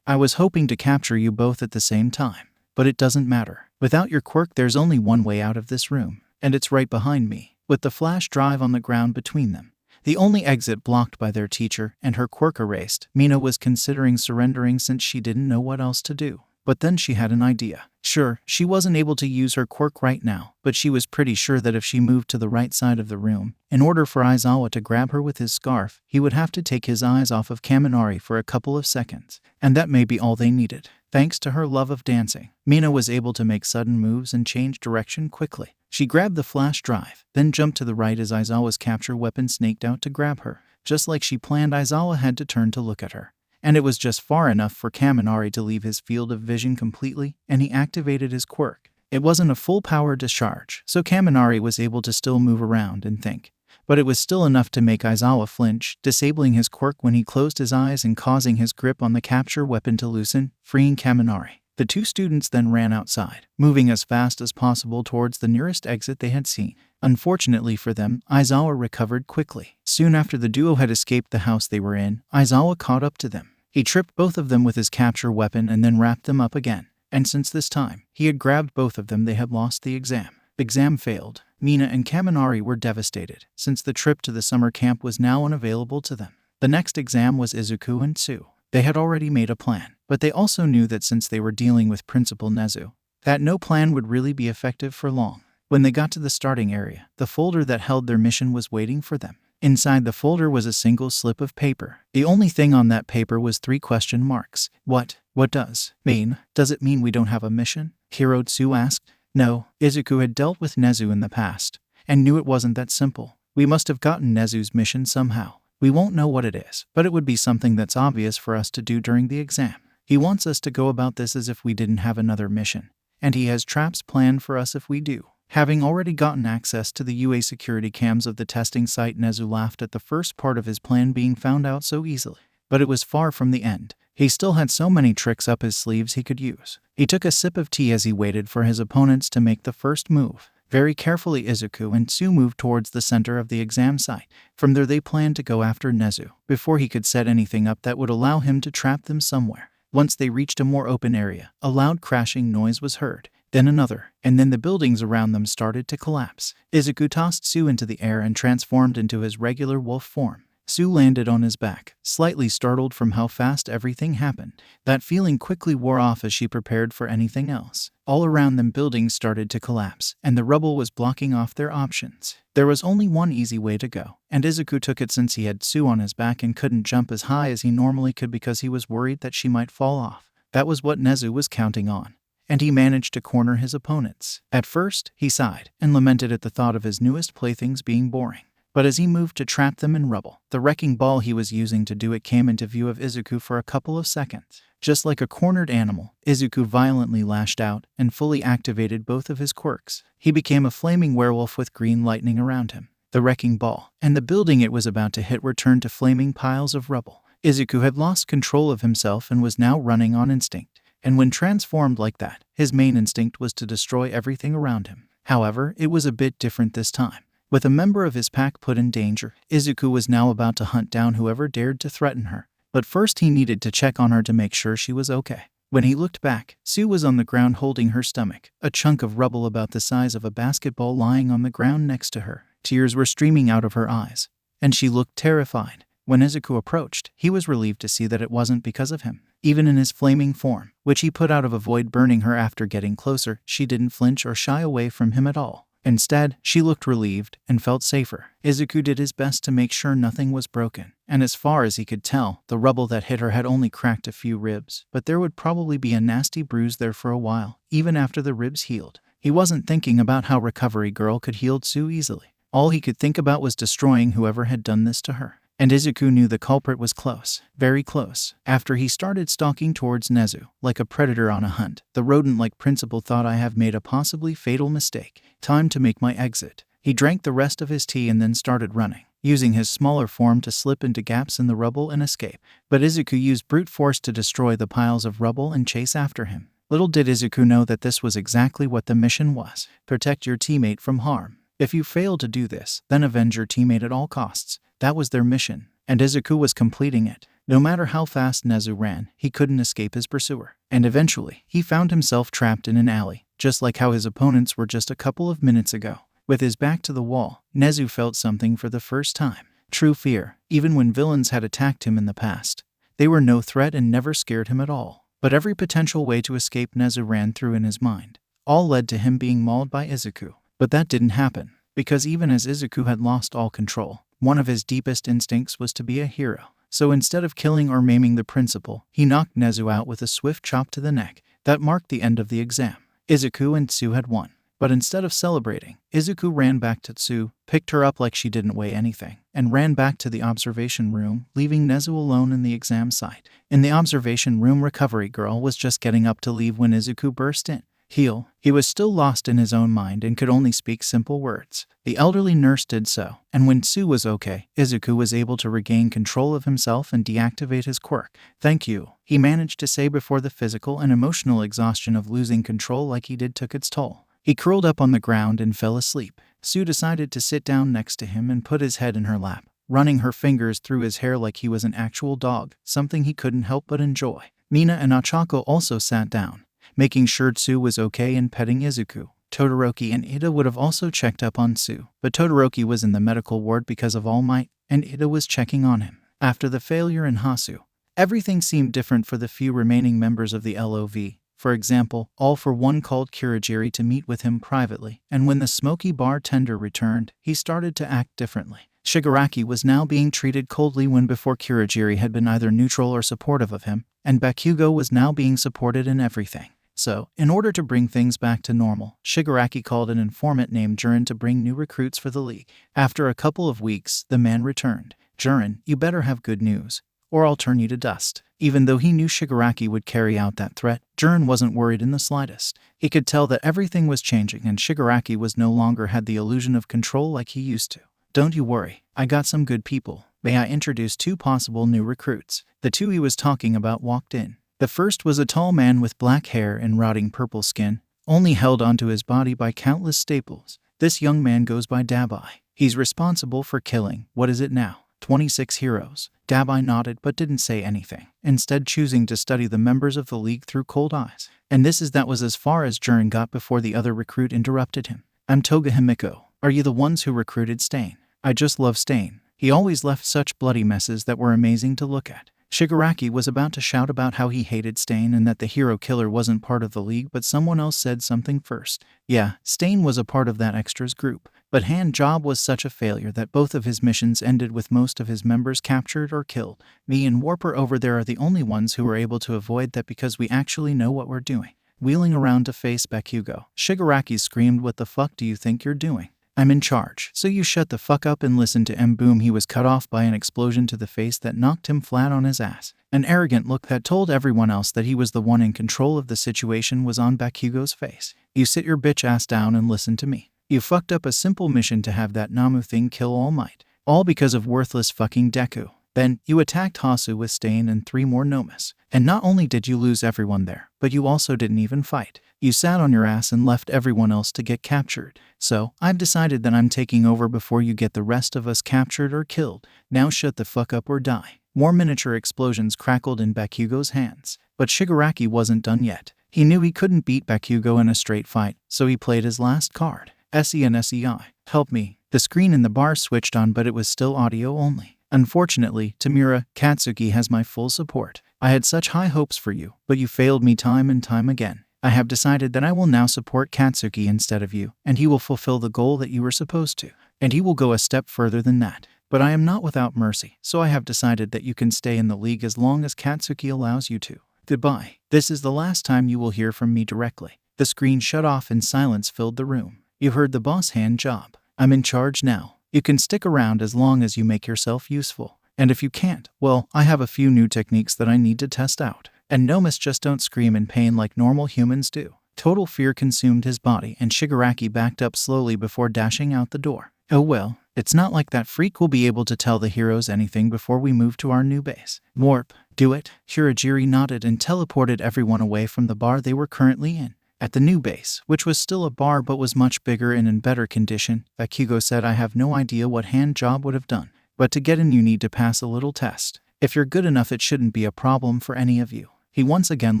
I was hoping to capture you both at the same time. But it doesn't matter. Without your quirk, there's only one way out of this room, and it's right behind me, with the flash drive on the ground between them. The only exit blocked by their teacher and her quirk erased, Mina was considering surrendering since she didn't know what else to do. But then she had an idea. Sure, she wasn't able to use her quirk right now, but she was pretty sure that if she moved to the right side of the room, in order for Aizawa to grab her with his scarf, he would have to take his eyes off of Kaminari for a couple of seconds. And that may be all they needed. Thanks to her love of dancing, Mina was able to make sudden moves and change direction quickly. She grabbed the flash drive, then jumped to the right as Aizawa's capture weapon snaked out to grab her. Just like she planned, Aizawa had to turn to look at her. And it was just far enough for Kaminari to leave his field of vision completely, and he activated his quirk. It wasn't a full power discharge, so Kaminari was able to still move around and think. But it was still enough to make Aizawa flinch, disabling his quirk when he closed his eyes and causing his grip on the capture weapon to loosen, freeing Kaminari. The two students then ran outside, moving as fast as possible towards the nearest exit they had seen. Unfortunately for them, Aizawa recovered quickly. Soon after the duo had escaped the house they were in, Aizawa caught up to them. He tripped both of them with his capture weapon and then wrapped them up again. And since this time he had grabbed both of them, they had lost the exam. The exam failed. Mina and Kaminari were devastated, since the trip to the summer camp was now unavailable to them. The next exam was Izuku and Tsu. They had already made a plan, but they also knew that since they were dealing with Principal Nezu, that no plan would really be effective for long. When they got to the starting area, the folder that held their mission was waiting for them. Inside the folder was a single slip of paper. The only thing on that paper was 3 question marks. What does mean? Does it mean we don't have a mission? Hirozu asked. No, Izuku had dealt with Nezu in the past, and knew it wasn't that simple. We must have gotten Nezu's mission somehow. We won't know what it is, but it would be something that's obvious for us to do during the exam. He wants us to go about this as if we didn't have another mission, and he has traps planned for us if we do. Having already gotten access to the UA security cams of the testing site, Nezu laughed at the first part of his plan being found out so easily. But it was far from the end. He still had so many tricks up his sleeves he could use. He took a sip of tea as he waited for his opponents to make the first move. Very carefully, Izuku and Tsu moved towards the center of the exam site. From there they planned to go after Nezu, before he could set anything up that would allow him to trap them somewhere. Once they reached a more open area, a loud crashing noise was heard. Then another, and then the buildings around them started to collapse. Izuku tossed Tsu into the air and transformed into his regular wolf form. Tsu landed on his back, slightly startled from how fast everything happened. That feeling quickly wore off as she prepared for anything else. All around them buildings started to collapse, and the rubble was blocking off their options. There was only one easy way to go, and Izuku took it since he had Tsu on his back and couldn't jump as high as he normally could because he was worried that she might fall off. That was what Nezu was counting on, and he managed to corner his opponents. At first, he sighed and lamented at the thought of his newest playthings being boring. But as he moved to trap them in rubble, the wrecking ball he was using to do it came into view of Izuku for a couple of seconds. Just like a cornered animal, Izuku violently lashed out and fully activated both of his quirks. He became a flaming werewolf with green lightning around him. The wrecking ball and the building it was about to hit were turned to flaming piles of rubble. Izuku had lost control of himself and was now running on instinct. And when transformed like that, his main instinct was to destroy everything around him. However, it was a bit different this time. With a member of his pack put in danger, Izuku was now about to hunt down whoever dared to threaten her. But first he needed to check on her to make sure she was okay. When he looked back, Tsu was on the ground holding her stomach, a chunk of rubble about the size of a basketball lying on the ground next to her. Tears were streaming out of her eyes, and she looked terrified. When Izuku approached, he was relieved to see that it wasn't because of him. Even in his flaming form, which he put out of avoid burning her after getting closer, she didn't flinch or shy away from him at all. Instead, she looked relieved and felt safer. Izuku did his best to make sure nothing was broken, and as far as he could tell, the rubble that hit her had only cracked a few ribs, but there would probably be a nasty bruise there for a while, even after the ribs healed. He wasn't thinking about how Recovery Girl could heal Tsu easily. All he could think about was destroying whoever had done this to her. And Izuku knew the culprit was close, very close. After he started stalking towards Nezu, like a predator on a hunt, the rodent-like principal thought, I have made a possibly fatal mistake. Time to make my exit. He drank the rest of his tea and then started running, using his smaller form to slip into gaps in the rubble and escape. But Izuku used brute force to destroy the piles of rubble and chase after him. Little did Izuku know that this was exactly what the mission was. Protect your teammate from harm. If you fail to do this, then avenge your teammate at all costs. That was their mission, and Izuku was completing it. No matter how fast Nezu ran, he couldn't escape his pursuer. And eventually, he found himself trapped in an alley, just like how his opponents were just a couple of minutes ago. With his back to the wall, Nezu felt something for the first time. True fear, even when villains had attacked him in the past. They were no threat and never scared him at all. But every potential way to escape Nezu ran through in his mind. All led to him being mauled by Izuku. But that didn't happen, because even as Izuku had lost all control, one of his deepest instincts was to be a hero. So instead of killing or maiming the principal, he knocked Nezu out with a swift chop to the neck. That marked the end of the exam. Izuku and Tsu had won. But instead of celebrating, Izuku ran back to Tsu, picked her up like she didn't weigh anything, and ran back to the observation room, leaving Nezu alone in the exam site. In the observation room, Recovery Girl was just getting up to leave when Izuku burst in. Heal. He was still lost in his own mind and could only speak simple words. The elderly nurse did so, and when Tsu was okay, Izuku was able to regain control of himself and deactivate his quirk. Thank you, he managed to say before the physical and emotional exhaustion of losing control like he did took its toll. He curled up on the ground and fell asleep. Tsu decided to sit down next to him and put his head in her lap, running her fingers through his hair like he was an actual dog, something he couldn't help but enjoy. Mina and Ochako also sat down, making sure Tsu was okay and petting Izuku. Todoroki and Ida would have also checked up on Tsu, but Todoroki was in the medical ward because of All Might, and Ida was checking on him. After the failure in Hasu, everything seemed different for the few remaining members of the LOV. For example, All For One called Kurogiri to meet with him privately, and when the smoky bartender returned, he started to act differently. Shigaraki was now being treated coldly when before Kurogiri had been either neutral or supportive of him, and Bakugo was now being supported in everything. So, in order to bring things back to normal, Shigaraki called an informant named Jurin to bring new recruits for the league. After a couple of weeks, the man returned. "Jurin, you better have good news, or I'll turn you to dust." Even though he knew Shigaraki would carry out that threat, Jurin wasn't worried in the slightest. He could tell that everything was changing and Shigaraki was no longer had the illusion of control like he used to. "Don't you worry, I got some good people. May I introduce 2 possible new recruits?" The 2 he was talking about walked in. The first was a tall man with black hair and rotting purple skin, only held onto his body by countless staples. This young man goes by Dabai. He's responsible for killing, what is it now, 26 heroes. Dabai nodded but didn't say anything, instead choosing to study the members of the league through cold eyes. And that was as far as Jurin got before the other recruit interrupted him. "I'm Toga Himiko. Are you the ones who recruited Stain? I just love Stain. He always left such bloody messes that were amazing to look at." Shigaraki was about to shout about how he hated Stain and that the hero killer wasn't part of the league, but someone else said something first. Yeah, Stain was a part of that extras group, but Hand Job was such a failure that both of his missions ended with most of his members captured or killed. Me and Warper over there are the only ones who were able to avoid that because we actually know what we're doing. Wheeling around to face Bakugo, Shigaraki screamed, "What the fuck do you think you're doing? I'm in charge, so you shut the fuck up and listen to M." Boom, he was cut off by an explosion to the face that knocked him flat on his ass. An arrogant look that told everyone else that he was the one in control of the situation was on Bakugo's face. "You sit your bitch ass down and listen to me. You fucked up a simple mission to have that Namu thing kill All Might. All because of worthless fucking Deku. Then, you attacked Hasu with Stain and 3 more Nomas. And not only did you lose everyone there, but you also didn't even fight. You sat on your ass and left everyone else to get captured. So, I've decided that I'm taking over before you get the rest of us captured or killed. Now shut the fuck up or die." More miniature explosions crackled in Bakugo's hands. But Shigaraki wasn't done yet. He knew he couldn't beat Bakugo in a straight fight, so he played his last card. SENSEI. "Help me." The screen in the bar switched on, but it was still audio only. "Unfortunately, Tamura, Katsuki has my full support. I had such high hopes for you, but you failed me time and time again. I have decided that I will now support Katsuki instead of you, and he will fulfill the goal that you were supposed to. And he will go a step further than that. But I am not without mercy, so I have decided that you can stay in the league as long as Katsuki allows you to. Goodbye. This is the last time you will hear from me directly." The screen shut off and silence filled the room. "You heard the boss, Hand Job. I'm in charge now. You can stick around as long as you make yourself useful. And if you can't, well, I have a few new techniques that I need to test out. And Nomas just don't scream in pain like normal humans do." Total fear consumed his body and Shigaraki backed up slowly before dashing out the door. "Oh well, it's not like that freak will be able to tell the heroes anything before we move to our new base. Warp, do it." Kurogiri nodded and teleported everyone away from the bar they were currently in. At the new base, which was still a bar but was much bigger and in better condition, Bakugo said, "I have no idea what Hand Job would have done. But to get in you need to pass a little test. If you're good enough it shouldn't be a problem for any of you." He once again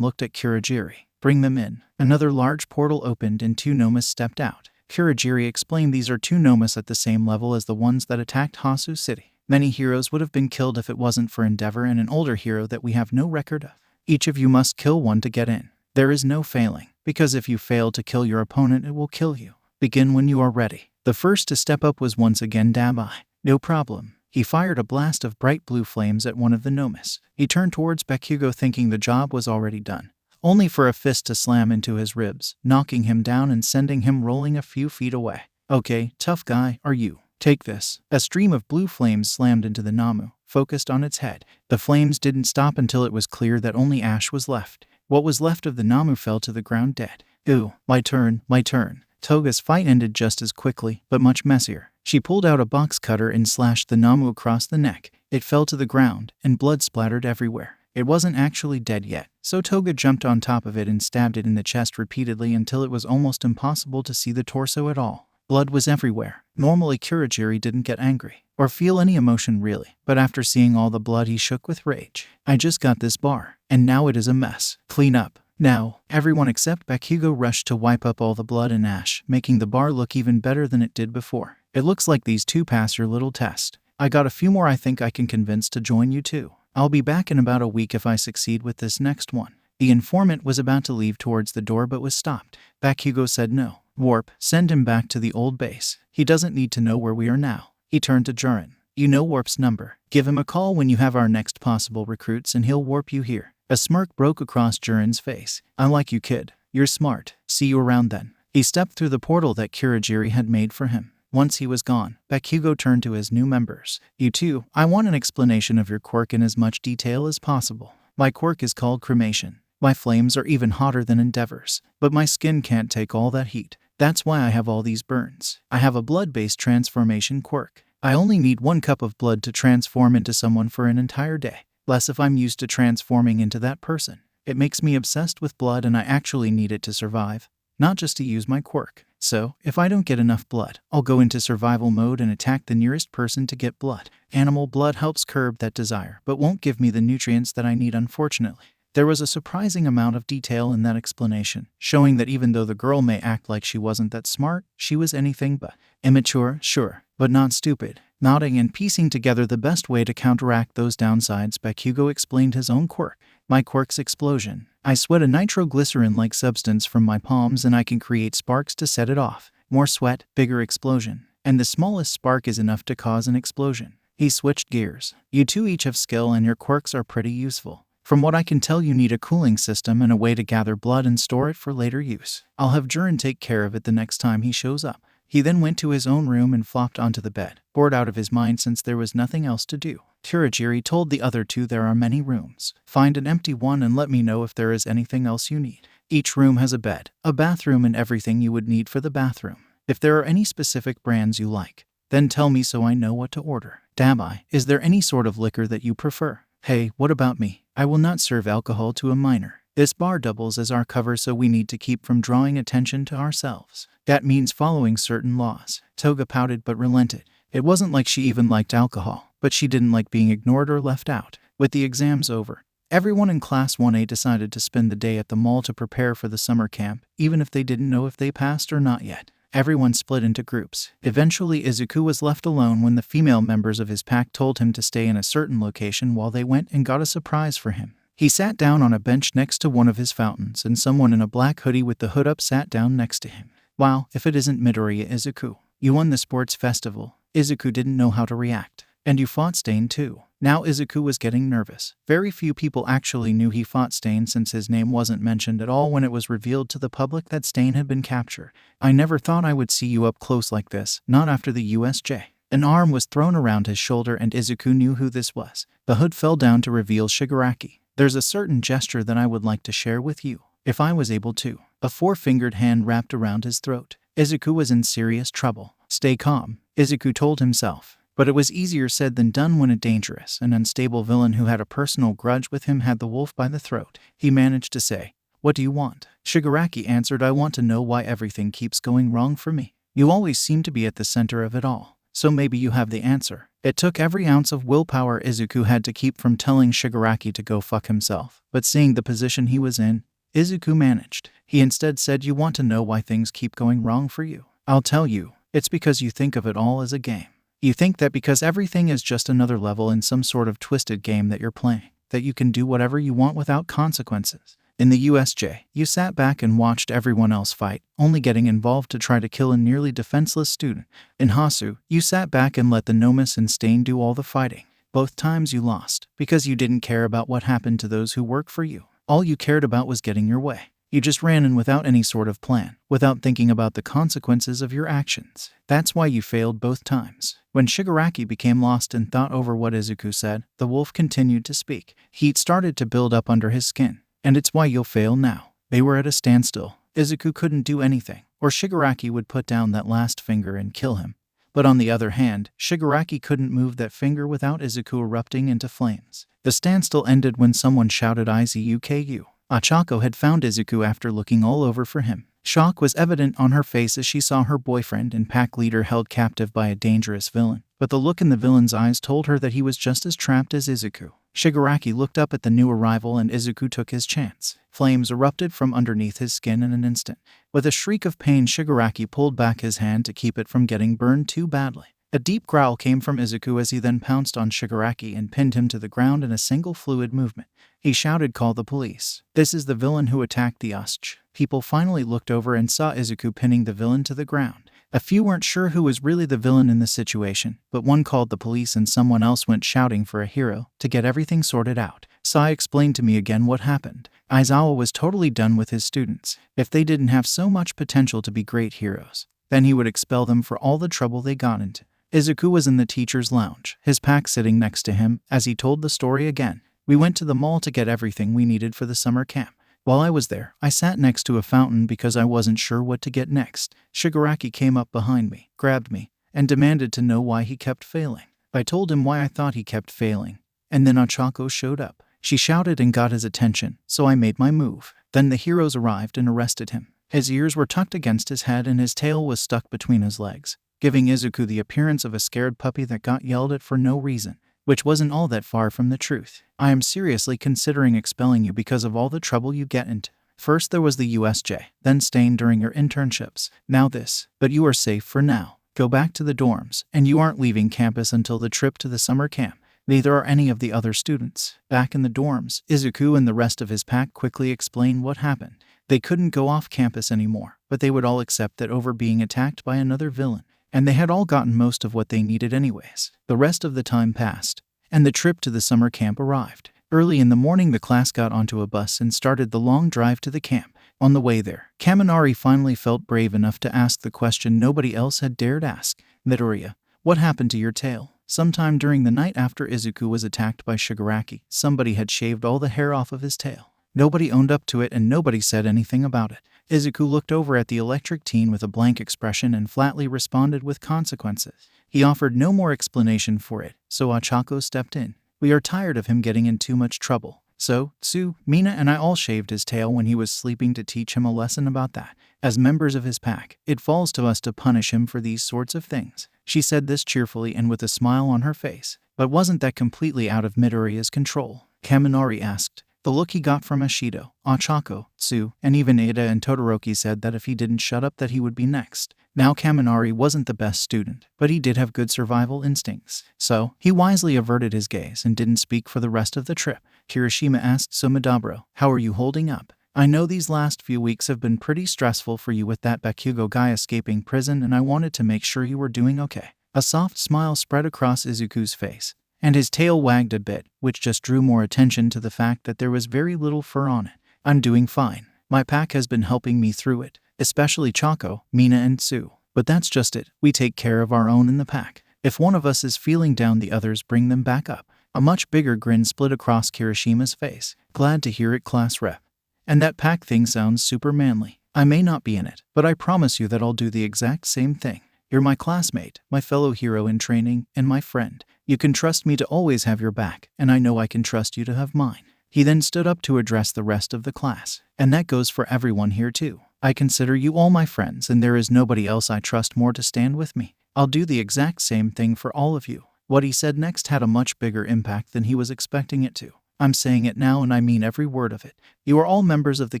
looked at Kurogiri. "Bring them in." Another large portal opened and 2 Nomas stepped out. Kurogiri explained these are 2 Nomas at the same level as the ones that attacked Hasu City. "Many heroes would have been killed if it wasn't for Endeavor and an older hero that we have no record of. Each of you must kill one to get in. There is no failing, because if you fail to kill your opponent it will kill you. Begin when you are ready." The first to step up was once again Dabai. "No problem." He fired a blast of bright blue flames at one of the Nomas. He turned towards Bakugo thinking the job was already done, only for a fist to slam into his ribs, knocking him down and sending him rolling a few feet away. "Okay, tough guy, are you? Take this." A stream of blue flames slammed into the Namu, focused on its head. The flames didn't stop until it was clear that only ash was left. What was left of the Namu fell to the ground dead. "Ooh, my turn, my turn." Toga's fight ended just as quickly, but much messier. She pulled out a box cutter and slashed the Namu across the neck. It fell to the ground, and blood splattered everywhere. It wasn't actually dead yet, so Toga jumped on top of it and stabbed it in the chest repeatedly until it was almost impossible to see the torso at all. Blood was everywhere. Normally Kurogiri didn't get angry, or feel any emotion really, but after seeing all the blood he shook with rage. "I just got this bar, and now it is a mess. Clean up. Now." Everyone except Bakugo rushed to wipe up all the blood and ash, making the bar look even better than it did before. "It looks like these 2 pass your little test. I got a few more I think I can convince to join you too. I'll be back in about a week if I succeed with this next one." The informant was about to leave towards the door but was stopped. Bakugo said no. "Warp, send him back to the old base. He doesn't need to know where we are now. He turned to Jurin. You know Warp's number. Give him a call when you have our next possible recruits and he'll warp you here. A smirk broke across Jurin's face. I like you, kid. You're smart. See you around then. He stepped through the portal that Kurogiri had made for him. Once he was gone, Bakugo turned to his new members. You two, I want an explanation of your quirk in as much detail as possible. My quirk is called cremation. My flames are even hotter than Endeavor's, but my skin can't take all that heat. That's why I have all these burns. I have a blood-based transformation quirk. I only need 1 cup of blood to transform into someone for an entire day, less if I'm used to transforming into that person. It makes me obsessed with blood and I actually need it to survive, not just to use my quirk. So, if I don't get enough blood, I'll go into survival mode and attack the nearest person to get blood. Animal blood helps curb that desire, but won't give me the nutrients that I need, unfortunately. There was a surprising amount of detail in that explanation, showing that even though the girl may act like she wasn't that smart, she was anything but immature, sure, but not stupid. Nodding and piecing together the best way to counteract those downsides, Bakugo explained his own quirk. My quirk's explosion. I sweat a nitroglycerin-like substance from my palms and I can create sparks to set it off. More sweat, bigger explosion. And the smallest spark is enough to cause an explosion. He switched gears. You two each have skill and your quirks are pretty useful. From what I can tell, you need a cooling system and a way to gather blood and store it for later use. I'll have Jurin take care of it the next time he shows up. He then went to his own room and flopped onto the bed, bored out of his mind since there was nothing else to do. Kurogiri told the other two there are many rooms. Find an empty one and let me know if there is anything else you need. Each room has a bed, a bathroom and everything you would need for the bathroom. If there are any specific brands you like, then tell me so I know what to order. Dabai, is there any sort of liquor that you prefer? Hey, what about me? I will not serve alcohol to a minor. This bar doubles as our cover, so we need to keep from drawing attention to ourselves. That means following certain laws. Toga pouted but relented. It wasn't like she even liked alcohol, but she didn't like being ignored or left out. With the exams over, everyone in Class 1A decided to spend the day at the mall to prepare for the summer camp, even if they didn't know if they passed or not yet. Everyone split into groups. Eventually, Izuku was left alone when the female members of his pack told him to stay in a certain location while they went and got a surprise for him. He sat down on a bench next to one of his fountains, and someone in a black hoodie with the hood up sat down next to him. Wow, if it isn't Midoriya Izuku. You won the sports festival. Izuku didn't know how to react. And you fought Stain too. Now Izuku was getting nervous. Very few people actually knew he fought Stain since his name wasn't mentioned at all when it was revealed to the public that Stain had been captured. I never thought I would see you up close like this, not after the USJ. An arm was thrown around his shoulder and Izuku knew who this was. The hood fell down to reveal Shigaraki. There's a certain gesture that I would like to share with you, if I was able to. A 4-fingered hand wrapped around his throat. Izuku was in serious trouble. Stay calm, Izuku told himself. But it was easier said than done when a dangerous and unstable villain who had a personal grudge with him had the wolf by the throat. He managed to say, "What do you want?" Shigaraki answered, "I want to know why everything keeps going wrong for me. You always seem to be at the center of it all. So maybe you have the answer." It took every ounce of willpower Izuku had to keep from telling Shigaraki to go fuck himself. But seeing the position he was in, Izuku managed. He instead said, "You want to know why things keep going wrong for you? I'll tell you. It's because you think of it all as a game. You think that because everything is just another level in some sort of twisted game that you're playing, that you can do whatever you want without consequences. In the USJ, you sat back and watched everyone else fight, only getting involved to try to kill a nearly defenseless student. In Hasu, you sat back and let the Nomus and Stain do all the fighting. Both times you lost, because you didn't care about what happened to those who work for you. All you cared about was getting your way. You just ran in without any sort of plan, without thinking about the consequences of your actions. That's why you failed both times." When Shigaraki became lost in thought over what Izuku said, the wolf continued to speak. Heat started to build up under his skin. "And it's why you'll fail now." They were at a standstill. Izuku couldn't do anything, or Shigaraki would put down that last finger and kill him. But on the other hand, Shigaraki couldn't move that finger without Izuku erupting into flames. The standstill ended when someone shouted "Izuku." Achako had found Izuku after looking all over for him. Shock was evident on her face as she saw her boyfriend and pack leader held captive by a dangerous villain. But the look in the villain's eyes told her that he was just as trapped as Izuku. Shigaraki looked up at the new arrival and Izuku took his chance. Flames erupted from underneath his skin in an instant. With a shriek of pain, Shigaraki pulled back his hand to keep it from getting burned too badly. A deep growl came from Izuku as he then pounced on Shigaraki and pinned him to the ground in a single fluid movement. He shouted, "Call the police. This is the villain who attacked the USJ." People finally looked over and saw Izuku pinning the villain to the ground. A few weren't sure who was really the villain in the situation, but one called the police and someone else went shouting for a hero to get everything sorted out. Sai explained to me again what happened. Aizawa was totally done with his students. If they didn't have so much potential to be great heroes, then he would expel them for all the trouble they got into. Izuku was in the teacher's lounge, his pack sitting next to him as he told the story again. We went to the mall to get everything we needed for the summer camp. While I was there, I sat next to a fountain because I wasn't sure what to get next. Shigaraki came up behind me, grabbed me, and demanded to know why he kept failing. I told him why I thought he kept failing, and then Ochako showed up. She shouted and got his attention, so I made my move. Then the heroes arrived and arrested him. His ears were tucked against his head and his tail was stuck between his legs, giving Izuku the appearance of a scared puppy that got yelled at for no reason, which wasn't all that far from the truth. I am seriously considering expelling you because of all the trouble you get into. First there was the USJ, then staying during your internships, now this. But you are safe for now. Go back to the dorms, and you aren't leaving campus until the trip to the summer camp. Neither are any of the other students. Back in the dorms, Izuku and the rest of his pack quickly explained what happened. They couldn't go off campus anymore, but they would all accept that over being attacked by another villain. And they had all gotten most of what they needed anyways. The rest of the time passed, and the trip to the summer camp arrived. Early in the morning, the class got onto a bus and started the long drive to the camp. On the way there, Kaminari finally felt brave enough to ask the question nobody else had dared ask. Midoriya, what happened to your tail? Sometime during the night after Izuku was attacked by Shigaraki, somebody had shaved all the hair off of his tail. Nobody owned up to it and nobody said anything about it. Izuku looked over at the electric teen with a blank expression and flatly responded with consequences. He offered no more explanation for it, so Ochako stepped in. We are tired of him getting in too much trouble. So, Tsu, Mina and I all shaved his tail when he was sleeping to teach him a lesson about that. As members of his pack, it falls to us to punish him for these sorts of things. She said this cheerfully and with a smile on her face. But wasn't that completely out of Midoriya's control? Kaminari asked. The look he got from Ashido, Ochako, Tsu, and even Ada and Todoroki said that if he didn't shut up that he would be next. Now Kaminari wasn't the best student, but he did have good survival instincts. So, he wisely averted his gaze and didn't speak for the rest of the trip. Kirishima asked, So Madabro, how are you holding up? I know these last few weeks have been pretty stressful for you with that Bakugo guy escaping prison, and I wanted to make sure you were doing okay. A soft smile spread across Izuku's face, and his tail wagged a bit, which just drew more attention to the fact that there was very little fur on it. I'm doing fine. My pack has been helping me through it, especially Chako, Mina and Tsu. But that's just it. We take care of our own in the pack. If one of us is feeling down, the others bring them back up. A much bigger grin split across Kirishima's face. Glad to hear it, class rep. And that pack thing sounds super manly. I may not be in it, but I promise you that I'll do the exact same thing. You're my classmate, my fellow hero in training, and my friend. You can trust me to always have your back, and I know I can trust you to have mine. He then stood up to address the rest of the class. And that goes for everyone here too. I consider you all my friends, and there is nobody else I trust more to stand with me. I'll do the exact same thing for all of you. What he said next had a much bigger impact than he was expecting it to. I'm saying it now and I mean every word of it. You are all members of the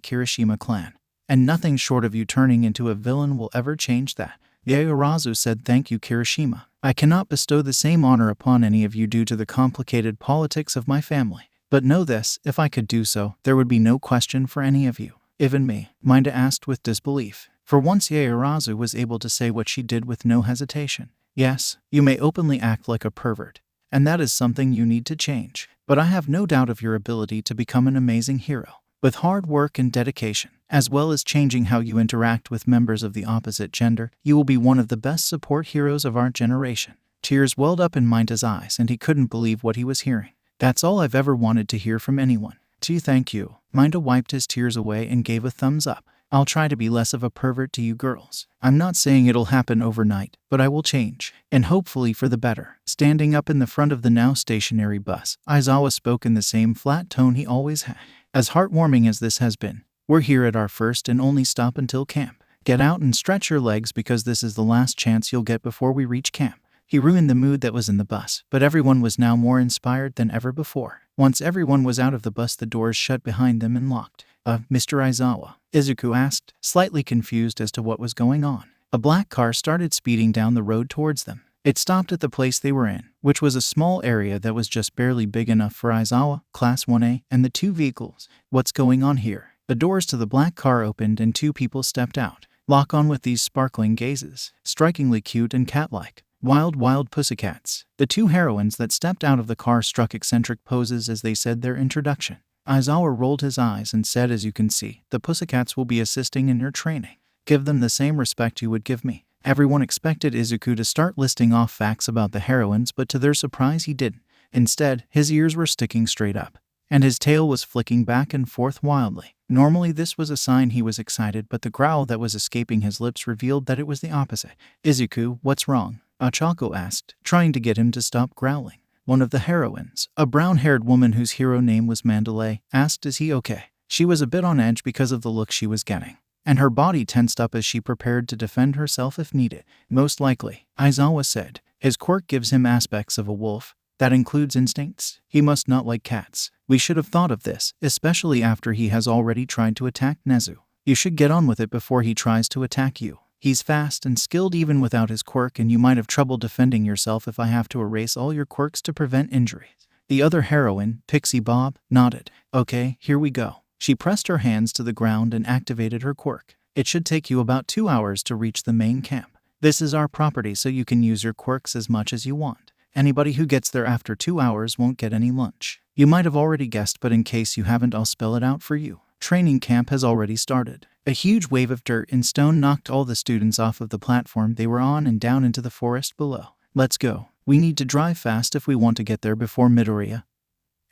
Kirishima clan, and nothing short of you turning into a villain will ever change that. Yaoyorozu said, Thank you, Kirishima. I cannot bestow the same honor upon any of you due to the complicated politics of my family. But know this, if I could do so, there would be no question for any of you. Even me, Minda asked with disbelief. For once Yaoyorozu was able to say what she did with no hesitation. Yes, you may openly act like a pervert, and that is something you need to change. But I have no doubt of your ability to become an amazing hero. With hard work and dedication, as well as changing how you interact with members of the opposite gender, you will be one of the best support heroes of our generation. Tears welled up in Minda's eyes and he couldn't believe what he was hearing. That's all I've ever wanted to hear from anyone. Gee, thank you. Minda wiped his tears away and gave a thumbs up. I'll try to be less of a pervert to you girls. I'm not saying it'll happen overnight, but I will change, and hopefully for the better. Standing up in the front of the now stationary bus, Aizawa spoke in the same flat tone he always had. As heartwarming as this has been, we're here at our first and only stop until camp. Get out and stretch your legs because this is the last chance you'll get before we reach camp. He ruined the mood that was in the bus, but everyone was now more inspired than ever before. Once everyone was out of the bus, the doors shut behind them and locked. Mr. Aizawa, Izuku asked, slightly confused as to what was going on. A black car started speeding down the road towards them. It stopped at the place they were in, which was a small area that was just barely big enough for Aizawa, Class 1A, and the two vehicles. What's going on here? The doors to the black car opened and two people stepped out. lock on with these sparkling gazes, strikingly cute and cat-like. Wild pussycats. The two heroines that stepped out of the car struck eccentric poses as they said their introduction. Aizawa rolled his eyes and said, as you can see, the pussycats will be assisting in your training. Give them the same respect you would give me. Everyone expected Izuku to start listing off facts about the heroines, but to their surprise he didn't. Instead, his ears were sticking straight up, and his tail was flicking back and forth wildly. Normally this was a sign he was excited, but the growl that was escaping his lips revealed that it was the opposite. Izuku, what's wrong? Ochako asked, trying to get him to stop growling. One of the heroines, a brown-haired woman whose hero name was Mandalay, asked, is he okay? She was a bit on edge because of the look she was getting, and her body tensed up as she prepared to defend herself if needed. Most likely, Aizawa said. His quirk gives him aspects of a wolf. That includes instincts. He must not like cats. We should have thought of this, especially after he has already tried to attack Nezu. You should get on with it before he tries to attack you. He's fast and skilled even without his quirk, and you might have trouble defending yourself if I have to erase all your quirks to prevent injuries. The other heroine, Pixie Bob, nodded. Okay, here we go. She pressed her hands to the ground and activated her quirk. It should take you about 2 hours to reach the main camp. This is our property, so you can use your quirks as much as you want. Anybody who gets there after 2 hours won't get any lunch. You might have already guessed, but in case you haven't, I'll spell it out for you. Training camp has already started. A huge wave of dirt and stone knocked all the students off of the platform they were on and down into the forest below. Let's go. We need to drive fast if we want to get there before Midoriya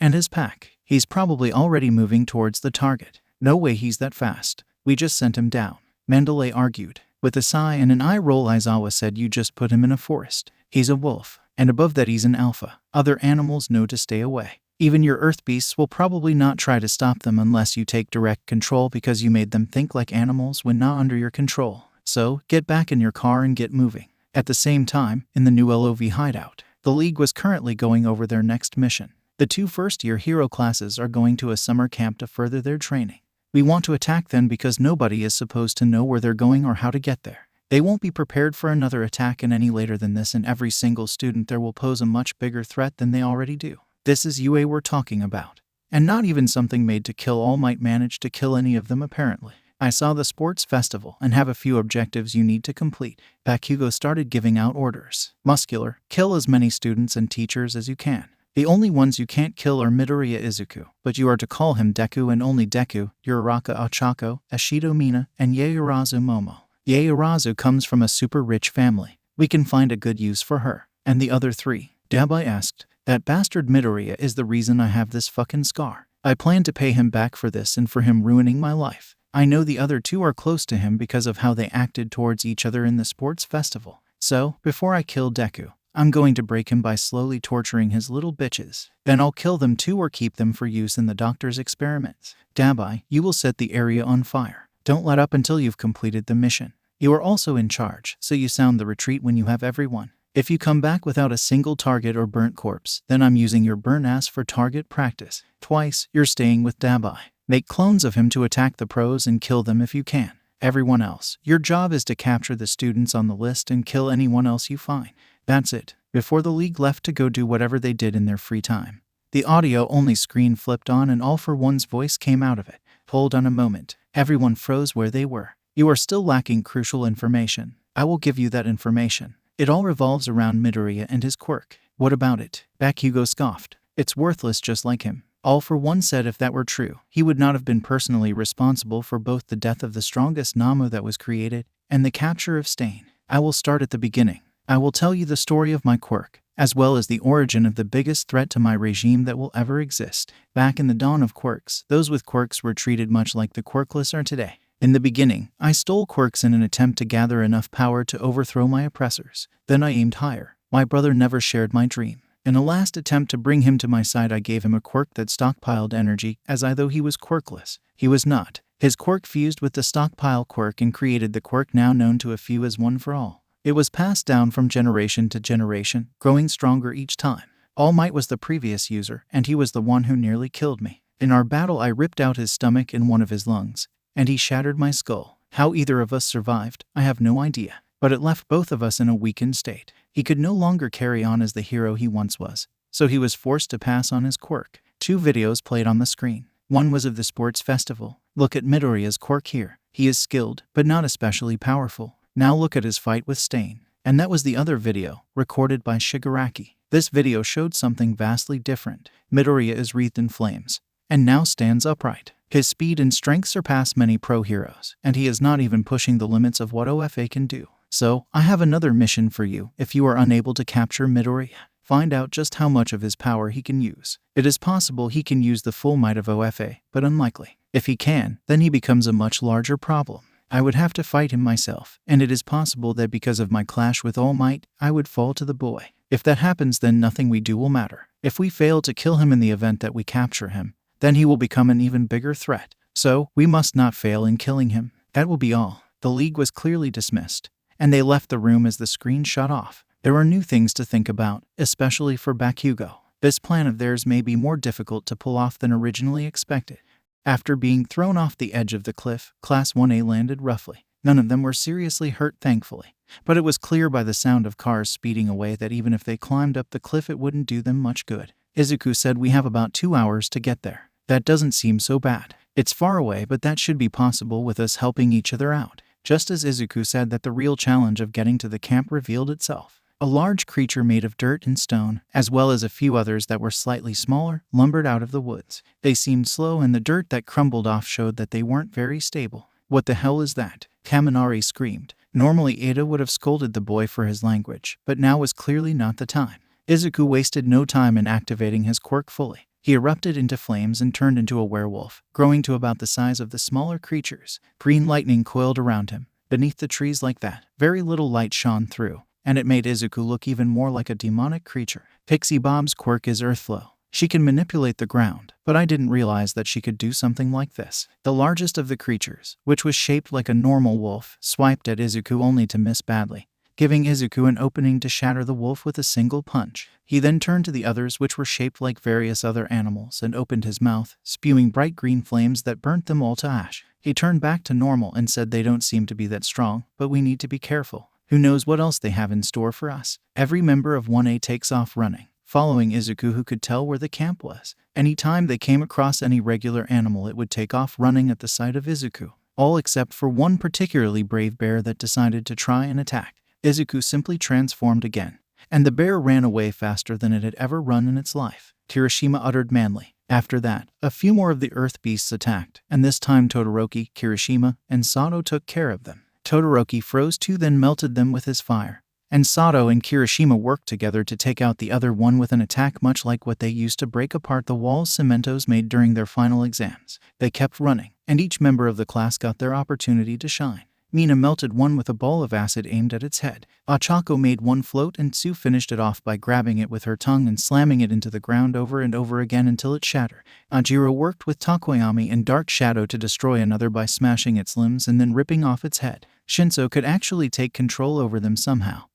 and his pack. He's probably already moving towards the target. No way he's that fast. We just sent him down. Mandalay argued. With a sigh and an eye roll, Aizawa said, you just put him in a forest. He's a wolf. And above that he's an alpha. Other animals know to stay away. Even your earth beasts will probably not try to stop them unless you take direct control, because you made them think like animals when not under your control. So, get back in your car and get moving. At the same time, in the new LOV hideout, the League was currently going over their next mission. The 2 first-year hero classes are going to a summer camp to further their training. We want to attack them because nobody is supposed to know where they're going or how to get there. They won't be prepared for another attack any later than this, and every single student there will pose a much bigger threat than they already do. This is UA we're talking about. And not even something made to kill all might manage to kill any of them apparently. I saw the sports festival and have a few objectives you need to complete. Bakugo started giving out orders. Muscular, kill as many students and teachers as you can. The only ones you can't kill are Midoriya Izuku, but you are to call him Deku and only Deku, Uraraka Ochako, Ashido Mina, and Yaoyorozu Momo. Yaoyorozu comes from a super rich family. We can find a good use for her. And the other 3? Dabai asked. That bastard Midoriya is the reason I have this fucking scar. I plan to pay him back for this and for him ruining my life. I know the other 2 are close to him because of how they acted towards each other in the sports festival. So, before I kill Deku, I'm going to break him by slowly torturing his little bitches. Then I'll kill them too, or keep them for use in the doctor's experiments. Dabai, you will set the area on fire. Don't let up until you've completed the mission. You are also in charge, so you sound the retreat when you have everyone. If you come back without a single target or burnt corpse, then I'm using your burnt ass for target practice. Twice, you're staying with Dabai. Make clones of him to attack the pros and kill them if you can. Everyone else, your job is to capture the students on the list and kill anyone else you find. That's it. Before the League left to go do whatever they did in their free time, the audio-only screen flipped on and All for One's voice came out of it. Hold on a moment. Everyone froze where they were. You are still lacking crucial information. I will give you that information. It all revolves around Midoriya and his quirk. What about it? Bakugo scoffed. It's worthless, just like him. All for One said if that were true, he would not have been personally responsible for both the death of the strongest Namu that was created and the capture of Stain. I will start at the beginning. I will tell you the story of my quirk, as well as the origin of the biggest threat to my regime that will ever exist. Back in the dawn of quirks, those with quirks were treated much like the quirkless are today. In the beginning, I stole quirks in an attempt to gather enough power to overthrow my oppressors. Then I aimed higher. My brother never shared my dream. In a last attempt to bring him to my side, I gave him a quirk that stockpiled energy, as though he was quirkless. He was not. His quirk fused with the stockpile quirk and created the quirk now known to a few as One for All. It was passed down from generation to generation, growing stronger each time. All Might was the previous user, and he was the one who nearly killed me. In our battle, I ripped out his stomach and one of his lungs, and he shattered my skull. How either of us survived, I have no idea, but it left both of us in a weakened state. He could no longer carry on as the hero he once was, so he was forced to pass on his quirk. 2 videos played on the screen. One was of the sports festival. Look at Midoriya's quirk here. He is skilled, but not especially powerful. Now look at his fight with Stain. And that was the other video, recorded by Shigaraki. This video showed something vastly different. Midoriya is wreathed in flames, and now stands upright. His speed and strength surpass many pro heroes, and he is not even pushing the limits of what OFA can do. So, I have another mission for you. If you are unable to capture Midoriya, find out just how much of his power he can use. It is possible he can use the full might of OFA, but unlikely. If he can, then he becomes a much larger problem. I would have to fight him myself, and it is possible that because of my clash with All Might, I would fall to the boy. If that happens, then nothing we do will matter. If we fail to kill him in the event that we capture him, then he will become an even bigger threat. So, we must not fail in killing him. That will be all. The league was clearly dismissed, and they left the room as the screen shut off. There are new things to think about, especially for Bakugo. This plan of theirs may be more difficult to pull off than originally expected. After being thrown off the edge of the cliff, Class 1A landed roughly. None of them were seriously hurt, thankfully. But it was clear by the sound of cars speeding away that even if they climbed up the cliff, it wouldn't do them much good. Izuku said, "We have about 2 hours to get there." That doesn't seem so bad. It's far away, but that should be possible with us helping each other out. Just as Izuku said that, the real challenge of getting to the camp revealed itself. A large creature made of dirt and stone, as well as a few others that were slightly smaller, lumbered out of the woods. They seemed slow, and the dirt that crumbled off showed that they weren't very stable. "What the hell is that?" Kaminari screamed. Normally Ada would have scolded the boy for his language, but now was clearly not the time. Izuku wasted no time in activating his quirk fully. He erupted into flames and turned into a werewolf, growing to about the size of the smaller creatures. Green lightning coiled around him. Beneath the trees like that, very little light shone through, and it made Izuku look even more like a demonic creature. Pixie Bob's quirk is Earthflow. She can manipulate the ground, but I didn't realize that she could do something like this. The largest of the creatures, which was shaped like a normal wolf, swiped at Izuku only to miss badly, giving Izuku an opening to shatter the wolf with a single punch. He then turned to the others, which were shaped like various other animals, and opened his mouth, spewing bright green flames that burnt them all to ash. He turned back to normal and said, "They don't seem to be that strong, but we need to be careful. Who knows what else they have in store for us?" Every member of 1A takes off running, following Izuku, who could tell where the camp was. Anytime they came across any regular animal, it would take off running at the sight of Izuku, all except for one particularly brave bear that decided to try and attack. Izuku simply transformed again, and the bear ran away faster than it had ever run in its life. Kirishima uttered manly. After that, a few more of the earth beasts attacked, and this time Todoroki, Kirishima, and Sato took care of them. Todoroki froze 2, then melted them with his fire, and Sato and Kirishima worked together to take out the other one with an attack much like what they used to break apart the walls Cementos made during their final exams. They kept running, and each member of the class got their opportunity to shine. Mina melted one with a ball of acid aimed at its head. Ochako made one float, and Tsu finished it off by grabbing it with her tongue and slamming it into the ground over and over again until it shattered. Ajiro worked with Takoyami and Dark Shadow to destroy another by smashing its limbs and then ripping off its head. Shinso could actually take control over them somehow,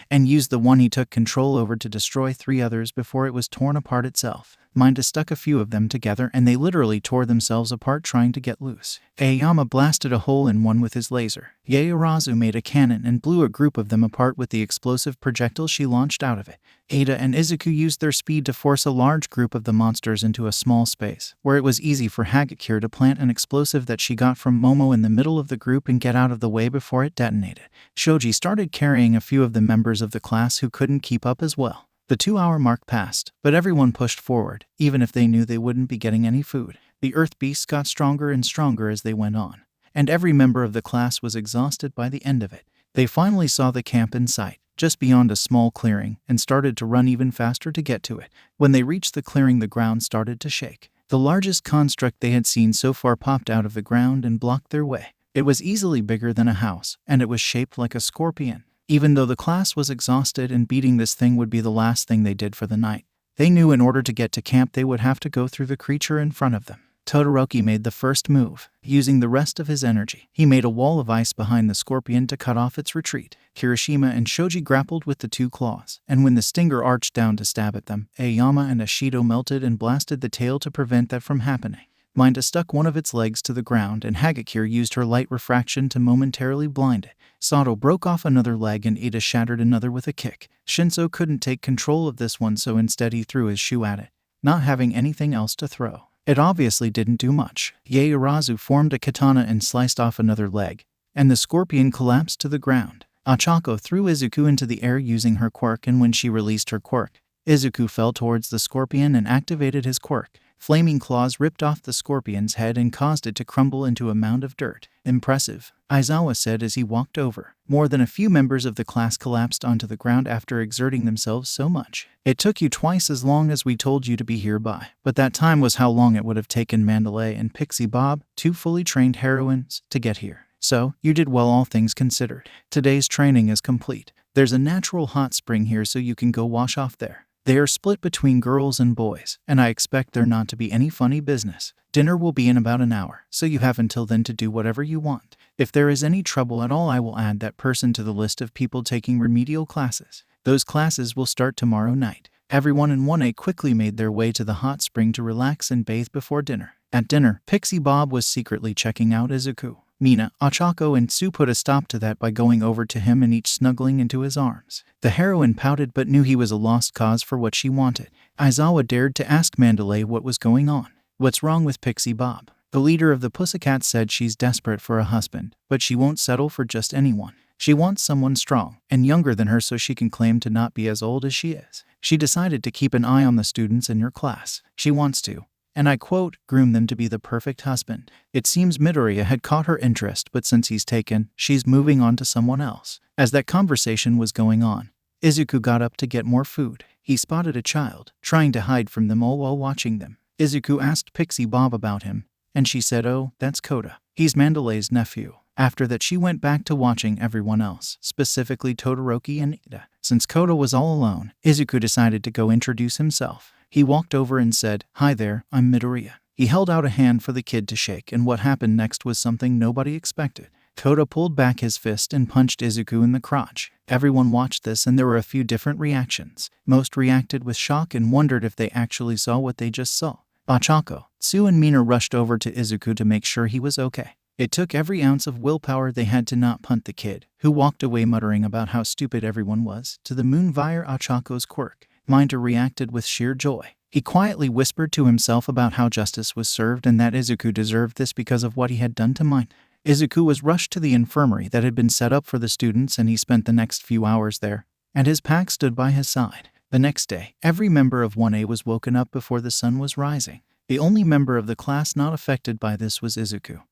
and used the one he took control over to destroy 3 others before it was torn apart itself. Minda stuck a few of them together, and they literally tore themselves apart trying to get loose. Aoyama blasted a hole in one with his laser. Yaoyorozu made a cannon and blew a group of them apart with the explosive projectile she launched out of it. Ada and Izuku used their speed to force a large group of the monsters into a small space, where it was easy for Hagakure to plant an explosive that she got from Momo in the middle of the group and get out of the way before it detonated. Shoji started carrying a few of the members of the class who couldn't keep up as well. The 2-hour mark passed, but everyone pushed forward, even if they knew they wouldn't be getting any food. The earth beasts got stronger and stronger as they went on, and every member of the class was exhausted by the end of it. They finally saw the camp in sight, just beyond a small clearing, and started to run even faster to get to it. When they reached the clearing, the ground started to shake. The largest construct they had seen so far popped out of the ground and blocked their way. It was easily bigger than a house, and it was shaped like a scorpion. Even though the class was exhausted and beating this thing would be the last thing they did for the night, they knew in order to get to camp they would have to go through the creature in front of them. Todoroki made the first move. Using the rest of his energy, he made a wall of ice behind the scorpion to cut off its retreat. Kirishima and Shoji grappled with the 2 claws, and when the stinger arched down to stab at them, Aoyama and Ashido melted and blasted the tail to prevent that from happening. Minda stuck one of its legs to the ground, and Hagakure used her light refraction to momentarily blind it. Sato broke off another leg, and Ida shattered another with a kick. Shinso couldn't take control of this one, so instead he threw his shoe at it, not having anything else to throw. It obviously didn't do much. Yaoyorozu formed a katana and sliced off another leg, and the scorpion collapsed to the ground. Ochako threw Izuku into the air using her quirk, and when she released her quirk, Izuku fell towards the scorpion and activated his quirk. Flaming claws ripped off the scorpion's head and caused it to crumble into a mound of dirt. Impressive, Aizawa said as he walked over. More than a few members of the class collapsed onto the ground after exerting themselves so much. It took you twice as long as we told you to be here by, but that time was how long it would have taken Mandalay and Pixie Bob, 2 fully trained heroines, to get here. So, you did well all things considered. Today's training is complete. There's a natural hot spring here so you can go wash off there. They are split between girls and boys, and I expect there not to be any funny business. Dinner will be in about an hour, so you have until then to do whatever you want. If there is any trouble at all, I will add that person to the list of people taking remedial classes. Those classes will start tomorrow night. Everyone in 1A quickly made their way to the hot spring to relax and bathe before dinner. At dinner, Pixie Bob was secretly checking out Izuku. Mina, Ochako, and Sue put a stop to that by going over to him and each snuggling into his arms. The heroine pouted but knew he was a lost cause for what she wanted. Aizawa dared to ask Mandalay what was going on. What's wrong with Pixie Bob? The leader of the Pussycats said she's desperate for a husband, but she won't settle for just anyone. She wants someone strong and younger than her so she can claim to not be as old as she is. She decided to keep an eye on the students in your class. She wants to, and I quote, groom them to be the perfect husband. It seems Midoriya had caught her interest, but since he's taken, she's moving on to someone else. As that conversation was going on, Izuku got up to get more food. He spotted a child, trying to hide from them all while watching them. Izuku asked Pixie Bob about him, and she said, oh, that's Koda. He's Mandalay's nephew. After that, she went back to watching everyone else, specifically Todoroki and Ida. Since Koda was all alone, Izuku decided to go introduce himself. He walked over and said, hi there, I'm Midoriya. He held out a hand for the kid to shake, and what happened next was something nobody expected. Koda pulled back his fist and punched Izuku in the crotch. Everyone watched this and there were a few different reactions. Most reacted with shock and wondered if they actually saw what they just saw. Ochako, Sue and Mina rushed over to Izuku to make sure he was okay. It took every ounce of willpower they had to not punt the kid, who walked away muttering about how stupid everyone was, to the moon via Ochako's quirk. Minder reacted with sheer joy. He quietly whispered to himself about how justice was served and that Izuku deserved this because of what he had done to Minder. Izuku was rushed to the infirmary that had been set up for the students, and he spent the next few hours there, and his pack stood by his side. The next day, every member of 1A was woken up before the sun was rising. The only member of the class not affected by this was Izuku,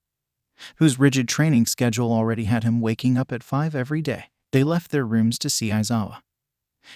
whose rigid training schedule already had him waking up at 5 every day. They left their rooms to see Aizawa,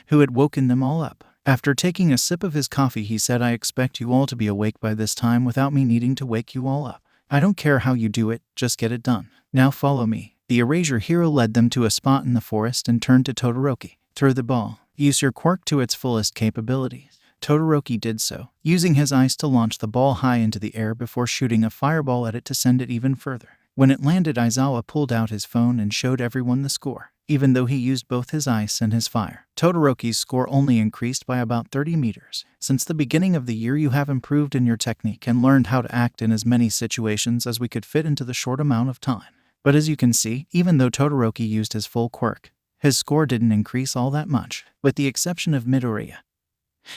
who had woken them all up. After taking a sip of his coffee, he said, I expect you all to be awake by this time without me needing to wake you all up. I don't care how you do it, just get it done. Now follow me. The Erasure hero led them to a spot in the forest and turned to Todoroki. Throw the ball. Use your quirk to its fullest capabilities. Todoroki did so, using his ice to launch the ball high into the air before shooting a fireball at it to send it even further. When it landed, Aizawa pulled out his phone and showed everyone the score. Even though he used both his ice and his fire, Todoroki's score only increased by about 30 meters. Since the beginning of the year, you have improved in your technique and learned how to act in as many situations as we could fit into the short amount of time. But as you can see, even though Todoroki used his full quirk, his score didn't increase all that much. With the exception of Midoriya,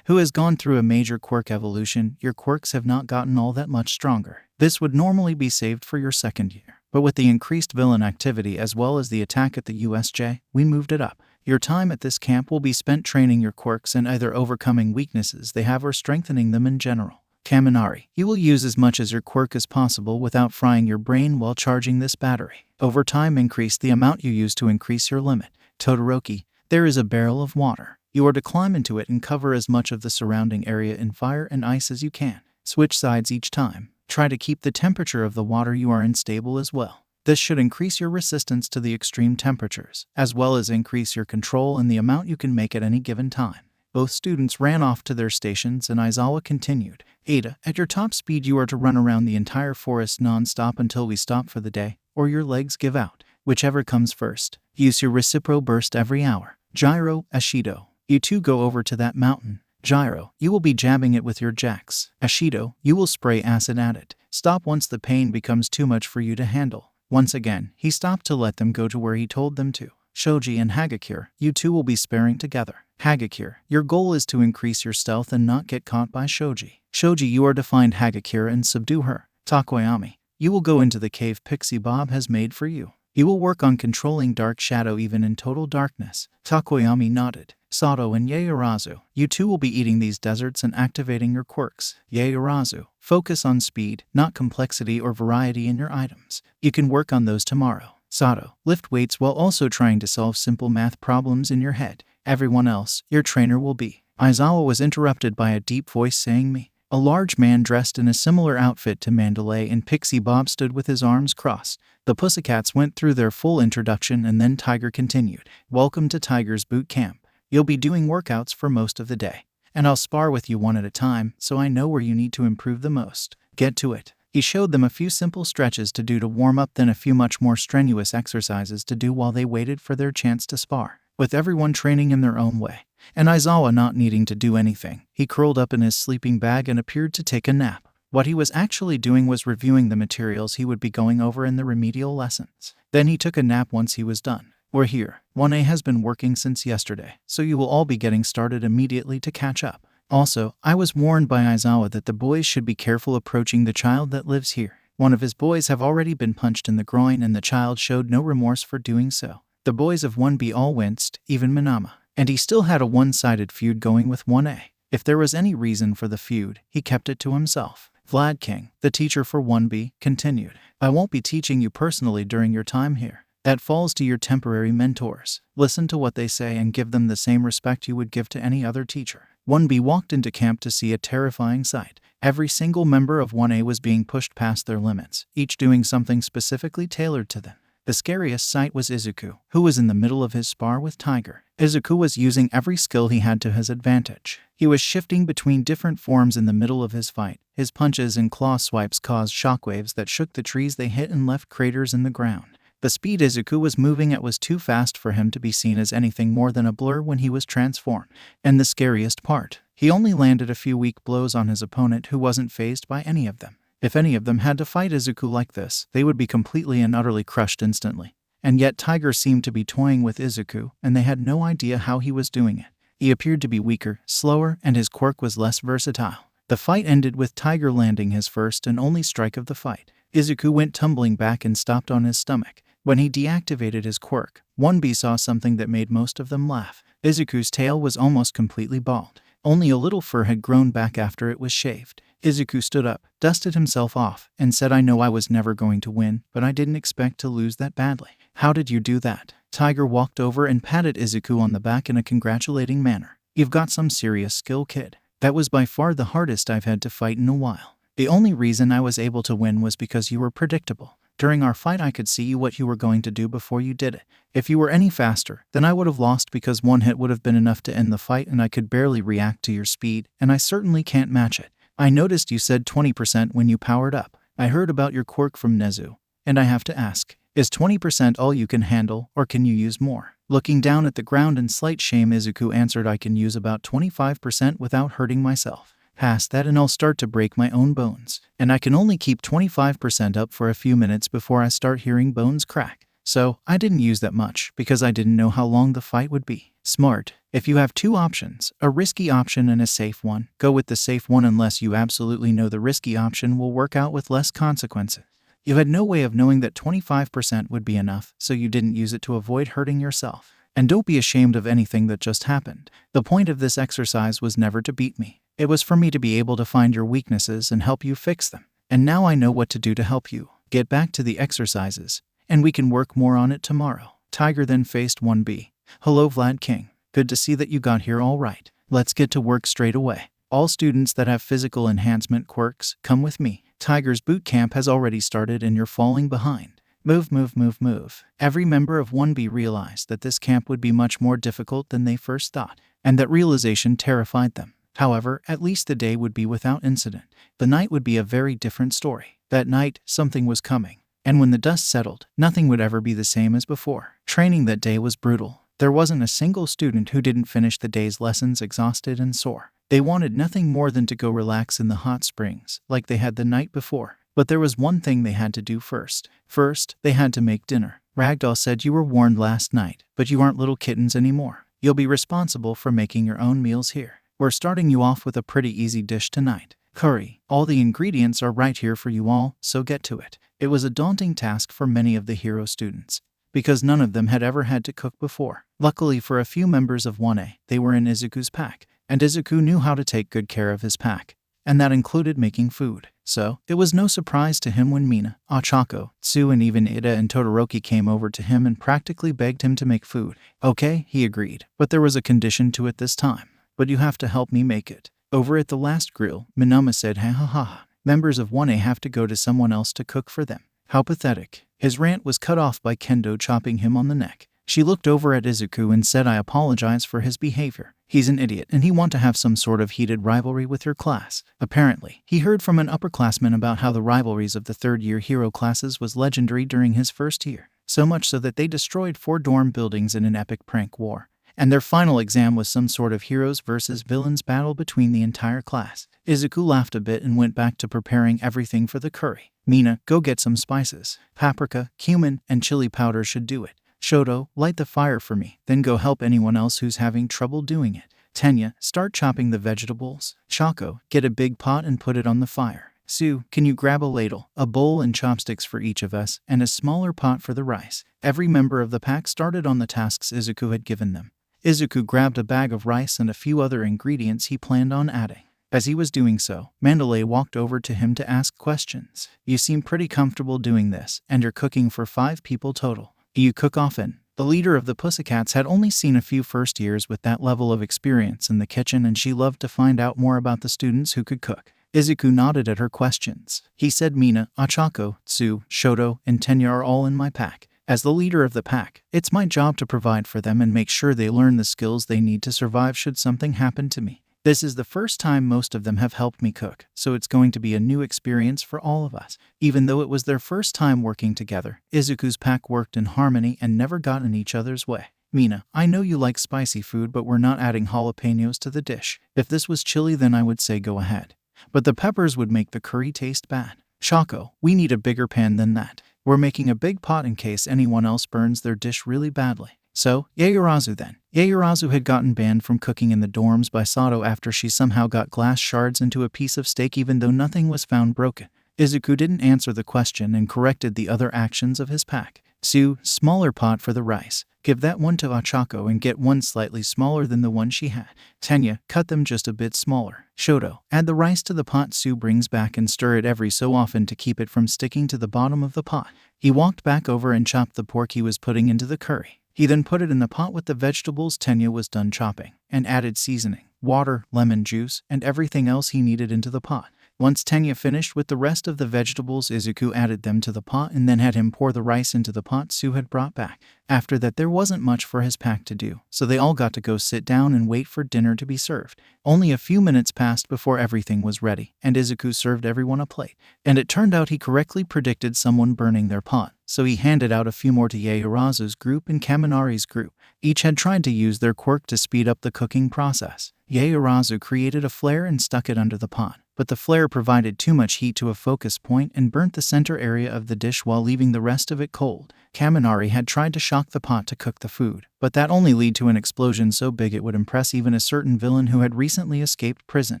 who has gone through a major quirk evolution, your quirks have not gotten all that much stronger. This would normally be saved for your second year. But with the increased villain activity as well as the attack at the USJ, we moved it up. Your time at this camp will be spent training your quirks and either overcoming weaknesses they have or strengthening them in general. Kaminari, you will use as much as your quirk as possible without frying your brain while charging this battery. Over time, increase the amount you use to increase your limit. Todoroki, there is a barrel of water. You are to climb into it and cover as much of the surrounding area in fire and ice as you can. Switch sides each time. Try to keep the temperature of the water you are in stable as well. This should increase your resistance to the extreme temperatures, as well as increase your control and the amount you can make at any given time. Both students ran off to their stations and Aizawa continued. Ada, at your top speed you are to run around the entire forest non-stop until we stop for the day, or your legs give out. Whichever comes first. Use your recipro burst every hour. Gyro, Ashido, you two go over to that mountain. Gyro, you will be jabbing it with your jacks. Ashido, you will spray acid at it. Stop once the pain becomes too much for you to handle. Once again, he stopped to let them go to where he told them to. Shoji and Hagakure, you two will be sparring together. Hagakure, your goal is to increase your stealth and not get caught by Shoji. Shoji, you are to find Hagakure and subdue her. Takoyami, you will go into the cave Pixie Bob has made for you. You will work on controlling dark shadow even in total darkness. Takoyami nodded. Sato and Yaoyorozu, you two will be eating these deserts and activating your quirks. Yaoyorozu, focus on speed, not complexity or variety in your items. You can work on those tomorrow. Sato, lift weights while also trying to solve simple math problems in your head. Everyone else, your trainer will be. Aizawa was interrupted by a deep voice saying me. A large man dressed in a similar outfit to Mandalay and Pixie Bob stood with his arms crossed. The Pussycats went through their full introduction and then Tiger continued. Welcome to Tiger's boot camp. You'll be doing workouts for most of the day, and I'll spar with you one at a time so I know where you need to improve the most. Get to it. He showed them a few simple stretches to do to warm up, then a few much more strenuous exercises to do while they waited for their chance to spar, with everyone training in their own way. And Aizawa not needing to do anything. He curled up in his sleeping bag and appeared to take a nap. What he was actually doing was reviewing the materials he would be going over in the remedial lessons. Then he took a nap once he was done. We're here. 1A has been working since yesterday, so you will all be getting started immediately to catch up. Also, I was warned by Aizawa that the boys should be careful approaching the child that lives here. One of his boys have already been punched in the groin and the child showed no remorse for doing so. The boys of 1B all winced, even Minama. And he still had a one-sided feud going with 1A. If there was any reason for the feud, he kept it to himself. Vlad King, the teacher for 1B, continued. I won't be teaching you personally during your time here. That falls to your temporary mentors. Listen to what they say and give them the same respect you would give to any other teacher. 1B walked into camp to see a terrifying sight. Every single member of 1A was being pushed past their limits, each doing something specifically tailored to them. The scariest sight was Izuku, who was in the middle of his spar with Tiger. Izuku was using every skill he had to his advantage. He was shifting between different forms in the middle of his fight. His punches and claw swipes caused shockwaves that shook the trees they hit and left craters in the ground. The speed Izuku was moving at was too fast for him to be seen as anything more than a blur when he was transformed. And the scariest part, he only landed a few weak blows on his opponent who wasn't fazed by any of them. If any of them had to fight Izuku like this, they would be completely and utterly crushed instantly. And yet Tiger seemed to be toying with Izuku, and they had no idea how he was doing it. He appeared to be weaker, slower, and his quirk was less versatile. The fight ended with Tiger landing his first and only strike of the fight. Izuku went tumbling back and stopped on his stomach. When he deactivated his quirk, 1B saw something that made most of them laugh. Izuku's tail was almost completely bald. Only a little fur had grown back after it was shaved. Izuku stood up, dusted himself off, and said, I know I was never going to win, but I didn't expect to lose that badly. How did you do that? Tiger walked over and patted Izuku on the back in a congratulating manner. You've got some serious skill, kid. That was by far the hardest I've had to fight in a while. The only reason I was able to win was because you were predictable. During our fight I could see what you were going to do before you did it. If you were any faster, then I would have lost because one hit would have been enough to end the fight and I could barely react to your speed, and I certainly can't match it. I noticed you said 20% when you powered up. I heard about your quirk from Nezu, and I have to ask, is 20% all you can handle, or can you use more? Looking down at the ground in slight shame, Izuku answered, I can use about 25% without hurting myself. Past that and I'll start to break my own bones. And I can only keep 25% up for a few minutes before I start hearing bones crack. So, I didn't use that much because I didn't know how long the fight would be. Smart. If you have two options, a risky option and a safe one, go with the safe one unless you absolutely know the risky option will work out with less consequences. You had no way of knowing that 25% would be enough, so you didn't use it to avoid hurting yourself. And don't be ashamed of anything that just happened. The point of this exercise was never to beat me. It was for me to be able to find your weaknesses and help you fix them. And now I know what to do to help you. Get back to the exercises, and we can work more on it tomorrow. Tiger then faced 1B. Hello Vlad King. Good to see that you got here all right. Let's get to work straight away. All students that have physical enhancement quirks, come with me. Tiger's boot camp has already started and you're falling behind. Move, move, move, move. Every member of 1B realized that this camp would be much more difficult than they first thought, and that realization terrified them. However, at least the day would be without incident. The night would be a very different story. That night, something was coming. And when the dust settled, nothing would ever be the same as before. Training that day was brutal. There wasn't a single student who didn't finish the day's lessons exhausted and sore. They wanted nothing more than to go relax in the hot springs, like they had the night before. But there was one thing they had to do first. First, they had to make dinner. Ragdoll said you were warned last night, but you aren't little kittens anymore. You'll be responsible for making your own meals here. We're starting you off with a pretty easy dish tonight. Curry. All the ingredients are right here for you all, so get to it. It was a daunting task for many of the hero students, because none of them had ever had to cook before. Luckily for a few members of 1A, they were in Izuku's pack, and Izuku knew how to take good care of his pack, and that included making food. So, it was no surprise to him when Mina, Ochako, Tsu, and even Ida and Todoroki came over to him and practically begged him to make food. Okay, he agreed, but there was a condition to it this time. But you have to help me make it. Over at the last grill, Minama said, ha ha ha. Members of 1A have to go to someone else to cook for them. How pathetic. His rant was cut off by Kendo chopping him on the neck. She looked over at Izuku and said, I apologize for his behavior. He's an idiot and he wants to have some sort of heated rivalry with your class. Apparently, he heard from an upperclassman about how the rivalries of the third-year hero classes was legendary during his first year. So much so that they destroyed 4 dorm buildings in an epic prank war. And their final exam was some sort of heroes versus villains battle between the entire class. Izuku laughed a bit and went back to preparing everything for the curry. Mina, go get some spices. Paprika, cumin, and chili powder should do it. Shoto, light the fire for me, then go help anyone else who's having trouble doing it. Tenya, start chopping the vegetables. Chako, get a big pot and put it on the fire. Sue, can you grab a ladle, a bowl and chopsticks for each of us, and a smaller pot for the rice? Every member of the pack started on the tasks Izuku had given them. Izuku grabbed a bag of rice and a few other ingredients he planned on adding. As he was doing so, Mandalay walked over to him to ask questions. You seem pretty comfortable doing this, and you're cooking for 5 people total. Do you cook often? The leader of the Pussycats had only seen a few first years with that level of experience in the kitchen, and she loved to find out more about the students who could cook. Izuku nodded at her questions. He said Mina, Ochako, Tsu, Shoto, and Tenya are all in my pack. As the leader of the pack, it's my job to provide for them and make sure they learn the skills they need to survive should something happen to me. This is the first time most of them have helped me cook, so it's going to be a new experience for all of us. Even though it was their first time working together, Izuku's pack worked in harmony and never got in each other's way. Mina, I know you like spicy food, but we're not adding jalapenos to the dish. If this was chili, then I would say go ahead. But the peppers would make the curry taste bad. Shako, we need a bigger pan than that. We're making a big pot in case anyone else burns their dish really badly. So, Yaoyorozu then. Yaoyorozu had gotten banned from cooking in the dorms by Sato after she somehow got glass shards into a piece of steak even though nothing was found broken. Izuku didn't answer the question and corrected the other actions of his pack. Sue, smaller pot for the rice. Give that one to Ochako and get one slightly smaller than the one she had. Tenya, cut them just a bit smaller. Shoto, add the rice to the pot Sue brings back and stir it every so often to keep it from sticking to the bottom of the pot. He walked back over and chopped the pork he was putting into the curry. He then put it in the pot with the vegetables Tenya was done chopping, and added seasoning, water, lemon juice, and everything else he needed into the pot. Once Tenya finished with the rest of the vegetables, Izuku added them to the pot and then had him pour the rice into the pot Sue had brought back. After that, there wasn't much for his pack to do, so they all got to go sit down and wait for dinner to be served. Only a few minutes passed before everything was ready, and Izuku served everyone a plate. And it turned out he correctly predicted someone burning their pot, so he handed out a few more to Yaoyorozu's group and Kaminari's group. Each had tried to use their quirk to speed up the cooking process. Yaoyorozu created a flare and stuck it under the pot, but the flare provided too much heat to a focus point and burnt the center area of the dish while leaving the rest of it cold. Kaminari had tried to shock the pot to cook the food, but that only led to an explosion so big it would impress even a certain villain who had recently escaped prison.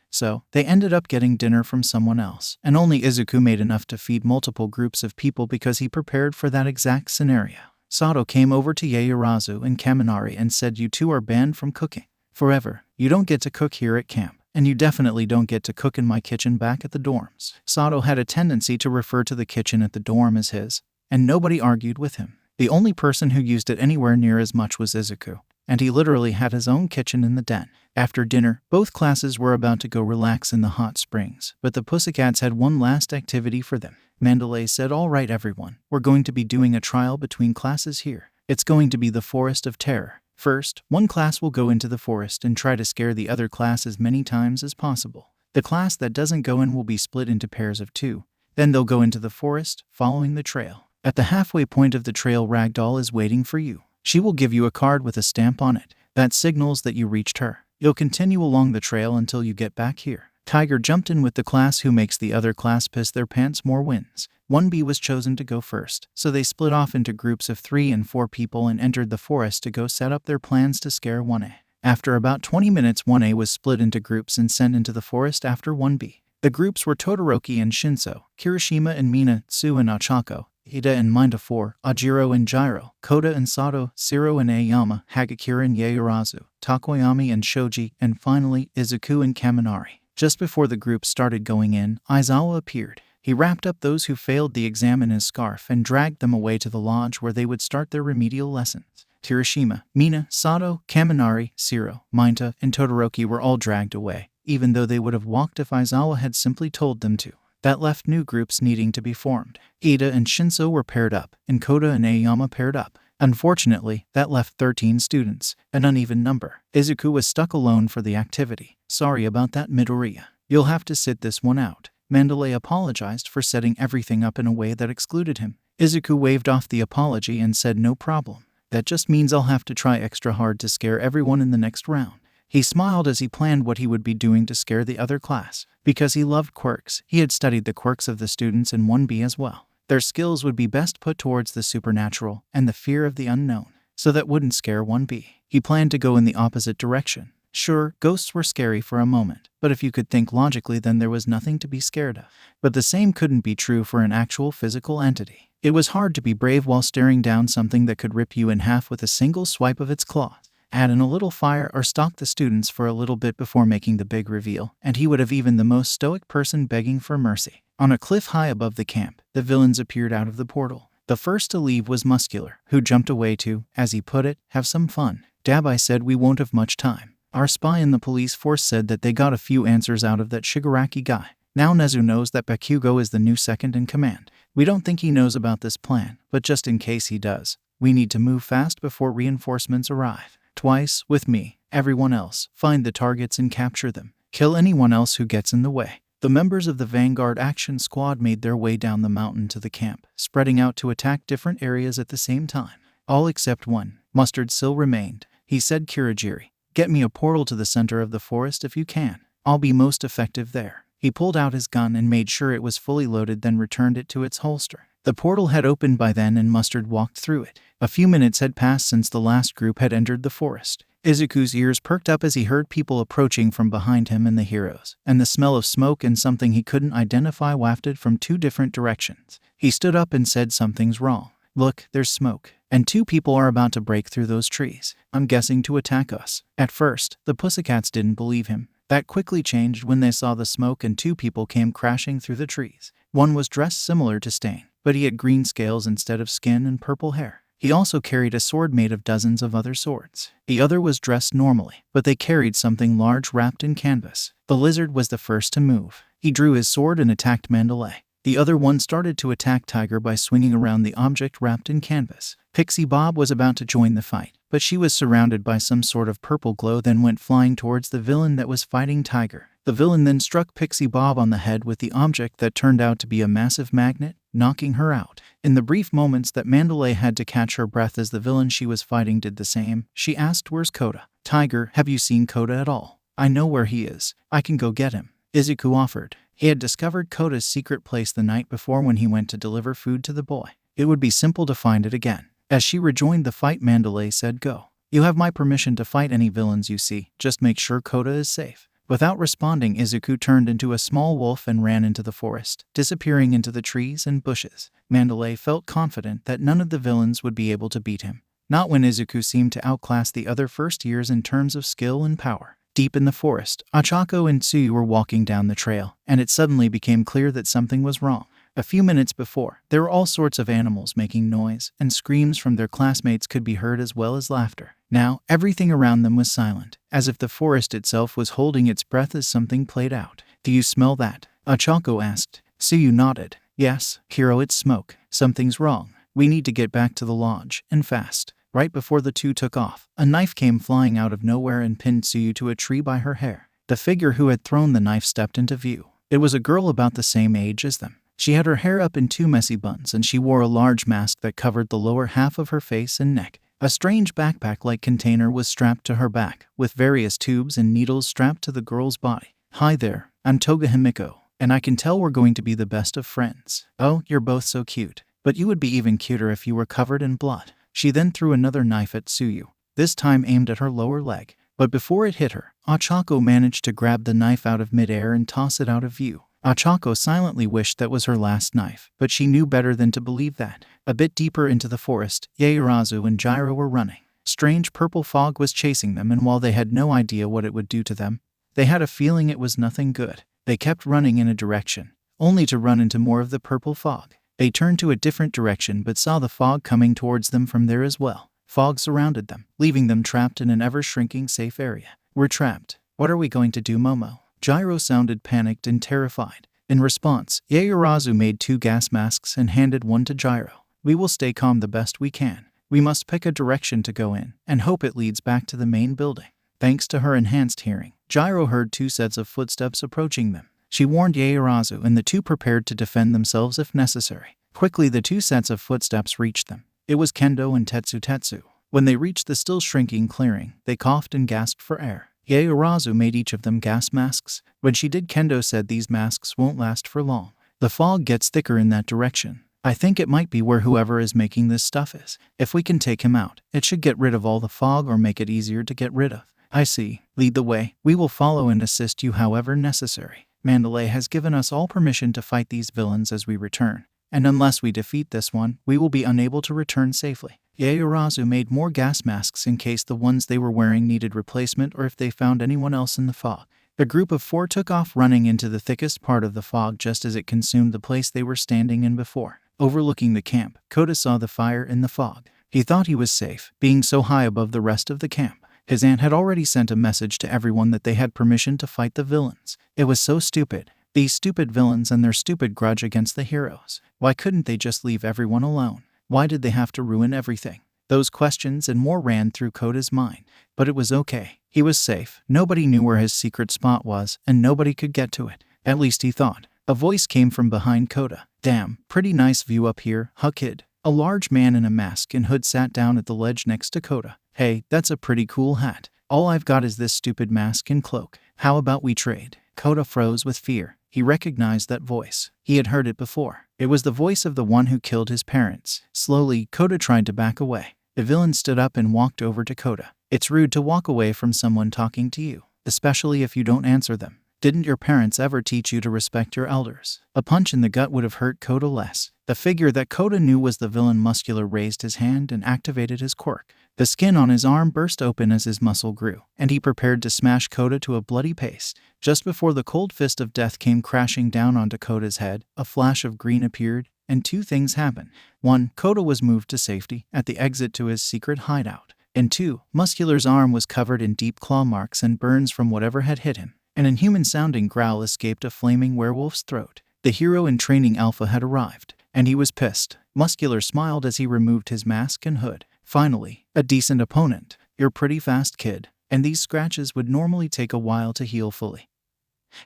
So, they ended up getting dinner from someone else, and only Izuku made enough to feed multiple groups of people because he prepared for that exact scenario. Sato came over to Yaoyorozu and Kaminari and said, you two are banned from cooking forever. You don't get to cook here at camp. And you definitely don't get to cook in my kitchen back at the dorms. Sato had a tendency to refer to the kitchen at the dorm as his, and nobody argued with him. The only person who used it anywhere near as much was Izuku, and he literally had his own kitchen in the den. After dinner, both classes were about to go relax in the hot springs, but the Pussycats had one last activity for them. Mandalay said, all right everyone, we're going to be doing a trial between classes here. It's going to be the Forest of Terror. First, one class will go into the forest and try to scare the other class as many times as possible. The class that doesn't go in will be split into pairs of 2. Then they'll go into the forest, following the trail. At the halfway point of the trail, Ragdoll is waiting for you. She will give you a card with a stamp on it. That signals that you reached her. You'll continue along the trail until you get back here. Tiger jumped in with the class who makes the other class piss their pants more wins. 1B was chosen to go first, so they split off into groups of 3 and 4 people and entered the forest to go set up their plans to scare 1A. After about 20 minutes, 1A was split into groups and sent into the forest after 1B. The groups were Todoroki and Shinso, Kirishima and Mina, Tsu and Ochako, Ida and Minda 4, Ajiro and Jiro, Koda and Sato, Siro and Aoyama, Hagakura and Yaoyorozu, Takoyami and Shoji, and finally, Izuku and Kaminari. Just before the group started going in, Aizawa appeared. He wrapped up those who failed the exam in his scarf and dragged them away to the lodge where they would start their remedial lessons. Kirishima, Mina, Sato, Kaminari, Siro, Minta, and Todoroki were all dragged away, even though they would have walked if Aizawa had simply told them to. That left new groups needing to be formed. Ida and Shinso were paired up, and Koda and Aoyama paired up. Unfortunately, that left 13 students, an uneven number. Izuku was stuck alone for the activity. Sorry about that, Midoriya. You'll have to sit this one out. Mandalay apologized for setting everything up in a way that excluded him. Izuku waved off the apology and said no problem. That just means I'll have to try extra hard to scare everyone in the next round. He smiled as he planned what he would be doing to scare the other class. Because he loved quirks, he had studied the quirks of the students in 1B as well. Their skills would be best put towards the supernatural and the fear of the unknown, so that wouldn't scare 1B. He planned to go in the opposite direction. Sure, ghosts were scary for a moment, but if you could think logically, then there was nothing to be scared of. But the same couldn't be true for an actual physical entity. It was hard to be brave while staring down something that could rip you in half with a single swipe of its claws. Add in a little fire or stalk the students for a little bit before making the big reveal, and he would have even the most stoic person begging for mercy. On a cliff high above the camp, the villains appeared out of the portal. The first to leave was Muscular, who jumped away to, as he put it, have some fun. Dabai said we won't have much time. Our spy in the police force said that they got a few answers out of that Shigaraki guy. Now Nezu knows that Bakugo is the new second in command. We don't think he knows about this plan, but just in case he does, we need to move fast before reinforcements arrive. Twice, with me, everyone else, find the targets and capture them. Kill anyone else who gets in the way. The members of the Vanguard Action Squad made their way down the mountain to the camp, spreading out to attack different areas at the same time. All except one. Mustard still remained. He said, Kirigiri, get me a portal to the center of the forest if you can. I'll be most effective there. He pulled out his gun and made sure it was fully loaded, then returned it to its holster. The portal had opened by then and Mustard walked through it. A few minutes had passed since the last group had entered the forest. Izuku's ears perked up as he heard people approaching from behind him and the heroes, and the smell of smoke and something he couldn't identify wafted from 2 different directions. He stood up and said, something's wrong. Look, there's smoke, and 2 people are about to break through those trees. I'm guessing to attack us. At first, the Pussycats didn't believe him. That quickly changed when they saw the smoke and 2 people came crashing through the trees. One was dressed similar to Stain, but he had green scales instead of skin and purple hair. He also carried a sword made of dozens of other swords. The other was dressed normally, but they carried something large wrapped in canvas. The lizard was the first to move. He drew his sword and attacked Mandalay. The other one started to attack Tiger by swinging around the object wrapped in canvas. Pixie Bob was about to join the fight, but she was surrounded by some sort of purple glow, then went flying towards the villain that was fighting Tiger. The villain then struck Pixie Bob on the head with the object that turned out to be a massive magnet, knocking her out. In the brief moments that Mandalay had to catch her breath as the villain she was fighting did the same, she asked, where's Koda? Tiger, have you seen Koda at all? I know where he is. I can go get him. Izuku offered. He had discovered Koda's secret place the night before when he went to deliver food to the boy. It would be simple to find it again. As she rejoined the fight, Mandalay said, go. You have my permission to fight any villains you see. Just make sure Koda is safe. Without responding, Izuku turned into a small wolf and ran into the forest, disappearing into the trees and bushes. Mandalay felt confident that none of the villains would be able to beat him. Not when Izuku seemed to outclass the other first years in terms of skill and power. Deep in the forest, Ochako and Tsuyu were walking down the trail, and it suddenly became clear that something was wrong. A few minutes before, there were all sorts of animals making noise, and screams from their classmates could be heard as well as laughter. Now, everything around them was silent, as if the forest itself was holding its breath as something played out. Do you smell that? Ochako asked. Tsuyu nodded. Yes, Kiro, it's smoke. Something's wrong. We need to get back to the lodge, and fast. Right before the two took off, a knife came flying out of nowhere and pinned Tsuyu to a tree by her hair. The figure who had thrown the knife stepped into view. It was a girl about the same age as them. She had her hair up in 2 messy buns, and she wore a large mask that covered the lower half of her face and neck. A strange backpack-like container was strapped to her back, with various tubes and needles strapped to the girl's body. Hi there, I'm Toga Himiko, and I can tell we're going to be the best of friends. Oh, you're both so cute. But you would be even cuter if you were covered in blood. She then threw another knife at Tsuyu, this time aimed at her lower leg. But before it hit her, Ochako managed to grab the knife out of midair and toss it out of view. Ochako silently wished that was her last knife, but she knew better than to believe that. A bit deeper into the forest, Yaoyorozu and Gyro were running. Strange purple fog was chasing them, and while they had no idea what it would do to them, they had a feeling it was nothing good. They kept running in a direction, only to run into more of the purple fog. They turned to a different direction but saw the fog coming towards them from there as well. Fog surrounded them, leaving them trapped in an ever-shrinking safe area. We're trapped. What are we going to do, Momo? Gyro sounded panicked and terrified. In response, Yaoyorozu made 2 gas masks and handed one to Gyro. We will stay calm the best we can. We must pick a direction to go in, and hope it leads back to the main building. Thanks to her enhanced hearing, Gyro heard 2 sets of footsteps approaching them. She warned Yaoyorozu, and the 2 prepared to defend themselves if necessary. Quickly, the 2 sets of footsteps reached them. It was Kendo and Tetsu. When they reached the still shrinking clearing, they coughed and gasped for air. Yaoyorozu made each of them gas masks. When she did, Kendo said these masks won't last for long. The fog gets thicker in that direction. I think it might be where whoever is making this stuff is. If we can take him out, it should get rid of all the fog or make it easier to get rid of. I see. Lead the way. We will follow and assist you however necessary. Mandalay has given us all permission to fight these villains as we return, and unless we defeat this one, we will be unable to return safely. Yaoyorozu made more gas masks in case the ones they were wearing needed replacement or if they found anyone else in the fog. The group of 4 took off running into the thickest part of the fog just as it consumed the place they were standing in before. Overlooking the camp, Kota saw the fire in the fog. He thought he was safe, being so high above the rest of the camp. His aunt had already sent a message to everyone that they had permission to fight the villains. It was so stupid. These stupid villains and their stupid grudge against the heroes. Why couldn't they just leave everyone alone? Why did they have to ruin everything? Those questions and more ran through Kota's mind. But it was okay. He was safe. Nobody knew where his secret spot was, and nobody could get to it. At least he thought. A voice came from behind Kota. Damn, pretty nice view up here, huh kid? A large man in a mask and hood sat down at the ledge next to Kota. Hey, that's a pretty cool hat. All I've got is this stupid mask and cloak. How about we trade? Kota froze with fear. He recognized that voice. He had heard it before. It was the voice of the one who killed his parents. Slowly, Kota tried to back away. The villain stood up and walked over to Kota. It's rude to walk away from someone talking to you, especially if you don't answer them. Didn't your parents ever teach you to respect your elders? A punch in the gut would have hurt Kota less. The figure that Kota knew was the villain Muscular raised his hand and activated his quirk. The skin on his arm burst open as his muscle grew, and he prepared to smash Kota to a bloody paste. Just before the cold fist of death came crashing down onto Kota's head, a flash of green appeared, and 2 things happened. 1. Kota was moved to safety at the exit to his secret hideout. And 2. Muscular's arm was covered in deep claw marks and burns from whatever had hit him. An inhuman-sounding growl escaped a flaming werewolf's throat. The hero in training Alpha had arrived, and he was pissed. Muscular smiled as he removed his mask and hood. Finally, a decent opponent. You're pretty fast, kid. And these scratches would normally take a while to heal fully.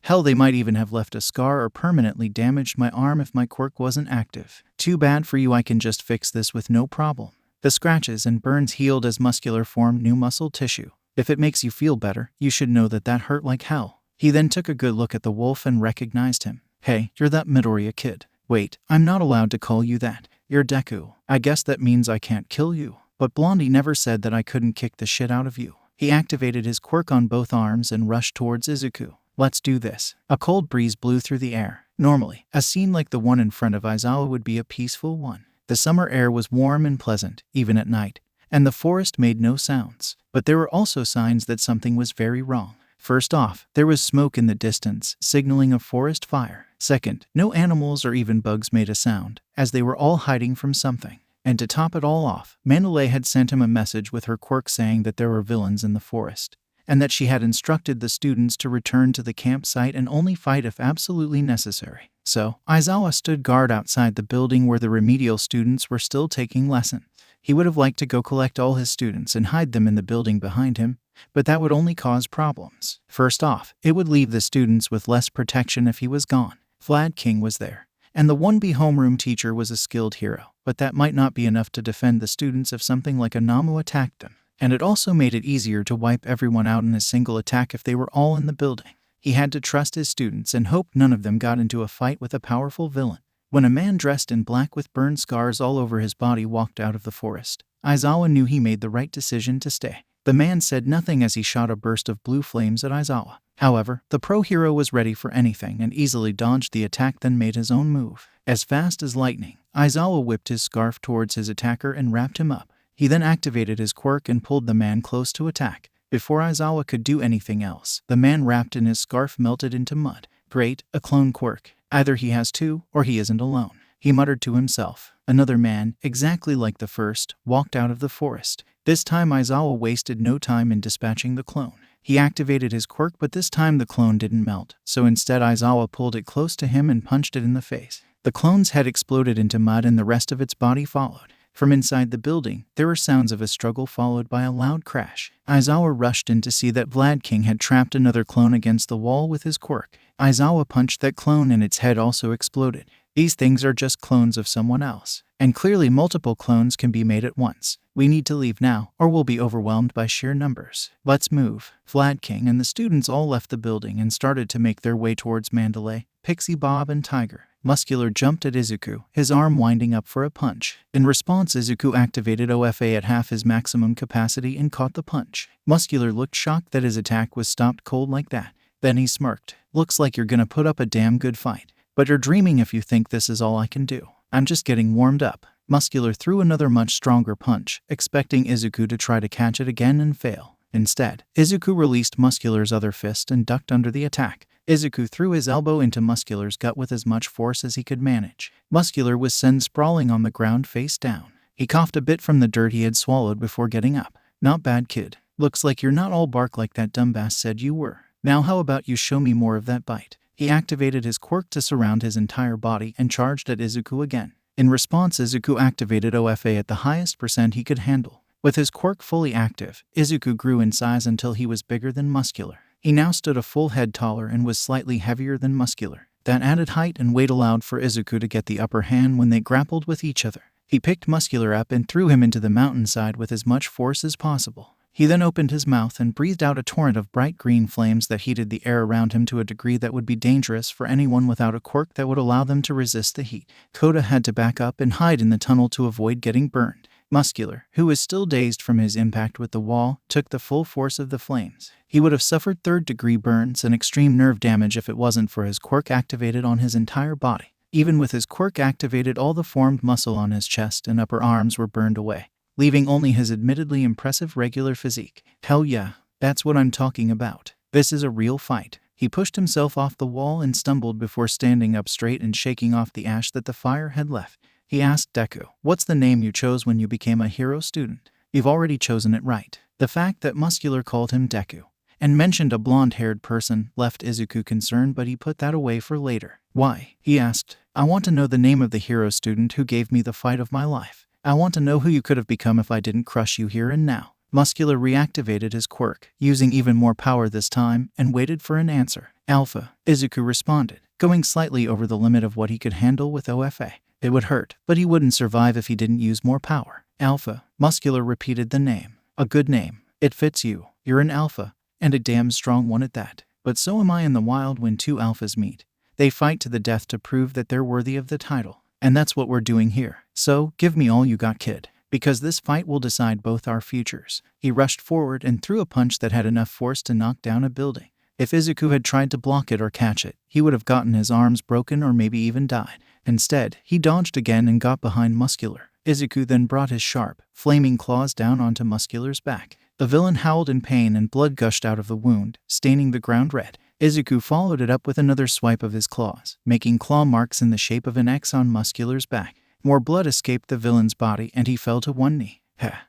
Hell, they might even have left a scar or permanently damaged my arm if my quirk wasn't active. Too bad for you, I can just fix this with no problem. The scratches and burns healed as Muscular formed new muscle tissue. If it makes you feel better, you should know that hurt like hell. He then took a good look at the wolf and recognized him. Hey, you're that Midoriya kid. Wait, I'm not allowed to call you that. You're Deku. I guess that means I can't kill you. But Blondie never said that I couldn't kick the shit out of you. He activated his quirk on both arms and rushed towards Izuku. Let's do this. A cold breeze blew through the air. Normally, a scene like the one in front of Aizawa would be a peaceful one. The summer air was warm and pleasant, even at night, and the forest made no sounds. But there were also signs that something was very wrong. First off, there was smoke in the distance, signaling a forest fire. Second, no animals or even bugs made a sound, as they were all hiding from something. And to top it all off, Mandalay had sent him a message with her quirk saying that there were villains in the forest, and that she had instructed the students to return to the campsite and only fight if absolutely necessary. So, Aizawa stood guard outside the building where the remedial students were still taking lessons. He would have liked to go collect all his students and hide them in the building behind him, but that would only cause problems. First off, it would leave the students with less protection if he was gone. Vlad King was there, and the 1B homeroom teacher was a skilled hero, but that might not be enough to defend the students if something like a Namu attacked them. And it also made it easier to wipe everyone out in a single attack if they were all in the building. He had to trust his students and hope none of them got into a fight with a powerful villain. When a man dressed in black with burn scars all over his body walked out of the forest, Aizawa knew he made the right decision to stay. The man said nothing as he shot a burst of blue flames at Aizawa. However, the pro-hero was ready for anything and easily dodged the attack, then made his own move. As fast as lightning, Aizawa whipped his scarf towards his attacker and wrapped him up. He then activated his quirk and pulled the man close to attack. Before Aizawa could do anything else, the man wrapped in his scarf melted into mud. Great, a clone quirk. Either he has two, or he isn't alone, he muttered to himself. Another man, exactly like the first, walked out of the forest. This time Aizawa wasted no time in dispatching the clone. He activated his quirk, but this time the clone didn't melt, so instead Aizawa pulled it close to him and punched it in the face. The clone's head exploded into mud and the rest of its body followed. From inside the building, there were sounds of a struggle followed by a loud crash. Aizawa rushed in to see that Vlad King had trapped another clone against the wall with his quirk. Aizawa punched that clone and its head also exploded. These things are just clones of someone else, and clearly multiple clones can be made at once. We need to leave now, or we'll be overwhelmed by sheer numbers. Let's move. Vlad King and the students all left the building and started to make their way towards Mandalay, Pixie Bob and Tiger. Muscular jumped at Izuku, his arm winding up for a punch. In response, Izuku activated OFA at half his maximum capacity and caught the punch. Muscular looked shocked that his attack was stopped cold like that. Then he smirked. Looks like you're gonna put up a damn good fight. But you're dreaming if you think this is all I can do. I'm just getting warmed up. Muscular threw another much stronger punch, expecting Izuku to try to catch it again and fail. Instead, Izuku released Muscular's other fist and ducked under the attack. Izuku threw his elbow into Muscular's gut with as much force as he could manage. Muscular was sent sprawling on the ground face down. He coughed a bit from the dirt he had swallowed before getting up. Not bad, kid. Looks like you're not all bark like that dumbass said you were. Now how about you show me more of that bite? He activated his quirk to surround his entire body and charged at Izuku again. In response, Izuku activated OFA at the highest percent he could handle. With his quirk fully active, Izuku grew in size until he was bigger than Muscular. He now stood a full head taller and was slightly heavier than Muscular. That added height and weight allowed for Izuku to get the upper hand when they grappled with each other. He picked Muscular up and threw him into the mountainside with as much force as possible. He then opened his mouth and breathed out a torrent of bright green flames that heated the air around him to a degree that would be dangerous for anyone without a quirk that would allow them to resist the heat. Koda had to back up and hide in the tunnel to avoid getting burned. Muscular, who was still dazed from his impact with the wall, took the full force of the flames. He would have suffered third-degree burns and extreme nerve damage if it wasn't for his quirk activated on his entire body. Even with his quirk activated, all the formed muscle on his chest and upper arms were burned away, leaving only his admittedly impressive regular physique. Hell yeah, that's what I'm talking about. This is a real fight. He pushed himself off the wall and stumbled before standing up straight and shaking off the ash that the fire had left. He asked Deku, "What's the name you chose when you became a hero student?" "You've already chosen it, right?" The fact that Muscular called him Deku and mentioned a blonde-haired person left Izuku concerned, but he put that away for later. "Why?" he asked. "I want to know the name of the hero student who gave me the fight of my life. I want to know who you could have become if I didn't crush you here and now." Muscular reactivated his quirk, using even more power this time, and waited for an answer. "Alpha," Izuku responded, going slightly over the limit of what he could handle with OFA. It would hurt, but he wouldn't survive if he didn't use more power. "Alpha," Muscular repeated the name. "A good name. It fits you. You're an alpha, and a damn strong one at that. But so am I in the wild. When two alphas meet, they fight to the death to prove that they're worthy of the title. And that's what we're doing here. So, give me all you got, kid. Because this fight will decide both our futures." He rushed forward and threw a punch that had enough force to knock down a building. If Izuku had tried to block it or catch it, he would have gotten his arms broken or maybe even died. Instead, he dodged again and got behind Muscular. Izuku then brought his sharp, flaming claws down onto Muscular's back. The villain howled in pain and blood gushed out of the wound, staining the ground red. Izuku followed it up with another swipe of his claws, making claw marks in the shape of an X on Muscular's back. More blood escaped the villain's body and he fell to one knee.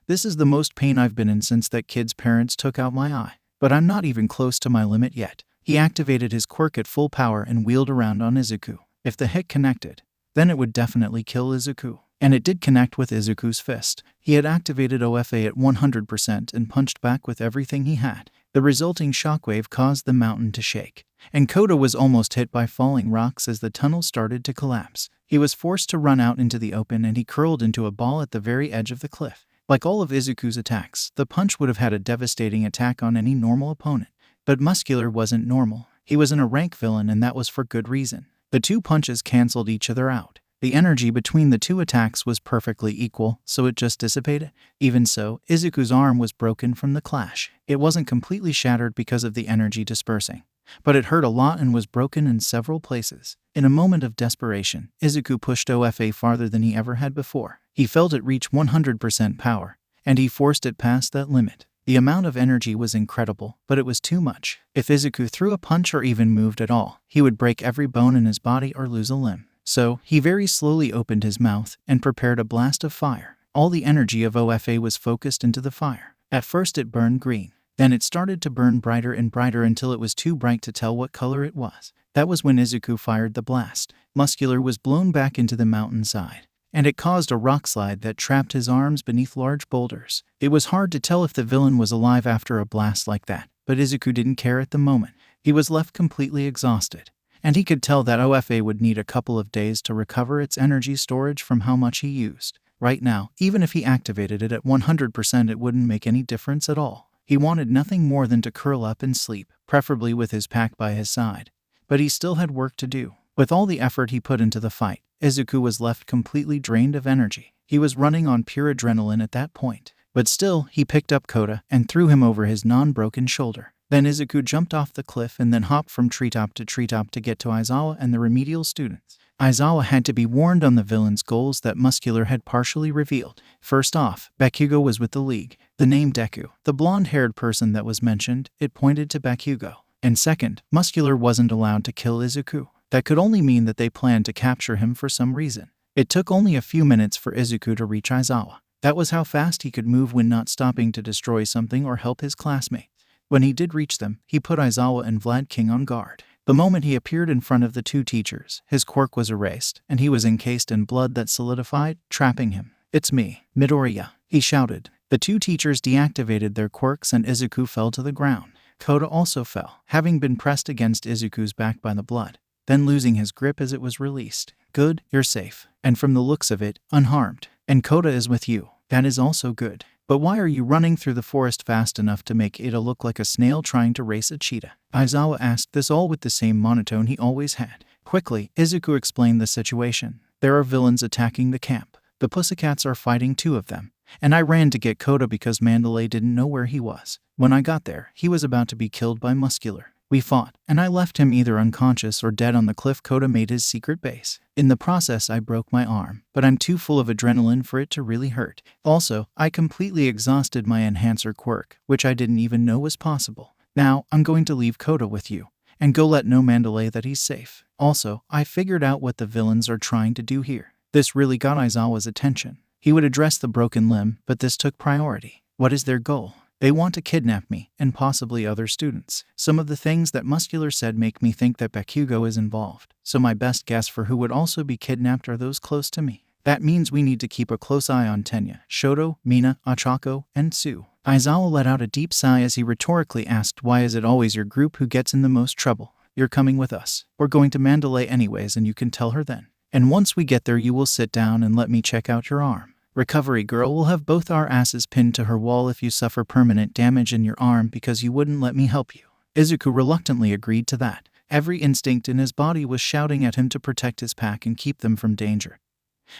This is the most pain I've been in since that kid's parents took out my eye. But I'm not even close to my limit yet." He activated his quirk at full power and wheeled around on Izuku. If the hit connected, then it would definitely kill Izuku. And it did connect with Izuku's fist. He had activated OFA at 100% and punched back with everything he had. The resulting shockwave caused the mountain to shake, and Koda was almost hit by falling rocks as the tunnel started to collapse. He was forced to run out into the open and he curled into a ball at the very edge of the cliff. Like all of Izuku's attacks, the punch would have had a devastating attack on any normal opponent. But Muscular wasn't normal. He wasn't a rank villain, and that was for good reason. The two punches canceled each other out. The energy between the two attacks was perfectly equal, so it just dissipated. Even so, Izuku's arm was broken from the clash. It wasn't completely shattered because of the energy dispersing, but it hurt a lot and was broken in several places. In a moment of desperation, Izuku pushed OFA farther than he ever had before. He felt it reach 100% power, and he forced it past that limit. The amount of energy was incredible, but it was too much. If Izuku threw a punch or even moved at all, he would break every bone in his body or lose a limb. So, he very slowly opened his mouth and prepared a blast of fire. All the energy of OFA was focused into the fire. At first it burned green. Then it started to burn brighter and brighter until it was too bright to tell what color it was. That was when Izuku fired the blast. Muscular was blown back into the mountainside, and it caused a rock slide that trapped his arms beneath large boulders. It was hard to tell if the villain was alive after a blast like that, but Izuku didn't care at the moment. He was left completely exhausted, and he could tell that OFA would need a couple of days to recover its energy storage from how much he used. Right now, even if he activated it at 100%, it wouldn't make any difference at all. He wanted nothing more than to curl up and sleep, preferably with his pack by his side. But he still had work to do. With all the effort he put into the fight, Izuku was left completely drained of energy. He was running on pure adrenaline at that point. But still, he picked up Kota and threw him over his non-broken shoulder. Then Izuku jumped off the cliff and then hopped from treetop to get to Aizawa and the remedial students. Aizawa had to be warned on the villain's goals that Muscular had partially revealed. First off, Bakugo was with the League. The name Deku, the blonde-haired person that was mentioned, it pointed to Bakugo. And second, Muscular wasn't allowed to kill Izuku. That could only mean that they planned to capture him for some reason. It took only a few minutes for Izuku to reach Aizawa. That was how fast he could move when not stopping to destroy something or help his classmates. When he did reach them, he put Aizawa and Vlad King on guard. The moment he appeared in front of the two teachers, his quirk was erased, and he was encased in blood that solidified, trapping him. "It's me, Midoriya," he shouted. The two teachers deactivated their quirks and Izuku fell to the ground. Kota also fell, having been pressed against Izuku's back by the blood, then losing his grip as it was released. "Good, you're safe. And from the looks of it, unharmed. And Kota is with you. That is also good. But why are you running through the forest fast enough to make Ida look like a snail trying to race a cheetah?" Aizawa asked this all with the same monotone he always had. Quickly, Izuku explained the situation. "There are villains attacking the camp. The Pussycats are fighting two of them. And I ran to get Kota because Mandalay didn't know where he was. When I got there, he was about to be killed by Muscular. We fought, and I left him either unconscious or dead on the cliff. Kota made his secret base. In the process, I broke my arm, but I'm too full of adrenaline for it to really hurt. Also, I completely exhausted my enhancer quirk, which I didn't even know was possible. Now, I'm going to leave Kota with you, and go let know Mandalay that he's safe. Also, I figured out what the villains are trying to do here." This really got Aizawa's attention. He would address the broken limb, but this took priority. What is their goal? They want to kidnap me, and possibly other students. Some of the things that Muscular said make me think that Bakugo is involved, so my best guess for who would also be kidnapped are those close to me. That means we need to keep a close eye on Tenya, Shoto, Mina, Ochako, and Tsu. Aizawa let out a deep sigh as he rhetorically asked, "Why is it always your group who gets in the most trouble? You're coming with us. We're going to Mandalay anyways, and you can tell her then. And once we get there, you will sit down and let me check out your arm. Recovery girl will have both our asses pinned to her wall if you suffer permanent damage in your arm because you wouldn't let me help you." Izuku reluctantly agreed to that. Every instinct in his body was shouting at him to protect his pack and keep them from danger.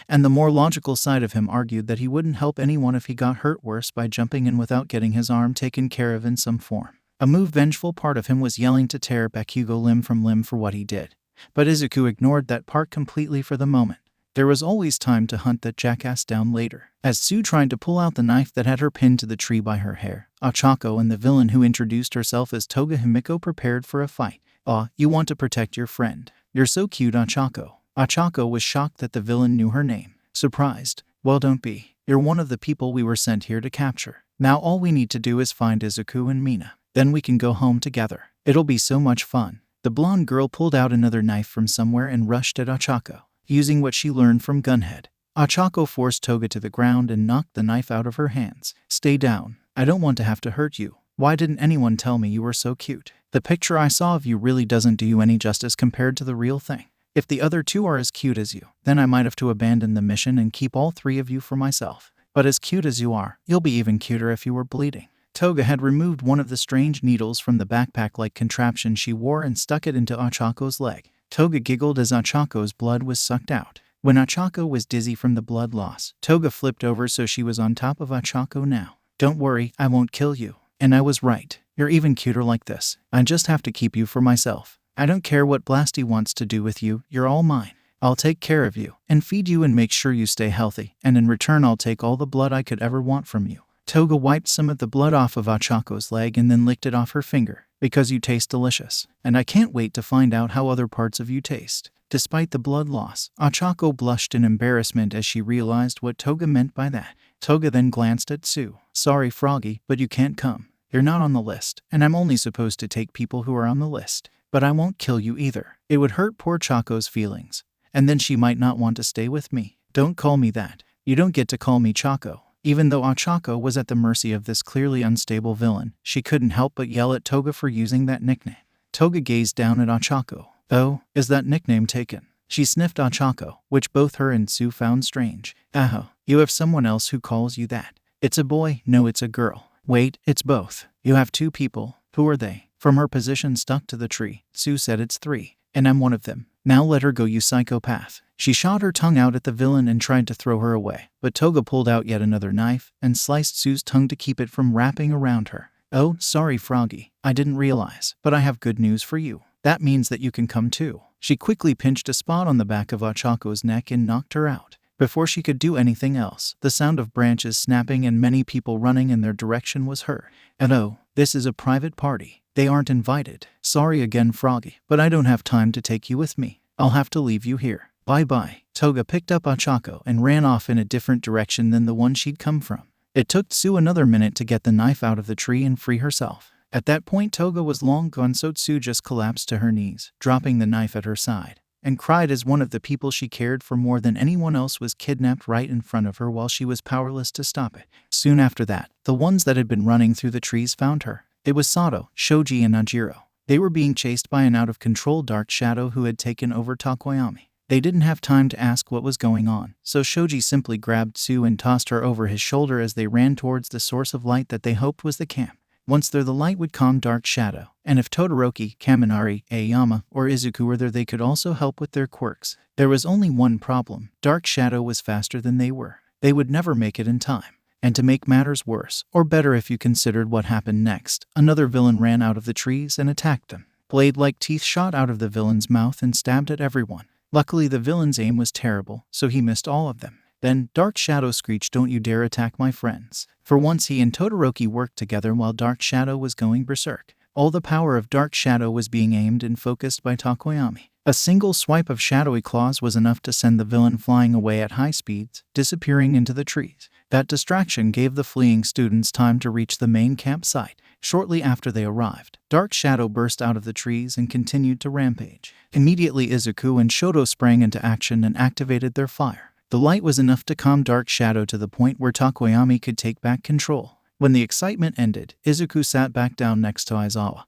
And the more logical side of him argued that he wouldn't help anyone if he got hurt worse by jumping in without getting his arm taken care of in some form. A vengeful part of him was yelling to tear Bakugo limb from limb for what he did. But Izuku ignored that part completely for the moment. There was always time to hunt that jackass down later. As Tsu tried to pull out the knife that had her pinned to the tree by her hair, Ochako and the villain who introduced herself as Toga Himiko prepared for a fight. "Aw, you want to protect your friend. You're so cute, Ochako." Ochako was shocked that the villain knew her name. Surprised. "Well, don't be. You're one of the people we were sent here to capture. Now all we need to do is find Izuku and Mina. Then we can go home together. It'll be so much fun." The blonde girl pulled out another knife from somewhere and rushed at Ochako, using what she learned from Gunhead. Ochako forced Toga to the ground and knocked the knife out of her hands. "Stay down. I don't want to have to hurt you. Why didn't anyone tell me you were so cute? The picture I saw of you really doesn't do you any justice compared to the real thing. If the other two are as cute as you, then I might have to abandon the mission and keep all three of you for myself. But as cute as you are, you'll be even cuter if you were bleeding." Toga had removed one of the strange needles from the backpack-like contraption she wore and stuck it into Achako's leg. Toga giggled as Achako's blood was sucked out. When Achako was dizzy from the blood loss, Toga flipped over so she was on top of Achako now. "Don't worry, I won't kill you." And I was right. You're even cuter like this. I just have to keep you for myself. I don't care what Blasty wants to do with you, you're all mine. I'll take care of you, and feed you and make sure you stay healthy, and in return I'll take all the blood I could ever want from you. Toga wiped some of the blood off of Achako's leg and then licked it off her finger. "Because you taste delicious, and I can't wait to find out how other parts of you taste." Despite the blood loss, Achako blushed in embarrassment as she realized what Toga meant by that. Toga then glanced at Sue. "Sorry, Froggy, but you can't come. You're not on the list, and I'm only supposed to take people who are on the list. But I won't kill you either. It would hurt poor Chaco's feelings. And then she might not want to stay with me." "Don't call me that. You don't get to call me Chaco." Even though Achako was at the mercy of this clearly unstable villain, she couldn't help but yell at Toga for using that nickname. Toga gazed down at Achako. "Oh, is that nickname taken?" She sniffed Achako, which both her and Sue found strange. "Oh, you have someone else who calls you that." "It's a boy." "No, it's a girl." "Wait, it's both. You have two people. Who are they?" From her position stuck to the tree, Sue said, "It's three, and I'm one of them. Now let her go, you psychopath." She shot her tongue out at the villain and tried to throw her away, but Toga pulled out yet another knife and sliced Sue's tongue to keep it from wrapping around her. "Oh, sorry, Froggy. I didn't realize, but I have good news for you. That means that you can come too." She quickly pinched a spot on the back of Achako's neck and knocked her out. Before she could do anything else, the sound of branches snapping and many people running in their direction was heard. "And oh, this is a private party. They aren't invited." "Sorry again, Froggy, but I don't have time to take you with me. I'll have to leave you here. Bye-bye." Toga picked up Achako and ran off in a different direction than the one she'd come from. It took Sue another minute to get the knife out of the tree and free herself. At that point, Toga was long gone, so Sue just collapsed to her knees, dropping the knife at her side, and cried as one of the people she cared for more than anyone else was kidnapped right in front of her while she was powerless to stop it. Soon after that, the ones that had been running through the trees found her. It was Sato, Shoji, and Najiro. They were being chased by an out-of-control dark shadow who had taken over Takoyami. They didn't have time to ask what was going on, so Shoji simply grabbed Sue and tossed her over his shoulder as they ran towards the source of light that they hoped was the camp. Once there, the light would calm Dark Shadow, and if Todoroki, Kaminari, Aoyama, or Izuku were there, they could also help with their quirks. There was only one problem. Dark Shadow was faster than they were. They would never make it in time. And to make matters worse, or better if you considered what happened next, another villain ran out of the trees and attacked them. Blade-like teeth shot out of the villain's mouth and stabbed at everyone. Luckily, the villain's aim was terrible, so he missed all of them. Then, Dark Shadow screeched, "Don't you dare attack my friends." For once, he and Todoroki worked together while Dark Shadow was going berserk. All the power of Dark Shadow was being aimed and focused by Takoyami. A single swipe of shadowy claws was enough to send the villain flying away at high speeds, disappearing into the trees. That distraction gave the fleeing students time to reach the main campsite. Shortly after they arrived, Dark Shadow burst out of the trees and continued to rampage. Immediately, Izuku and Shoto sprang into action and activated their fire. The light was enough to calm Dark Shadow to the point where Takoyami could take back control. When the excitement ended, Izuku sat back down next to Aizawa,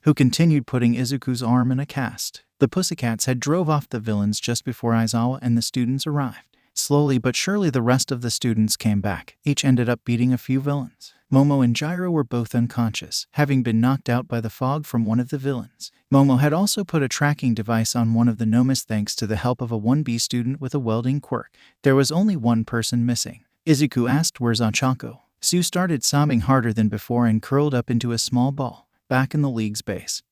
who continued putting Izuku's arm in a cast. The Pussycats had drove off the villains just before Aizawa and the students arrived. Slowly but surely, the rest of the students came back. Each ended up beating a few villains. Momo and Gyro were both unconscious, having been knocked out by the fog from one of the villains. Momo had also put a tracking device on one of the Nomas thanks to the help of a 1B student with a welding quirk. There was only one person missing. Izuku asked, "Where's Achako?" Sue started sobbing harder than before and curled up into a small ball, back in the league's base.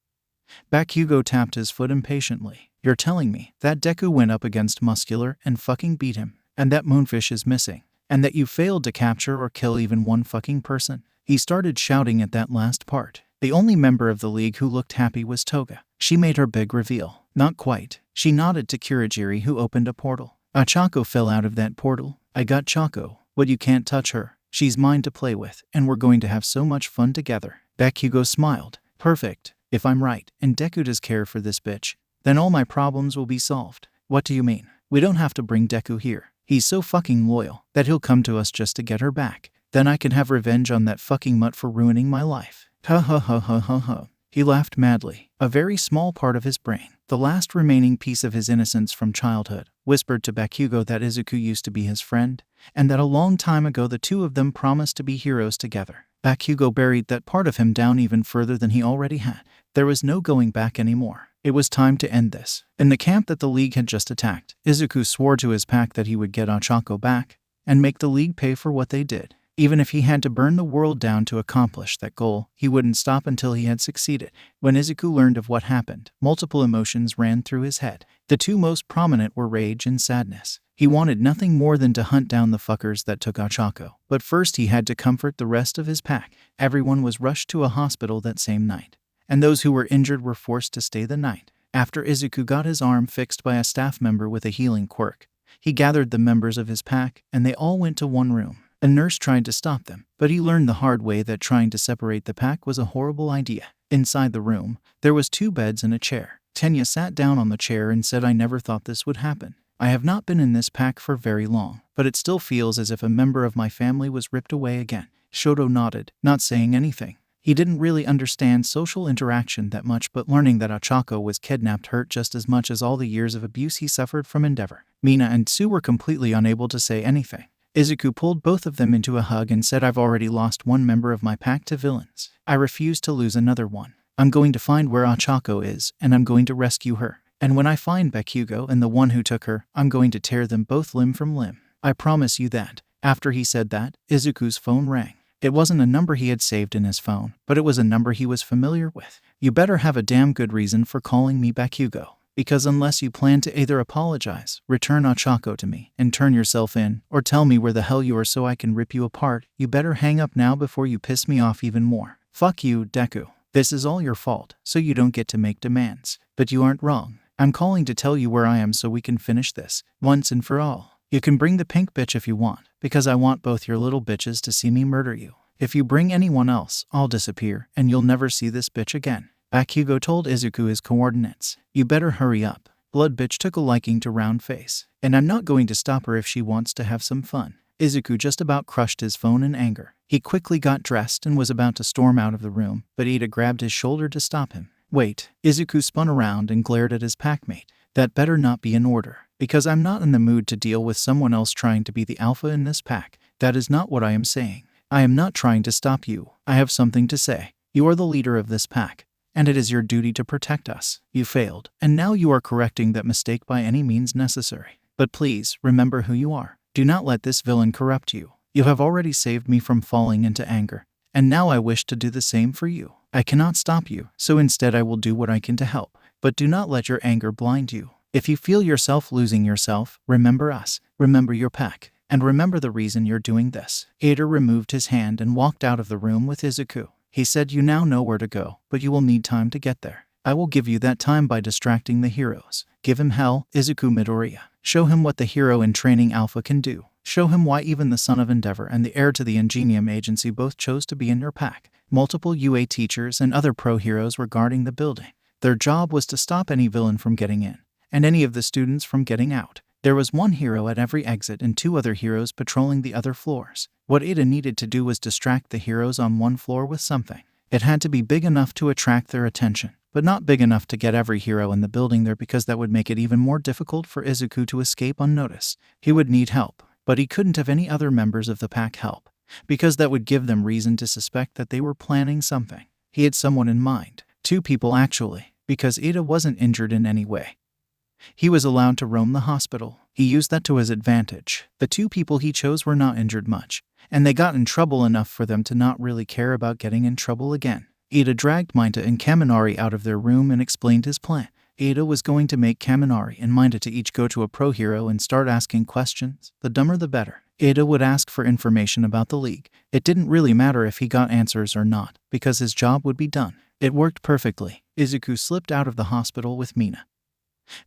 Bakugo tapped his foot impatiently. "You're telling me that Deku went up against Muscular and fucking beat him, and that Moonfish is missing, and that you failed to capture or kill even one fucking person?" He started shouting at that last part. The only member of the league who looked happy was Toga. She made her big reveal. "Not quite." She nodded to Kurogiri, who opened a portal. "Achako fell out of that portal. I got Chako, but you can't touch her. She's mine to play with, and we're going to have so much fun together." Bakugo smiled. "Perfect. If I'm right, and Deku does care for this bitch, then all my problems will be solved." "What do you mean?" "We don't have to bring Deku here. He's so fucking loyal that he'll come to us just to get her back. Then I can have revenge on that fucking mutt for ruining my life." Ha ha ha ha ha ha. He laughed madly. A very small part of his brain, the last remaining piece of his innocence from childhood, whispered to Bakugo that Izuku used to be his friend, and that a long time ago the two of them promised to be heroes together. Bakugo buried that part of him down even further than he already had. There was no going back anymore. It was time to end this. In the camp that the League had just attacked, Izuku swore to his pack that he would get Ochako back and make the League pay for what they did. Even if he had to burn the world down to accomplish that goal, he wouldn't stop until he had succeeded. When Izuku learned of what happened, multiple emotions ran through his head. The two most prominent were rage and sadness. He wanted nothing more than to hunt down the fuckers that took Ochako. But first he had to comfort the rest of his pack. Everyone was rushed to a hospital that same night, and those who were injured were forced to stay the night. After Izuku got his arm fixed by a staff member with a healing quirk, he gathered the members of his pack, and they all went to one room. A nurse tried to stop them, but he learned the hard way that trying to separate the pack was a horrible idea. Inside the room, there was 2 beds and a chair. Tenya sat down on the chair and said, "I never thought this would happen. I have not been in this pack for very long, but it still feels as if a member of my family was ripped away again." Shoto nodded, not saying anything. He didn't really understand social interaction that much, but learning that Ochako was kidnapped hurt just as much as all the years of abuse he suffered from Endeavor. Mina and Tsu were completely unable to say anything. Izuku pulled both of them into a hug and said, "I've already lost one member of my pack to villains. I refuse to lose another one. I'm going to find where Ochako is, and I'm going to rescue her. And when I find Bakugo and the one who took her, I'm going to tear them both limb from limb. I promise you that." After he said that, Izuku's phone rang. It wasn't a number he had saved in his phone, but it was a number he was familiar with. "You better have a damn good reason for calling me Bakugo. Because unless you plan to either apologize, return Ochako to me, and turn yourself in, or tell me where the hell you are so I can rip you apart, you better hang up now before you piss me off even more. Fuck you, Deku. This is all your fault, so you don't get to make demands. But you aren't wrong. I'm calling to tell you where I am so we can finish this, once and for all. You can bring the pink bitch if you want, because I want both your little bitches to see me murder you. If you bring anyone else, I'll disappear, and you'll never see this bitch again." Bakugo told Izuku his coordinates. "You better hurry up." Blood bitch took a liking to round face. "And I'm not going to stop her if she wants to have some fun." Izuku just about crushed his phone in anger. He quickly got dressed and was about to storm out of the room, but Ida grabbed his shoulder to stop him. "Wait." Izuku spun around and glared at his packmate. "That better not be an order, because I'm not in the mood to deal with someone else trying to be the alpha in this pack. That is not what I am saying. I am not trying to stop you. I have something to say. You are the leader of this pack, and it is your duty to protect us. You failed, and now you are correcting that mistake by any means necessary. But please, remember who you are. Do not let this villain corrupt you. You have already saved me from falling into anger, and now I wish to do the same for you. I cannot stop you, so instead I will do what I can to help. But do not let your anger blind you. If you feel yourself losing yourself, remember us, remember your pack, and remember the reason you're doing this." Ida removed his hand and walked out of the room with Izuku. He said, "You now know where to go, but you will need time to get there. I will give you that time by distracting the heroes. Give him hell, Izuku Midoriya. Show him what the hero in training alpha can do. Show him why even the son of Endeavor and the heir to the Ingenium agency both chose to be in your pack." Multiple UA teachers and other pro heroes were guarding the building. Their job was to stop any villain from getting in, and any of the students from getting out. There was one hero at every exit and 2 other heroes patrolling the other floors. What Ada needed to do was distract the heroes on one floor with something. It had to be big enough to attract their attention, but not big enough to get every hero in the building there, because that would make it even more difficult for Izuku to escape unnoticed. He would need help, but he couldn't have any other members of the pack help, because that would give them reason to suspect that they were planning something. He had someone in mind. 2 people actually, because Ada wasn't injured in any way. He was allowed to roam the hospital. He used that to his advantage. The 2 people he chose were not injured much, and they got in trouble enough for them to not really care about getting in trouble again. Ida dragged Minta and Kaminari out of their room and explained his plan. Ada was going to make Kaminari and Minta to each go to a pro hero and start asking questions. The dumber the better. Ada would ask for information about the league. It didn't really matter if he got answers or not, because his job would be done. It worked perfectly. Izuku slipped out of the hospital with Mina,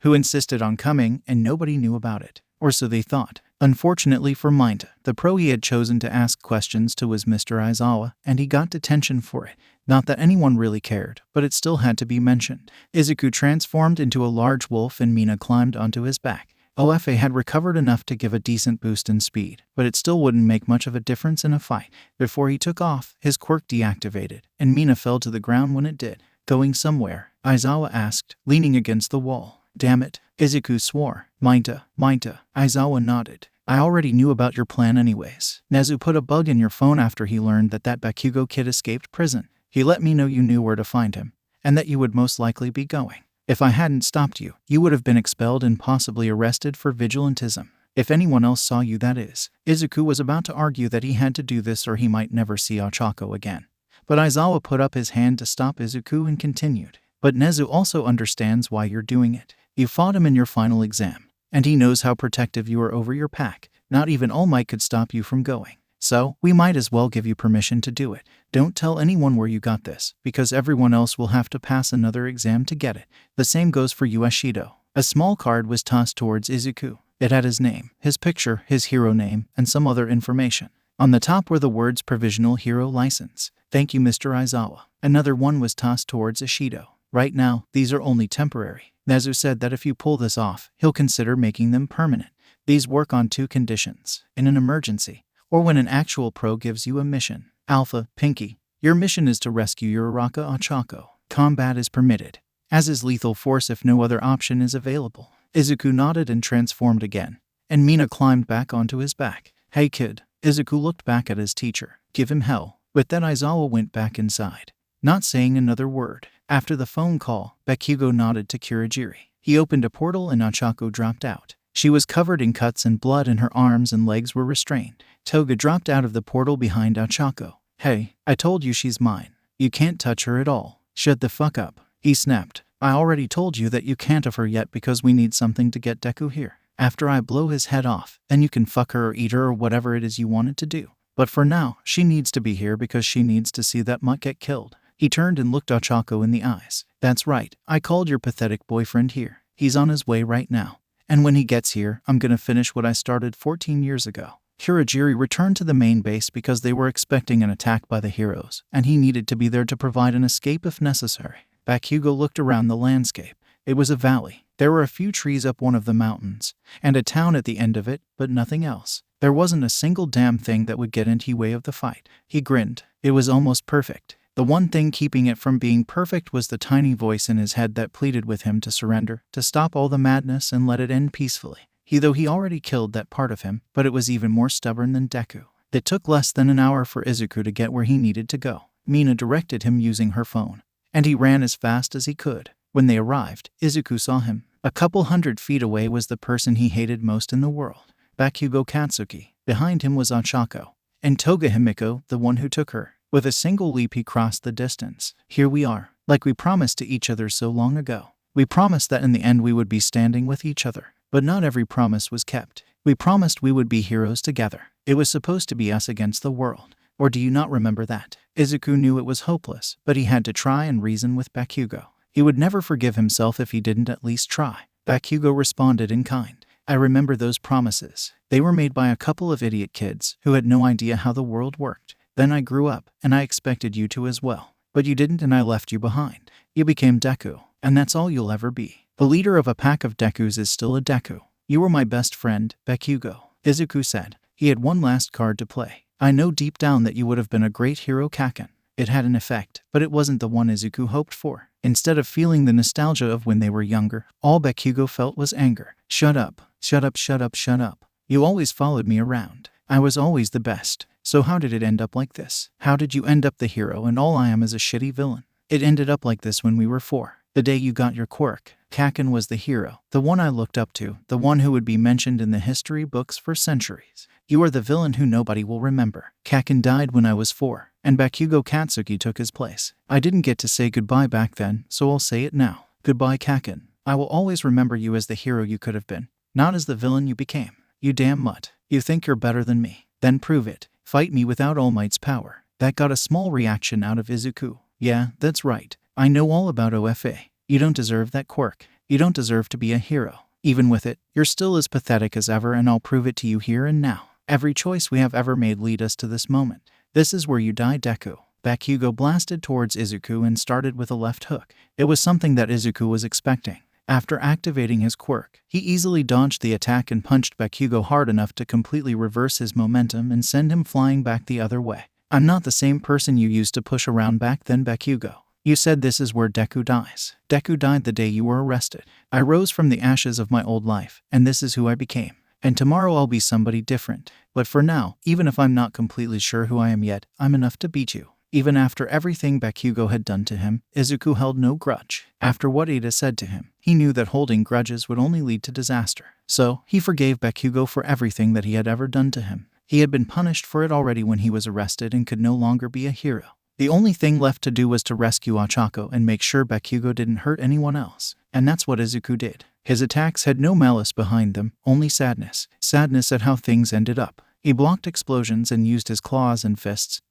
who insisted on coming, and nobody knew about it. Or so they thought. Unfortunately for Minta, the pro he had chosen to ask questions to was Mr. Aizawa, and he got detention for it. Not that anyone really cared, but it still had to be mentioned. Izuku transformed into a large wolf and Mina climbed onto his back. OFA had recovered enough to give a decent boost in speed, but it still wouldn't make much of a difference in a fight. Before he took off, his quirk deactivated, and Mina fell to the ground when it did. "Going somewhere?" Aizawa asked, leaning against the wall. "Damn it," Izuku swore. Minta. Aizawa nodded. I already knew about your plan anyways. Nezu put a bug in your phone after he learned that Bakugo kid escaped prison. He let me know you knew where to find him, and that you would most likely be going. If I hadn't stopped you, you would have been expelled and possibly arrested for vigilantism. If anyone else saw you, that is. Izuku was about to argue that he had to do this or he might never see Ochako again. But Aizawa put up his hand to stop Izuku and continued. But Nezu also understands why you're doing it. You fought him in your final exam, and he knows how protective you are over your pack. Not even All Might could stop you from going. So, we might as well give you permission to do it. Don't tell anyone where you got this, because everyone else will have to pass another exam to get it. The same goes for you, Ashido. A small card was tossed towards Izuku. It had his name, his picture, his hero name, and some other information. On the top were the words Provisional Hero License. Thank you, Mr. Aizawa. Another one was tossed towards Ashido. Right now, these are only temporary. Nezu said that if you pull this off, he'll consider making them permanent. These work on 2 conditions: in an emergency, or when an actual pro gives you a mission. Alpha, Pinky, your mission is to rescue your Uraraka Ochako. Combat is permitted, as is lethal force if no other option is available. Izuku nodded and transformed again, and Mina climbed back onto his back. Hey kid. Izuku looked back at his teacher. Give him hell. With that, Aizawa went back inside, not saying another word. After the phone call, Bakugo nodded to Kurogiri. He opened a portal and Ochako dropped out. She was covered in cuts and blood and her arms and legs were restrained. Toga dropped out of the portal behind Ochako. Hey, I told you she's mine. You can't touch her at all. Shut the fuck up. He snapped. I already told you that you can't have her yet because we need something to get Deku here. After I blow his head off, then you can fuck her or eat her or whatever it is you wanted to do. But for now, she needs to be here because she needs to see that mutt get killed. He turned and looked Ochako in the eyes. That's right, I called your pathetic boyfriend here. He's on his way right now. And when he gets here, I'm gonna finish what I started 14 years ago. Kurogiri returned to the main base because they were expecting an attack by the heroes, and he needed to be there to provide an escape if necessary. Bakugo looked around the landscape. It was a valley. There were a few trees up one of the mountains, and a town at the end of it, but nothing else. There wasn't a single damn thing that would get in the way of the fight. He grinned. It was almost perfect. The one thing keeping it from being perfect was the tiny voice in his head that pleaded with him to surrender, to stop all the madness and let it end peacefully. Though he already killed that part of him, but it was even more stubborn than Deku. It took less than an hour for Izuku to get where he needed to go. Mina directed him using her phone, and he ran as fast as he could. When they arrived, Izuku saw him. A couple 100 feet away was the person he hated most in the world, Bakugo Katsuki. Behind him was Ochako, and Toga Himiko, the one who took her. With a single leap he crossed the distance. Here we are, like we promised to each other so long ago. We promised that in the end we would be standing with each other. But not every promise was kept. We promised we would be heroes together. It was supposed to be us against the world. Or do you not remember that? Izuku knew it was hopeless, but he had to try and reason with Bakugo. He would never forgive himself if he didn't at least try. Bakugo responded in kind. I remember those promises. They were made by a couple of idiot kids who had no idea how the world worked. Then I grew up, and I expected you to as well. But you didn't, and I left you behind. You became Deku, and that's all you'll ever be. The leader of a pack of Dekus is still a Deku. You were my best friend, Bakugo, Izuku said. He had one last card to play. I know deep down that you would have been a great hero, Kaken. It had an effect, but it wasn't the one Izuku hoped for. Instead of feeling the nostalgia of when they were younger, all Bakugo felt was anger. Shut up, shut up, shut up, shut up. You always followed me around. I was always the best. So how did it end up like this? How did you end up the hero and all I am is a shitty villain? It ended up like this when we were 4. The day you got your quirk. Kaken was the hero, the one I looked up to, the one who would be mentioned in the history books for centuries. You are the villain who nobody will remember. Kaken died when I was 4, and Bakugo Katsuki took his place. I didn't get to say goodbye back then, so I'll say it now. Goodbye, Kaken. I will always remember you as the hero you could have been, not as the villain you became. You damn mutt. You think you're better than me? Then prove it. Fight me without All Might's power. That got a small reaction out of Izuku. Yeah, that's right. I know all about OFA. You don't deserve that quirk. You don't deserve to be a hero. Even with it, you're still as pathetic as ever, and I'll prove it to you here and now. Every choice we have ever made lead us to this moment. This is where you die, Deku. Bakugo blasted towards Izuku and started with a left hook. It was something that Izuku was expecting. After activating his quirk, he easily dodged the attack and punched Bakugo hard enough to completely reverse his momentum and send him flying back the other way. I'm not the same person you used to push around back then, Bakugo. You said this is where Deku dies. Deku died the day you were arrested. I rose from the ashes of my old life, and this is who I became. and tomorrow I'll be somebody different. But for now, even if I'm not completely sure who I am yet, I'm enough to beat you." Even after everything Bakugo had done to him, Izuku held no grudge. After what Ada said to him, he knew that holding grudges would only lead to disaster. So, he forgave Bakugo for everything that he had ever done to him. He had been punished for it already when he was arrested and could no longer be a hero. The only thing left to do was to rescue Ochako and make sure Bakugo didn't hurt anyone else. And that's what Izuku did. His attacks had no malice behind them, only sadness. Sadness at how things ended up. He blocked explosions and used his claws and fists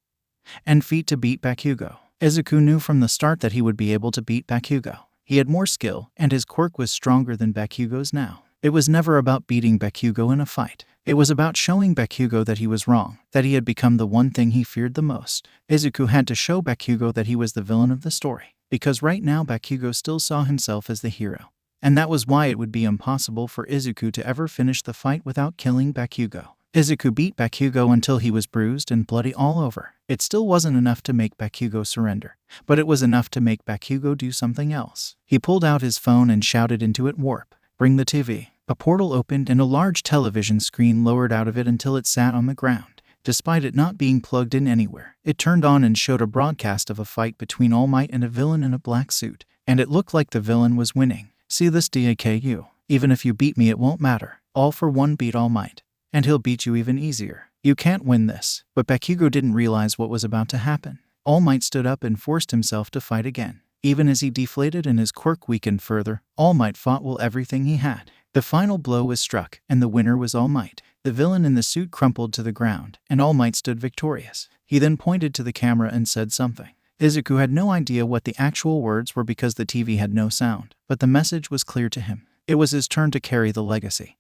and feet to beat Bakugo. Izuku knew from the start that he would be able to beat Bakugo. He had more skill, and his quirk was stronger than Bakugo's now. It was never about beating Bakugo in a fight. It was about showing Bakugo that he was wrong, that he had become the one thing he feared the most. Izuku had to show Bakugo that he was the villain of the story, because right now Bakugo still saw himself as the hero. And that was why it would be impossible for Izuku to ever finish the fight without killing Bakugo. Izuku beat Bakugo until he was bruised and bloody all over. It still wasn't enough to make Bakugo surrender, but it was enough to make Bakugo do something else. He pulled out his phone and shouted into it, "Warp, bring the TV." A portal opened and a large television screen lowered out of it until it sat on the ground. Despite it not being plugged in anywhere, it turned on and showed a broadcast of a fight between All Might and a villain in a black suit, and it looked like the villain was winning. "See this, Deku? Even if you beat me it won't matter. All for one beat All Might, and he'll beat you even easier. You can't win this." But Bakugo didn't realize what was about to happen. All Might stood up and forced himself to fight again. Even as he deflated and his quirk weakened further, All Might fought with everything he had. The final blow was struck, and the winner was All Might. The villain in the suit crumpled to the ground, and All Might stood victorious. He then pointed to the camera and said something. Izuku had no idea what the actual words were because the TV had no sound, but the message was clear to him. It was his turn to carry the legacy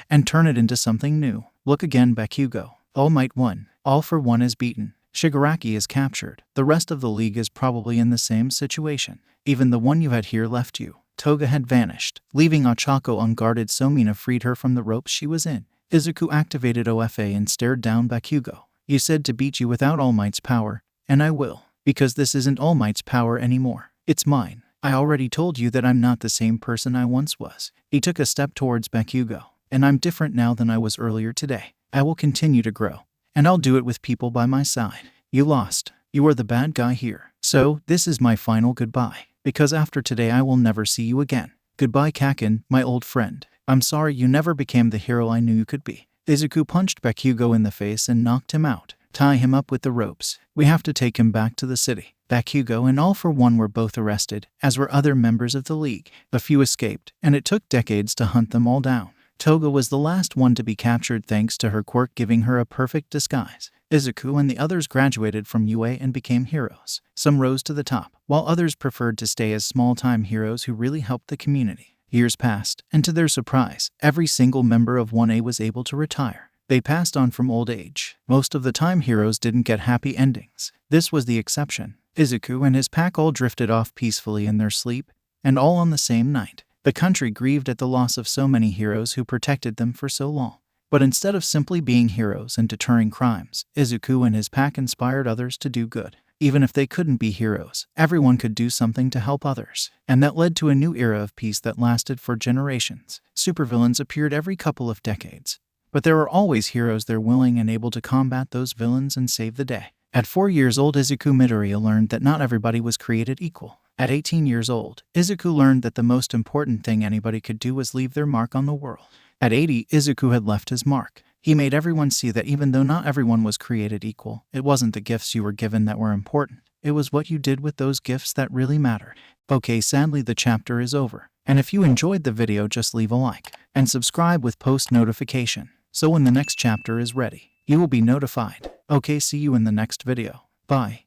and turn it into something new. "Look again, Bakugo. All Might won. All for one is beaten. Shigaraki is captured. The rest of the league is probably in the same situation. Even the one you had here left you." Toga had vanished, leaving Ochako unguarded, so Mina freed her from the ropes she was in. Izuku activated OFA and stared down Bakugo. "You said to beat you without All Might's power, and I will. Because this isn't All Might's power anymore. It's mine. I already told you that I'm not the same person I once was." He took a step towards Bakugo. "And I'm different now than I was earlier today. I will continue to grow. And I'll do it with people by my side. You lost. You are the bad guy here. So, this is my final goodbye. Because after today I will never see you again. Goodbye, Kaken, my old friend. I'm sorry you never became the hero I knew you could be." Izuku punched Bakugo in the face and knocked him out. "Tie him up with the ropes. We have to take him back to the city." Bakugo and All for One were both arrested, as were other members of the league. A few escaped, and it took decades to hunt them all down. Toga was the last one to be captured thanks to her quirk giving her a perfect disguise. Izuku and the others graduated from UA and became heroes. Some rose to the top, while others preferred to stay as small-time heroes who really helped the community. Years passed, and to their surprise, every single member of 1A was able to retire. They passed on from old age. Most of the time heroes didn't get happy endings. This was the exception. Izuku and his pack all drifted off peacefully in their sleep, and all on the same night. The country grieved at the loss of so many heroes who protected them for so long. But instead of simply being heroes and deterring crimes, Izuku and his pack inspired others to do good. Even if they couldn't be heroes, everyone could do something to help others. And that led to a new era of peace that lasted for generations. Supervillains appeared every couple of decades. But there were always heroes there willing and able to combat those villains and save the day. At 4 years old, Izuku Midoriya learned that not everybody was created equal. At 18 years old, Izuku learned that the most important thing anybody could do was leave their mark on the world. At 80, Izuku had left his mark. He made everyone see that even though not everyone was created equal, it wasn't the gifts you were given that were important. It was what you did with those gifts that really mattered. Okay, sadly the chapter is over. And if you enjoyed the video, just leave a like and subscribe with post notification. So when the next chapter is ready, you will be notified. Okay, see you in the next video. Bye.